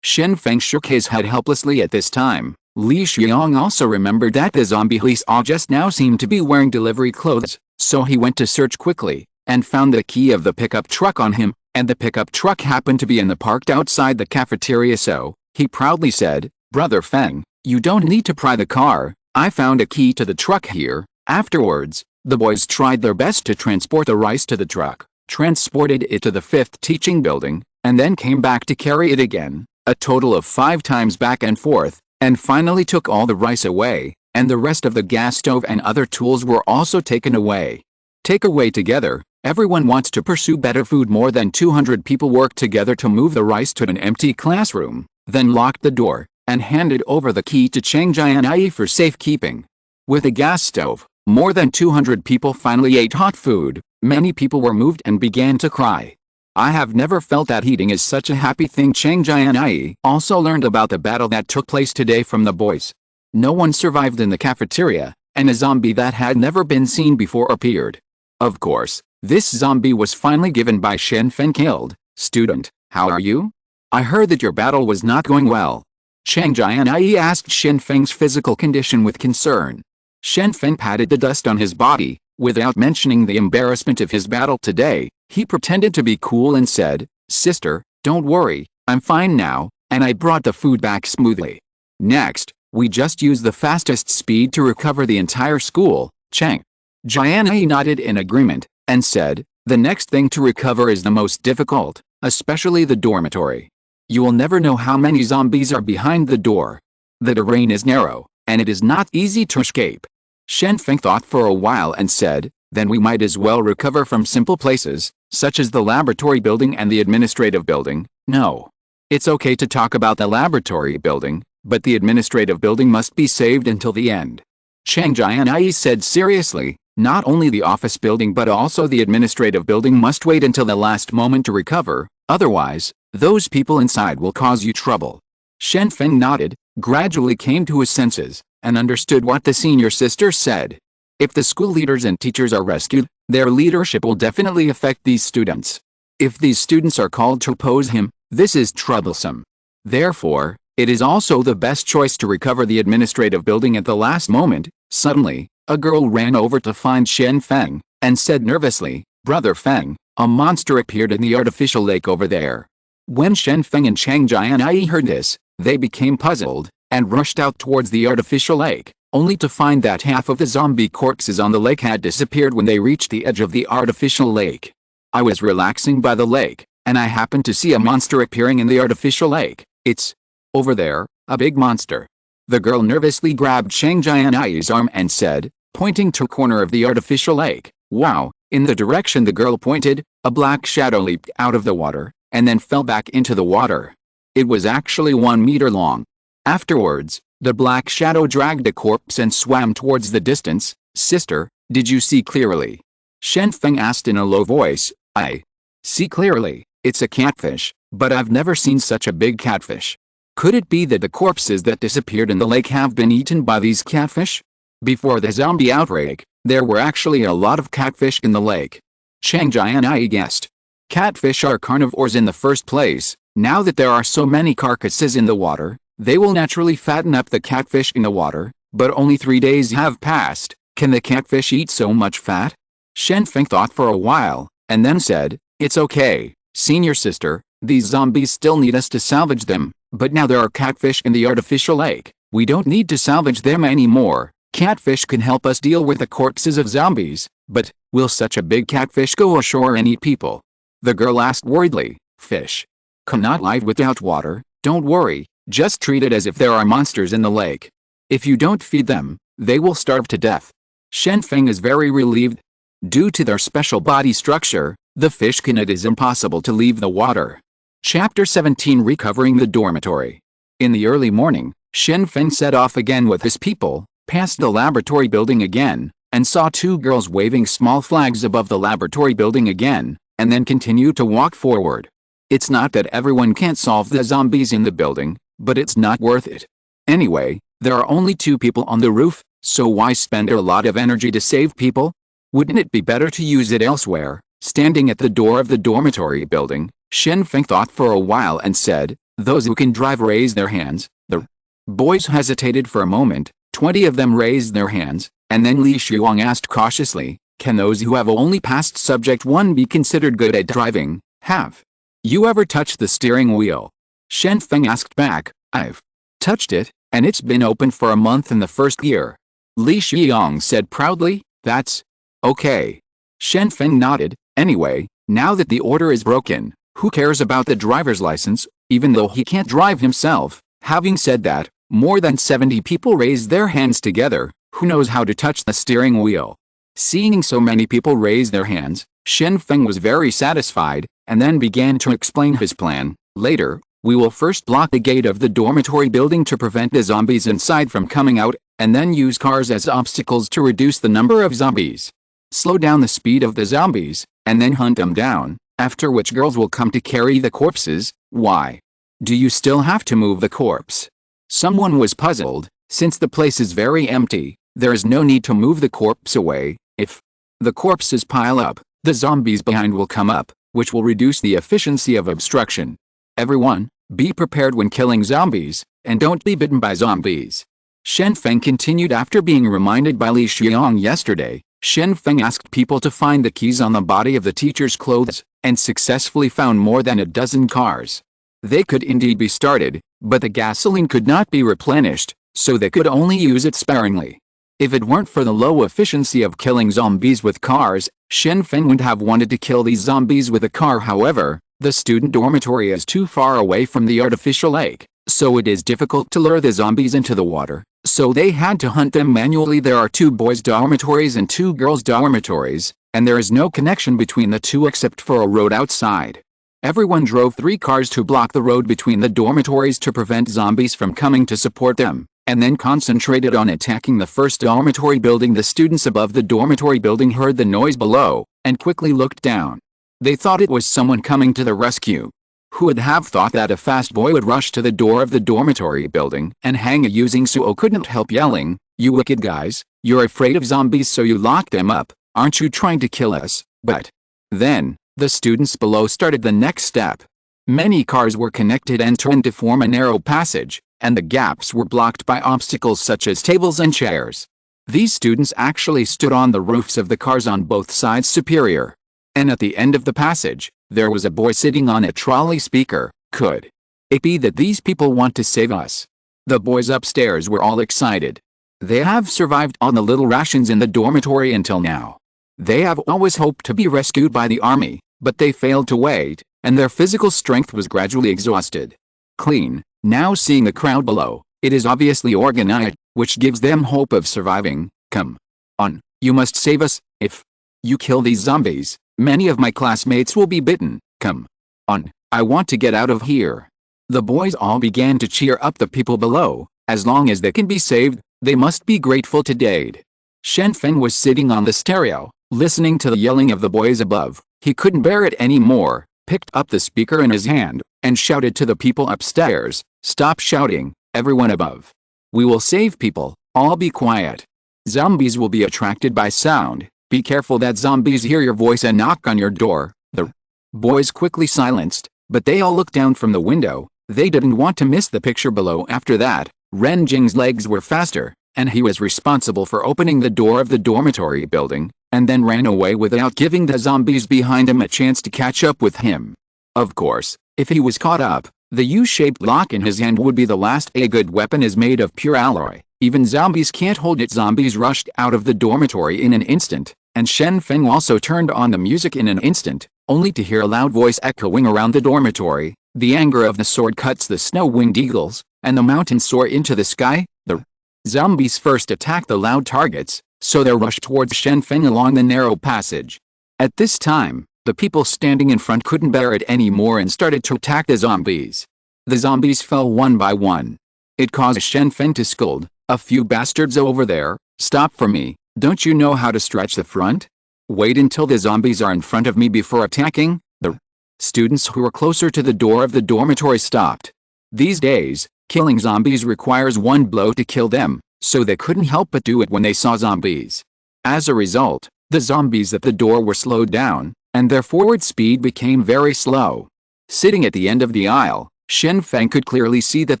Shen Feng shook his head helplessly at this time. Li Xiong also remembered that the zombie police all just now seemed to be wearing delivery clothes, so he went to search quickly, and found the key of the pickup truck on him, and the pickup truck happened to be in the parked outside the cafeteria, so he proudly said, "Brother Feng, you don't need to pry the car, I found a key to the truck here." Afterwards, the boys tried their best to transport the rice to the truck, transported it to the 5th teaching building, and then came back to carry it again, a total of 5 times back and forth, and finally took all the rice away, and the rest of the gas stove and other tools were also taken away. Take away together, everyone wants to pursue better food. More than 200 people worked together to move the rice to an empty classroom, then locked the door, and handed over the key to Chang Jianyi for safekeeping. With a gas stove, more than 200 people finally ate hot food. Many people were moved and began to cry. I have never felt that eating is such a happy thing. Chang Jianyi also learned about the battle that took place today from the boys. No one survived in the cafeteria, and a zombie that had never been seen before appeared. Of course, this zombie was finally given by Shen Feng killed. "Student, how are you? I heard that your battle was not going well." Chang Jianyi asked Shen Feng's physical condition with concern. Shen Feng patted the dust on his body. Without mentioning the embarrassment of his battle today, he pretended to be cool and said, "Sister, don't worry, I'm fine now, and I brought the food back smoothly. Next, we just use the fastest speed to recover the entire school." Chang Jianyi nodded in agreement, and said, "The next thing to recover is the most difficult, especially the dormitory. You will never know how many zombies are behind the door. The terrain is narrow, and it is not easy to escape." Shen Feng thought for a while and said, "Then we might as well recover from simple places, such as the laboratory building and the administrative building." "No. It's okay to talk about the laboratory building, but the administrative building must be saved until the end." Chang Jianyi said seriously, "Not only the office building but also the administrative building must wait until the last moment to recover, otherwise, those people inside will cause you trouble." Shen Feng nodded, gradually came to his senses, and understood what the senior sister said. If the school leaders and teachers are rescued, their leadership will definitely affect these students. If these students are called to oppose him, this is troublesome. Therefore, it is also the best choice to recover the administrative building at the last moment. Suddenly, a girl ran over to find Shen Feng, and said nervously, "Brother Feng, a monster appeared in the artificial lake over there." When Shen Feng and Chang Jianyi heard this, they became puzzled, and rushed out towards the artificial lake, only to find that half of the zombie corpses on the lake had disappeared when they reached the edge of the artificial lake. "I was relaxing by the lake, and I happened to see a monster appearing in the artificial lake. It's over there, a big monster." The girl nervously grabbed Chang Jianyi's arm and said, pointing to a corner of the artificial lake, "Wow." In the direction the girl pointed, a black shadow leaped out of the water, and then fell back into the water. It was actually 1 meter long. Afterwards, the black shadow dragged a corpse and swam towards the distance. "Sister, did you see clearly?" Shen Feng asked in a low voice. "I see clearly, it's a catfish, but I've never seen such a big catfish. Could it be that the corpses that disappeared in the lake have been eaten by these catfish?" Before the zombie outbreak, there were actually a lot of catfish in the lake. Chang Jianyi guessed. Catfish are carnivores in the first place. Now that there are so many carcasses in the water, they will naturally fatten up the catfish in the water, but only 3 days have passed. Can the catfish eat so much fat? Shen Feng thought for a while, and then said, "It's okay, senior sister, these zombies still need us to salvage them, but now there are catfish in the artificial lake, we don't need to salvage them anymore. Catfish can help us deal with the corpses of zombies, but will such a big catfish go ashore and eat people? The girl asked worriedly. Fish cannot live without water. Don't worry, just treat it as if there are monsters in the lake. If you don't feed them, they will starve to death. Shen Feng is very relieved. Due to their special body structure, the fish it is impossible to leave the water. Chapter 17 Recovering the Dormitory. In the early morning, Shen Feng set off again with his people, passed the laboratory building again, and saw two girls waving small flags above the laboratory building again, and then continued to walk forward. It's not that everyone can't solve the zombies in the building, but it's not worth it. Anyway, there are only 2 people on the roof, so why spend a lot of energy to save people? Wouldn't it be better to use it elsewhere? Standing at the door of the dormitory building, Shen Feng thought for a while and said, "Those who can drive raise their hands." The boys hesitated for a moment. 20 of them raised their hands, and then Li Shuang asked cautiously, "Can those who have only passed Subject 1 be considered good at driving? Have you ever touched the steering wheel?" Shen Feng asked back, "I've touched it, and it's been open for a month in the first year." Li Shuang said proudly, "That's okay." Shen Feng nodded. Anyway, now that the order is broken, who cares about the driver's license, even though he can't drive himself? Having said that, more than 70 people raised their hands together. Who knows how to touch the steering wheel? Seeing so many people raise their hands, Shen Feng was very satisfied, and then began to explain his plan. "Later, we will first block the gate of the dormitory building to prevent the zombies inside from coming out, and then use cars as obstacles to reduce the number of zombies. Slow down the speed of the zombies, and then hunt them down, after which girls will come to carry the corpses." "Why do you still have to move the corpse?" Someone was puzzled. "Since the place is very empty, there is no need to move the corpse away. If the corpses pile up, the zombies behind will come up, which will reduce the efficiency of obstruction. Everyone, be prepared when killing zombies, and don't be bitten by zombies." Shen Feng continued. After being reminded by Li Shuang yesterday, Shen Feng asked people to find the keys on the body of the teacher's clothes, and successfully found more than a dozen cars. They could indeed be started, but the gasoline could not be replenished, so they could only use it sparingly. If it weren't for the low efficiency of killing zombies with cars, Shen Feng would have wanted to kill these zombies with a car. However, the student dormitory is too far away from the artificial lake, so it is difficult to lure the zombies into the water, so they had to hunt them manually. There are 2 boys' dormitories and 2 girls' dormitories, and there is no connection between the 2 except for a road outside. Everyone drove 3 cars to block the road between the dormitories to prevent zombies from coming to support them, and then concentrated on attacking the first dormitory building. The students above the dormitory building heard the noise below, and quickly looked down. They thought it was someone coming to the rescue. Who would have thought that a fast boy would rush to the door of the dormitory building and hang a using Suo couldn't help yelling, "You wicked guys, you're afraid of zombies so you locked them up, aren't you trying to kill us?" But then, the students below started the next step. Many cars were connected and turned to form a narrow passage, and the gaps were blocked by obstacles such as tables and chairs. These students actually stood on the roofs of the cars on both sides superior. And at the end of the passage, there was a boy sitting on a trolley speaker. Could it be that these people want to save us? The boys upstairs were all excited. They have survived on the little rations in the dormitory until now. They have always hoped to be rescued by the army, but they failed to wait, and their physical strength was gradually exhausted. Clean, now seeing the crowd below, it is obviously organized, which gives them hope of surviving. "Come on, you must save us. If you kill these zombies, many of my classmates will be bitten. Come on, I want to get out of here." The boys all began to cheer up the people below. As long as they can be saved, they must be grateful to Dade. Shen Feng was sitting on the stereo, listening to the yelling of the boys above. He couldn't bear it anymore, picked up the speaker in his hand, and shouted to the people upstairs, "Stop shouting, everyone above. We will save people, all be quiet. Zombies will be attracted by sound. Be careful that zombies hear your voice and knock on your door." The boys quickly silenced, but they all looked down from the window. They didn't want to miss the picture below. After that, Ren Jing's legs were faster, and he was responsible for opening the door of the dormitory building, and then ran away without giving the zombies behind him a chance to catch up with him. Of course, if he was caught up, the U-shaped lock in his hand would be the last. A good weapon is made of pure alloy. Even zombies can't hold it. Zombies rushed out of the dormitory in an instant, and Shen Feng also turned on the music in an instant. only to hear a loud voice echoing around the dormitory. The anger of the sword cuts the snow-winged eagles, and the mountains soar into the sky. The zombies first attack the loud targets, so they rush towards Shen Feng along the narrow passage. At this time, the people standing in front couldn't bear it anymore and started to attack the zombies. The zombies fell one by one. It caused Shen Feng to scold, "A few bastards over there, stop for me, don't you know how to stretch the front? Wait until the zombies are in front of me before attacking." The students who were closer to the door of the dormitory stopped. These days, killing zombies requires one blow to kill them, so they couldn't help but do it when they saw zombies. As a result, the zombies at the door were slowed down, and their forward speed became very slow. Sitting at the end of the aisle, Shen Feng could clearly see that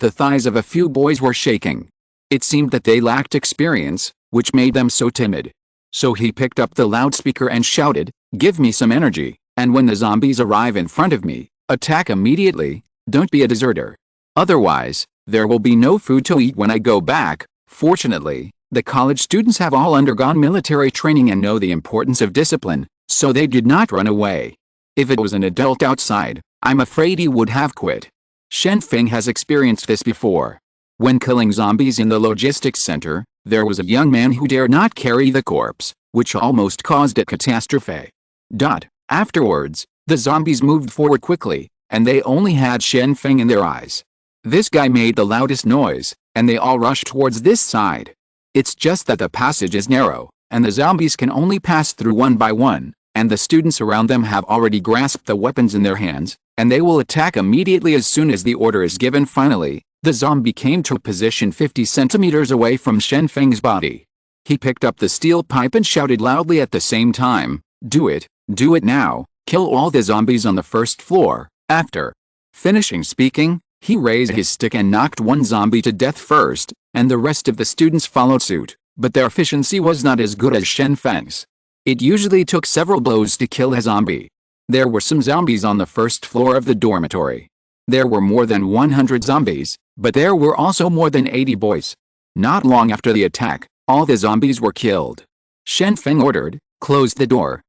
the thighs of a few boys were shaking. It seemed that they lacked experience, which made them so timid. So he picked up the loudspeaker and shouted, "Give me some energy, and when the zombies arrive in front of me, attack immediately, don't be a deserter. Otherwise, there will be no food to eat when I go back." Fortunately, the college students have all undergone military training and know the importance of discipline, so they did not run away. If it was an adult outside, I'm afraid he would have quit. Shen Feng has experienced this before. When killing zombies in the logistics center, there was a young man who dared not carry the corpse, which almost caused a catastrophe. Afterwards, the zombies moved forward quickly, and they only had Shen Feng in their eyes. This guy made the loudest noise, and they all rushed towards this side. It's just that the passage is narrow, and the zombies can only pass through one by one, and the students around them have already grasped the weapons in their hands, and they will attack immediately as soon as the order is given. Finally, the zombie came to a position 50 centimeters away from Shen Feng's body. He picked up the steel pipe and shouted loudly at the same time, do it now, kill all the zombies on the first floor." After finishing speaking, he raised his stick and knocked one zombie to death first, and the rest of the students followed suit, but their efficiency was not as good as Shen Feng's. It usually took several blows to kill a zombie. There were some zombies on the first floor of the dormitory. There were more than 100 zombies, but there were also more than 80 boys. Not long after the attack, all the zombies were killed. Shen Feng ordered, close the door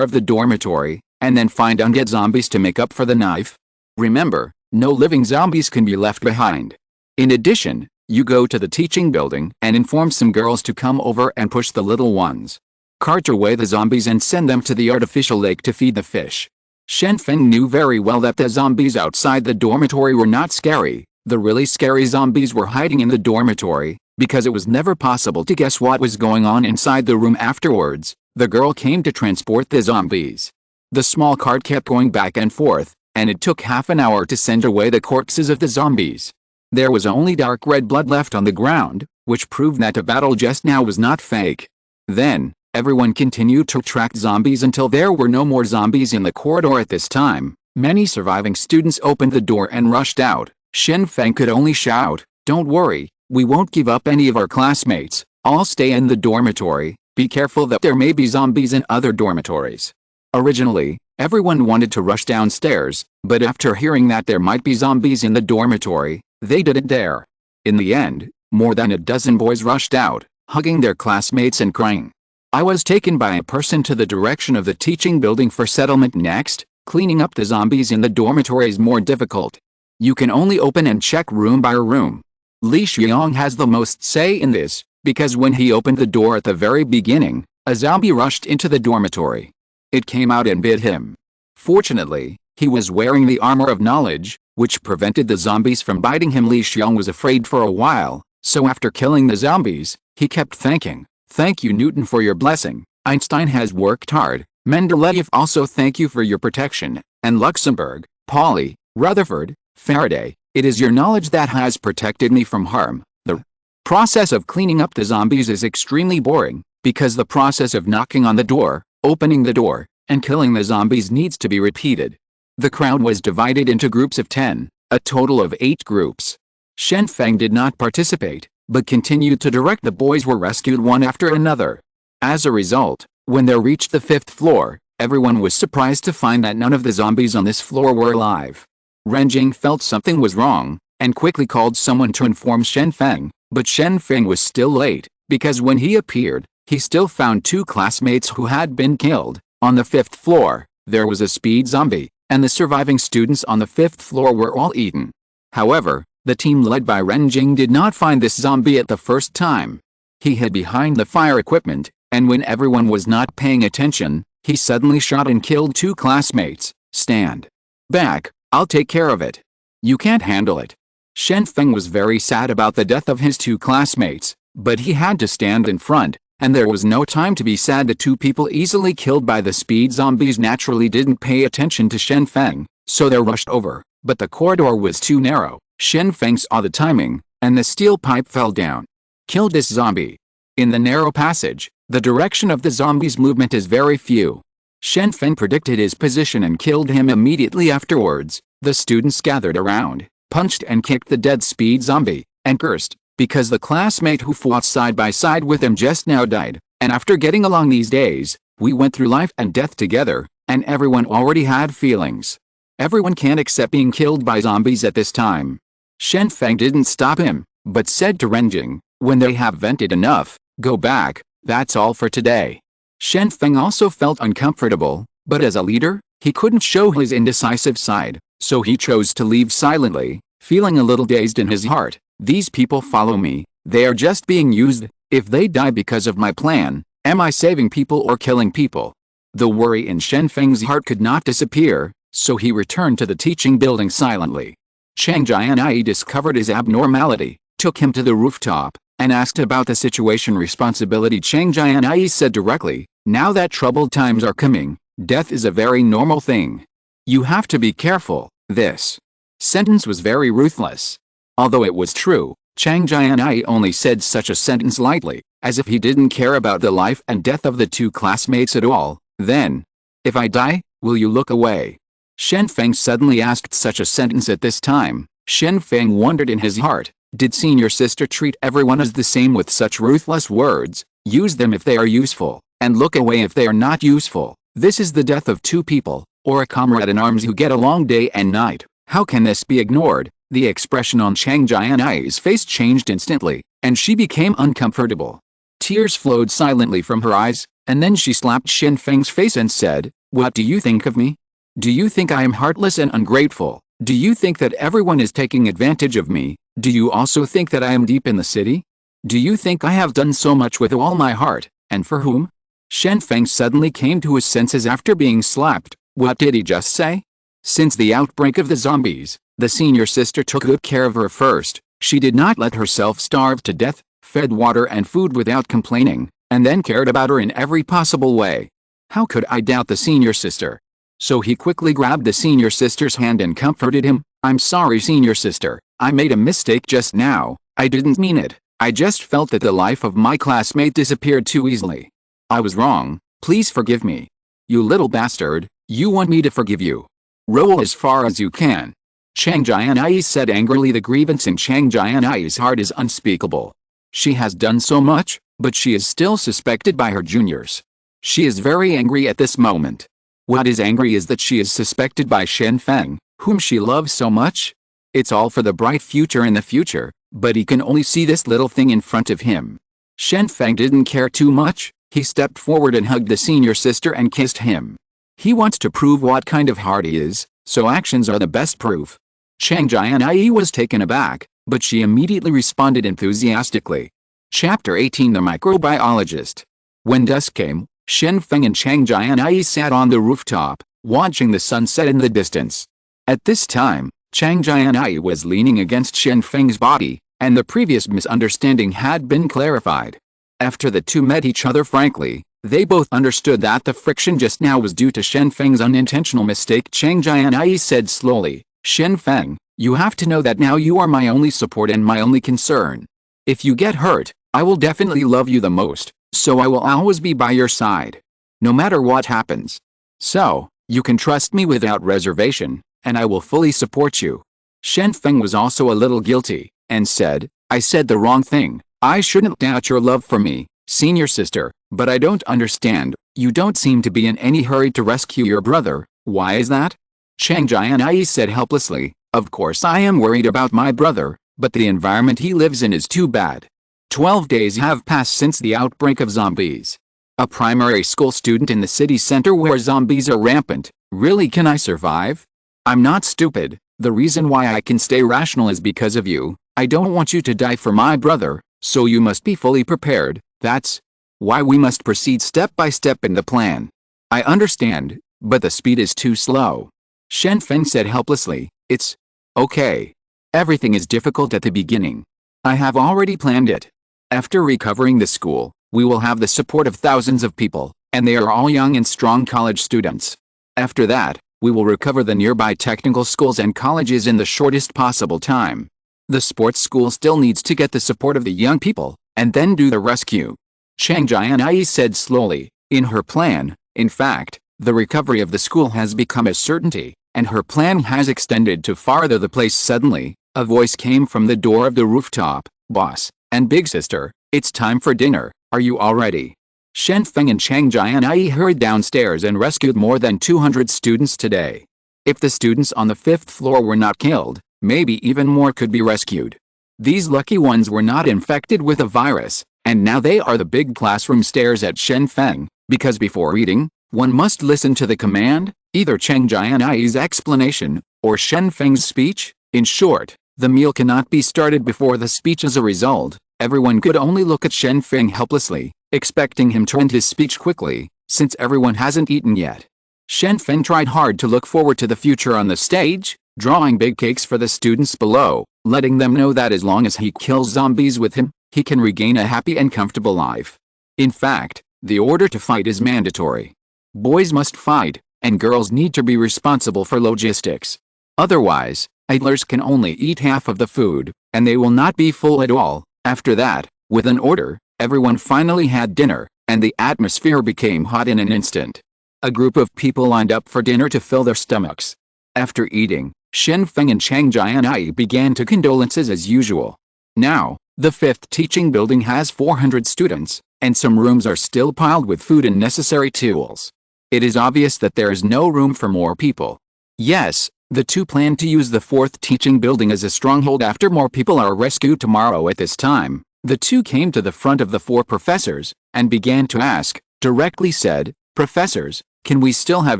of the dormitory, and then find undead zombies to make up for the knife. Remember, no living zombies can be left behind. In addition, you go to the teaching building and inform some girls to come over and push the little ones. Cart away the zombies and send them to the artificial lake to feed the fish. Shen Feng knew very well that the zombies outside the dormitory were not scary. The really scary zombies were hiding in the dormitory, because it was never possible to guess what was going on inside the room. Afterwards, the girl came to transport the zombies. The small cart kept going back and forth, and it took half an hour to send away the corpses of the zombies. There was only dark red blood left on the ground, which proved that the battle just now was not fake. Then, everyone continued to track zombies until there were no more zombies in the corridor. At this time, many surviving students opened the door and rushed out. Shen Feng could only shout, "Don't worry, we won't give up any of our classmates, all stay in the dormitory, be careful that there may be zombies in other dormitories." Originally, everyone wanted to rush downstairs, but after hearing that there might be zombies in the dormitory, they didn't dare. In the end, more than a dozen boys rushed out, hugging their classmates and crying. I was taken by a person to the direction of the teaching building for settlement. Next, cleaning up the zombies in the dormitory is more difficult. You can only open and check room by room. Li Xiong has the most say in this, because when he opened the door at the very beginning, a zombie rushed into the dormitory. It came out and bit him. Fortunately, he was wearing the armor of knowledge, which prevented the zombies from biting him. Li Xiong was afraid for a while, so after killing the zombies, he kept thanking, "Thank you Newton for your blessing, Einstein has worked hard, Mendeleev also thank you for your protection, and Luxembourg, Pauli, Rutherford, Faraday, it is your knowledge that has protected me from harm." The process of cleaning up the zombies is extremely boring, because the process of knocking on the door, opening the door, and killing the zombies needs to be repeated. The crowd was divided into groups of 10, a total of 8 groups. Shen Feng did not participate, but continued to direct. The boys were rescued one after another. As a result, when they reached the 5th floor, everyone was surprised to find that none of the zombies on this floor were alive. Renjing felt something was wrong, and quickly called someone to inform Shen Feng, but Shen Feng was still late, because when he appeared, he still found 2 classmates who had been killed. On the 5th floor, There was a speed zombie, and the surviving students on the 5th floor were all eaten. However, the team led by Renjing did not find this zombie at the first time. He hid behind the fire equipment, and when everyone was not paying attention, he suddenly shot and killed 2 classmates. Stand back, I'll take care of it. You can't handle it. Shen Feng was very sad about the death of his 2 classmates, but he had to stand in front, and there was no time to be sad. The 2 people easily killed by the speed zombies naturally didn't pay attention to Shen Feng, so they rushed over, but the corridor was too narrow. Shen Feng saw the timing, and the steel pipe fell down. Killed this zombie. In the narrow passage, the direction of the zombie's movement is very few. Shen Feng predicted his position and killed him immediately afterwards. The students gathered around, punched and kicked the dead speed zombie, and cursed, because the classmate who fought side by side with him just now died. And after getting along these days, we went through life and death together, and everyone already had feelings. Everyone can't accept being killed by zombies at this time. Shen Feng didn't stop him, but said to Renjing, when they have vented enough, go back, that's all for today. Shen Feng also felt uncomfortable, but as a leader, he couldn't show his indecisive side, so he chose to leave silently, feeling a little dazed in his heart. These people follow me, they are just being used. If they die because of my plan, am I saving people or killing people? The worry in Shen Feng's heart could not disappear, so he returned to the teaching building silently. Chang Jianyi discovered his abnormality, took him to the rooftop, and asked about the situation. Responsibility. Chang Jianyi said directly, now that troubled times are coming, death is a very normal thing. You have to be careful. This sentence was very ruthless. Although it was true, Chang Jianyi only said such a sentence lightly, as if he didn't care about the life and death of the 2 classmates at all. Then, if I die, will you look away? Shen Feng suddenly asked such a sentence at this time. Shen Feng wondered in his heart, did senior sister treat everyone as the same with such ruthless words? Use them if they are useful, and look away if they are not useful. This is the death of 2 people, or a comrade in arms who get along day and night. How can this be ignored? The expression on Chang Jianyi's face changed instantly, and she became uncomfortable. Tears flowed silently from her eyes, and then she slapped Shen Feng's face and said, what do you think of me? Do you think I am heartless and ungrateful? Do you think that everyone is taking advantage of me? Do you also think that I am deep in the city? Do you think I have done so much with all my heart, and for whom? Shen Feng suddenly came to his senses after being slapped. What did he just say? Since the outbreak of the zombies, the senior sister took good care of her first. She did not let herself starve to death, fed water and food without complaining, and then cared about her in every possible way. How could I doubt the senior sister? So he quickly grabbed the senior sister's hand and comforted him. I'm sorry, senior sister, I made a mistake just now. I didn't mean it. I just felt that the life of my classmate disappeared too easily. I was wrong, please forgive me. You little bastard, you want me to forgive you? Roll as far as you can. Chang Jianyi said angrily. The grievance in Chang Jianyi's heart is unspeakable. She has done so much, but she is still suspected by her juniors. She is very angry at this moment. What is angry is that she is suspected by Shen Feng, whom she loves so much. It's all for the bright future in the future, but he can only see this little thing in front of him. Shen Feng didn't care too much. He stepped forward and hugged the senior sister and kissed him. He wants to prove what kind of heart he is, so actions are the best proof. Chang Jianyi was taken aback, but she immediately responded enthusiastically. Chapter 18. The Microbiologist. When dusk came, Shen Feng and Chang Jianyi sat on the rooftop, watching the sunset in the distance. At this time, Chang Jianyi was leaning against Shen Feng's body, and the previous misunderstanding had been clarified. After the two met each other frankly, they both understood that the friction just now was due to Shen Feng's unintentional mistake. Chang Jianyi said slowly, Shen Feng, you have to know that now you are my only support and my only concern. If you get hurt, I will definitely love you the most, so I will always be by your side. No matter what happens. So, you can trust me without reservation, and I will fully support you. Shen Feng was also a little guilty, and said, I said the wrong thing. I shouldn't doubt your love for me, senior sister, but I don't understand. You don't seem to be in any hurry to rescue your brother. Why is that? Chang Jianyi said helplessly, of course I am worried about my brother, but the environment he lives in is too bad. 12 days have passed since the outbreak of zombies. A primary school student in the city center where zombies are rampant, Really, can I survive? I'm not stupid. The reason why I can stay rational is because of you. I don't want you to die for my brother, so you must be fully prepared. That's why we must proceed step by step in the plan. I understand, but the speed is too slow. Shen Feng said helplessly. It's okay. Everything is difficult at the beginning. I have already planned it. After recovering the school, we will have the support of thousands of people, and they are all young and strong college students. After that, we will recover the nearby technical schools and colleges in the shortest possible time. The sports school still needs to get the support of the young people, and then do the rescue. Chang Jianyi said slowly. In her plan, in fact, the recovery of the school has become a certainty, and her plan has extended to farther the place. Suddenly, a voice came from the door of the rooftop. Boss, and big sister, it's time for dinner, are you all ready? Shen Feng and Chang Jianyi hurried downstairs and rescued more than 200 students today. If the students on the 5th floor were not killed, maybe even more could be rescued. These lucky ones were not infected with a virus, and now they are the big classroom stairs at Shen Feng, because before eating, one must listen to the command, either Chang Jianyi's explanation, or Shen Feng's speech. In short, the meal cannot be started before the speech. As a result, everyone could only look at Shen Feng helplessly, expecting him to end his speech quickly, since everyone hasn't eaten yet. Shen Feng tried hard to look forward to the future on the stage, drawing big cakes for the students below, letting them know that as long as he kills zombies with him, he can regain a happy and comfortable life. In fact, the order to fight is mandatory. Boys must fight, and girls need to be responsible for logistics. Otherwise, idlers can only eat half of the food, and they will not be full at all. After that, with an order, everyone finally had dinner, and the atmosphere became hot in an instant. A group of people lined up for dinner to fill their stomachs. After eating, Shen Feng and Chang Jianyi began to condolences as usual. Now, the 5th teaching building has 400 students, and some rooms are still piled with food and necessary tools. It is obvious that there is no room for more people. Yes, the two plan to use the 4th teaching building as a stronghold after more people are rescued tomorrow. At this time, the two came to the front of the 4 professors, and began to ask, directly said, "Professors, can we still have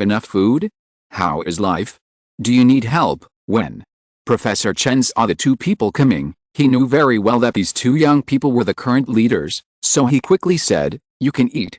enough food? How is life? Do you need help?" When Professor Chen saw the two people coming, he knew very well that these two young people were the current leaders, so he quickly said, you can eat,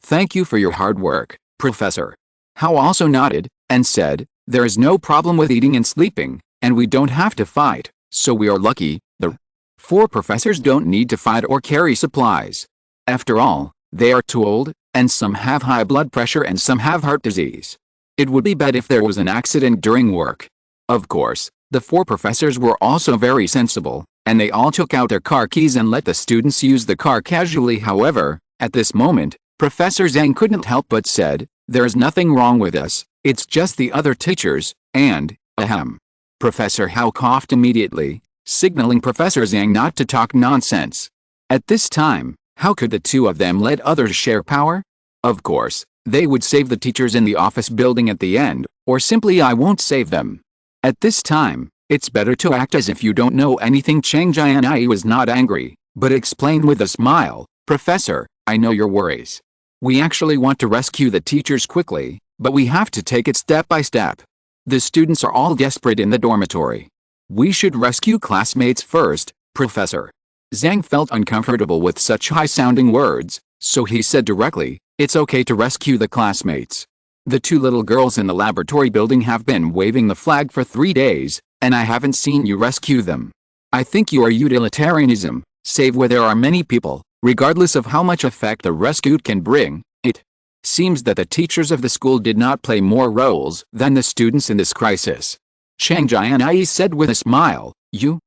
thank you for your hard work, Professor. Hao also nodded, and said, there is no problem with eating and sleeping, and we don't have to fight, so we are lucky. The 4 professors don't need to fight or carry supplies. After all, they are too old, and some have high blood pressure and some have heart disease. It would be bad if there was an accident during work. Of course, the 4 professors were also very sensible, and they all took out their car keys and let the students use the car casually. However, at this moment, Professor Zhang couldn't help but said, there's nothing wrong with us, it's just the other teachers, and, ahem. Professor Hao coughed immediately, signaling Professor Zhang not to talk nonsense. At this time, how could the two of them let others share power? Of course, they would save the teachers in the office building at the end, or simply I won't save them. At this time, it's better to act as if you don't know anything. Chang Jianyi was not angry, but explained with a smile, Professor, I know your worries. We actually want to rescue the teachers quickly, but we have to take it step by step. The students are all desperate in the dormitory. We should rescue classmates first, Professor. Zhang felt uncomfortable with such high-sounding words, so he said directly, it's okay to rescue the classmates. The 2 little girls in the laboratory building have been waving the flag for 3 days, and I haven't seen you rescue them. I think you are utilitarianism, save where there are many people, regardless of how much effect the rescued can bring. It seems that the teachers of the school did not play more roles than the students in this crisis. Chang Jianyi said with a smile, you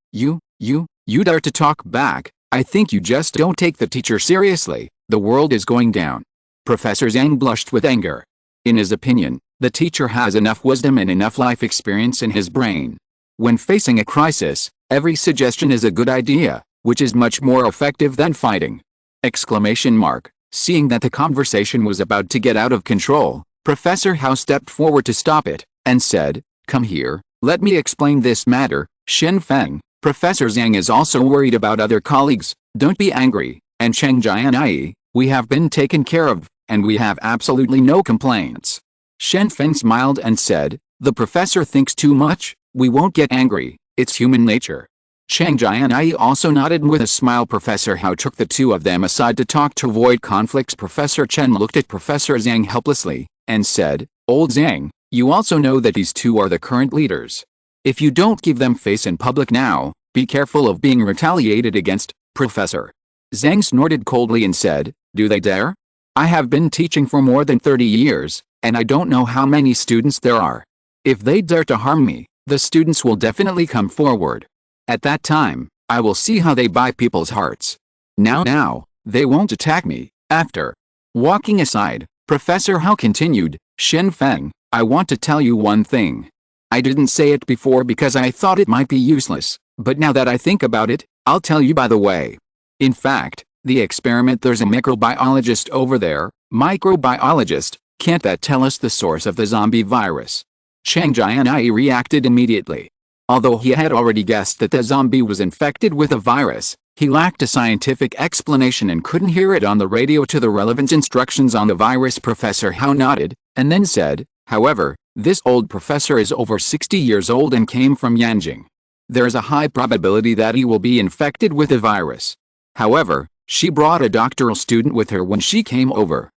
dare to talk back, I think you just don't take the teacher seriously, the world is going down. Professor Zhang blushed with anger. In his opinion, the teacher has enough wisdom and enough life experience in his brain. When facing a crisis, every suggestion is a good idea, which is much more effective than fighting. Exclamation mark. Seeing that the conversation was about to get out of control, Professor Hao stepped forward to stop it, and said, come here, let me explain this matter. Shen Feng, Professor Zhang is also worried about other colleagues, don't be angry, and Chang Jianyi, we have been taken care of, and we have absolutely no complaints. Shen Feng smiled and said, "The professor thinks too much. We won't get angry. It's human nature." Chang Jianyi also nodded with a smile. Professor Hao took the two of them aside to talk to avoid conflicts. Professor Chen looked at Professor Zhang helplessly, and said, "Old Zhang, you also know that these two are the current leaders. If you don't give them face in public now, be careful of being retaliated against." Professor Zhang snorted coldly and said, "Do they dare? I have been teaching for more than 30 years, and I don't know how many students there are. If they dare to harm me, the students will definitely come forward. At that time, I will see how they buy people's hearts. Now, they won't attack me." After walking aside, Professor Hao continued, "Shen Feng, I want to tell you one thing. I didn't say it before because I thought it might be useless, but now that I think about it, I'll tell you by the way. In fact, the experiment, there's a microbiologist over there." Microbiologist? Can't that tell us the source of the zombie virus? Chang Jianyi reacted immediately. Although he had already guessed that the zombie was infected with a virus, he lacked a scientific explanation and couldn't hear it on the radio to the relevant instructions on the virus. Professor Hao nodded, and then said, "However, this old professor is over 60 years old and came from Yanjing. There is a high probability that he will be infected with the virus. However, she brought a doctoral student with her when she came over.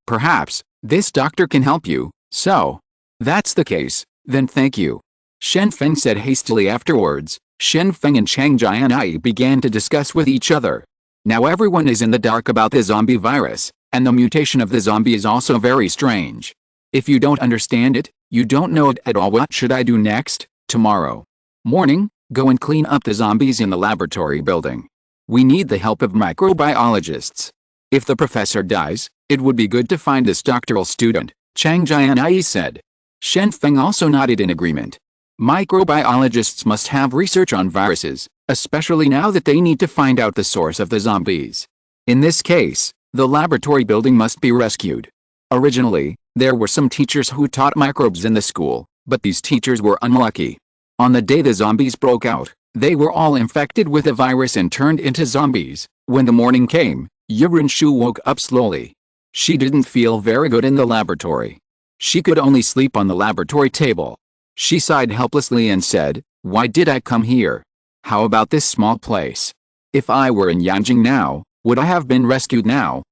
Perhaps, this doctor can help you, so. That's the case, then thank you." Shen Feng said hastily. Afterwards, Shen Feng and Chang Jianyi began to discuss with each other. Now everyone is in the dark about the zombie virus, and the mutation of the zombie is also very strange. If you don't understand it, you don't know it at all. What should I do next? Tomorrow morning, go and clean up the zombies in the laboratory building. We need the help of microbiologists. If the professor dies, it would be good to find this doctoral student, Chang Jianyi said. Shen Feng also nodded in agreement. Microbiologists must have research on viruses, especially now that they need to find out the source of the zombies. In this case, the laboratory building must be rescued. Originally, there were some teachers who taught microbes in the school, but these teachers were unlucky. On the day the zombies broke out, they were all infected with a virus and turned into zombies. When the morning came, Yurinshu woke up slowly. She didn't feel very good in the laboratory. She could only sleep on the laboratory table. She sighed helplessly and said, "Why did I come here? How about this small place? If I were in Yanjing now, would I have been rescued now?"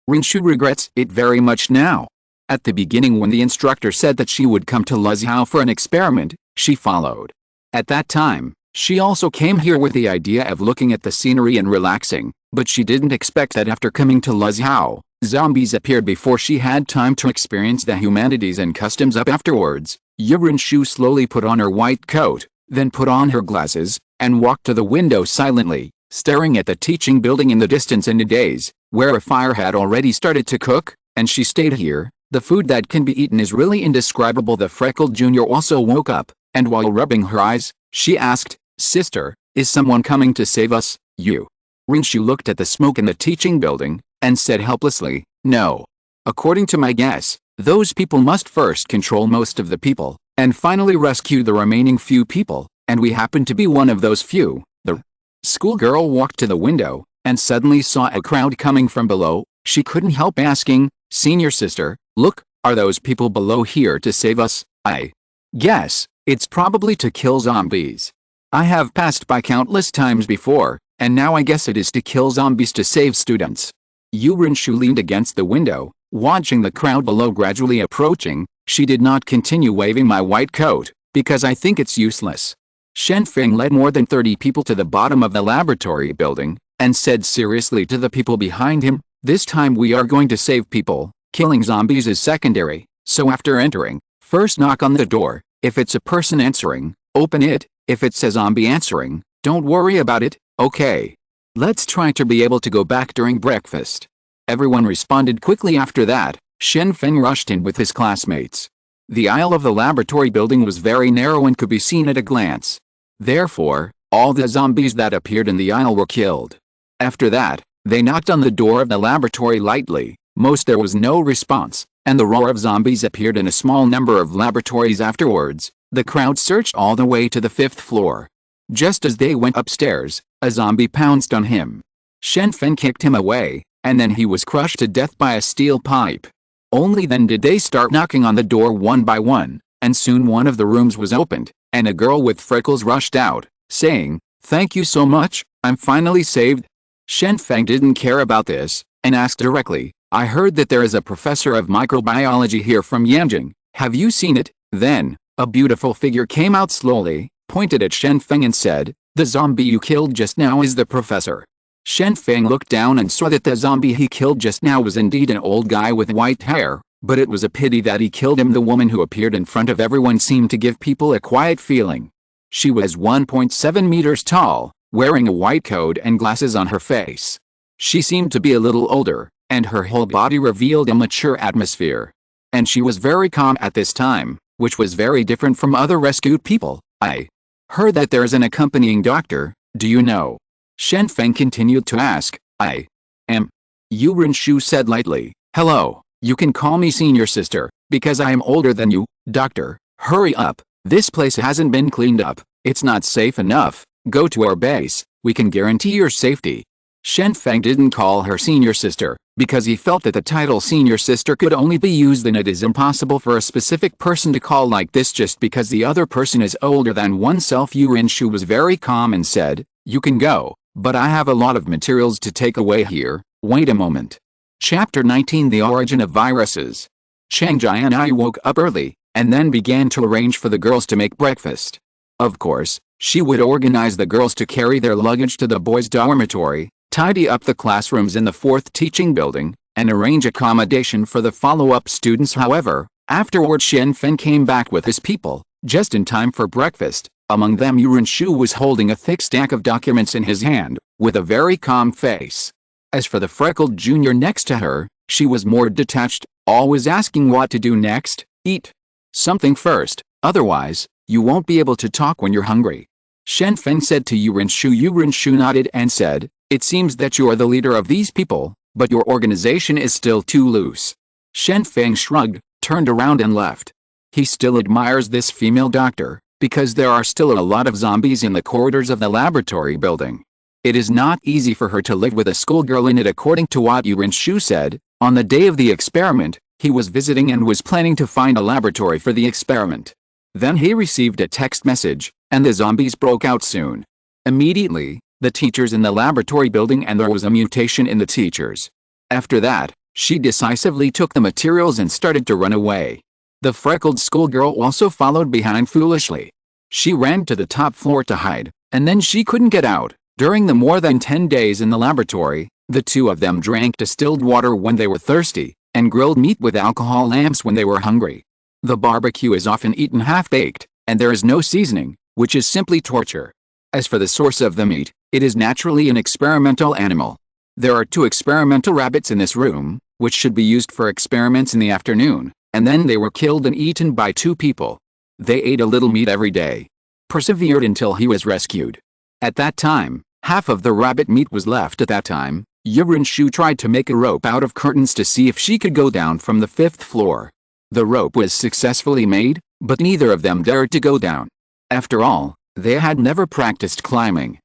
Rinshu regrets it very much now. At the beginning, when the instructor said that she would come to Luziao for an experiment, she followed. At that time, she also came here with the idea of looking at the scenery and relaxing, but she didn't expect that after coming to Luziao, zombies appeared before she had time to experience the humanities and customs up. Afterwards, Yurinshu slowly put on her white coat, then put on her glasses, and walked to the window silently, staring at the teaching building in the distance in a daze, where a fire had already started to cook, and she stayed here. The food that can be eaten is really indescribable. The freckled junior also woke up, and while rubbing her eyes, she asked, "Sister, is someone coming to save us?" Rinshu looked at the smoke in the teaching building, and said helplessly, "No. According to my guess, those people must first control most of the people, and finally rescue the remaining few people, and we happen to be one of those few." The schoolgirl walked to the window, and suddenly saw a crowd coming from below. She couldn't help asking, "Senior sister, look, are those people below here to save us?" "I guess it's probably to kill zombies. I have passed by countless times before, and now I guess it is to kill zombies to save students." Yurinshu leaned against the window, watching the crowd below gradually approaching. She did not continue waving my white coat, because I think it's useless. Shen Feng led more than 30 people to the bottom of the laboratory building, and said seriously to the people behind him, "This time we are going to save people. Killing zombies is secondary, so after entering, first knock on the door. If it's a person answering, open it. If it's a zombie answering, don't worry about it, okay? Let's try to be able to go back during breakfast." Everyone responded quickly. After that, Shen Feng rushed in with his classmates. The aisle of the laboratory building was very narrow and could be seen at a glance. Therefore, all the zombies that appeared in the aisle were killed. After that, they knocked on the door of the laboratory lightly. There was no response, and the roar of zombies appeared in a small number of laboratories. Afterwards, the crowd searched all the way to the 5th floor. Just as they went upstairs, a zombie pounced on him. Shen Feng kicked him away, and then he was crushed to death by a steel pipe. Only then did they start knocking on the door one by one, and soon one of the rooms was opened, and a girl with freckles rushed out, saying, "Thank you so much, I'm finally saved." Shen Feng didn't care about this, and asked directly, "I heard that there is a professor of microbiology here from Yanjing, have you seen it?" Then, a beautiful figure came out slowly, pointed at Shen Feng and said, "The zombie you killed just now is the professor." Shen Feng looked down and saw that the zombie he killed just now was indeed an old guy with white hair, but it was a pity that he killed him. The woman who appeared in front of everyone seemed to give people a quiet feeling. She was 1.7 meters tall, wearing a white coat and glasses on her face. She seemed to be a little older, and her whole body revealed a mature atmosphere. And she was very calm at this time, which was very different from other rescued people. "I heard that there's an accompanying doctor, do you know?" Shen Feng continued to ask. "I am." Yu Renshu said lightly. "Hello, you can call me senior sister, because I am older than you, doctor. Hurry up, this place hasn't been cleaned up, it's not safe enough, go to our base, we can guarantee your safety." Shen Feng didn't call her senior sister, because he felt that the title senior sister could only be used, and it is impossible for a specific person to call like this just because the other person is older than oneself. Yu Renshu was very calm and said, "You can go, but I have a lot of materials to take away here, wait a moment." Chapter 19: The Origin of Viruses. Chang Jianyi woke up early, and then began to arrange for the girls to make breakfast. Of course, she would organize the girls to carry their luggage to the boys' dormitory, tidy up the classrooms in the 4th teaching building, and arrange accommodation for the follow-up students. However, afterward Shen Feng came back with his people, just in time for breakfast. Among them Yu Renshu was holding a thick stack of documents in his hand, with a very calm face. As for the freckled junior next to her, she was more detached, always asking what to do next. "Eat something first, otherwise, you won't be able to talk when you're hungry," Shen Feng said to Yu Renshu. Yu Renshu nodded and said, "It seems that you are the leader of these people, but your organization is still too loose." Shen Feng shrugged, turned around and left. He still admires this female doctor, because there are still a lot of zombies in the corridors of the laboratory building. It is not easy for her to live with a schoolgirl in it. According to what Yu Renshu said, on the day of the experiment, he was visiting and was planning to find a laboratory for the experiment. Then he received a text message, and the zombies broke out soon. Immediately, the teachers in the laboratory building, and there was a mutation in the teachers. After that, she decisively took the materials and started to run away. The freckled schoolgirl also followed behind foolishly. She ran to the top floor to hide, and then she couldn't get out. During the more than 10 days in the laboratory, the two of them drank distilled water when they were thirsty, and grilled meat with alcohol lamps when they were hungry. The barbecue is often eaten half-baked, and there is no seasoning, which is simply torture. As for the source of the meat, it is naturally an experimental animal. There are 2 experimental rabbits in this room, which should be used for experiments in the afternoon, and then they were killed and eaten by 2 people. They ate a little meat every day. Persevered until he was rescued. At that time, half of the rabbit meat was left. At that time, Yu Renshu tried to make a rope out of curtains to see if she could go down from the 5th floor. The rope was successfully made, but neither of them dared to go down. After all, they had never practiced climbing.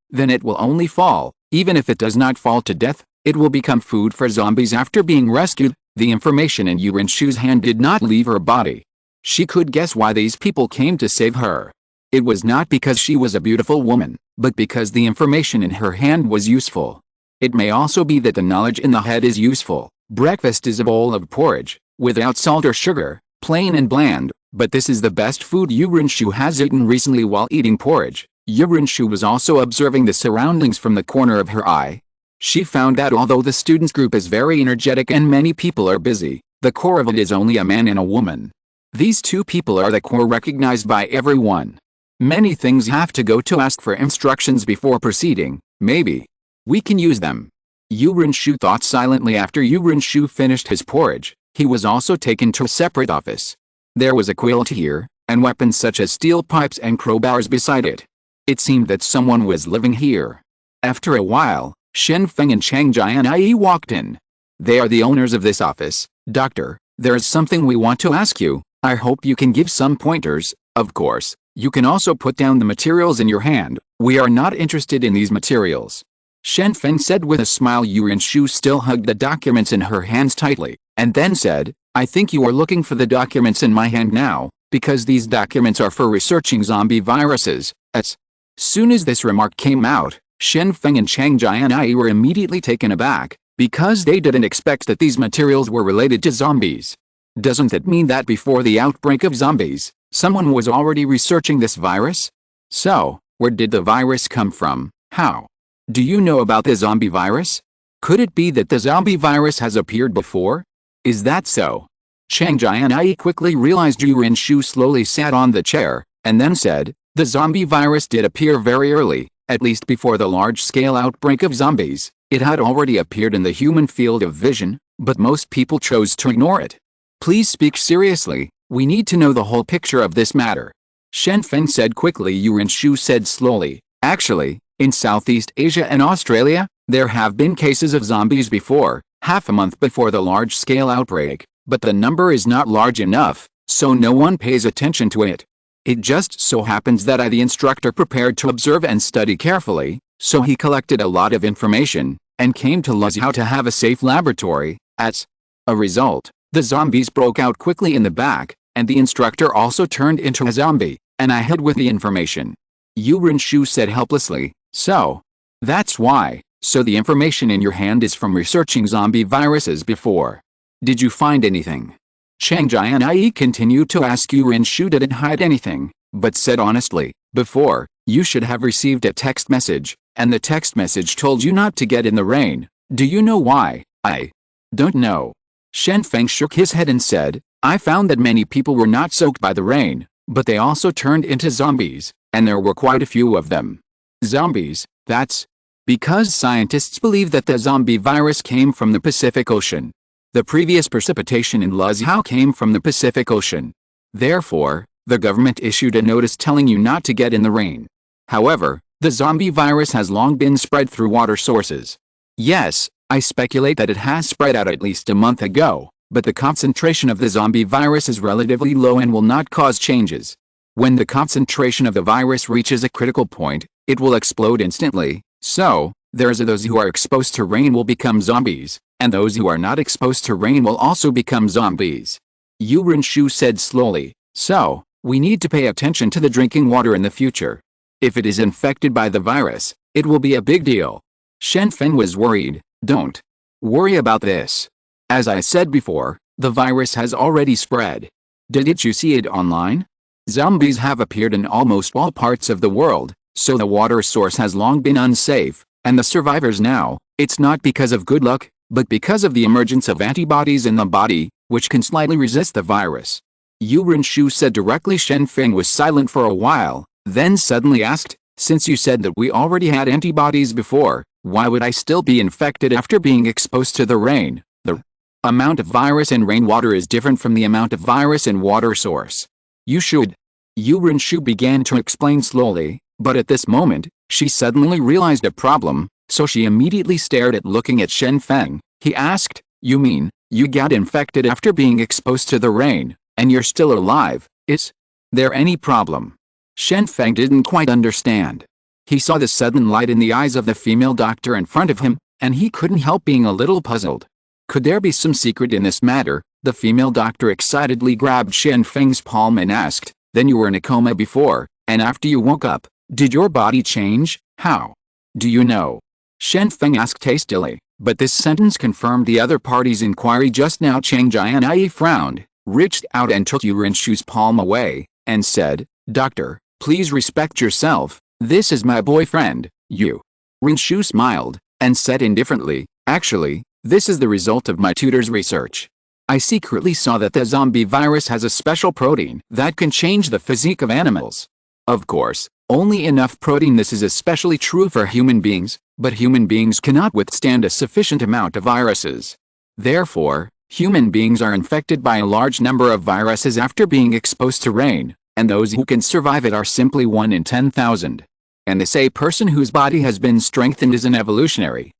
Then it will only fall. Even if it does not fall to death, it will become food for zombies after being rescued. The information in Yu Renshu's hand did not leave her body. She could guess why these people came to save her. It was not because she was a beautiful woman, but because the information in her hand was useful. It may also be that the knowledge in the head is useful. Breakfast is a bowl of porridge, without salt or sugar, plain and bland, but this is the best food Yu Renshu has eaten recently. While eating porridge, Yu Renshu was also observing the surroundings from the corner of her eye. She found that although the students group is very energetic and many people are busy, the core of it is only a man and a woman. These 2 people are the core recognized by everyone. Many things have to go to ask for instructions before proceeding. Maybe we can use them. Yu Renshu thought silently. After Yu Renshu finished his porridge, he was also taken to a separate office. There was a quilt here, and weapons such as steel pipes and crowbars beside it. It seemed that someone was living here. After a while, Shen Feng and Chang Jianyi walked in. "They are the owners of this office, Doctor. There is something we want to ask you. I hope you can give some pointers. Of course, you can also put down the materials in your hand. We are not interested in these materials," Shen Feng said with a smile. Yu Renshu still hugged the documents in her hands tightly. and then said, I think you are looking for the documents in my hand now, because these documents are for researching zombie viruses. As soon as this remark came out, Shen Feng and Chang Jianyi were immediately taken aback, because they didn't expect that these materials were related to zombies. Doesn't it mean that before the outbreak of zombies, someone was already researching this virus? So, where did the virus come from? How? Do you know about the zombie virus? Could it be that the zombie virus has appeared before? Is that so? Chang Jianyi quickly realized Yu Renshu slowly sat on the chair, and then said, the zombie virus did appear very early, at least before the large-scale outbreak of zombies. It had already appeared in the human field of vision, but most people chose to ignore it. Please speak seriously, we need to know the whole picture of this matter. Shen Feng said quickly. Yu Renshu said slowly, actually, in Southeast Asia and Australia, there have been cases of zombies before, half a month before the large-scale outbreak, but the number is not large enough, so no one pays attention to it. It just so happens that the instructor prepared to observe and study carefully, so he collected a lot of information, and came to Luzhou to have a safe laboratory. As a result, the zombies broke out quickly in the back, and the instructor also turned into a zombie, and I hid with the information. Yu Renshu said helplessly, so that's why. So the information in your hand is from researching zombie viruses before. Did you find anything? Chang Jianyi continued to ask. Yu Renshu didn't hide anything, but said honestly, before, you should have received a text message, and the text message told you not to get in the rain. Do you know why? I don't know. Shen Feng shook his head and said, I found that many people were not soaked by the rain, but they also turned into zombies, and there were quite a few of them. Zombies, that's because scientists believe that the zombie virus came from the Pacific Ocean. The previous precipitation in Luzhou came from the Pacific Ocean. Therefore, the government issued a notice telling you not to get in the rain. However, the zombie virus has long been spread through water sources. Yes, I speculate that it has spread out at least a month ago, but the concentration of the zombie virus is relatively low and will not cause changes. When the concentration of the virus reaches a critical point, it will explode instantly. So, those who are exposed to rain will become zombies, and those who are not exposed to rain will also become zombies. Yu Renshu said slowly, so, we need to pay attention to the drinking water in the future. If it is infected by the virus, it will be a big deal. Shen Feng was worried. Don't worry about this. As I said before, the virus has already spread. Didn't you see it online? Zombies have appeared in almost all parts of the world, so the water source has long been unsafe, and the survivors now, it's not because of good luck, but because of the emergence of antibodies in the body, which can slightly resist the virus. Yu Renshu said directly. Shen Feng was silent for a while, then suddenly asked, since you said that we already had antibodies before, why would I still be infected after being exposed to the rain? The amount of virus in rainwater is different from the amount of virus in water source. You should. Yu Renshu began to explain slowly, but at this moment, she suddenly realized a problem, so she immediately stared at looking at Shen Feng. He asked, you mean, you got infected after being exposed to the rain, and you're still alive? Is there any problem? Shen Feng didn't quite understand. He saw the sudden light in the eyes of the female doctor in front of him, and he couldn't help being a little puzzled. Could there be some secret in this matter? The female doctor excitedly grabbed Shen Feng's palm and asked, then you were in a coma before, and after you woke up, did your body change? How? Do you know? Shen Feng asked hastily, but this sentence confirmed the other party's inquiry just now. Chang Jianyi frowned, reached out and took Yu Renshu's palm away, and said, Doctor, please respect yourself, this is my boyfriend. Yu Renshu smiled, and said indifferently, actually, this is the result of my tutor's research. I secretly saw that the zombie virus has a special protein that can change the physique of animals. Of course, only enough protein. This is especially true for human beings, but human beings cannot withstand a sufficient amount of viruses. Therefore, human beings are infected by a large number of viruses after being exposed to rain, and those who can survive it are simply 1 in 10,000. And this a person whose body has been strengthened is an evolutionary.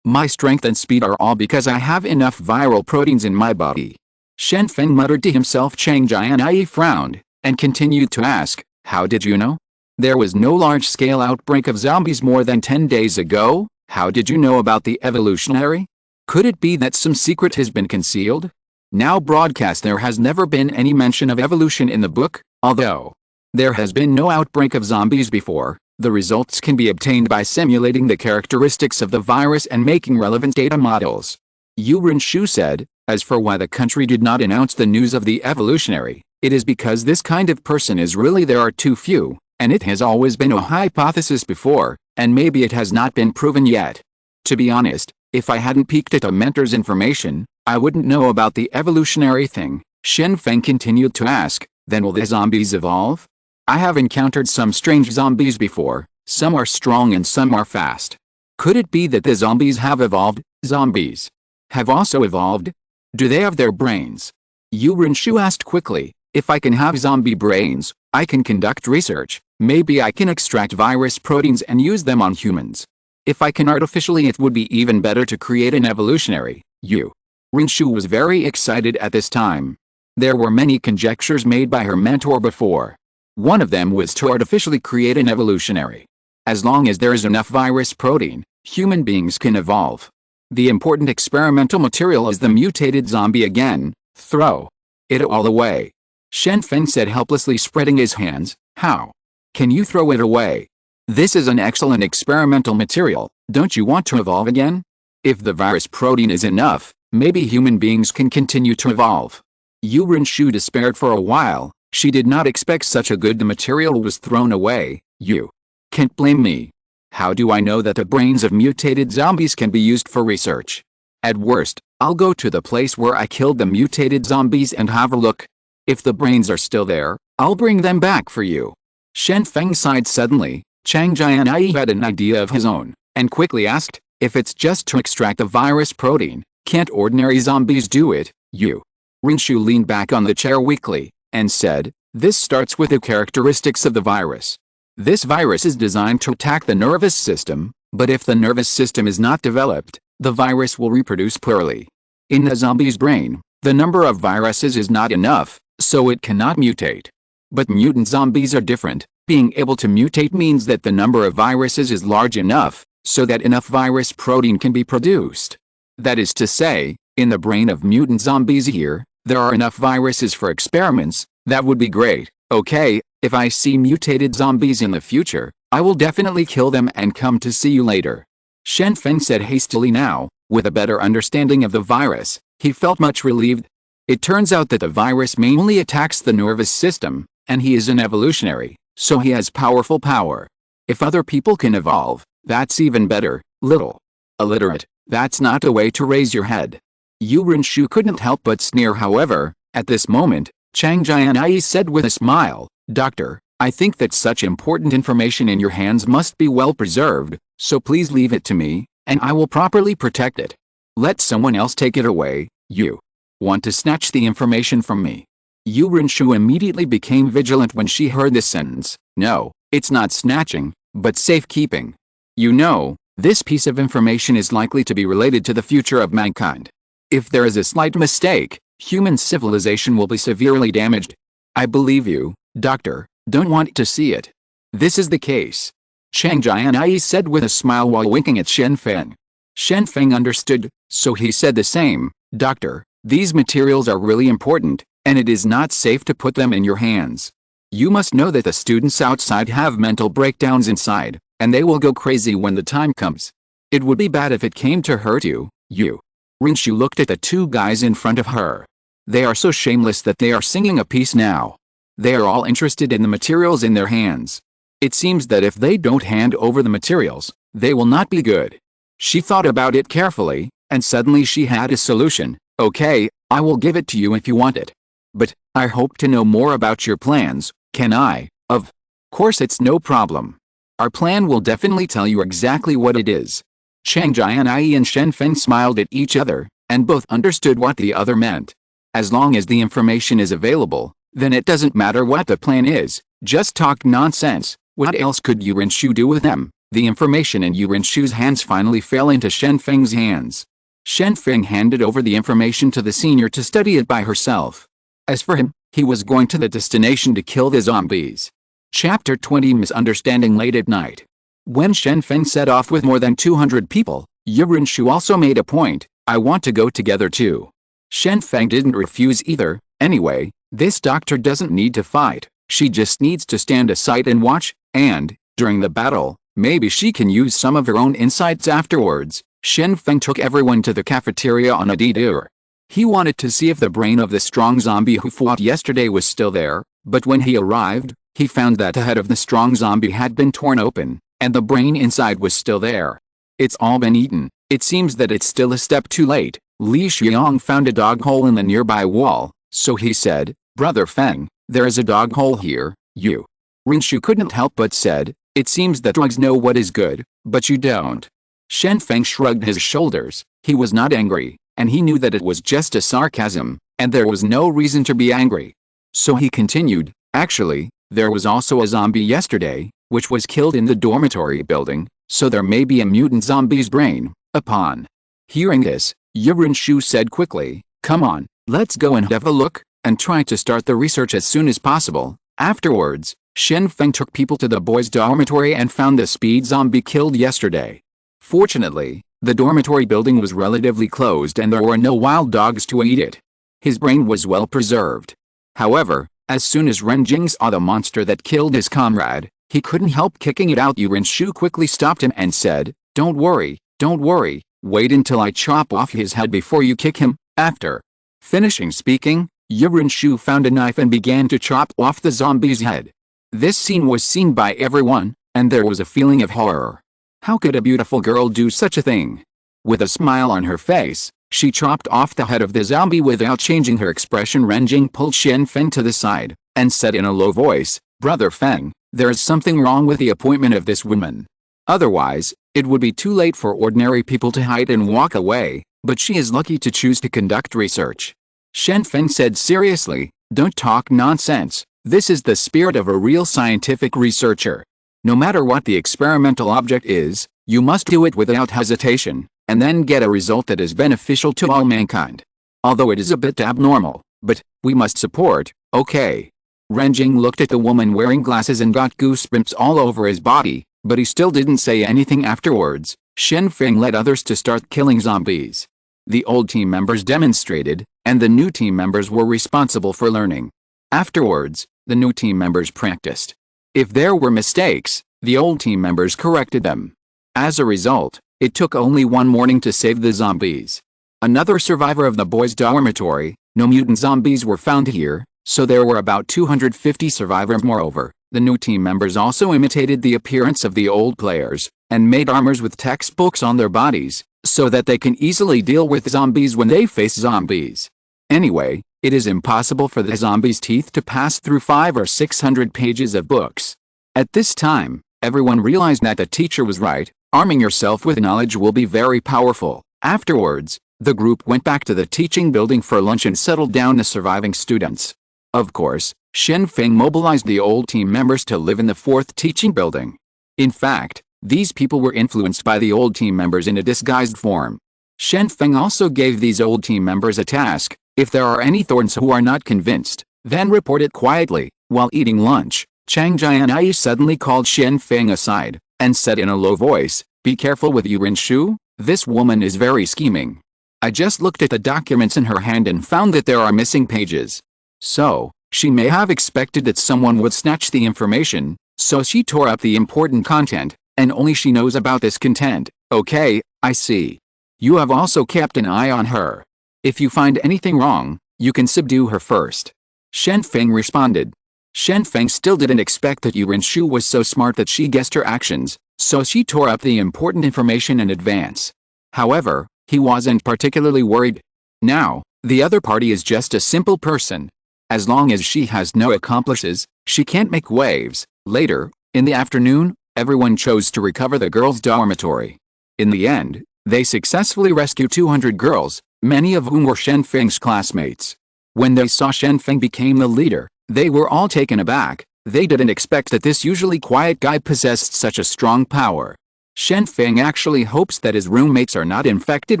My strength and speed are all because I have enough viral proteins in my body. Shen Feng muttered to himself. Chang Jianyi frowned, and continued to ask, how did you know? There was no large-scale outbreak of zombies more than 10 days ago. How did you know about the evolutionary? Could it be that some secret has been concealed? Now broadcast, there has never been any mention of evolution in the book, although there has been no outbreak of zombies before. The results can be obtained by simulating the characteristics of the virus and making relevant data models. Yu Renshu said. As for why the country did not announce the news of the evolutionary, it is because this kind of person is really there are too few, and it has always been a hypothesis before, and maybe it has not been proven yet. To be honest, if I hadn't peeked at a mentor's information, I wouldn't know about the evolutionary thing. Shen Feng continued to ask, then will the zombies evolve? I have encountered some strange zombies before, some are strong and some are fast. Could it be that the zombies have evolved? Zombies have also evolved? Do they have their brains? Yu Renshu asked quickly. If I can have zombie brains, I can conduct research. Maybe I can extract virus proteins and use them on humans. If I can artificially, it would be even better to create an evolutionary. Yu Renshu was very excited at this time. There were many conjectures made by her mentor before. One of them was to artificially create an evolutionary. As long as there is enough virus protein, human beings can evolve. The important experimental material is the mutated zombie again. Throw it all away. Shen Feng said helplessly, spreading his hands. How can you throw it away? This is an excellent experimental material. Don't you want to evolve again? If the virus protein is enough, maybe human beings can continue to evolve. Yu Renshu despaired for a while. She did not expect such a good material was thrown away. You can't blame me. How do I know that the brains of mutated zombies can be used for research? At worst, I'll go to the place where I killed the mutated zombies and have a look. If the brains are still there, I'll bring them back for you. Shen Feng sighed suddenly. Chang Jianyi had an idea of his own, and quickly asked, if it's just to extract the virus protein, can't ordinary zombies do it? Yu Renshu leaned back on the chair weakly, and said, this starts with the characteristics of the virus. This virus is designed to attack the nervous system, but if the nervous system is not developed, the virus will reproduce poorly. In the zombie's brain, the number of viruses is not enough, so it cannot mutate. But mutant zombies are different. Being able to mutate means that the number of viruses is large enough, so that enough virus protein can be produced. That is to say, in the brain of mutant zombies here, there are enough viruses for experiments. That would be great. Okay, if I see mutated zombies in the future, I will definitely kill them and come to see you later. Shen Feng said hastily now, with a better understanding of the virus, he felt much relieved. It turns out that the virus mainly attacks the nervous system, and he is an evolutionary, so he has powerful power. If other people can evolve, that's even better. Little illiterate, that's not the way to raise your head. Yu Renshu couldn't help but sneer. However, at this moment, Chang Jianyi said with a smile, Doctor, I think that such important information in your hands must be well preserved, so please leave it to me, and I will properly protect it. Let someone else take it away. You want to snatch the information from me? Yu Renshu immediately became vigilant when she heard this sentence. No, it's not snatching, but safekeeping. You know, this piece of information is likely to be related to the future of mankind. If there is a slight mistake, human civilization will be severely damaged. I believe you, Doctor, don't want to see it. This is the case. Chang Jianyi said with a smile while winking at Shen Feng. Shen Feng understood, so he said the same. Doctor, these materials are really important, and it is not safe to put them in your hands. You must know that the students outside have mental breakdowns inside, and they will go crazy when the time comes. It would be bad if it came to hurt you. Yu Renshu looked at the two guys in front of her. They are so shameless that they are singing a piece now. They are all interested in the materials in their hands. It seems that if they don't hand over the materials, they will not be good. She thought about it carefully, and suddenly she had a solution. Okay, I will give it to you if you want it. But, I hope to know more about your plans. Can I? Of course, it's no problem. Our plan will definitely tell you exactly what it is. Chang Jianyi and Shen Feng smiled at each other, and both understood what the other meant. As long as the information is available, then it doesn't matter what the plan is, just talk nonsense. What else could Yu Renshu do with them? The information in Yu Renshu's hands finally fell into Shen Feng's hands. Shen Feng handed over the information to the senior to study it by herself. As for him, he was going to the destination to kill the zombies. Chapter 20 Misunderstanding. Late at night, when Shen Feng set off with more than 200 people, Yu Renshu also made a point I want to go together too. Shen Feng didn't refuse either. Anyway, this doctor doesn't need to fight. She just needs to stand aside and watch, and, during the battle, maybe she can use some of her own insights afterwards. Shen Feng took everyone to the cafeteria on a detour. He wanted to see if the brain of the strong zombie who fought yesterday was still there, but when he arrived, he found that the head of the strong zombie had been torn open, and the brain inside was still there. It's all been eaten. It seems that it's still a step too late. Li Xiong found a dog hole in the nearby wall, so he said, Brother Feng, there is a dog hole here, you. Rinshu couldn't help but said, it seems that drugs know what is good, but you don't. Shen Feng shrugged his shoulders. He was not angry, and he knew that it was just a sarcasm, and there was no reason to be angry. So he continued, actually, there was also a zombie yesterday, which was killed in the dormitory building, so there may be a mutant zombie's brain. Upon hearing this, Rinshu said quickly, come on, let's go and have a look, and try to start the research as soon as possible. Afterwards, Shen Feng took people to the boys' dormitory and found the speed zombie killed yesterday. Fortunately, the dormitory building was relatively closed and there were no wild dogs to eat it. His brain was well preserved. However, as soon as Renjing saw the monster that killed his comrade, he couldn't help kicking it out. Rinshu quickly stopped him and said, don't worry, wait until I chop off his head before you kick him. After finishing speaking, Rinshu found a knife and began to chop off the zombie's head. This scene was seen by everyone, and there was a feeling of horror. How could a beautiful girl do such a thing? With a smile on her face, she chopped off the head of the zombie without changing her expression. Renjing pulled Shen Feng to the side, and said in a low voice, Brother Feng, there is something wrong with the appointment of this woman. Otherwise, it would be too late for ordinary people to hide and walk away, but she is lucky to choose to conduct research. Shen Feng said seriously, don't talk nonsense, this is the spirit of a real scientific researcher. No matter what the experimental object is, you must do it without hesitation, and then get a result that is beneficial to all mankind. Although it is a bit abnormal, but we must support, okay? Renjing looked at the woman wearing glasses and got goosebumps all over his body, but he still didn't say anything afterwards. Shen Feng led others to start killing zombies. The old team members demonstrated, and the new team members were responsible for learning. Afterwards, the new team members practiced. If there were mistakes, the old team members corrected them. As a result, it took only one morning to save the zombies. Another survivor of the boys' dormitory, no mutant zombies were found here, so there were about 250 survivors. Moreover, the new team members also imitated the appearance of the old players, and made armors with textbooks on their bodies, so that they can easily deal with zombies when they face zombies. Anyway, it is impossible for the zombies' teeth to pass through 500 or 600 pages of books. At this time, everyone realized that the teacher was right, arming yourself with knowledge will be very powerful. Afterwards, the group went back to the teaching building for lunch and settled down the surviving students. Of course, Shen Feng mobilized the old team members to live in the fourth teaching building. In fact, these people were influenced by the old team members in a disguised form. Shen Feng also gave these old team members a task: if there are any thorns who are not convinced, then report it quietly. While eating lunch, Chang Jianyi suddenly called Shen Feng aside, and said in a low voice, be careful with Rinshu, this woman is very scheming. I just looked at the documents in her hand and found that there are missing pages. So, she may have expected that someone would snatch the information, so she tore up the important content, and only she knows about this content. Okay, I see. You have also kept an eye on her. If you find anything wrong, you can subdue her first. Shen Feng responded. Shen Feng still didn't expect that Rinshu was so smart that she guessed her actions, so she tore up the important information in advance. However, he wasn't particularly worried. Now, the other party is just a simple person. As long as she has no accomplices, she can't make waves. Later, in the afternoon, everyone chose to recover the girls' dormitory. In the end, they successfully rescued 200 girls, many of whom were Shen Feng's classmates. When they saw Shen Feng became the leader, they were all taken aback. They didn't expect that this usually quiet guy possessed such a strong power. Shen Feng actually hopes that his roommates are not infected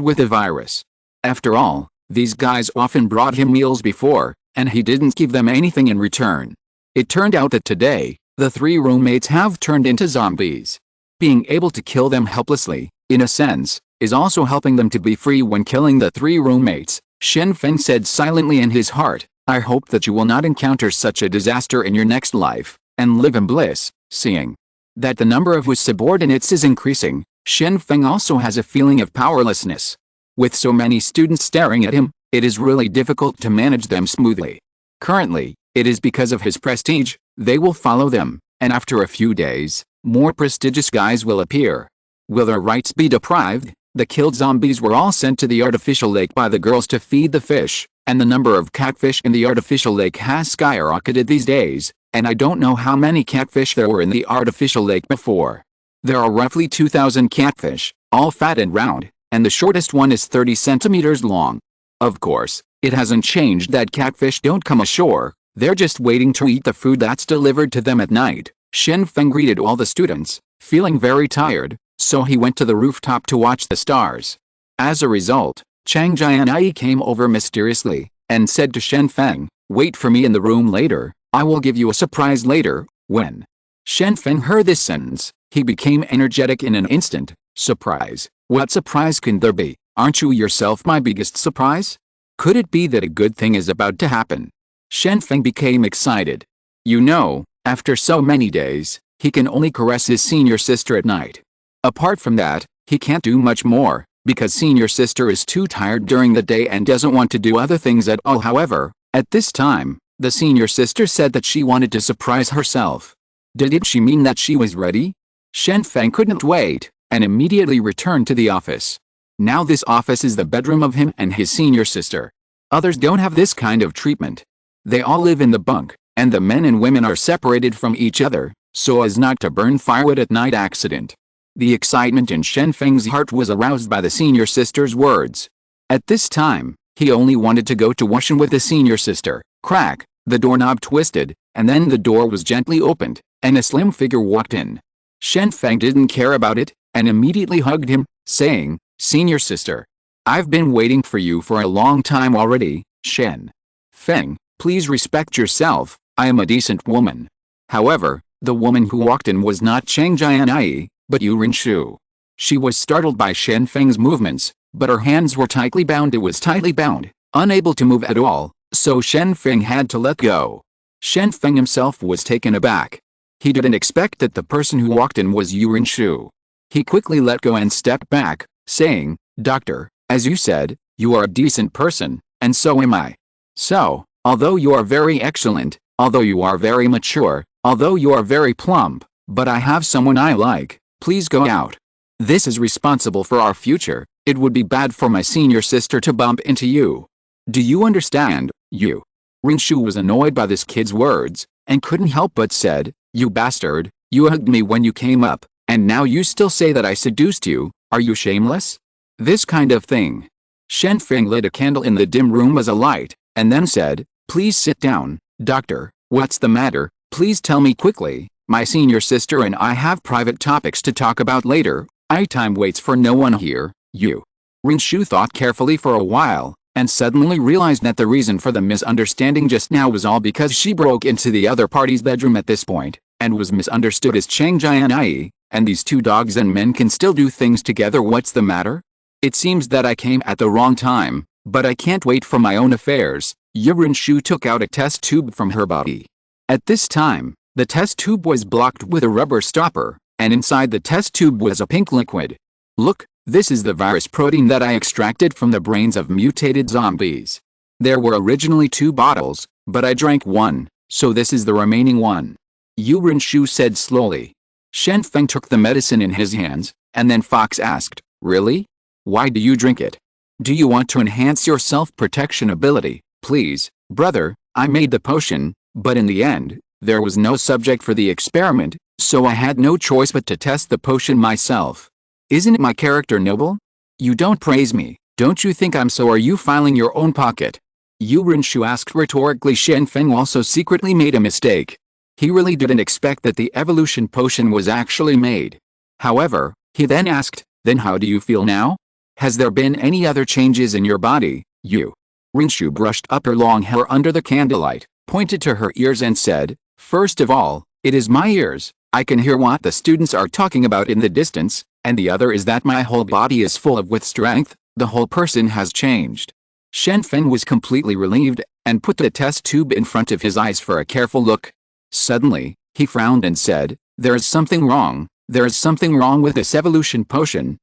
with the virus. After all, these guys often brought him meals before, and he didn't give them anything in return. It turned out that today, the 3 roommates have turned into zombies. Being able to kill them helplessly, in a sense, is also helping them to be free when killing the 3 roommates. Shen Feng said silently in his heart, I hope that you will not encounter such a disaster in your next life, and live in bliss. Seeing that the number of his subordinates is increasing, Shen Feng also has a feeling of powerlessness. With so many students staring at him, it is really difficult to manage them smoothly. Currently, it is because of his prestige, they will follow them, and after a few days, more prestigious guys will appear. Will their rights be deprived? The killed zombies were all sent to the artificial lake by the girls to feed the fish, and the number of catfish in the artificial lake has skyrocketed these days, and I don't know how many catfish there were in the artificial lake before. There are roughly 2,000 catfish, all fat and round, and the shortest one is 30 centimeters long. Of course, it hasn't changed that catfish don't come ashore, they're just waiting to eat the food that's delivered to them at night. Shen Feng greeted all the students, feeling very tired, so he went to the rooftop to watch the stars. As a result, Chang Jianyi came over mysteriously, and said to Shen Feng, wait for me in the room later, I will give you a surprise later. When Shen Feng heard this sentence, he became energetic in an instant. Surprise? What surprise can there be? Aren't you yourself my biggest surprise? Could it be that a good thing is about to happen? Shen Feng became excited. You know, after so many days, he can only caress his senior sister at night. Apart from that, he can't do much more, because senior sister is too tired during the day and doesn't want to do other things at all. However, at this time, the senior sister said that she wanted to surprise herself. Did she mean that she was ready? Shen Feng couldn't wait, and immediately returned to the office. Now this office is the bedroom of him and his senior sister. Others don't have this kind of treatment. They all live in the bunk, and the men and women are separated from each other, so as not to burn firewood at night accident. The excitement in Shen Feng's heart was aroused by the senior sister's words. At this time, he only wanted to go to washing with the senior sister. Crack, the doorknob twisted, and then the door was gently opened, and a slim figure walked in. Shen Feng didn't care about it, and immediately hugged him, saying, Senior sister, I've been waiting for you for a long time already. Shen Feng, please respect yourself, I am a decent woman. However, the woman who walked in was not Chang Jianyi, but Yu Rinshu. She was startled by Shen Feng's movements, but her hands were tightly bound. It was tightly bound, unable to move at all, so Shen Feng had to let go. Shen Feng himself was taken aback. He didn't expect that the person who walked in was Yu Rinshu. He quickly let go and stepped back, saying, Doctor, as you said, you are a decent person, and so am I. So, although you are very excellent, although you are very mature, although you are very plump, but I have someone I like, please go out. This is responsible for our future, it would be bad for my senior sister to bump into you. Do you understand, you? Rinshu was annoyed by this kid's words, and couldn't help but said, you bastard, you hugged me when you came up, and now you still say that I seduced you, are you shameless? This kind of thing. Shen Feng lit a candle in the dim room as a light, and then said, please sit down, doctor, what's the matter, please tell me quickly, my senior sister and I have private topics to talk about later, time waits for no one here, you. Rinshu thought carefully for a while, and suddenly realized that the reason for the misunderstanding just now was all because she broke into the other party's bedroom at this point, and was misunderstood as Chang Jianyi, and these two dogs and men can still do things together. What's the matter? It seems that I came at the wrong time, but I can't wait for my own affairs. Yu Rinshu took out a test tube from her body. At this time, the test tube was blocked with a rubber stopper, and inside the test tube was a pink liquid. Look, this is the virus protein that I extracted from the brains of mutated zombies. There were originally 2 bottles, but I drank one, so this is the remaining one. Yu Rinshu said slowly. Shen Feng took the medicine in his hands, and then Fox asked, really? Why do you drink it? Do you want to enhance your self-protection ability? Please, brother, I made the potion, but in the end, there was no subject for the experiment, so I had no choice but to test the potion myself. Isn't my character noble? You don't praise me, don't you think I'm so? Are you filing your own pocket? Yu Rinshu asked rhetorically. Shen Feng also secretly made a mistake. He really didn't expect that the evolution potion was actually made. However, he then asked, then how do you feel now? Has there been any other changes in your body? Yu Rinshu brushed up her long hair under the candlelight, pointed to her ears and said, first of all, it is my ears. I can hear what the students are talking about in the distance, and the other is that my whole body is full of with strength, the whole person has changed. Shen Feng was completely relieved, and put the test tube in front of his eyes for a careful look. Suddenly, he frowned and said, "There is something wrong. There is something wrong with this evolution potion."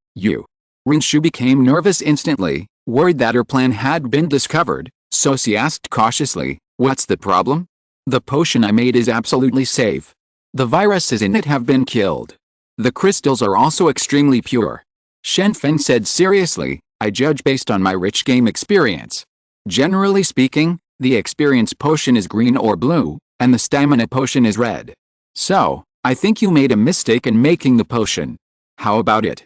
Rinshu became nervous instantly, worried that her plan had been discovered, so she asked cautiously, "What's the problem?" "The potion I made is absolutely safe. The viruses in it have been killed. The crystals are also extremely pure." Shen Feng said seriously, "I judge based on my rich game experience. Generally speaking, the experience potion is green or blue, and the stamina potion is red. So, I think you made a mistake in making the potion. How about it?"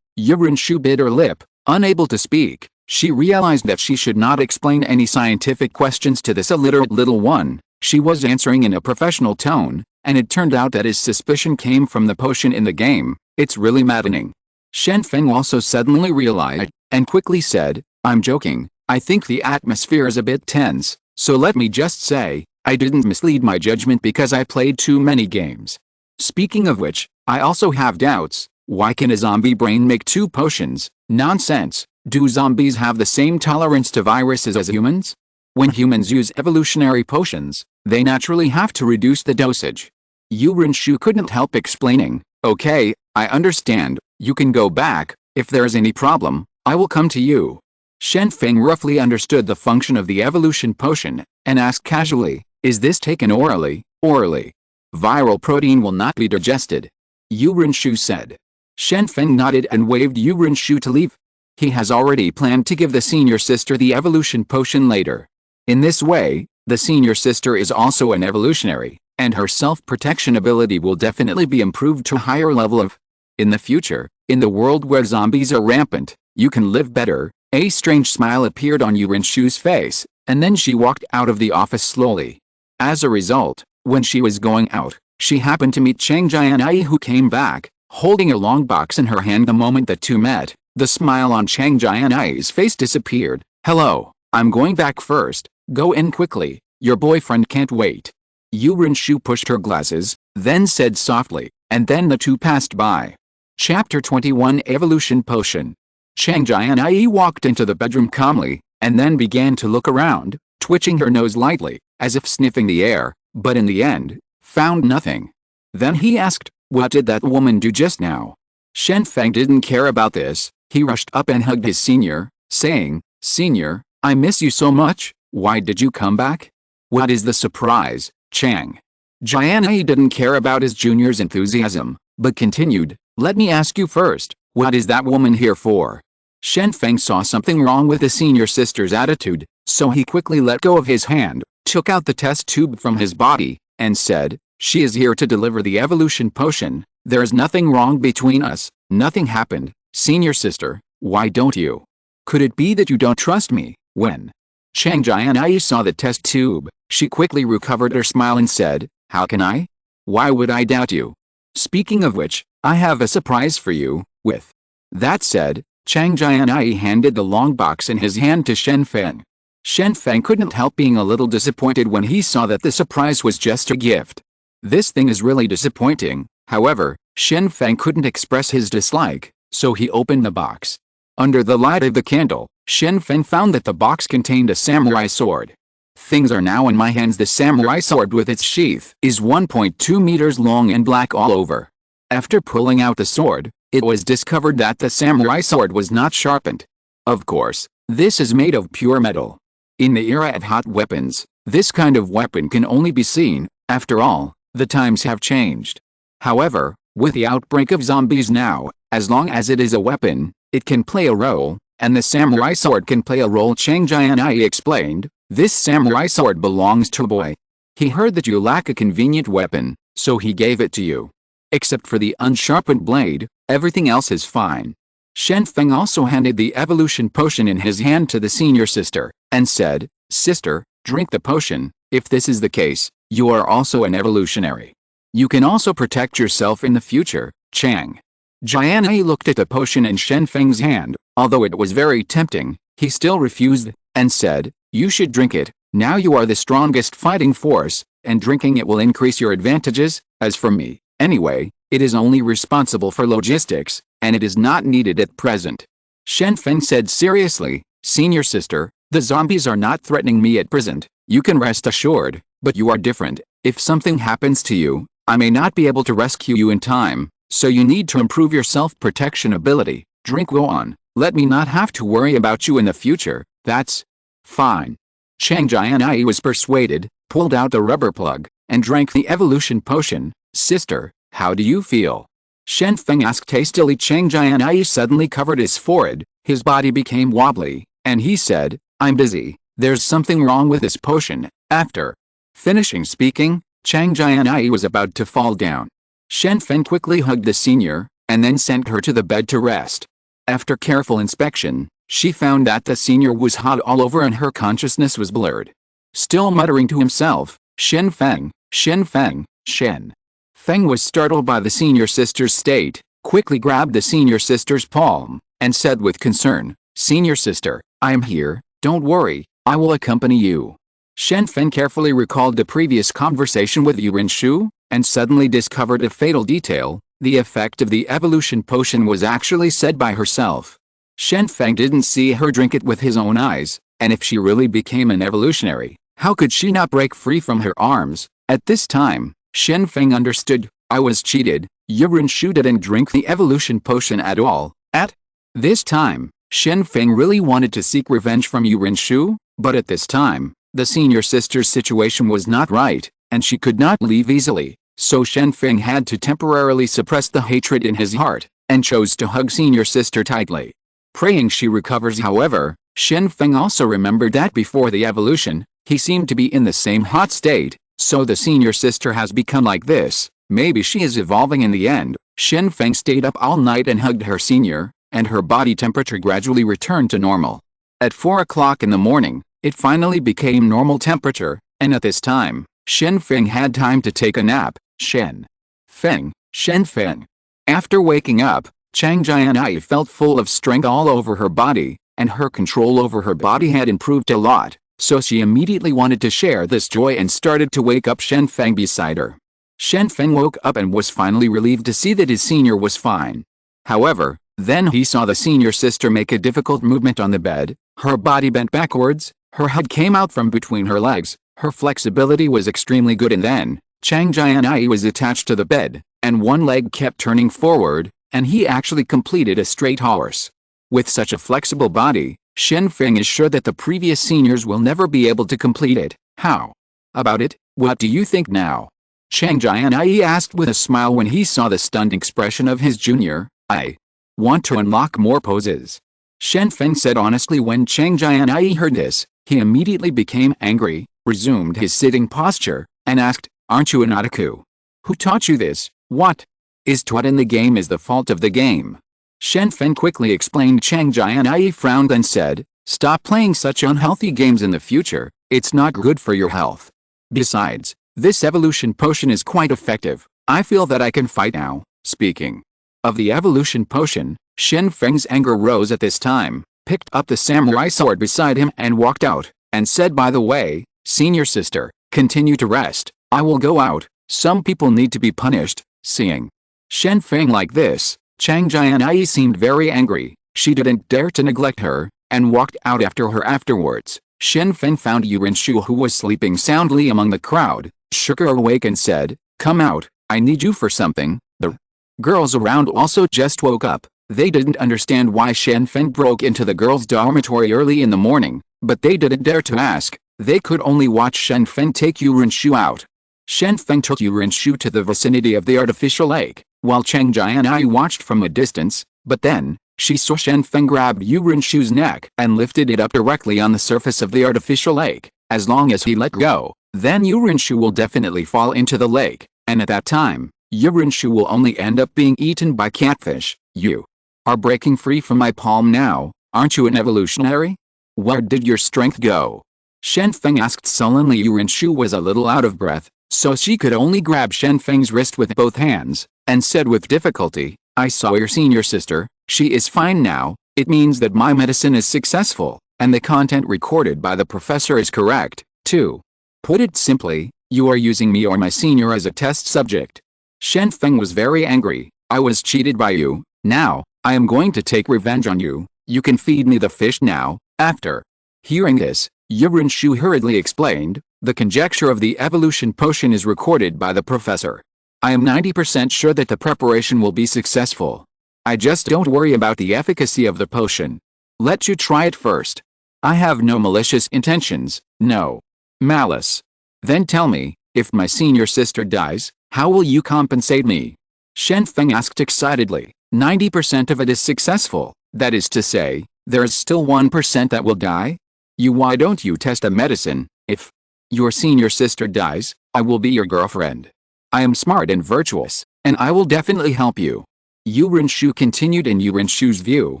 Rinshu bit her lip, unable to speak. She realized that she should not explain any scientific questions to this illiterate little one. She was answering in a professional tone, and it turned out that his suspicion came from the potion in the game. It's really maddening. Shen Feng also suddenly realized, and quickly said, "I'm joking. I think the atmosphere is a bit tense, so let me just say, I didn't mislead my judgment because I played too many games. Speaking of which, I also have doubts. Why can a zombie brain make two potions? Nonsense. Do zombies have the same tolerance to viruses as humans? When humans use evolutionary potions, they naturally have to reduce the dosage." Rinshu couldn't help explaining, "Okay, I understand. You can go back. If there is any problem, I will come to you." Shen Feng roughly understood the function of the evolution potion, and asked casually, "Is this taken orally?" "Orally. Viral protein will not be digested," Rinshu said. Shen Feng nodded and waved Rinshu to leave. He has already planned to give the senior sister the evolution potion later. In this way, the senior sister is also an evolutionary, and her self-protection ability will definitely be improved to a higher level of. In the future, in the world where zombies are rampant, you can live better. A strange smile appeared on Rinshu's face, and then she walked out of the office slowly. As a result, when she was going out, she happened to meet Chang Jianyi, who came back, holding a long box in her hand. The moment the two met, the smile on Chang Jianyi's face disappeared. "Hello, I'm going back first. Go in quickly, your boyfriend can't wait." Rinshu pushed her glasses, then said softly, and then the two passed by. Chapter 21 Evolution Potion. Chang Jianyi walked into the bedroom calmly, and then began to look around, twitching her nose lightly, as if sniffing the air, but in the end, found nothing. Then he asked, "What did that woman do just now?" Shen Feng didn't care about this. He rushed up and hugged his senior, saying, "Senior, I miss you so much. Why did you come back?" "What is the surprise, Chang?" Jianyi didn't care about his junior's enthusiasm, but continued, "Let me ask you first, what is that woman here for?" Shen Feng saw something wrong with the senior sister's attitude, so he quickly let go of his hand, took out the test tube from his body, and said, "She is here to deliver the evolution potion. There is nothing wrong between us. Nothing happened. Senior sister, why don't you? Could it be that you don't trust me?" When Chang Jianyi saw the test tube, she quickly recovered her smile and said, "How can I? Why would I doubt you? Speaking of which, I have a surprise for you." With that said, Chang Jianyi handed the long box in his hand to Shen Feng. Shen Feng couldn't help being a little disappointed when he saw that the surprise was just a gift. This thing is really disappointing. However, Shen Feng couldn't express his dislike, so he opened the box. Under the light of the candle, Shen Feng found that the box contained a samurai sword. "Things are now in my hands." The samurai sword with its sheath is 1.2 meters long and black all over. After pulling out the sword, it was discovered that the samurai sword was not sharpened. Of course, this is made of pure metal. In the era of hot weapons, this kind of weapon can only be seen. After all, the times have changed. However, with the outbreak of zombies now, as long as it is a weapon, it can play a role, and the samurai sword can play a role. Chang Jianyi explained, "This samurai sword belongs to a boy. He heard that you lack a convenient weapon, so he gave it to you. Except for the unsharpened blade, everything else is fine." Shen Feng also handed the evolution potion in his hand to the senior sister, and said, "Sister, drink the potion. If this is the case, you are also an evolutionary. You can also protect yourself in the future." Chang Jianyi looked at the potion in Shen Feng's hand. Although it was very tempting, he still refused, and said, "You should drink it. Now you are the strongest fighting force, and drinking it will increase your advantages. As for me, anyway, it is only responsible for logistics. and it is not needed at present. Shen Feng said seriously, "Senior sister, the zombies are not threatening me at present, you can rest assured, but you are different. If something happens to you, I may not be able to rescue you in time, so you need to improve your self-protection ability. Drink on. Let me not have to worry about you in the future." "That's fine." Chang Jianyi was persuaded, pulled out the rubber plug, and drank the evolution potion. "Sister, how do you feel?" Shen Feng asked hastily. Chang Jianyi suddenly covered his forehead, his body became wobbly, and he said, "I'm dizzy. There's something wrong with this potion." After finishing speaking, Chang Jianyi was about to fall down. Shen Feng quickly hugged the senior, and then sent her to the bed to rest. After careful inspection, she found that the senior was hot all over and her consciousness was blurred. Still muttering to himself, "Shen Feng, Shen Feng, Shen." Feng was startled by the senior sister's state, quickly grabbed the senior sister's palm, and said with concern, "Senior sister, I am here, don't worry, I will accompany you." Shen Feng carefully recalled the previous conversation with Yurinshu, and suddenly discovered a fatal detail: the effect of the evolution potion was actually said by herself. Shen Feng didn't see her drink it with his own eyes, and if she really became an evolutionary, how could she not break free from her arms? At this time, Shen Feng understood. I was cheated. Yurinshu didn't drink the evolution potion at all. At this time, Shen Feng really wanted to seek revenge from Yurinshu, but at this time, the senior sister's situation was not right, and she could not leave easily, so Shen Feng had to temporarily suppress the hatred in his heart, and chose to hug senior sister tightly. Praying she recovers. However, Shen Feng also remembered that before the evolution, he seemed to be in the same hot state, so the senior sister has become like this. Maybe she is evolving in the end. Shen Feng stayed up all night and hugged her senior, and her body temperature gradually returned to normal. At 4 o'clock in the morning, it finally became normal temperature, and at this time, Shen Feng had time to take a nap. Shen Feng, Shen Feng. After waking up, Chang Jianyi felt full of strength all over her body, and her control over her body had improved a lot, so she immediately wanted to share this joy and started to wake up Shen Feng beside her. Shen Feng woke up and was finally relieved to see that his senior was fine. However, then he saw the senior sister make a difficult movement on the bed. Her body bent backwards, her head came out from between her legs, her flexibility was extremely good, and then, Chang Jianyi was attached to the bed, and one leg kept turning forward, and he actually completed a straight horse. With such a flexible body, Shen Feng is sure that the previous seniors will never be able to complete it. How about it? What do you think now? Chang Jianyi asked with a smile when he saw the stunned expression of his junior. "I want to unlock more poses," Shen Feng said honestly. When Chang Jianyi heard this, he immediately became angry, resumed his sitting posture, and asked, "Aren't you an otaku? Who taught you this? What is taught in the game is the fault of the game." Shen Feng quickly explained. Chang Jianyi frowned and said, "Stop playing such unhealthy games in the future, it's not good for your health. Besides, this evolution potion is quite effective, I feel that I can fight now." Speaking of the evolution potion, Shen Feng's anger rose at this time, picked up the samurai sword beside him and walked out, and said, "By the way, senior sister, continue to rest, I will go out, some people need to be punished." Seeing Shen Feng like this, Chang Jianyi seemed very angry. She didn't dare to neglect her, and walked out after her. Afterwards, Shen Feng found Yurinshu, who was sleeping soundly among the crowd, shook her awake and said, "Come out, I need you for something." The girls around also just woke up. They didn't understand why Shen Feng broke into the girls' dormitory early in the morning, but they didn't dare to ask. They could only watch Shen Feng take Yurinshu out. Shen Feng took Yurinshu to the vicinity of the artificial lake, while Chang Jianyi watched from a distance, but then, she saw Shen Feng grab Yurinshu's neck and lifted it up directly on the surface of the artificial lake. As long as he let go, then Yurinshu will definitely fall into the lake, and at that time, Yurinshu will only end up being eaten by catfish. "You are breaking free from my palm now, aren't you an evolutionary? Where did your strength go?" Shen Feng asked sullenly. Yurinshu was a little out of breath, so she could only grab Shen Feng's wrist with both hands, and said with difficulty, "I saw your senior sister, she is fine now, it means that my medicine is successful, and the content recorded by the professor is correct, too. Put it simply, you are using me or my senior as a test subject." Shen Feng was very angry. "I was cheated by you, now, I am going to take revenge on you. You can feed me the fish now." After hearing this, Yurinshu hurriedly explained, "The conjecture of the evolution potion is recorded by the professor. I am 90% sure that the preparation will be successful. I just don't worry about the efficacy of the potion. Let you try it first. I have no malicious intentions, no malice. Then tell me, if my senior sister dies, how will you compensate me?" Shen Feng asked excitedly. 90% of it is successful, that is to say, there is still 1% that will die? Why don't you test a medicine? If your senior sister dies, I will be your girlfriend. I am smart and virtuous, and I will definitely help you. Yurinshu continued. In Yurinshu's view,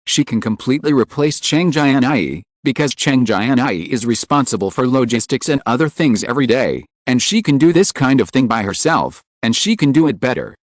she can completely replace Chang Jianyi, because Chang Jianyi is responsible for logistics and other things every day, and she can do this kind of thing by herself, and she can do it better.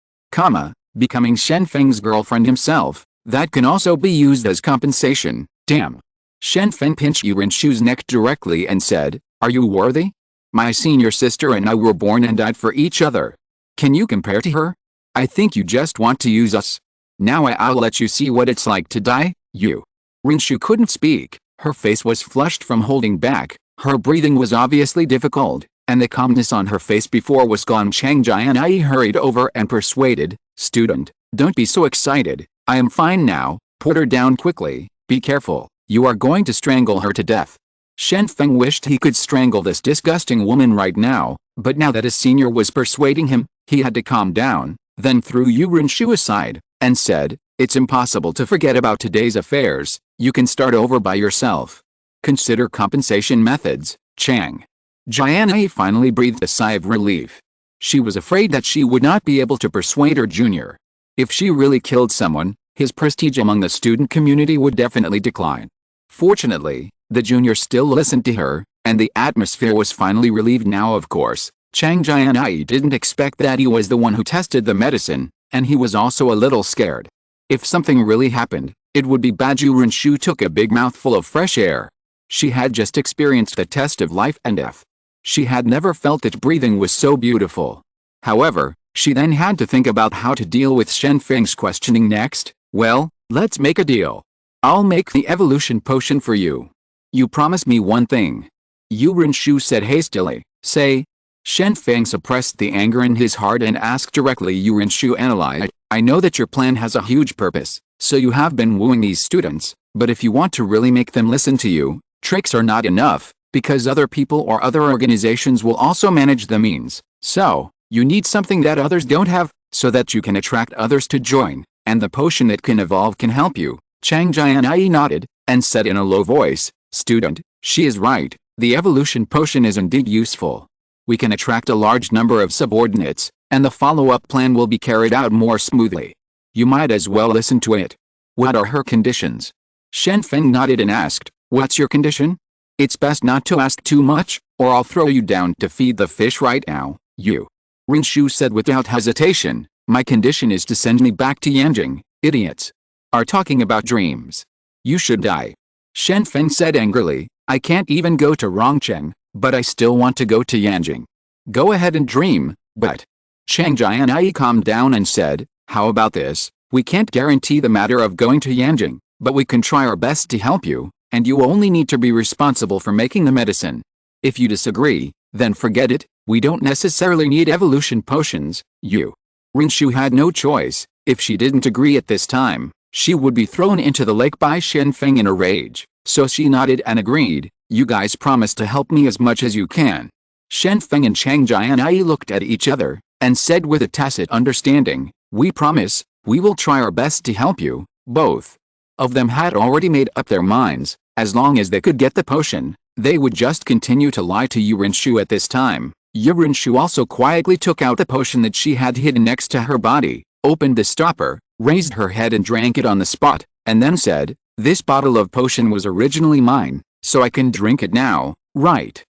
Becoming Shen Feng's girlfriend himself, that can also be used as compensation. Damn. Shen Feng pinched Yurinshu's neck directly and said, "Are you worthy? My senior sister and I were born and died for each other. Can you compare to her? I think you just want to use us. Now I'll let you see what it's like to die." Yurinshu couldn't speak. Her face was flushed from holding back, her breathing was obviously difficult, and the calmness on her face before was gone. Chang Jianyi hurried over and persuaded, "Student, don't be so excited. I am fine now. Put her down quickly. Be careful. You are going to strangle her to death." Shen Feng wished he could strangle this disgusting woman right now, but now that his senior was persuading him, he had to calm down, then threw Yurinshu aside, and said, "It's impossible to forget about today's affairs. You can start over by yourself. Consider compensation methods." Chang Jianyi finally breathed a sigh of relief. She was afraid that she would not be able to persuade her junior. If she really killed someone, his prestige among the student community would definitely decline. Fortunately, the junior still listened to her, and the atmosphere was finally relieved now. Of course, Chang Jianyi didn't expect that he was the one who tested the medicine, and he was also a little scared. If something really happened, it would be bad. Yurinshu took a big mouthful of fresh air. She had just experienced the test of life and death. She had never felt that breathing was so beautiful. However, she then had to think about how to deal with Shen Feng's questioning next. "Well, let's make a deal. I'll make the evolution potion for you. You promise me one thing." Yurinshu said hastily. "Say." Shen Feng suppressed the anger in his heart and asked directly. Yurinshu analyzed, "I know that your plan has a huge purpose, so you have been wooing these students, but if you want to really make them listen to you, tricks are not enough, because other people or other organizations will also manage the means. So, you need something that others don't have, so that you can attract others to join, and the potion that can evolve can help you." Chang Jianyi nodded, and said in a low voice, "Student, she is right, the evolution potion is indeed useful. We can attract a large number of subordinates, and the follow-up plan will be carried out more smoothly. You might as well listen to it. What are her conditions?" Shen Feng nodded and asked, "What's your condition?" "It's best not to ask too much, or I'll throw you down to feed the fish right now." Yurinshu said without hesitation, "My condition is to send me back to Yanjing. Idiots are talking about dreams. You should die." Shen Feng said angrily, "I can't even go to Rongcheng, but I still want to go to Yanjing." "Go ahead and dream, but..." Chang Jianyi calmed down and said, "How about this? We can't guarantee the matter of going to Yanjing, but we can try our best to help you, and you only need to be responsible for making the medicine. If you disagree, then forget it. We don't necessarily need evolution potions." Yurinshu had no choice. If she didn't agree at this time, she would be thrown into the lake by Shen Feng in a rage, so she nodded and agreed. "You guys promise to help me as much as you can." Shen Feng and Chang Jianyi looked at each other, and said with a tacit understanding, "We promise, we will try our best to help you." Both of them had already made up their minds, as long as they could get the potion, they would just continue to lie to Yurinshu at this time. Yurinshu also quietly took out the potion that she had hidden next to her body, opened the stopper, raised her head and drank it on the spot, and then said, "This bottle of potion was originally mine, so I can drink it now, right?"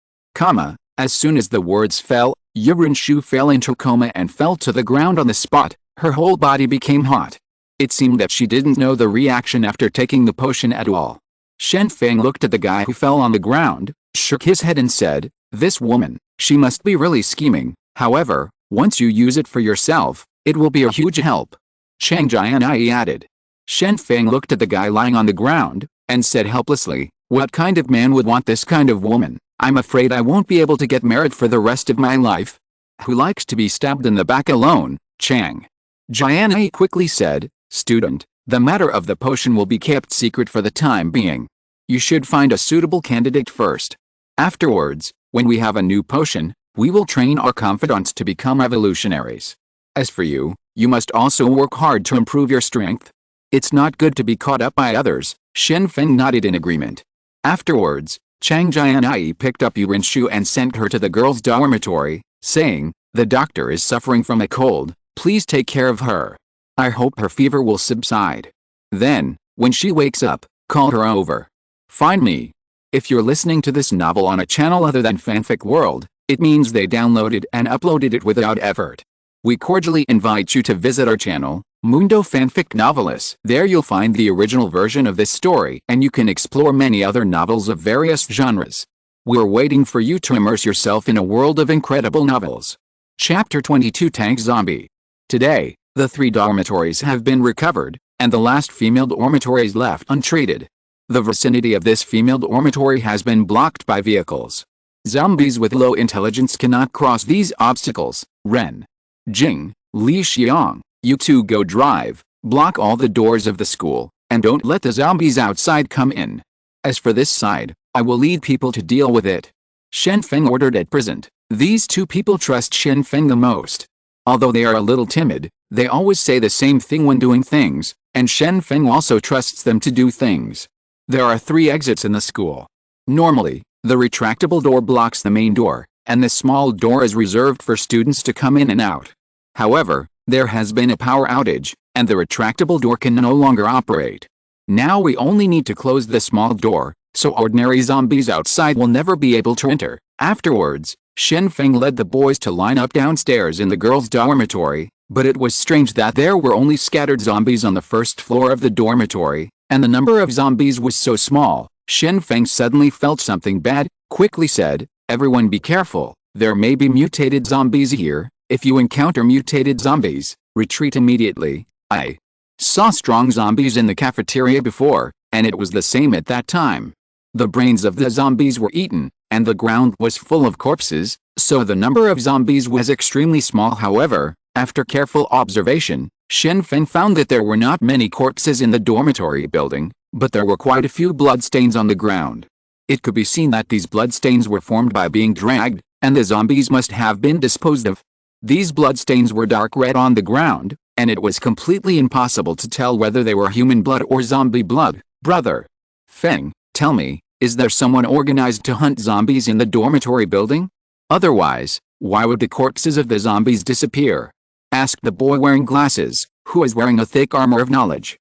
As soon as the words fell, Yurinshu fell into coma and fell to the ground on the spot. Her whole body became hot. It seemed that she didn't know the reaction after taking the potion at all. Shen Feng looked at the guy who fell on the ground, shook his head and said, "This woman, she must be really scheming. However, once you use it for yourself, it will be a huge help." Chang Jianyi added. Shen Feng looked at the guy lying on the ground, and said helplessly, "What kind of man would want this kind of woman? I'm afraid I won't be able to get married for the rest of my life." "Who likes to be stabbed in the back alone?" Chang Jianyi quickly said. "Student, the matter of the potion will be kept secret for the time being. You should find a suitable candidate first. Afterwards, when we have a new potion, we will train our confidants to become evolutionaries. As for you, you must also work hard to improve your strength. It's not good to be caught up by others." Shen Feng nodded in agreement. Afterwards, Chang Jianyi picked up Yurinshu and sent her to the girls' dormitory, saying, "The doctor is suffering from a cold, please take care of her. I hope her fever will subside. Then, when she wakes up, call her over. Find me." If you're listening to this novel on a channel other than Fanfic World, it means they downloaded and uploaded it without effort. We cordially invite you to visit our channel, Mundo Fanfic Novelists. There you'll find the original version of this story and you can explore many other novels of various genres. We're waiting for you to immerse yourself in a world of incredible novels. Chapter 22 Tank Zombie. Today, the 3 dormitories have been recovered, and the last female dormitory is left untreated. The vicinity of this female dormitory has been blocked by vehicles. Zombies with low intelligence cannot cross these obstacles. Ren, Jing, Li Xiang, you two go drive, block all the doors of the school, and don't let the zombies outside come in. As for this side, I will lead people to deal with it." Shen Feng ordered at present. These 2 people trust Shen Feng the most. Although they are a little timid, they always say the same thing when doing things, and Shen Feng also trusts them to do things. There are 3 exits in the school. Normally, the retractable door blocks the main door, and the small door is reserved for students to come in and out. However, there has been a power outage, and the retractable door can no longer operate. Now we only need to close the small door, so ordinary zombies outside will never be able to enter. Afterwards, Shen Feng led the boys to line up downstairs in the girls' dormitory, but it was strange that there were only scattered zombies on the first floor of the dormitory, and the number of zombies was so small. Shen Feng suddenly felt something bad, quickly said, "Everyone be careful, there may be mutated zombies here. If you encounter mutated zombies, retreat immediately." I saw strong zombies in the cafeteria before, and it was the same at that time. The brains of the zombies were eaten, and the ground was full of corpses, so the number of zombies was extremely small. However, after careful observation, Shen Feng found that there were not many corpses in the dormitory building, but there were quite a few bloodstains on the ground. It could be seen that these bloodstains were formed by being dragged, and the zombies must have been disposed of. These bloodstains were dark red on the ground, and it was completely impossible to tell whether they were human blood or zombie blood. "Brother Feng, tell me, is there someone organized to hunt zombies in the dormitory building? Otherwise, why would the corpses of the zombies disappear?" asked the boy wearing glasses, who was wearing a thick armor of knowledge.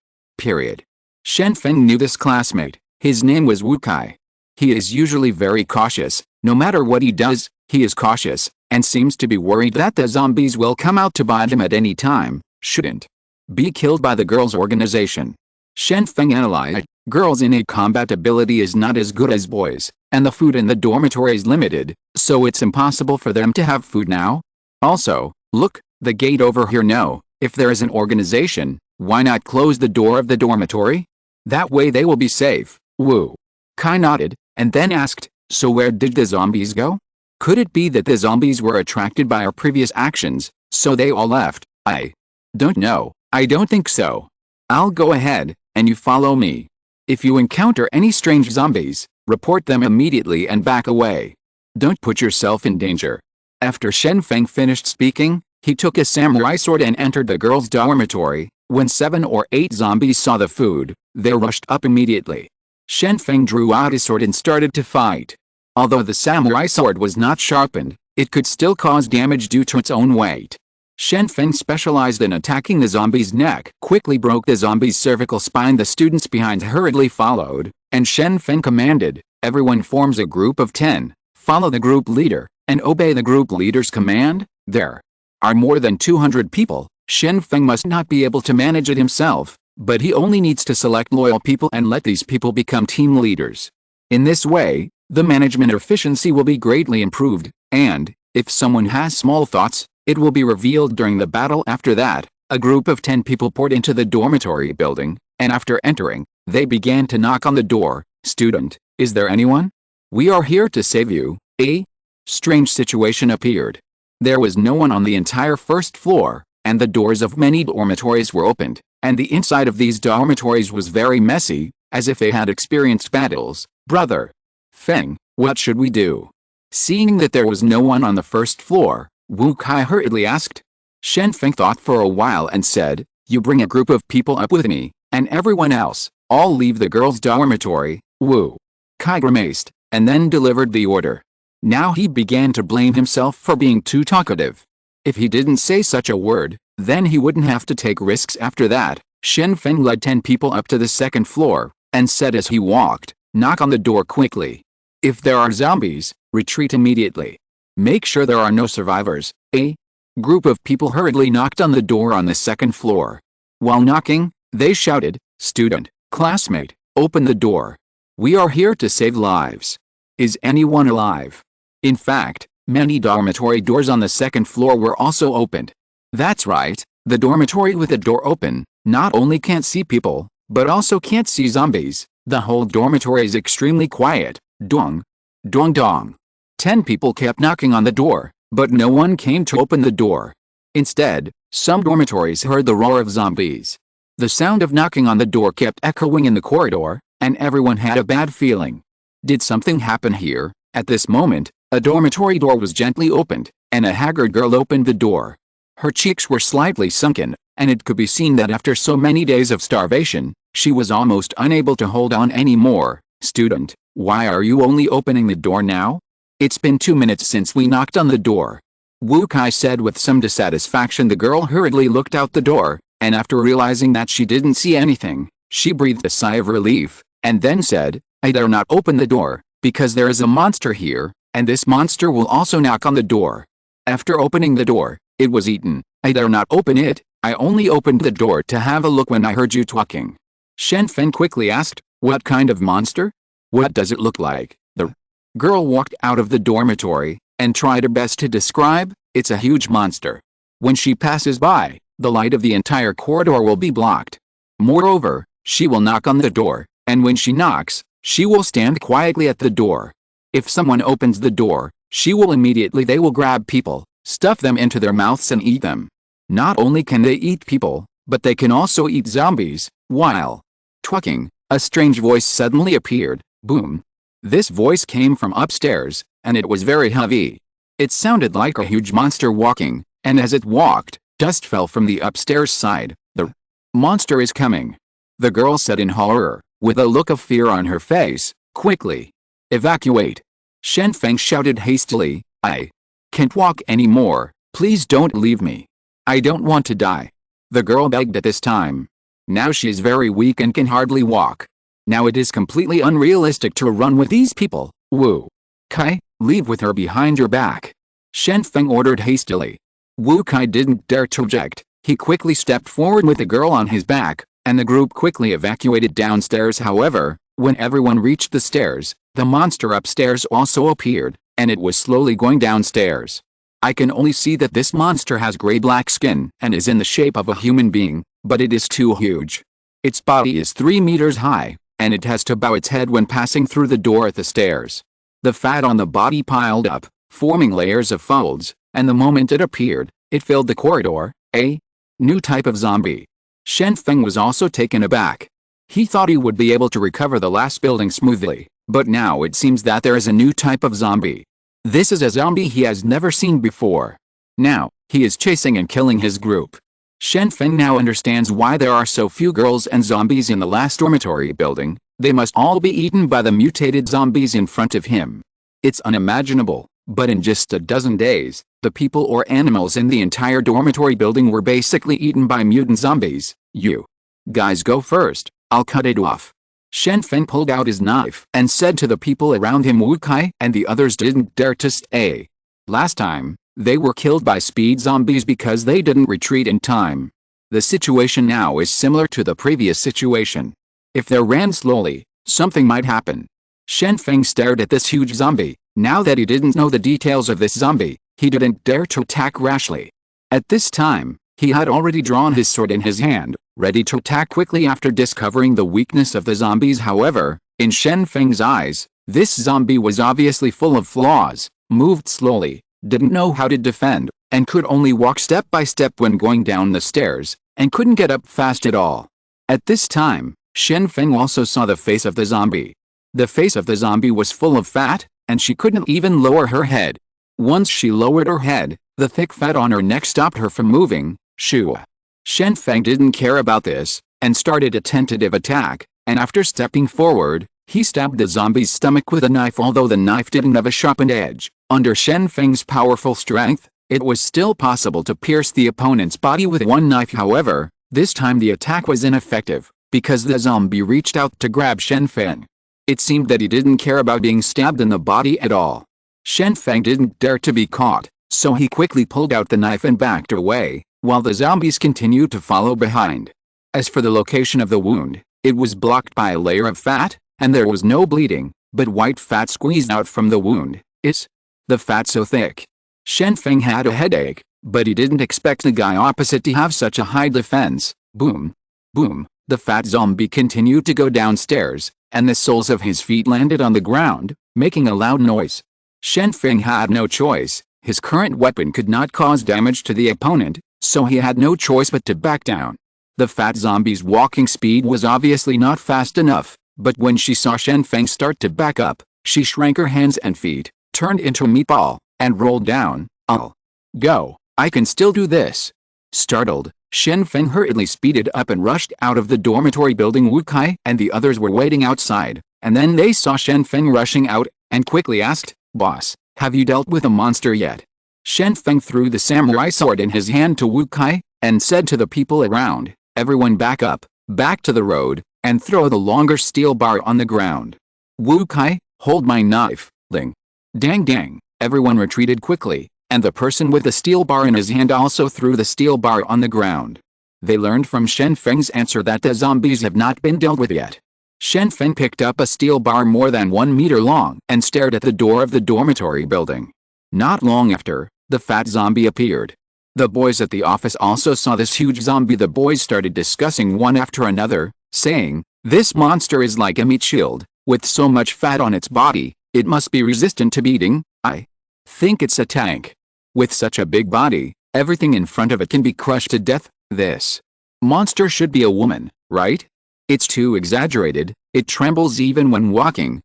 Shen Feng knew this classmate. His name was Wu Kai. He is usually very cautious. No matter what he does, he is cautious, and seems to be worried that the zombies will come out to bite him at any time. Shouldn't be killed by the girls' organization. Shen Feng analyzed. Girls' innate combat ability is not as good as boys, and the food in the dormitory is limited, so it's impossible for them to have food now. Also, look, the gate over here. No, if there is an organization, why not close the door of the dormitory? That way they will be safe. Wu Kai nodded, and then asked, "So where did the zombies go? Could it be that the zombies were attracted by our previous actions, so they all left?" "I don't know, I don't think so. I'll go ahead, and you follow me. If you encounter any strange zombies, report them immediately and back away. Don't put yourself in danger." After Shen Feng finished speaking, he took a samurai sword and entered the girls' dormitory. When 7 or 8 zombies saw the food, they rushed up immediately. Shen Feng drew out his sword and started to fight. Although the samurai sword was not sharpened, it could still cause damage due to its own weight. Shen Feng specialized in attacking the zombie's neck, quickly broke the zombie's cervical spine. The students behind hurriedly followed, and Shen Feng commanded, "Everyone forms a group of 10, follow the group leader, and obey the group leader's command." There are more than 200 people. Shen Feng must not be able to manage it himself, but he only needs to select loyal people and let these people become team leaders. In this way, the management efficiency will be greatly improved, and, if someone has small thoughts, it will be revealed during the battle. After that, a group of 10 people poured into the dormitory building, and after entering, they began to knock on the door. "Student, is there anyone? We are here to save you." A strange situation appeared. There was no one on the entire first floor, and the doors of many dormitories were opened, and the inside of these dormitories was very messy, as if they had experienced battles. "Brother Feng, what should we do?" Seeing that there was no one on the first floor, Wu Kai hurriedly asked. Shen Feng thought for a while and said, "You bring a group of people up with me, and everyone else, all leave the girls' dormitory." Wu Kai grimaced, and then delivered the order. Now he began to blame himself for being too talkative. If he didn't say such a word, then he wouldn't have to take risks after that. Shen Feng led 10 people up to the second floor, and said as he walked, "Knock on the door quickly. If there are zombies, retreat immediately. Make sure there are no survivors." A group of people hurriedly knocked on the door on the second floor. While knocking, they shouted, "Student, classmate, open the door. We are here to save lives. Is anyone alive?" In fact, many dormitory doors on the second floor were also opened. That's right, the dormitory with the door open, not only can't see people, but also can't see zombies. The whole dormitory is extremely quiet. Dong. Dong dong. 10 people kept knocking on the door, but no one came to open the door. Instead, some dormitories heard the roar of zombies. The sound of knocking on the door kept echoing in the corridor, and everyone had a bad feeling. Did something happen here? At this moment, a dormitory door was gently opened, and a haggard girl opened the door. Her cheeks were slightly sunken, and it could be seen that after so many days of starvation, she was almost unable to hold on anymore. "Student, why are you only opening the door now? It's been 2 minutes since we knocked on the door." Wu Kai said with some dissatisfaction. The girl hurriedly looked out the door, and after realizing that she didn't see anything, she breathed a sigh of relief, and then said, "I dare not open the door, because there is a monster here, and this monster will also knock on the door. After opening the door, it was eaten. I dare not open it. I only opened the door to have a look when I heard you talking." Shen Feng quickly asked, "What kind of monster? What does it look like?" The girl walked out of the dormitory, and tried her best to describe. "It's a huge monster. When she passes by, the light of the entire corridor will be blocked. Moreover, she will knock on the door, and when she knocks, she will stand quietly at the door. If someone opens the door, they will grab people, stuff them into their mouths and eat them. Not only can they eat people, but they can also eat zombies." While talking, a strange voice suddenly appeared. Boom. This voice came from upstairs, and it was very heavy. It sounded like a huge monster walking, and as it walked, dust fell from the upstairs side. "The monster is coming," the girl said in horror, with a look of fear on her face. "Quickly! Evacuate!" Shen Feng shouted hastily, "I can't walk anymore. Please don't leave me. I don't want to die." The girl begged at this time. Now she is very weak and can hardly walk. Now it is completely unrealistic to run with these people. "Wu Kai, leave with her behind your back," Shen Feng ordered hastily. Wu Kai didn't dare to object. He quickly stepped forward with the girl on his back, and the group quickly evacuated downstairs. However, when everyone reached the stairs, the monster upstairs also appeared, and it was slowly going downstairs. I can only see that this monster has gray-black skin and is in the shape of a human being, but it is too huge. Its body is 3 meters high, and it has to bow its head when passing through the door at the stairs. The fat on the body piled up, forming layers of folds, and the moment it appeared, it filled the corridor. A new type of zombie. Shen Feng was also taken aback. He thought he would be able to recover the last building smoothly, but now it seems that there is a new type of zombie. This is a zombie he has never seen before. Now, he is chasing and killing his group. Shen Feng now understands why there are so few girls and zombies in the last dormitory building. They must all be eaten by the mutated zombies in front of him. It's unimaginable, but in just a dozen days, the people or animals in the entire dormitory building were basically eaten by mutant zombies. "You guys go first, I'll cut it off." Shen Feng pulled out his knife and said to the people around him. Wu Kai and the others didn't dare to stay. Last time, they were killed by speed zombies because they didn't retreat in time. The situation now is similar to the previous situation. If they ran slowly, something might happen. Shen Feng stared at this huge zombie. Now that he didn't know the details of this zombie, he didn't dare to attack rashly. At this time, he had already drawn his sword in his hand, ready to attack quickly after discovering the weakness of the zombies. However, in Shen Feng's eyes, this zombie was obviously full of flaws, moved slowly, didn't know how to defend, and could only walk step by step when going down the stairs, and couldn't get up fast at all. At this time, Shen Feng also saw the face of the zombie. The face of the zombie was full of fat, and she couldn't even lower her head. Once she lowered her head, the thick fat on her neck stopped her from moving. Shoo. Shen Feng didn't care about this, and started a tentative attack, and after stepping forward, he stabbed the zombie's stomach with a knife. Although the knife didn't have a sharpened edge, under Shen Feng's powerful strength, it was still possible to pierce the opponent's body with one knife. However, this time the attack was ineffective, because the zombie reached out to grab Shen Feng. It seemed that he didn't care about being stabbed in the body at all. Shen Feng didn't dare to be caught, so he quickly pulled out the knife and backed away, while the zombies continued to follow behind. As for the location of the wound, it was blocked by a layer of fat, and there was no bleeding, but white fat squeezed out from the wound. Is the fat so thick? Shen Feng had a headache, but he didn't expect the guy opposite to have such a high defense. Boom. Boom. The fat zombie continued to go downstairs, and the soles of his feet landed on the ground, making a loud noise. Shen Feng had no choice. His current weapon could not cause damage to the opponent, so he had no choice but to back down. The fat zombie's walking speed was obviously not fast enough, but when she saw Shen Feng start to back up, she shrank her hands and feet, turned into a meatball, and rolled down. I'll go. I can still do this. Startled, Shen Feng hurriedly speeded up and rushed out of the dormitory building. Wu Kai and the others were waiting outside, and then they saw Shen Feng rushing out, and quickly asked, "Boss, have you dealt with a monster yet?" Shen Feng threw the samurai sword in his hand to Wu Kai, and said to the people around, "Everyone back up, back to the road, and throw the longer steel bar on the ground." Wu Kai, hold my knife, Ling. Dang dang, everyone retreated quickly, and the person with the steel bar in his hand also threw the steel bar on the ground. They learned from Shen Feng's answer that the zombies have not been dealt with yet. Shen Feng picked up a steel bar more than 1 meter long and stared at the door of the dormitory building. Not long after, the fat zombie appeared. The boys at the office also saw this huge zombie. The boys started discussing one after another, saying, "This monster is like a meat shield, with so much fat on its body, it must be resistant to beating. I think it's a tank. With such a big body, everything in front of it can be crushed to death. This monster should be a woman, right? It's too exaggerated, it trembles even when walking."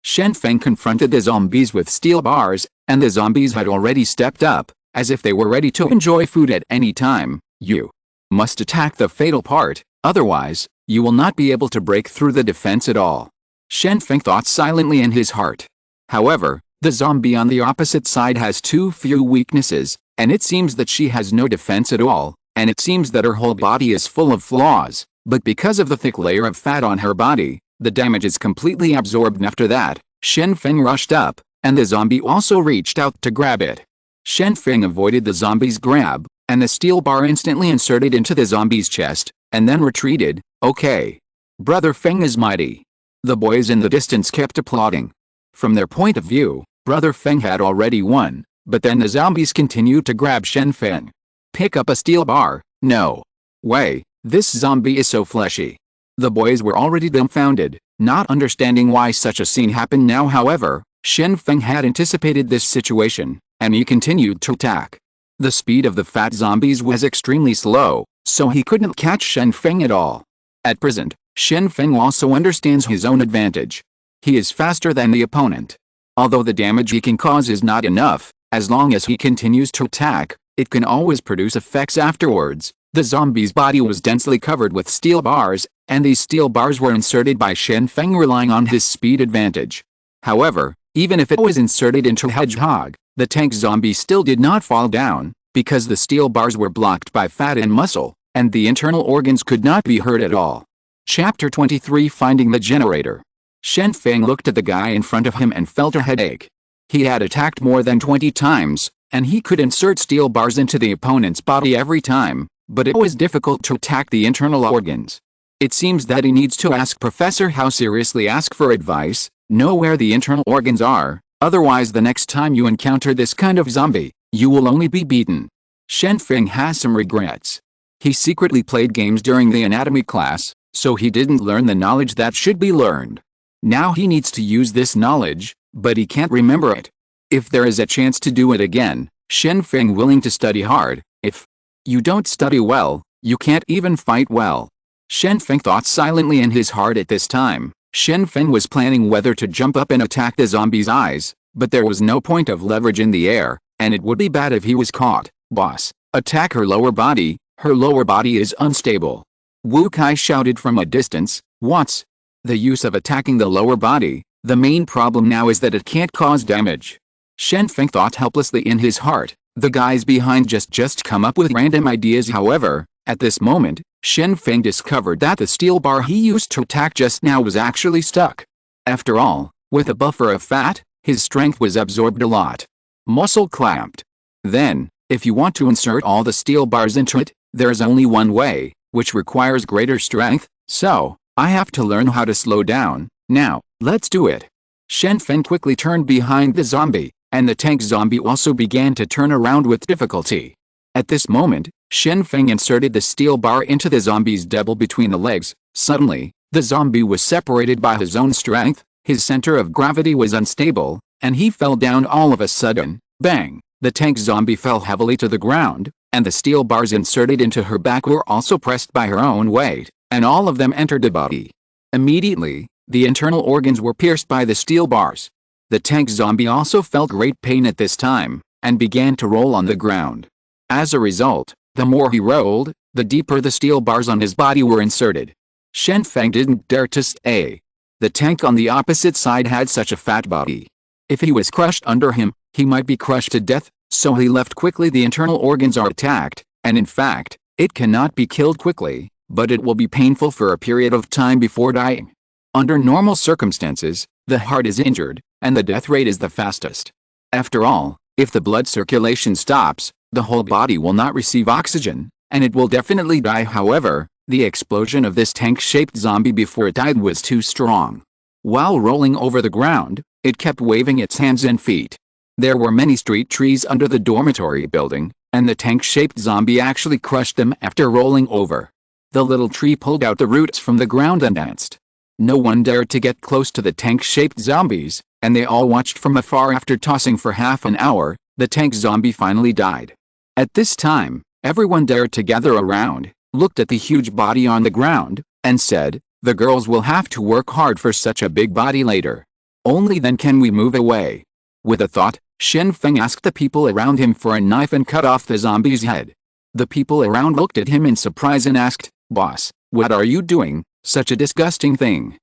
Shen Feng confronted the zombies with steel bars, and the zombies had already stepped up, as if they were ready to enjoy food at any time. "You must attack the fatal part, otherwise, you will not be able to break through the defense at all." Shen Feng thought silently in his heart. However, the zombie on the opposite side has too few weaknesses, and it seems that she has no defense at all, and it seems that her whole body is full of flaws, but because of the thick layer of fat on her body, the damage is completely absorbed. After that, Shen Feng rushed up, and the zombie also reached out to grab it. Shen Feng avoided the zombie's grab, and the steel bar instantly inserted into the zombie's chest, and then retreated. "Okay. Brother Feng is mighty." The boys in the distance kept applauding. From their point of view, Brother Feng had already won, but then the zombies continued to grab Shen Feng. "Pick up a steel bar? No way, this zombie is so fleshy." The boys were already dumbfounded, not understanding why such a scene happened now. However, Shen Feng had anticipated this situation, and he continued to attack. The speed of the fat zombies was extremely slow, so he couldn't catch Shen Feng at all. At present, Shen Feng also understands his own advantage. He is faster than the opponent. Although the damage he can cause is not enough, as long as he continues to attack, it can always produce effects afterwards. The zombie's body was densely covered with steel bars, and these steel bars were inserted by Shen Feng relying on his speed advantage. However, even if it was inserted into Hedgehog, the tank zombie still did not fall down, because the steel bars were blocked by fat and muscle, and the internal organs could not be hurt at all. Chapter 23 Finding the Generator. Shen Feng looked at the guy in front of him and felt a headache. He had attacked more than 20 times, and he could insert steel bars into the opponent's body every time, but it was difficult to attack the internal organs. It seems that he needs to ask Professor How seriously, ask for advice, know where the internal organs are, otherwise the next time you encounter this kind of zombie, you will only be beaten. Shen Feng has some regrets. He secretly played games during the anatomy class, so he didn't learn the knowledge that should be learned. Now he needs to use this knowledge, but he can't remember it. If there is a chance to do it again, Shen Feng willing to study hard. If you don't study well, you can't even fight well. Shen Feng thought silently in his heart at this time. Shen Feng was planning whether to jump up and attack the zombie's eyes, but there was no point of leverage in the air, and it would be bad if he was caught. Boss, attack her lower body. Her lower body is unstable. Wu Kai shouted from a distance. What's the use of attacking the lower body? The main problem now is that it can't cause damage. Shen Feng thought helplessly in his heart. The guys behind just come up with random ideas. However, at this moment, Shen Feng discovered that the steel bar he used to attack just now was actually stuck. After all, with a buffer of fat, his strength was absorbed a lot. Muscle clamped. Then, if you want to insert all the steel bars into it, there's only one way, which requires greater strength, so I have to learn how to slow down. Now, let's do it. Shen Feng quickly turned behind the zombie, and the tank zombie also began to turn around with difficulty. At this moment, Shen Feng inserted the steel bar into the zombie's double between the legs. Suddenly, the zombie was separated by his own strength, his center of gravity was unstable, and he fell down all of a sudden. Bang! The tank zombie fell heavily to the ground, and the steel bars inserted into her back were also pressed by her own weight, and all of them entered the body. Immediately, the internal organs were pierced by the steel bars. The tank zombie also felt great pain at this time, and began to roll on the ground. As a result, the more he rolled, the deeper the steel bars on his body were inserted. Shen Feng didn't dare to stay. The tank on the opposite side had such a fat body. If he was crushed under him, he might be crushed to death, so he left quickly. The internal organs are attacked, and in fact, it cannot be killed quickly, but it will be painful for a period of time before dying. Under normal circumstances, the heart is injured, and the death rate is the fastest. After all, if the blood circulation stops, the whole body will not receive oxygen, and it will definitely die. However, the explosion of this tank-shaped zombie before it died was too strong. While rolling over the ground, it kept waving its hands and feet. There were many street trees under the dormitory building, and the tank-shaped zombie actually crushed them after rolling over. The little tree pulled out the roots from the ground and danced. No one dared to get close to the tank-shaped zombies, and they all watched from afar. After tossing for half an hour, the tank zombie finally died. At this time, everyone dared to gather around, looked at the huge body on the ground, and said, "The girls will have to work hard for such a big body later. Only then can we move away." With a thought, Shen Feng asked the people around him for a knife and cut off the zombie's head. The people around looked at him in surprise and asked, "Boss, what are you doing? Such a disgusting thing.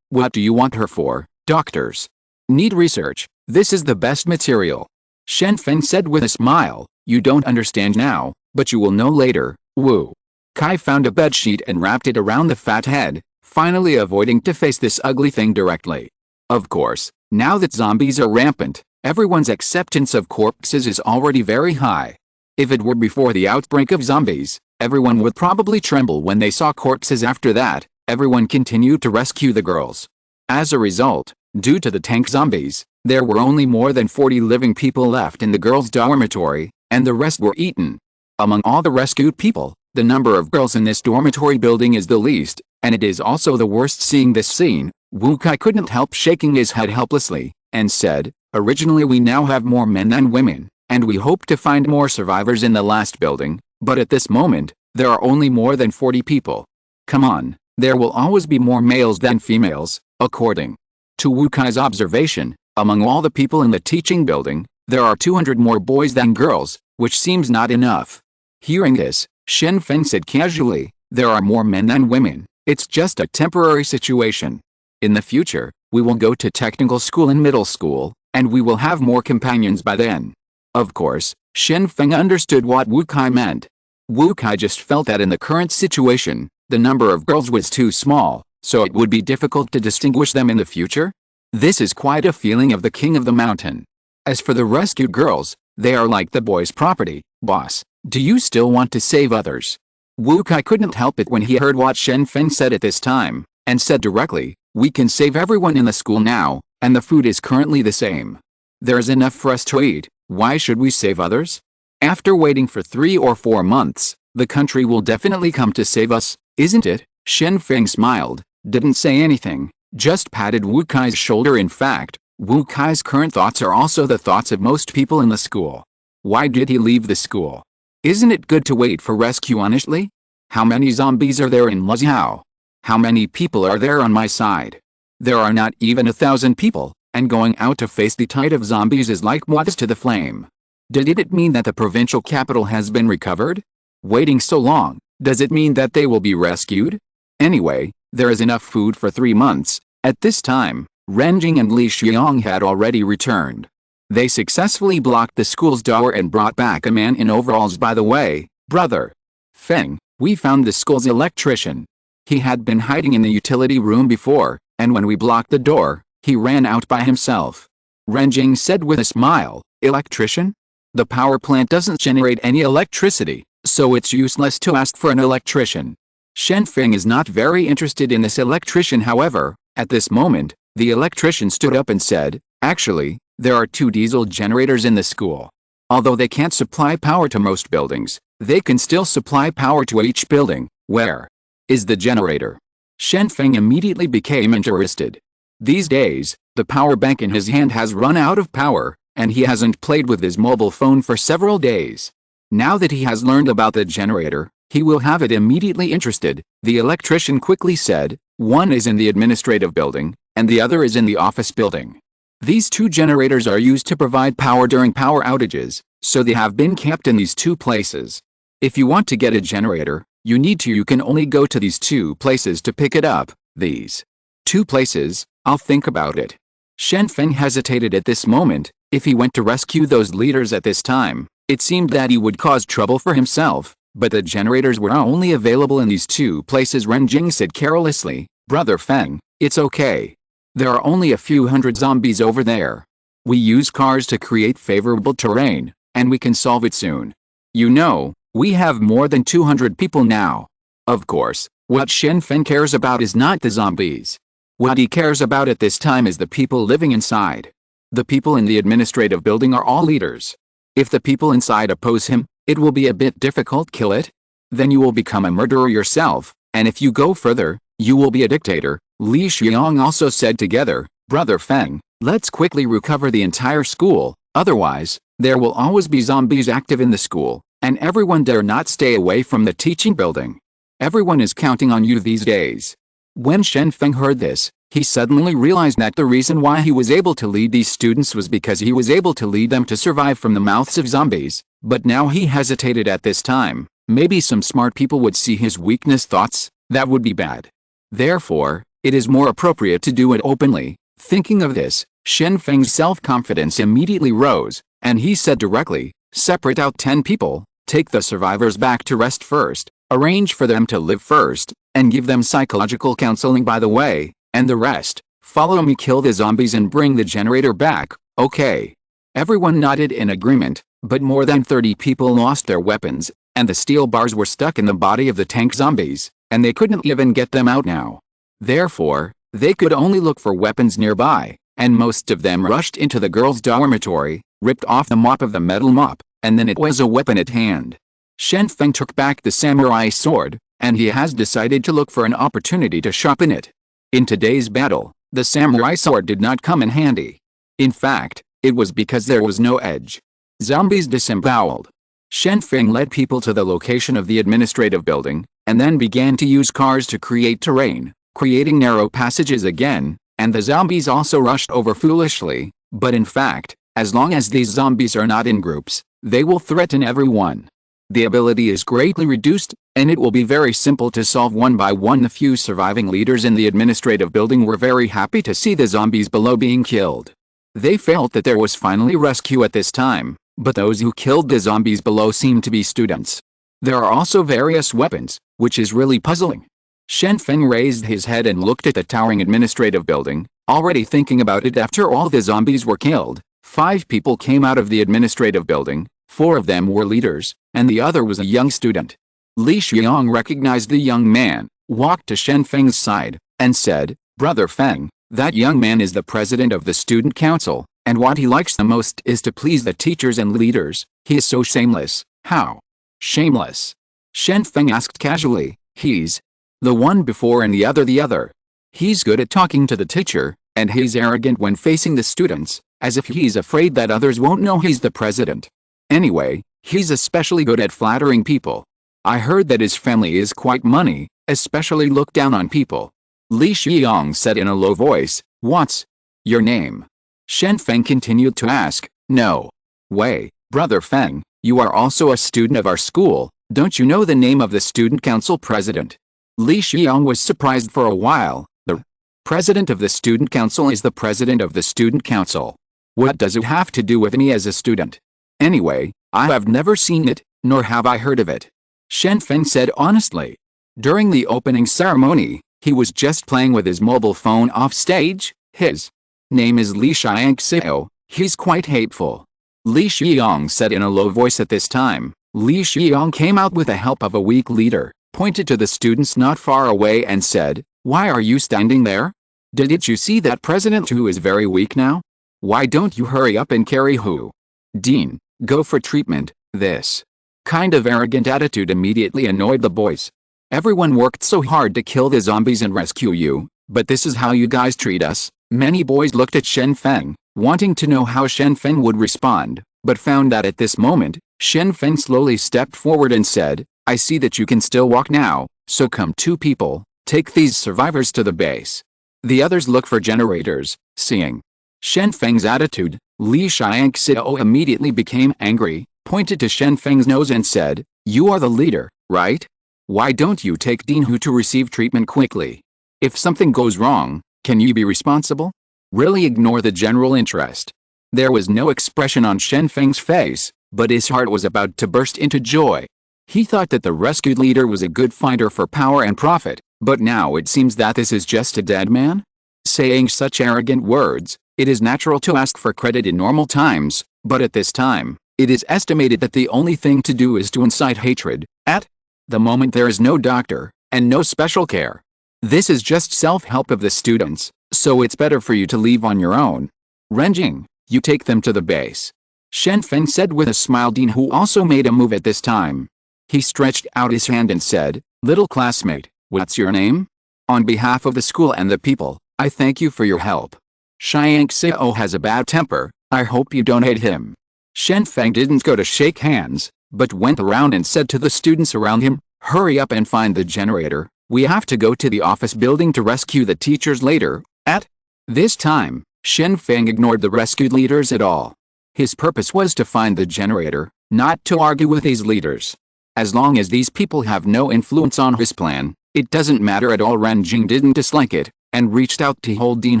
What do you want her for? Doctors need research. This is the best material." Shen Feng said with a smile, "You don't understand now, but you will know later." Wu Kai found a bedsheet and wrapped it around the fat head, finally avoiding to face this ugly thing directly. Of course, now that zombies are rampant, everyone's acceptance of corpses is already very high. If it were before the outbreak of zombies, everyone would probably tremble when they saw corpses. After that, everyone continued to rescue the girls. As a result, due to the tank zombies, there were only more than 40 living people left in the girls' dormitory, and the rest were eaten. Among all the rescued people, the number of girls in this dormitory building is the least, and it is also the worst. Seeing this scene, Wu Kai couldn't help shaking his head helplessly, and said, "Originally we now have more men than women, and we hope to find more survivors in the last building, but at this moment, there are only more than 40 people. Come on, there will always be more males than females." According to Wu Kai's observation, among all the people in the teaching building, there are 200 more boys than girls, which seems not enough. Hearing this, Shen Feng said casually, "There are more men than women, it's just a temporary situation. In the future, we will go to technical school and middle school, and we will have more companions by then." Of course, Shen Feng understood what Wu Kai meant. Wu Kai just felt that in the current situation, the number of girls was too small, so it would be difficult to distinguish them in the future. This is quite a feeling of the king of the mountain. As for the rescued girls, they are like the boys' property. Boss, do you still want to save others? Wu Kai couldn't help it when he heard what Shen Feng said at this time, and said directly, "We can save everyone in the school now, and the food is currently the same. There's enough for us to eat, why should we save others?" After waiting for 3 or 4 months, The country will definitely come to save us, isn't it? Shen Feng smiled, didn't say anything, just patted Wu Kai's shoulder. In fact, Wu Kai's current thoughts are also the thoughts of most people in the school. Why did he leave the school? Isn't it good to wait for rescue honestly? How many zombies are there in Luxiao? How many people are there on my side? There are not even 1,000 people, and going out to face the tide of zombies is like moths to the flame. Did it mean that the provincial capital has been recovered? Waiting so long, does it mean that they will be rescued? Anyway, there is enough food for 3 months. At this time, Renjing and Li Xiong had already returned. They successfully blocked the school's door and brought back a man in overalls. By the way, brother Feng, we found the school's electrician. He had been hiding in the utility room before, and when we blocked the door, he ran out by himself. Renjing said with a smile, electrician? The power plant doesn't generate any electricity, so it's useless to ask for an electrician. Shen Feng is not very interested in this electrician. However, at this moment, the electrician stood up and said, actually, there are 2 diesel generators in the school. Although they can't supply power to most buildings, they can still supply power to each building. Where is the generator? Shen Feng immediately became interested. These days, the power bank in his hand has run out of power, and he hasn't played with his mobile phone for several days. Now that he has learned about the generator, he will have it immediately interested. The electrician quickly said, one is in the administrative building, and the other is in the office building. These 2 generators are used to provide power during power outages, so they have been kept in these 2 places. If you want to get a generator, you can only go to these 2 places to pick it up. These 2 places, I'll think about it. Shen Feng hesitated at this moment. If he went to rescue those leaders at this time, it seemed that he would cause trouble for himself, but the generators were only available in these 2 places. Renjing said carelessly, brother Feng, it's okay. There are only a few hundred zombies over there. We use cars to create favorable terrain, and we can solve it soon. You know, we have more than 200 people now. Of course, what Shen Feng cares about is not the zombies. What he cares about at this time is the people living inside. The people in the administrative building are all leaders. If the people inside oppose him, it will be a bit difficult. Kill it? Then you will become a murderer yourself, and if you go further, you will be a dictator. Li Xiong also said together, brother Feng, let's quickly recover the entire school, otherwise, there will always be zombies active in the school, and everyone dare not stay away from the teaching building. Everyone is counting on you these days. When Shen Feng heard this, he suddenly realized that the reason why he was able to lead these students was because he was able to lead them to survive from the mouths of zombies, but now he hesitated at this time. Maybe some smart people would see his weakness thoughts, that would be bad. Therefore, it is more appropriate to do it openly. Thinking of this, Shen Feng's self-confidence immediately rose, and he said directly, separate out 10 people, take the survivors back to rest first, arrange for them to live first, and give them psychological counseling by the way, and the rest, follow me. Kill the zombies and bring the generator back, okay? Everyone nodded in agreement, but more than 30 people lost their weapons, and the steel bars were stuck in the body of the tank zombies, and they couldn't even get them out now. Therefore, they could only look for weapons nearby, and most of them rushed into the girls' dormitory, ripped off the mop of the metal mop, and then it was a weapon at hand. Shen Feng took back the samurai sword, and he has decided to look for an opportunity to sharpen it. In today's battle, the samurai sword did not come in handy. In fact, it was because there was no edge. Zombies disemboweled. Shen Feng led people to the location of the administrative building, and then began to use cars to create terrain, creating narrow passages again, and the zombies also rushed over foolishly, but in fact, as long as these zombies are not in groups, they will threaten everyone. The ability is greatly reduced, and it will be very simple to solve one by one. The few surviving leaders in the administrative building were very happy to see the zombies below being killed. They felt that there was finally rescue at this time, but those who killed the zombies below seemed to be students. There are also various weapons, which is really puzzling. Shen Feng raised his head and looked at the towering administrative building, already thinking about it. After all the zombies were killed, 5 people came out of the administrative building, 4 of them were leaders, and the other was a young student. Li Xiong recognized the young man, walked to Shen Feng's side, and said, brother Feng, that young man is the president of the student council, and what he likes the most is to please the teachers and leaders. He is so shameless. How? Shameless. Shen Feng asked casually. He's the one before and the other. He's good at talking to the teacher, and he's arrogant when facing the students, as if he's afraid that others won't know he's the president. Anyway, he's especially good at flattering people. I heard that his family is quite money, especially look down on people. Li Xiong said in a low voice. What's your name? Shen Feng continued to ask. No way, Brother Feng, you are also a student of our school, don't you know the name of the student council president? Li Xiong was surprised for a while. The president of the student council is the president of the student council. What does it have to do with me as a student? Anyway, I have never seen it, nor have I heard of it. Shen Feng said honestly. During the opening ceremony, he was just playing with his mobile phone off stage. His name is Li Xiangxiao, he's quite hateful. Li Xiong said in a low voice at this time. Li Xiong came out with the help of a weak leader, pointed to the students not far away and said, why are you standing there? Didn't you see that president who is very weak now? Why don't you hurry up and carry Hu Dean, go for treatment? This kind of arrogant attitude immediately annoyed the boys. Everyone worked so hard to kill the zombies and rescue you, but this is how you guys treat us? Many boys looked at Shen Feng, wanting to know how Shen Feng would respond, but found that at this moment, Shen Feng slowly stepped forward and said, I see that you can still walk now, so come 2 people, take these survivors to the base. The others look for generators. Seeing Shen Feng's attitude, Li Xiangxiao immediately became angry, pointed to Shen Feng's nose and said, you are the leader, right? Why don't you take Dean Hu to receive treatment quickly? If something goes wrong, can you be responsible? Really ignore the general interest. There was no expression on Shen Feng's face, but his heart was about to burst into joy. He thought that the rescued leader was a good fighter for power and profit, but now it seems that this is just a dead man? Saying such arrogant words, it is natural to ask for credit in normal times, but at this time, it is estimated that the only thing to do is to incite hatred. At the moment there is no doctor, and no special care. This is just self-help of the students, so it's better for you to leave on your own. Renjing, you take them to the base. Shen Feng said with a smile. Dean Hu also made a move at this time. He stretched out his hand and said, little classmate, what's your name? On behalf of the school and the people, I thank you for your help. Xiangxiao has a bad temper, I hope you don't hate him. Shen Feng didn't go to shake hands, but went around and said to the students around him, hurry up and find the generator, we have to go to the office building to rescue the teachers later. At this time, Shen Feng ignored the rescued leaders at all. His purpose was to find the generator, not to argue with these leaders. As long as these people have no influence on his plan, it doesn't matter at all. Renjing didn't dislike it, and reached out to hold Dean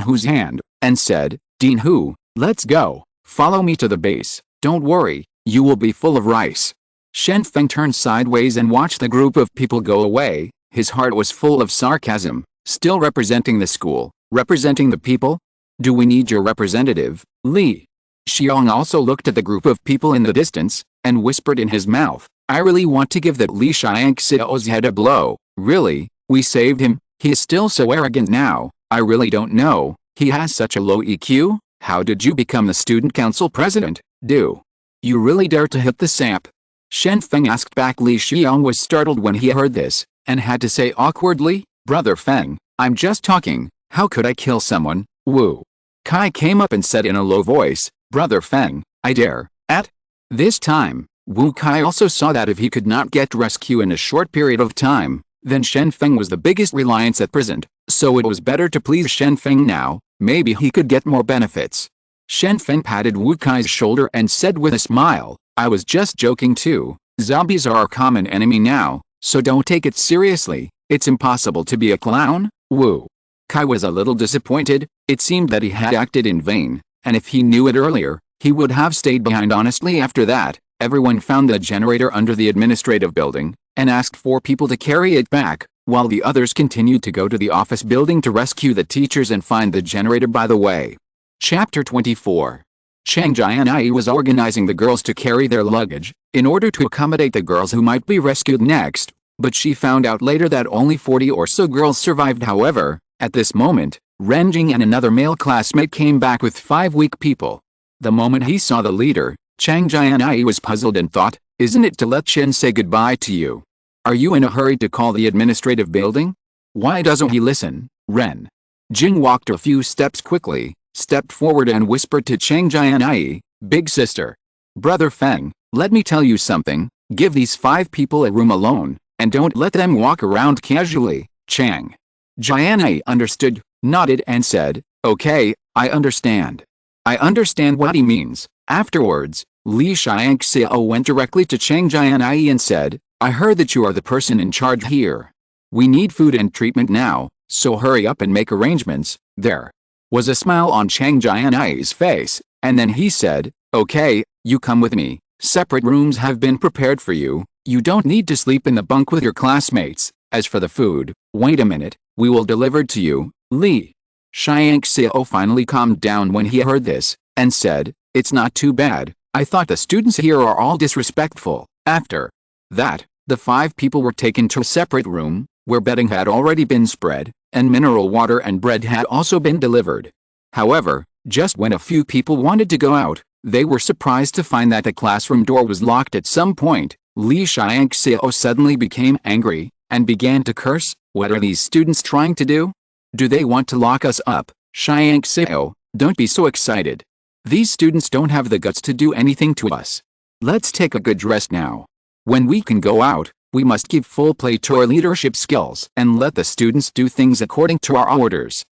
Hu's hand, and said, Dean Hu, let's go, follow me to the base, don't worry, you will be full of rice. Shen Feng turned sideways and watched the group of people go away. His heart was full of sarcasm. Still representing the school, representing the people? Do we need your representative? Li Xiong also looked at the group of people in the distance, and whispered in his mouth, I really want to give that Li Xiangxiao's head a blow. Really, we saved him, he is still so arrogant now, I really don't know, he has such a low EQ? How did you become the student council president? Do you really dare to hit the sap? Shen Feng asked back. Li Xiong was startled when he heard this, and had to say awkwardly, Brother Feng, I'm just talking, how could I kill someone? Wu Kai came up and said in a low voice, Brother Feng, I dare. At this time, Wu Kai also saw that if he could not get rescue in a short period of time, then Shen Feng was the biggest reliance at present, so it was better to please Shen Feng now, maybe he could get more benefits. Shen Feng patted Wu Kai's shoulder and said with a smile, I was just joking too, zombies are our common enemy now, so don't take it seriously, it's impossible to be a clown. Wu Kai was a little disappointed, it seemed that he had acted in vain, and if he knew it earlier, he would have stayed behind. Honestly, after that, everyone found the generator under the administrative building, and asked for people to carry it back, while the others continued to go to the office building to rescue the teachers and find the generator. By the way. Chapter 24. Chang Jianyi was organizing the girls to carry their luggage, in order to accommodate the girls who might be rescued next, but she found out later that only 40 or so girls survived. However, at this moment, Renjing and another male classmate came back with 5 weak people. The moment he saw the leader, Chang Jianyi was puzzled and thought, isn't it to let Chen say goodbye to you? Are you in a hurry to call the administrative building? Why doesn't he listen? Ren Jing walked a few steps quickly, stepped forward and whispered to Chang Jianyi, "Big sister. Brother Feng, let me tell you something, give these 5 people a room alone, and don't let them walk around casually." Chang Jianyi understood, nodded and said, "Okay, I understand. I understand what he means." Afterwards, Li Xiangxiao went directly to Chang Jianyi and said, "I heard that you are the person in charge here. We need food and treatment now, so hurry up and make arrangements." There was a smile on Chang Jianyi's face, and then he said, "Okay, you come with me. Separate rooms have been prepared for you. You don't need to sleep in the bunk with your classmates. As for the food, wait a minute, we will deliver it to you." Li Xiangxiao finally calmed down when he heard this, and said, "It's not too bad. I thought the students here are all disrespectful." After that, the 5 people were taken to a separate room, where bedding had already been spread, and mineral water and bread had also been delivered. However, just when a few people wanted to go out, they were surprised to find that the classroom door was locked at some point. Li Xiangxiao suddenly became angry, and began to curse. "What are these students trying to do? Do they want to lock us up?" "Xiangxiao, don't be so excited. These students don't have the guts to do anything to us. Let's take a good rest now. When we can go out, we must give full play to our leadership skills and let the students do things according to our orders."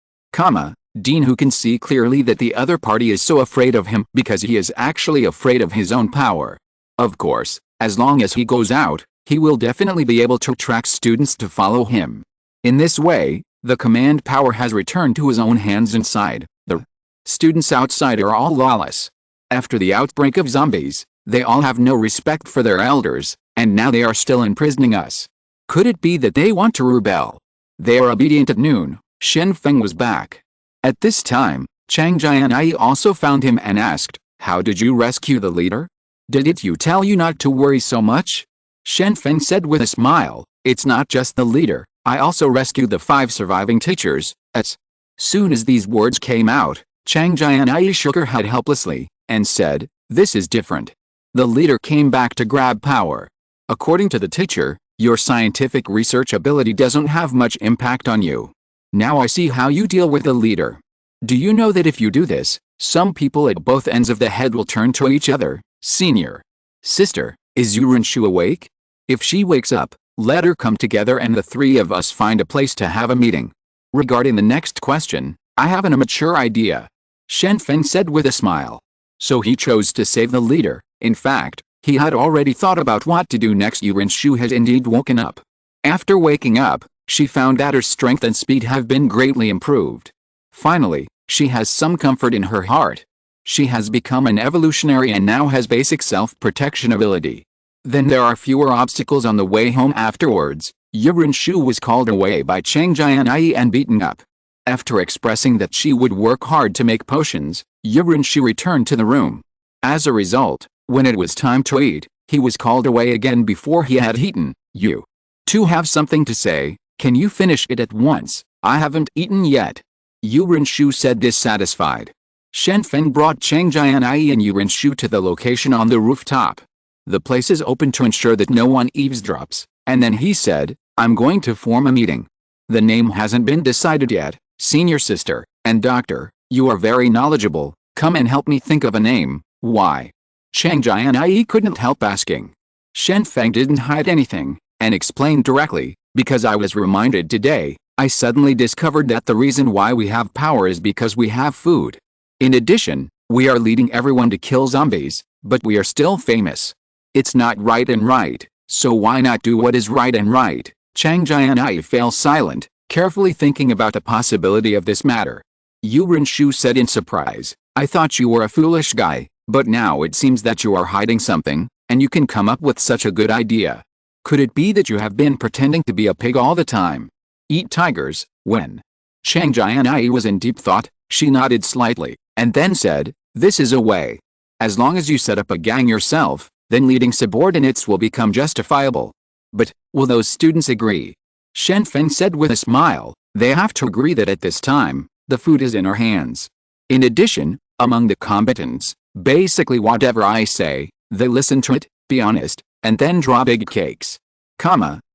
Dean, who can see clearly that the other party is so afraid of him because he is actually afraid of his own power. Of course, as long as he goes out, he will definitely be able to attract students to follow him. In this way, the command power has returned to his own hands inside. The students outside are all lawless. After the outbreak of zombies, they all have no respect for their elders, and now they are still imprisoning us. Could it be that they want to rebel? They are obedient at noon. Shen Feng was back. At this time, Chang Jianyi also found him and asked, "How did you rescue the leader? Did it tell you not to worry so much?" Shen Feng said with a smile, "It's not just the leader, I also rescued the 5 surviving teachers." As soon as these words came out, Chang Jianyi shook her head helplessly, and said, "This is different. The leader came back to grab power. According to the teacher, your scientific research ability doesn't have much impact on you. Now I see how you deal with the leader. Do you know that if you do this, some people at both ends of the head will turn to each other?" "Senior sister, is Yurinshu awake? If she wakes up, let her come together and the 3 of us find a place to have a meeting. Regarding the next question, I have an immature idea," Shen Feng said with a smile. So he chose to save the leader. In fact, he had already thought about what to do next. Yurinshu had indeed woken up. After waking up, she found that her strength and speed have been greatly improved. Finally, she has some comfort in her heart. She has become an evolutionary and now has basic self-protection ability. Then there are fewer obstacles on the way home. Afterwards, Yurinshu was called away by Chang Jianyi and beaten up. After expressing that she would work hard to make potions, Yurinshu returned to the room. As a result, when it was time to eat, he was called away again before he had eaten. "You two have something to say, can you finish it at once? I haven't eaten yet," Yurinshu said dissatisfied. Shen Feng brought Chang Jianyi and Yurinshu to the location on the rooftop. The place is open to ensure that no one eavesdrops, and then he said, "I'm going to form a meeting. The name hasn't been decided yet. Senior sister and doctor, you are very knowledgeable, come and help me think of a name." "Why?" Chang Jianyi couldn't help asking. Shen Feng didn't hide anything, and explained directly, "Because I was reminded today, I suddenly discovered that the reason why we have power is because we have food. In addition, we are leading everyone to kill zombies, but we are still famous. It's not right and right, so why not do what is right and right?" Chang Jianyi fell silent, carefully thinking about the possibility of this matter. Yurinshu said in surprise, "I thought you were a foolish guy, but now it seems that you are hiding something, and you can come up with such a good idea. Could it be that you have been pretending to be a pig all the time? Eat tigers?" When Chang Jianyi was in deep thought, she nodded slightly, and then said, "This is a way. As long as you set up a gang yourself, then leading subordinates will become justifiable." "But, will those students agree?" Shen Feng said with a smile, "They have to agree that at this time, the food is in our hands. In addition, among the combatants, basically whatever I say, they listen to it, be honest, and then draw big cakes.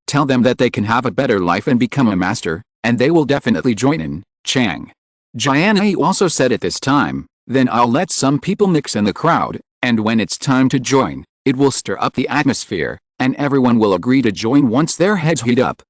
Tell them that they can have a better life and become a master, and they will definitely join in, Chang Jianyi also said at this time. Then I'll let some people mix in the crowd, and when it's time to join, it will stir up the atmosphere, and everyone will agree to join once their heads heat up.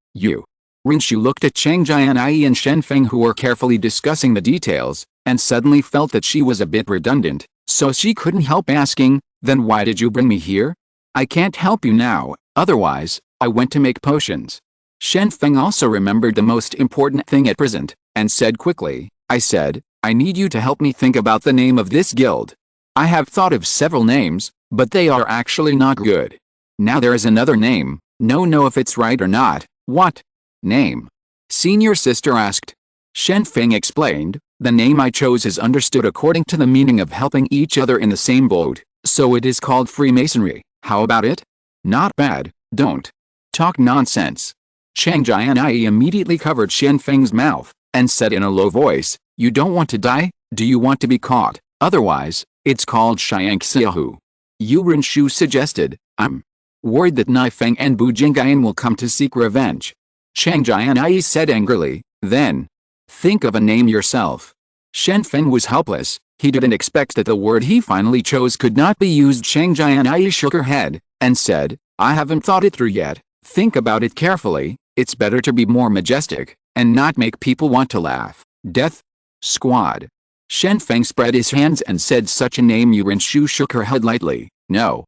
Rinshu looked at Chang Jianyi and Shen Feng, who were carefully discussing the details, and suddenly felt that she was a bit redundant, so she couldn't help asking, then why did you bring me here? I can't help you now, otherwise, I went to make potions. Shen Feng also remembered the most important thing at present, and said quickly, I said, I need you to help me think about the name of this guild. I have thought of several names, but they are actually not good. Now there is another name, know if it's right or not. What name? Senior sister asked. Shen Feng explained, the name I chose is understood according to the meaning of helping each other in the same boat, so it is called Freemasonry. How about it? Not bad, don't talk nonsense. Chang Jianyi immediately covered Shen Feng's mouth, and said in a low voice, you don't want to die, do you want to be caught? Otherwise, it's called Xiangxiahu. Rinshu suggested, I'm worried that Nai Feng and Bu Jingyan will come to seek revenge. Chang Jianyi said angrily, then think of a name yourself. Shen Feng was helpless, he didn't expect that the word he finally chose could not be used. Chang Jianyi shook her head, and said, I haven't thought it through yet, think about it carefully, it's better to be more majestic, and not make people want to laugh. Death Squad. Shen Feng spread his hands and said such a name. Rinshu shook her head lightly. No.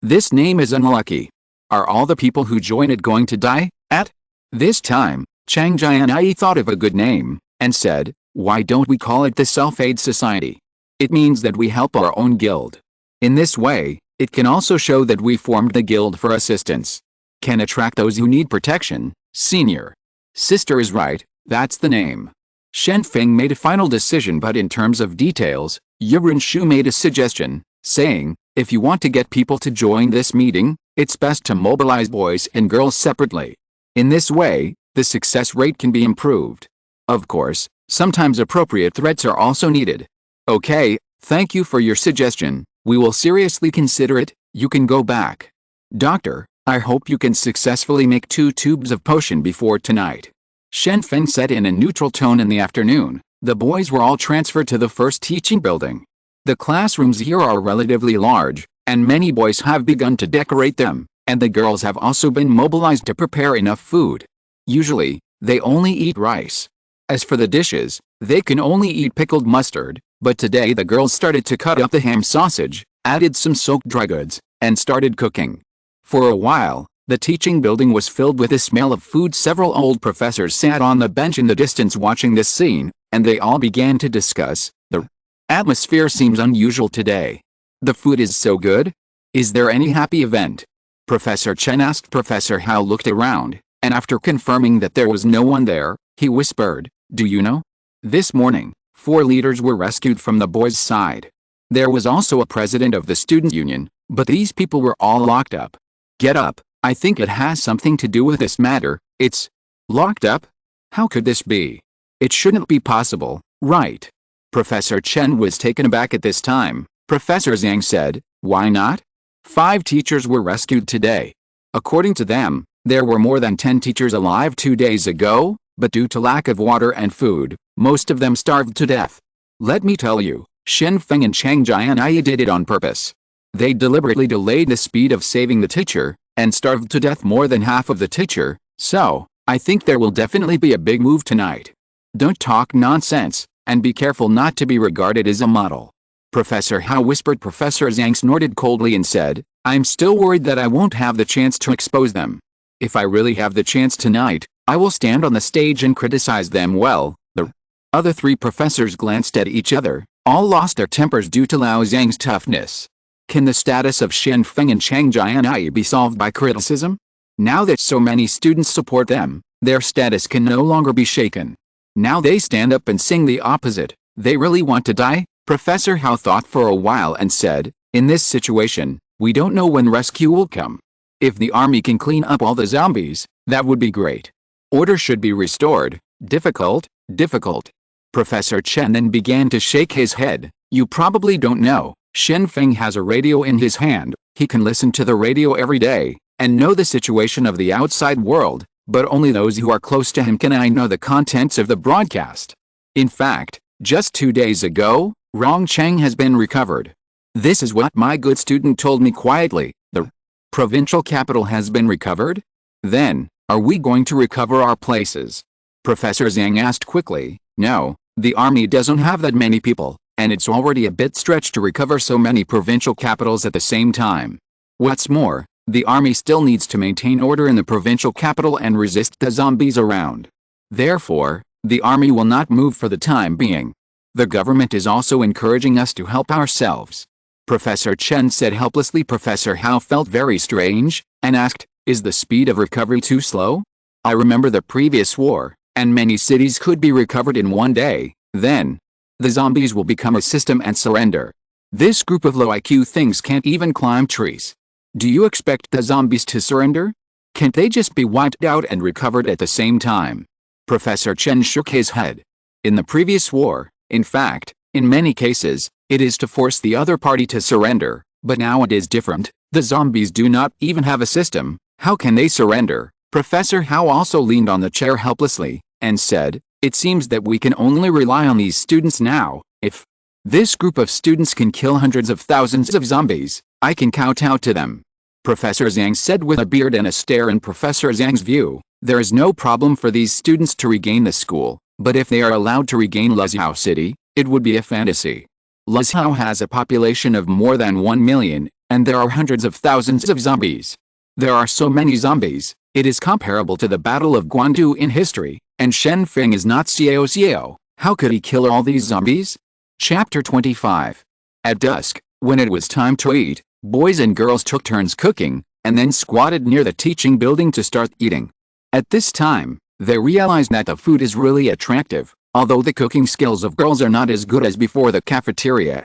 This name is unlucky. Are all the people who join it going to die? At this time, Chang Jianyi thought of a good name, and said, why don't we call it the Self-Aid Society? It means that we help our own guild. In this way, it can also show that we formed the guild for assistance. Can attract those who need protection. Senior sister is right, that's the name. Shen Feng made a final decision, but in terms of details, Rinshu made a suggestion, saying, if you want to get people to join this meeting, it's best to mobilize boys and girls separately. In this way, the success rate can be improved. Of course, sometimes appropriate threats are also needed. Okay, thank you for your suggestion, we will seriously consider it, you can go back. Doctor, I hope you can successfully make 2 tubes of potion before tonight. Shen Feng said in a neutral tone. In the afternoon, the boys were all transferred to the first teaching building. The classrooms here are relatively large, and many boys have begun to decorate them, and the girls have also been mobilized to prepare enough food. Usually, they only eat rice. As for the dishes, they can only eat pickled mustard, but today the girls started to cut up the ham sausage, added some soaked dry goods, and started cooking. For a while, the teaching building was filled with the smell of food. Several old professors sat on the bench in the distance watching this scene, and they all began to discuss, the atmosphere seems unusual today. The food is so good. Is there any happy event? Professor Chen asked. Professor Hao looked around, and after confirming that there was no one there, he whispered, do you know? This morning, 4 leaders were rescued from the boys' side. There was also a president of the student union, but these people were all locked up. Get up. I think it has something to do with this matter. It's locked up? How could this be? It shouldn't be possible, right? Professor Chen was taken aback at this time. Professor Zhang said, why not? 5 teachers were rescued today. According to them, there were more than 10 teachers alive 2 days ago, but due to lack of water and food, most of them starved to death. Let me tell you, Shen Feng and Chang Jianyi did it on purpose. They deliberately delayed the speed of saving the teacher, and starved to death more than half of the teacher, so, I think there will definitely be a big move tonight. Don't talk nonsense, and be careful not to be regarded as a model. Professor Hao whispered. Professor Zhang snorted coldly and said, I'm still worried that I won't have the chance to expose them. If I really have the chance tonight, I will stand on the stage and criticize them well. The other 3 professors glanced at each other, all lost their tempers due to Lao Zhang's toughness. Can the status of Shen Feng and Chang Jianyi be solved by criticism? Now that so many students support them, their status can no longer be shaken. Now they stand up and sing the opposite. They really want to die? Professor Hao thought for a while and said, in this situation, we don't know when rescue will come. If the army can clean up all the zombies, that would be great. Order should be restored. Difficult. Professor Chen then began to shake his head. You probably don't know, Shen Feng has a radio in his hand. He can listen to the radio every day, and know the situation of the outside world, but only those who are close to him can know the contents of the broadcast. In fact, just 2 days ago, Rongcheng has been recovered. This is what my good student told me quietly. The provincial capital has been recovered? Then, are we going to recover our places? Professor Zhang asked quickly. No, the army doesn't have that many people, and it's already a bit stretched to recover so many provincial capitals at the same time. What's more, the army still needs to maintain order in the provincial capital and resist the zombies around. Therefore, the army will not move for the time being. The government is also encouraging us to help ourselves. Professor Chen said helplessly. Professor Hao felt very strange, and asked, is the speed of recovery too slow? I remember the previous war, and many cities could be recovered in 1 day, then the zombies will become a system and surrender. This group of low IQ things can't even climb trees. Do you expect the zombies to surrender? Can't they just be wiped out and recovered at the same time? Professor Chen shook his head. In the previous war, in fact, in many cases, it is to force the other party to surrender, but now it is different. The zombies do not even have a system. How can they surrender? Professor Hao also leaned on the chair helplessly, and said, it seems that we can only rely on these students now. If this group of students can kill hundreds of thousands of zombies, I can kowtow to them. Professor Zhang said with a beard and a stare. In Professor Zhang's view, there is no problem for these students to regain the school, but if they are allowed to regain Luzhou City, it would be a fantasy. Luzhou has a population of more than 1 million, and there are hundreds of thousands of zombies. There are so many zombies, it is comparable to the Battle of Guandu in history, and Shen Feng is not Xiao. How could he kill all these zombies? Chapter 25. At dusk, when it was time to eat, boys and girls took turns cooking, and then squatted near the teaching building to start eating. At this time, they realized that the food is really attractive, although the cooking skills of girls are not as good as before the cafeteria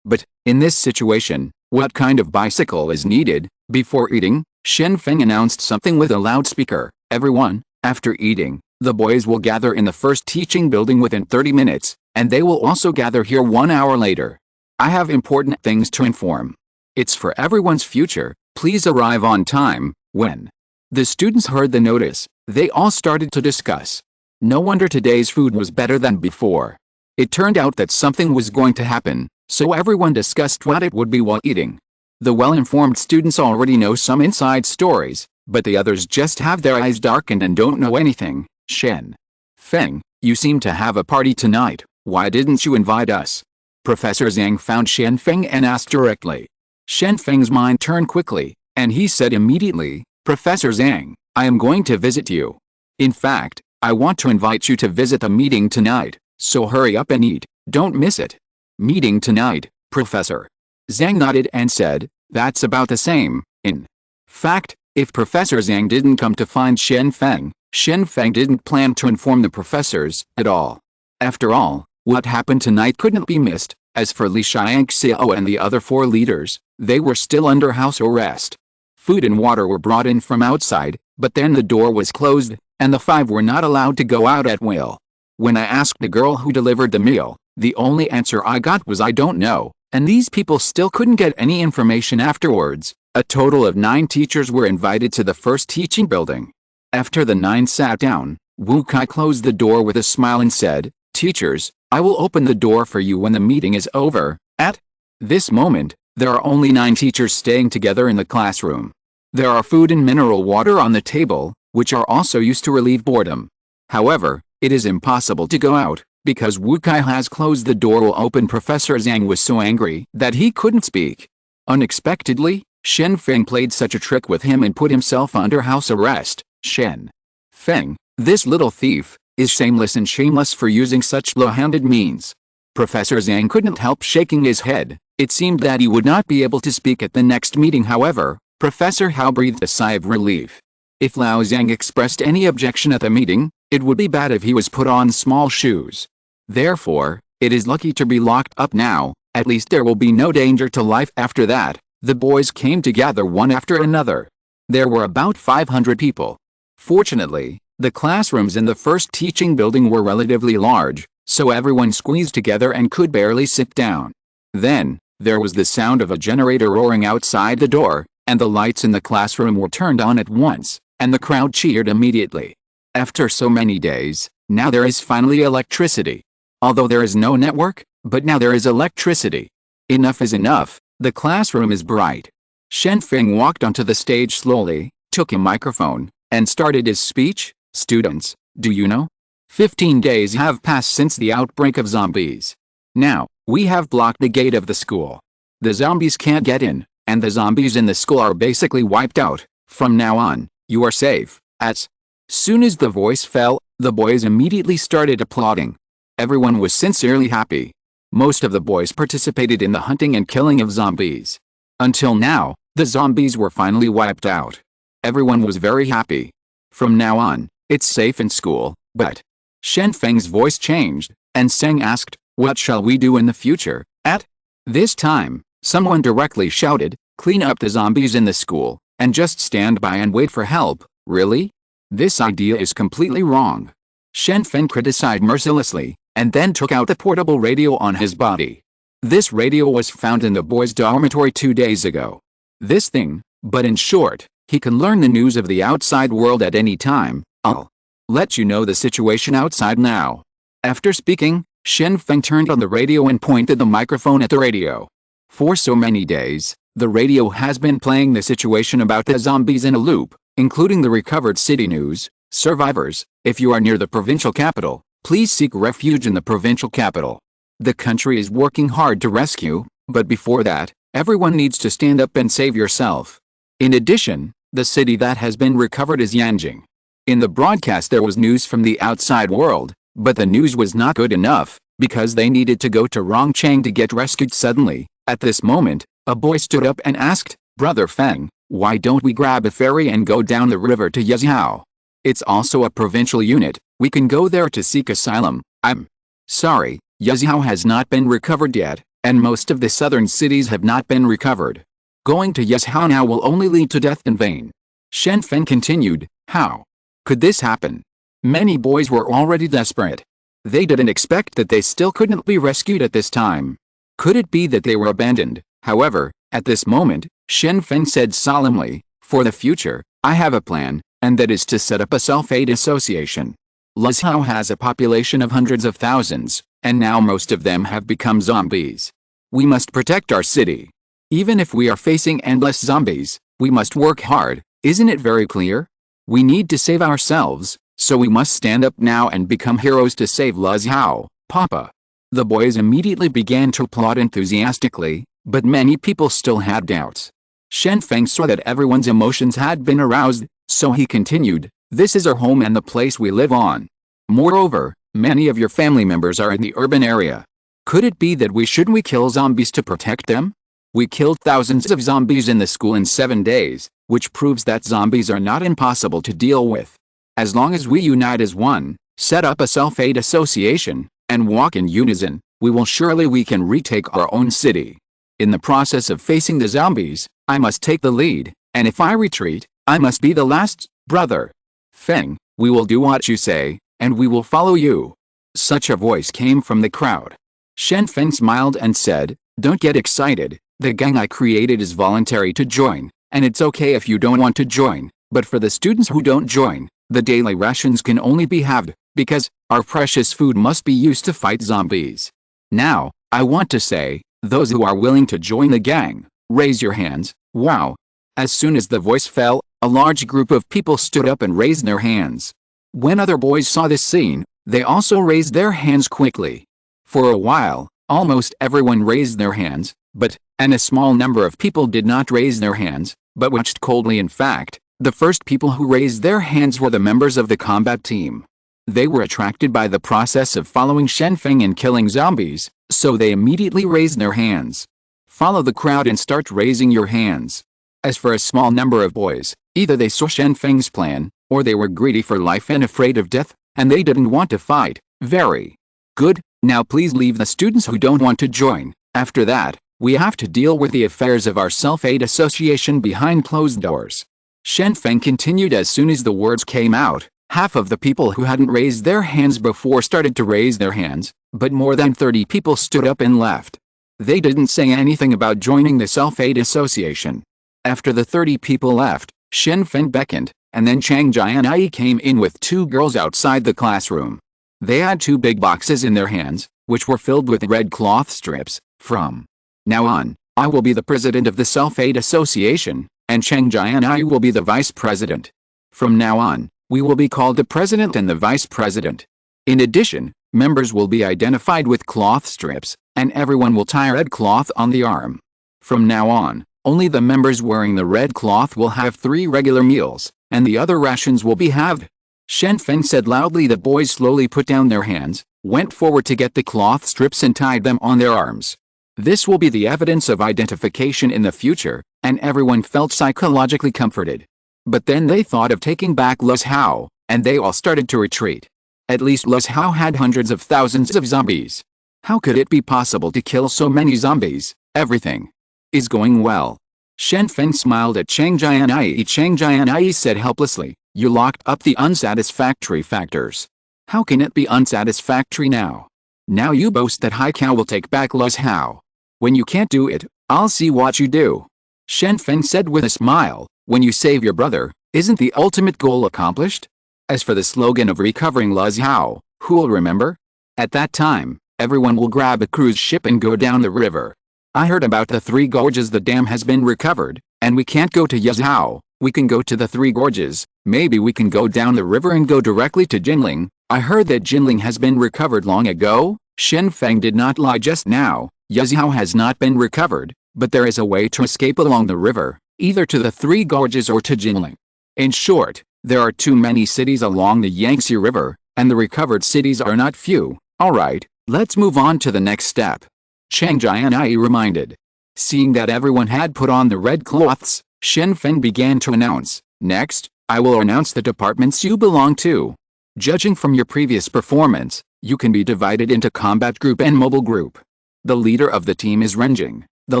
but, in this situation, what kind of bicycle is needed? Before eating, Shen Feng announced something with a loudspeaker. Everyone, after eating, the boys will gather in the first teaching building within 30 minutes, and they will also gather here 1 hour later. I have important things to inform. It's for everyone's future. Please arrive on time. When the students heard the notice, they all started to discuss. No wonder today's food was better than before. It turned out that something was going to happen, so everyone discussed what it would be while eating. The well-informed students already know some inside stories, but the others just have their eyes darkened and don't know anything. Shen Feng, you seem to have a party tonight. Why didn't you invite us? Professor Zhang found Shen Feng and asked directly. Shen Feng's mind turned quickly, and he said immediately, Professor Zhang, I am going to visit you. In fact, I want to invite you to visit the meeting tonight, so hurry up and eat. Don't miss it. Meeting tonight, Professor Zhang nodded and said, that's about the same. In fact, if Professor Zhang didn't come to find Shen Feng didn't plan to inform the professors at all. After all, what happened tonight couldn't be missed. As for Li Xiangxiao and the other 4 leaders, they were still under house arrest. Food and water were brought in from outside, but then the door was closed, and the 5 were not allowed to go out at will. When I asked the girl who delivered the meal, the only answer I got was I don't know, and these people still couldn't get any information afterwards. A total of 9 teachers were invited to the first teaching building. After the 9 sat down, Wu Kai closed the door with a smile and said, Teachers, I will open the door for you when the meeting is over. At this moment, there are only 9 teachers staying together in the classroom. There are food and mineral water on the table, which are also used to relieve boredom. However, it is impossible to go out, because Wu Kai has closed the door will open. Professor Zhang was so angry that he couldn't speak. Unexpectedly, Shen Feng played such a trick with him and put himself under house arrest. Shen Feng, this little thief, is shameless and shameless for using such low-handed means. Professor Zhang couldn't help shaking his head. It seemed that he would not be able to speak at the next meeting. However, Professor Hao breathed a sigh of relief. If Lao Zhang expressed any objection at the meeting, it would be bad if he was put on small shoes. Therefore, it is lucky to be locked up now. At least there will be no danger to life after that. The boys came together one after another. There were about 500 people. Fortunately, the classrooms in the first teaching building were relatively large, so everyone squeezed together and could barely sit down. Then, there was the sound of a generator roaring outside the door, and the lights in the classroom were turned on at once, and the crowd cheered immediately. After so many days, now there is finally electricity. Although there is no network, but now there is electricity. Enough is enough, the classroom is bright. Shen Feng walked onto the stage slowly, took a microphone, and started his speech. Students, do you know? 15 days have passed since the outbreak of zombies. Now, we have blocked the gate of the school. The zombies can't get in, and the zombies in the school are basically wiped out. From now on, you are safe. As soon as the voice fell, the boys immediately started applauding. Everyone was sincerely happy. Most of the boys participated in the hunting and killing of zombies. Until now, the zombies were finally wiped out. Everyone was very happy. From now on, it's safe in school, but Shen Feng's voice changed, and Seng asked, what shall we do in the future? At this time, someone directly shouted, clean up the zombies in the school, and just stand by and wait for help. Really? This idea is completely wrong. Shen Feng criticized mercilessly, and then took out the portable radio on his body. This radio was found in the boys' dormitory 2 days ago. This thing, but in short, he can learn the news of the outside world at any time. I'll let you know the situation outside now. After speaking, Shen Feng turned on the radio and pointed the microphone at the radio. For so many days, the radio has been playing the situation about the zombies in a loop, including the recovered city news. Survivors, if you are near the provincial capital, please seek refuge in the provincial capital. The country is working hard to rescue, but before that, everyone needs to stand up and save yourself. In addition, the city that has been recovered is Yanjing. In the broadcast there was news from the outside world, but the news was not good enough, because they needed to go to Rongchang to get rescued suddenly. At this moment, a boy stood up and asked, Brother Feng, why don't we grab a ferry and go down the river to Yezhou? It's also a provincial unit, we can go there to seek asylum. I'm sorry, Yezhou has not been recovered yet, and most of the southern cities have not been recovered. Going to Yezhou now will only lead to death in vain. Shen Feng continued, how could this happen? Many boys were already desperate. They didn't expect that they still couldn't be rescued at this time. Could it be that they were abandoned? However, at this moment, Shen Feng said solemnly, for the future, I have a plan, and that is to set up a self-aid association. Yezhou has a population of hundreds of thousands, and now most of them have become zombies. We must protect our city. Even if we are facing endless zombies, we must work hard. Isn't it very clear? We need to save ourselves, so we must stand up now and become heroes to save Yezhou, Papa. The boys immediately began to applaud enthusiastically, but many people still had doubts. Shen Feng saw that everyone's emotions had been aroused, so he continued, this is our home and the place we live on. Moreover, many of your family members are in the urban area. Could it be that we shouldn't kill zombies to protect them? We killed thousands of zombies in the school in 7 days, which proves that zombies are not impossible to deal with. As long as we unite as one, set up a self-aid association, and walk in unison, we can retake our own city. In the process of facing the zombies, I must take the lead, and if I retreat, I must be the last. Brother Feng, we will do what you say, and we will follow you. Such a voice came from the crowd. Shen Feng smiled and said, don't get excited, the gang I created is voluntary to join, and it's okay if you don't want to join, but for the students who don't join, the daily rations can only be halved, because our precious food must be used to fight zombies. Now, I want to say, those who are willing to join the gang, raise your hands. Wow. As soon as the voice fell, a large group of people stood up and raised their hands. When other boys saw this scene, they also raised their hands quickly. For a while, almost everyone raised their hands, but a small number of people did not raise their hands, but watched coldly. In fact, the first people who raised their hands were the members of the combat team. They were attracted by the process of following Shen Feng and killing zombies, so they immediately raised their hands. Follow the crowd and start raising your hands. As for a small number of boys, either they saw Shen Feng's plan, or they were greedy for life and afraid of death, and they didn't want to fight. Very good. Now please leave the students who don't want to join. After that, we have to deal with the affairs of our self-aid association behind closed doors. Shen Feng continued. As soon as the words came out, half of the people who hadn't raised their hands before started to raise their hands, but more than 30 people stood up and left. They didn't say anything about joining the self-aid association. After the 30 people left, Shen Feng beckoned, and then Chang Jianyi came in with 2 girls outside the classroom. They had 2 big boxes in their hands, which were filled with red cloth strips. From now on, I will be the president of the Sulfate Association, and Chang Jianyi will be the vice president. From now on, we will be called the president and the vice president. In addition, members will be identified with cloth strips, and everyone will tie red cloth on the arm. From now on, only the members wearing the red cloth will have 3 regular meals, and the other rations will be halved. Shen Feng said loudly. The boys slowly put down their hands, went forward to get the cloth strips and tied them on their arms. This will be the evidence of identification in the future, and everyone felt psychologically comforted. But then they thought of taking back Luz Hao, and they all started to retreat. At least Luz Hao had hundreds of thousands of zombies. How could it be possible to kill so many zombies? Everything is going well. Shen Feng smiled at Chang Jianyi. Chang Jianyi said helplessly, "You locked up the unsatisfactory factors. How can it be unsatisfactory now? Now you boast that Hai Kao will take back Luz Hao. When you can't do it, I'll see what you do." Shen Feng said with a smile, "When you save your brother, isn't the ultimate goal accomplished? As for the slogan of recovering Luz Hao, who'll remember? At that time, everyone will grab a cruise ship and go down the river. I heard about the 3 gorges. The dam has been recovered, and we can't go to Yazhao. We can go to the 3 gorges. Maybe we can go down the river and go directly to Jinling. I heard that Jinling has been recovered long ago." Shen Feng did not lie just now. Yazhao has not been recovered, but there is a way to escape along the river, either to the 3 gorges or to Jinling. In short, there are too many cities along the Yangtze River, and the recovered cities are not few. Alright, let's move on to the next step. Chang Jianyi reminded. Seeing that everyone had put on the red cloths, Shen Feng began to announce, "Next, I will announce the departments you belong to. Judging from your previous performance, you can be divided into combat group and mobile group. The leader of the team is Renjing. The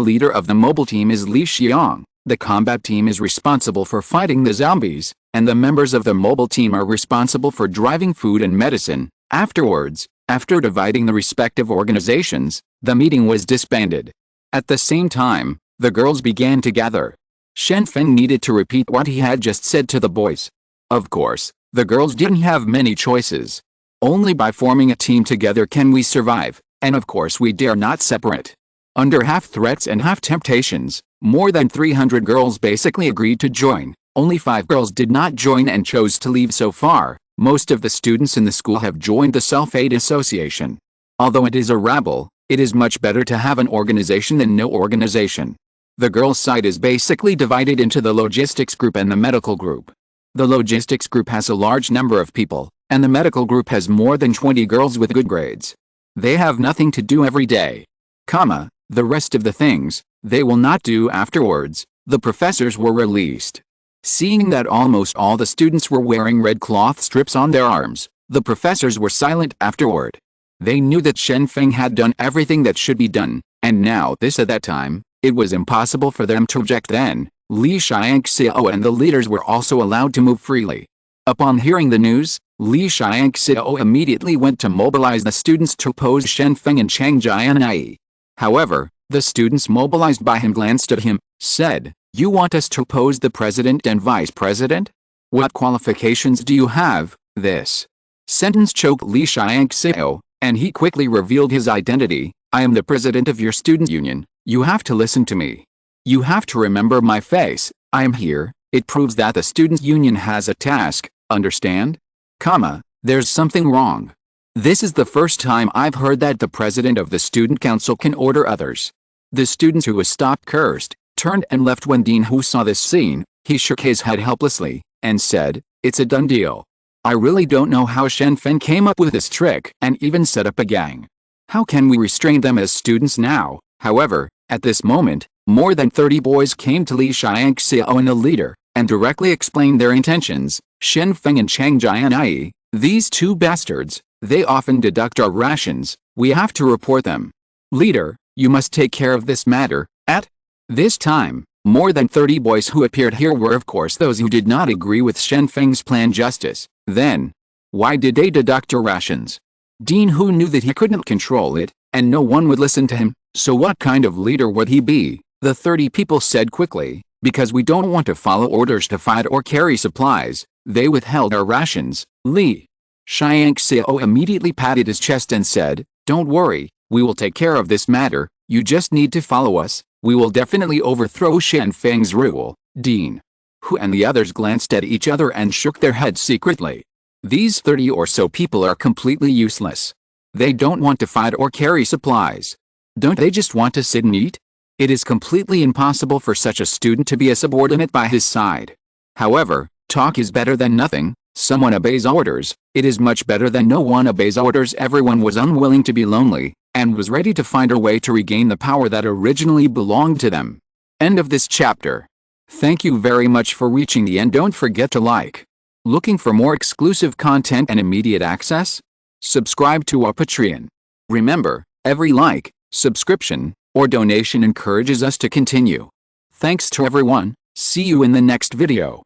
leader of the mobile team is Li Xiang. The combat team is responsible for fighting the zombies, and the members of the mobile team are responsible for driving food and medicine." Afterwards, after dividing the respective organizations, the meeting was disbanded. At the same time, the girls began to gather. Shen Feng needed to repeat what he had just said to the boys. Of course, the girls didn't have many choices. Only by forming a team together can we survive, and of course we dare not separate. Under half threats and half temptations, more than 300 girls basically agreed to join. Only 5 girls did not join and chose to leave. So far, most of the students in the school have joined the Sulfate Association. Although it is a rabble, it is much better to have an organization than no organization. The girls' side is basically divided into the logistics group and the medical group. The logistics group has a large number of people, and the medical group has more than 20 girls with good grades. They have nothing to do every day. The rest of the things, they will not do afterwards. The professors were released. Seeing that almost all the students were wearing red cloth strips on their arms, the professors were silent afterward. They knew that Shen Feng had done everything that should be done, and now at that time, it was impossible for them to object. Then, Li Xiangxiao and the leaders were also allowed to move freely. Upon hearing the news, Li Xiangxiao immediately went to mobilize the students to oppose Shen Feng and Chang Jianyi. However, the students mobilized by him glanced at him, said, "You want us to oppose the president and vice president? What qualifications do you have?" This sentence choked Li Xiangxiao, and he quickly revealed his identity. "I am the president of your student union. You have to listen to me. You have to remember my face. I am here. It proves that the student union has a task, understand? There's something wrong. This is the first time I've heard that the president of the student council can order others." The students who was stopped cursed, turned and left. When Dean Hu saw this scene, he shook his head helplessly, and said, "It's a done deal. I really don't know how Shen Feng came up with this trick and even set up a gang. How can we restrain them as students now?" However, at this moment, more than 30 boys came to Li Xiangxiao and the leader, and directly explained their intentions. Shen Feng and Chang Jianyi, these 2 bastards, they often deduct our rations. We have to report them. Leader, you must take care of this matter. At this time, more than 30 boys who appeared here were of course those who did not agree with Shen Feng's plan. Justice. Then, why did they deduct our rations? Dean Hu knew that he couldn't control it, and no one would listen to him, so what kind of leader would he be? The 30 people said quickly. Because we don't want to follow orders to fight or carry supplies, they withheld our rations. Li Xiangxiao immediately patted his chest and said, "Don't worry, we will take care of this matter, you just need to follow us, we will definitely overthrow Shen Feng's rule." Dean Hu and the others glanced at each other and shook their heads secretly. These 30 or so people are completely useless. They don't want to fight or carry supplies. Don't they just want to sit and eat? It is completely impossible for such a student to be a subordinate by his side. However, talk is better than nothing. Someone obeys orders, it is much better than no one obeys orders. Everyone was unwilling to be lonely, and was ready to find a way to regain the power that originally belonged to them. End of this chapter. Thank you very much for reaching the end. Don't forget to like. Looking for more exclusive content and immediate access? Subscribe to our Patreon. Remember, every like, subscription, or donation encourages us to continue. Thanks to everyone, see you in the next video.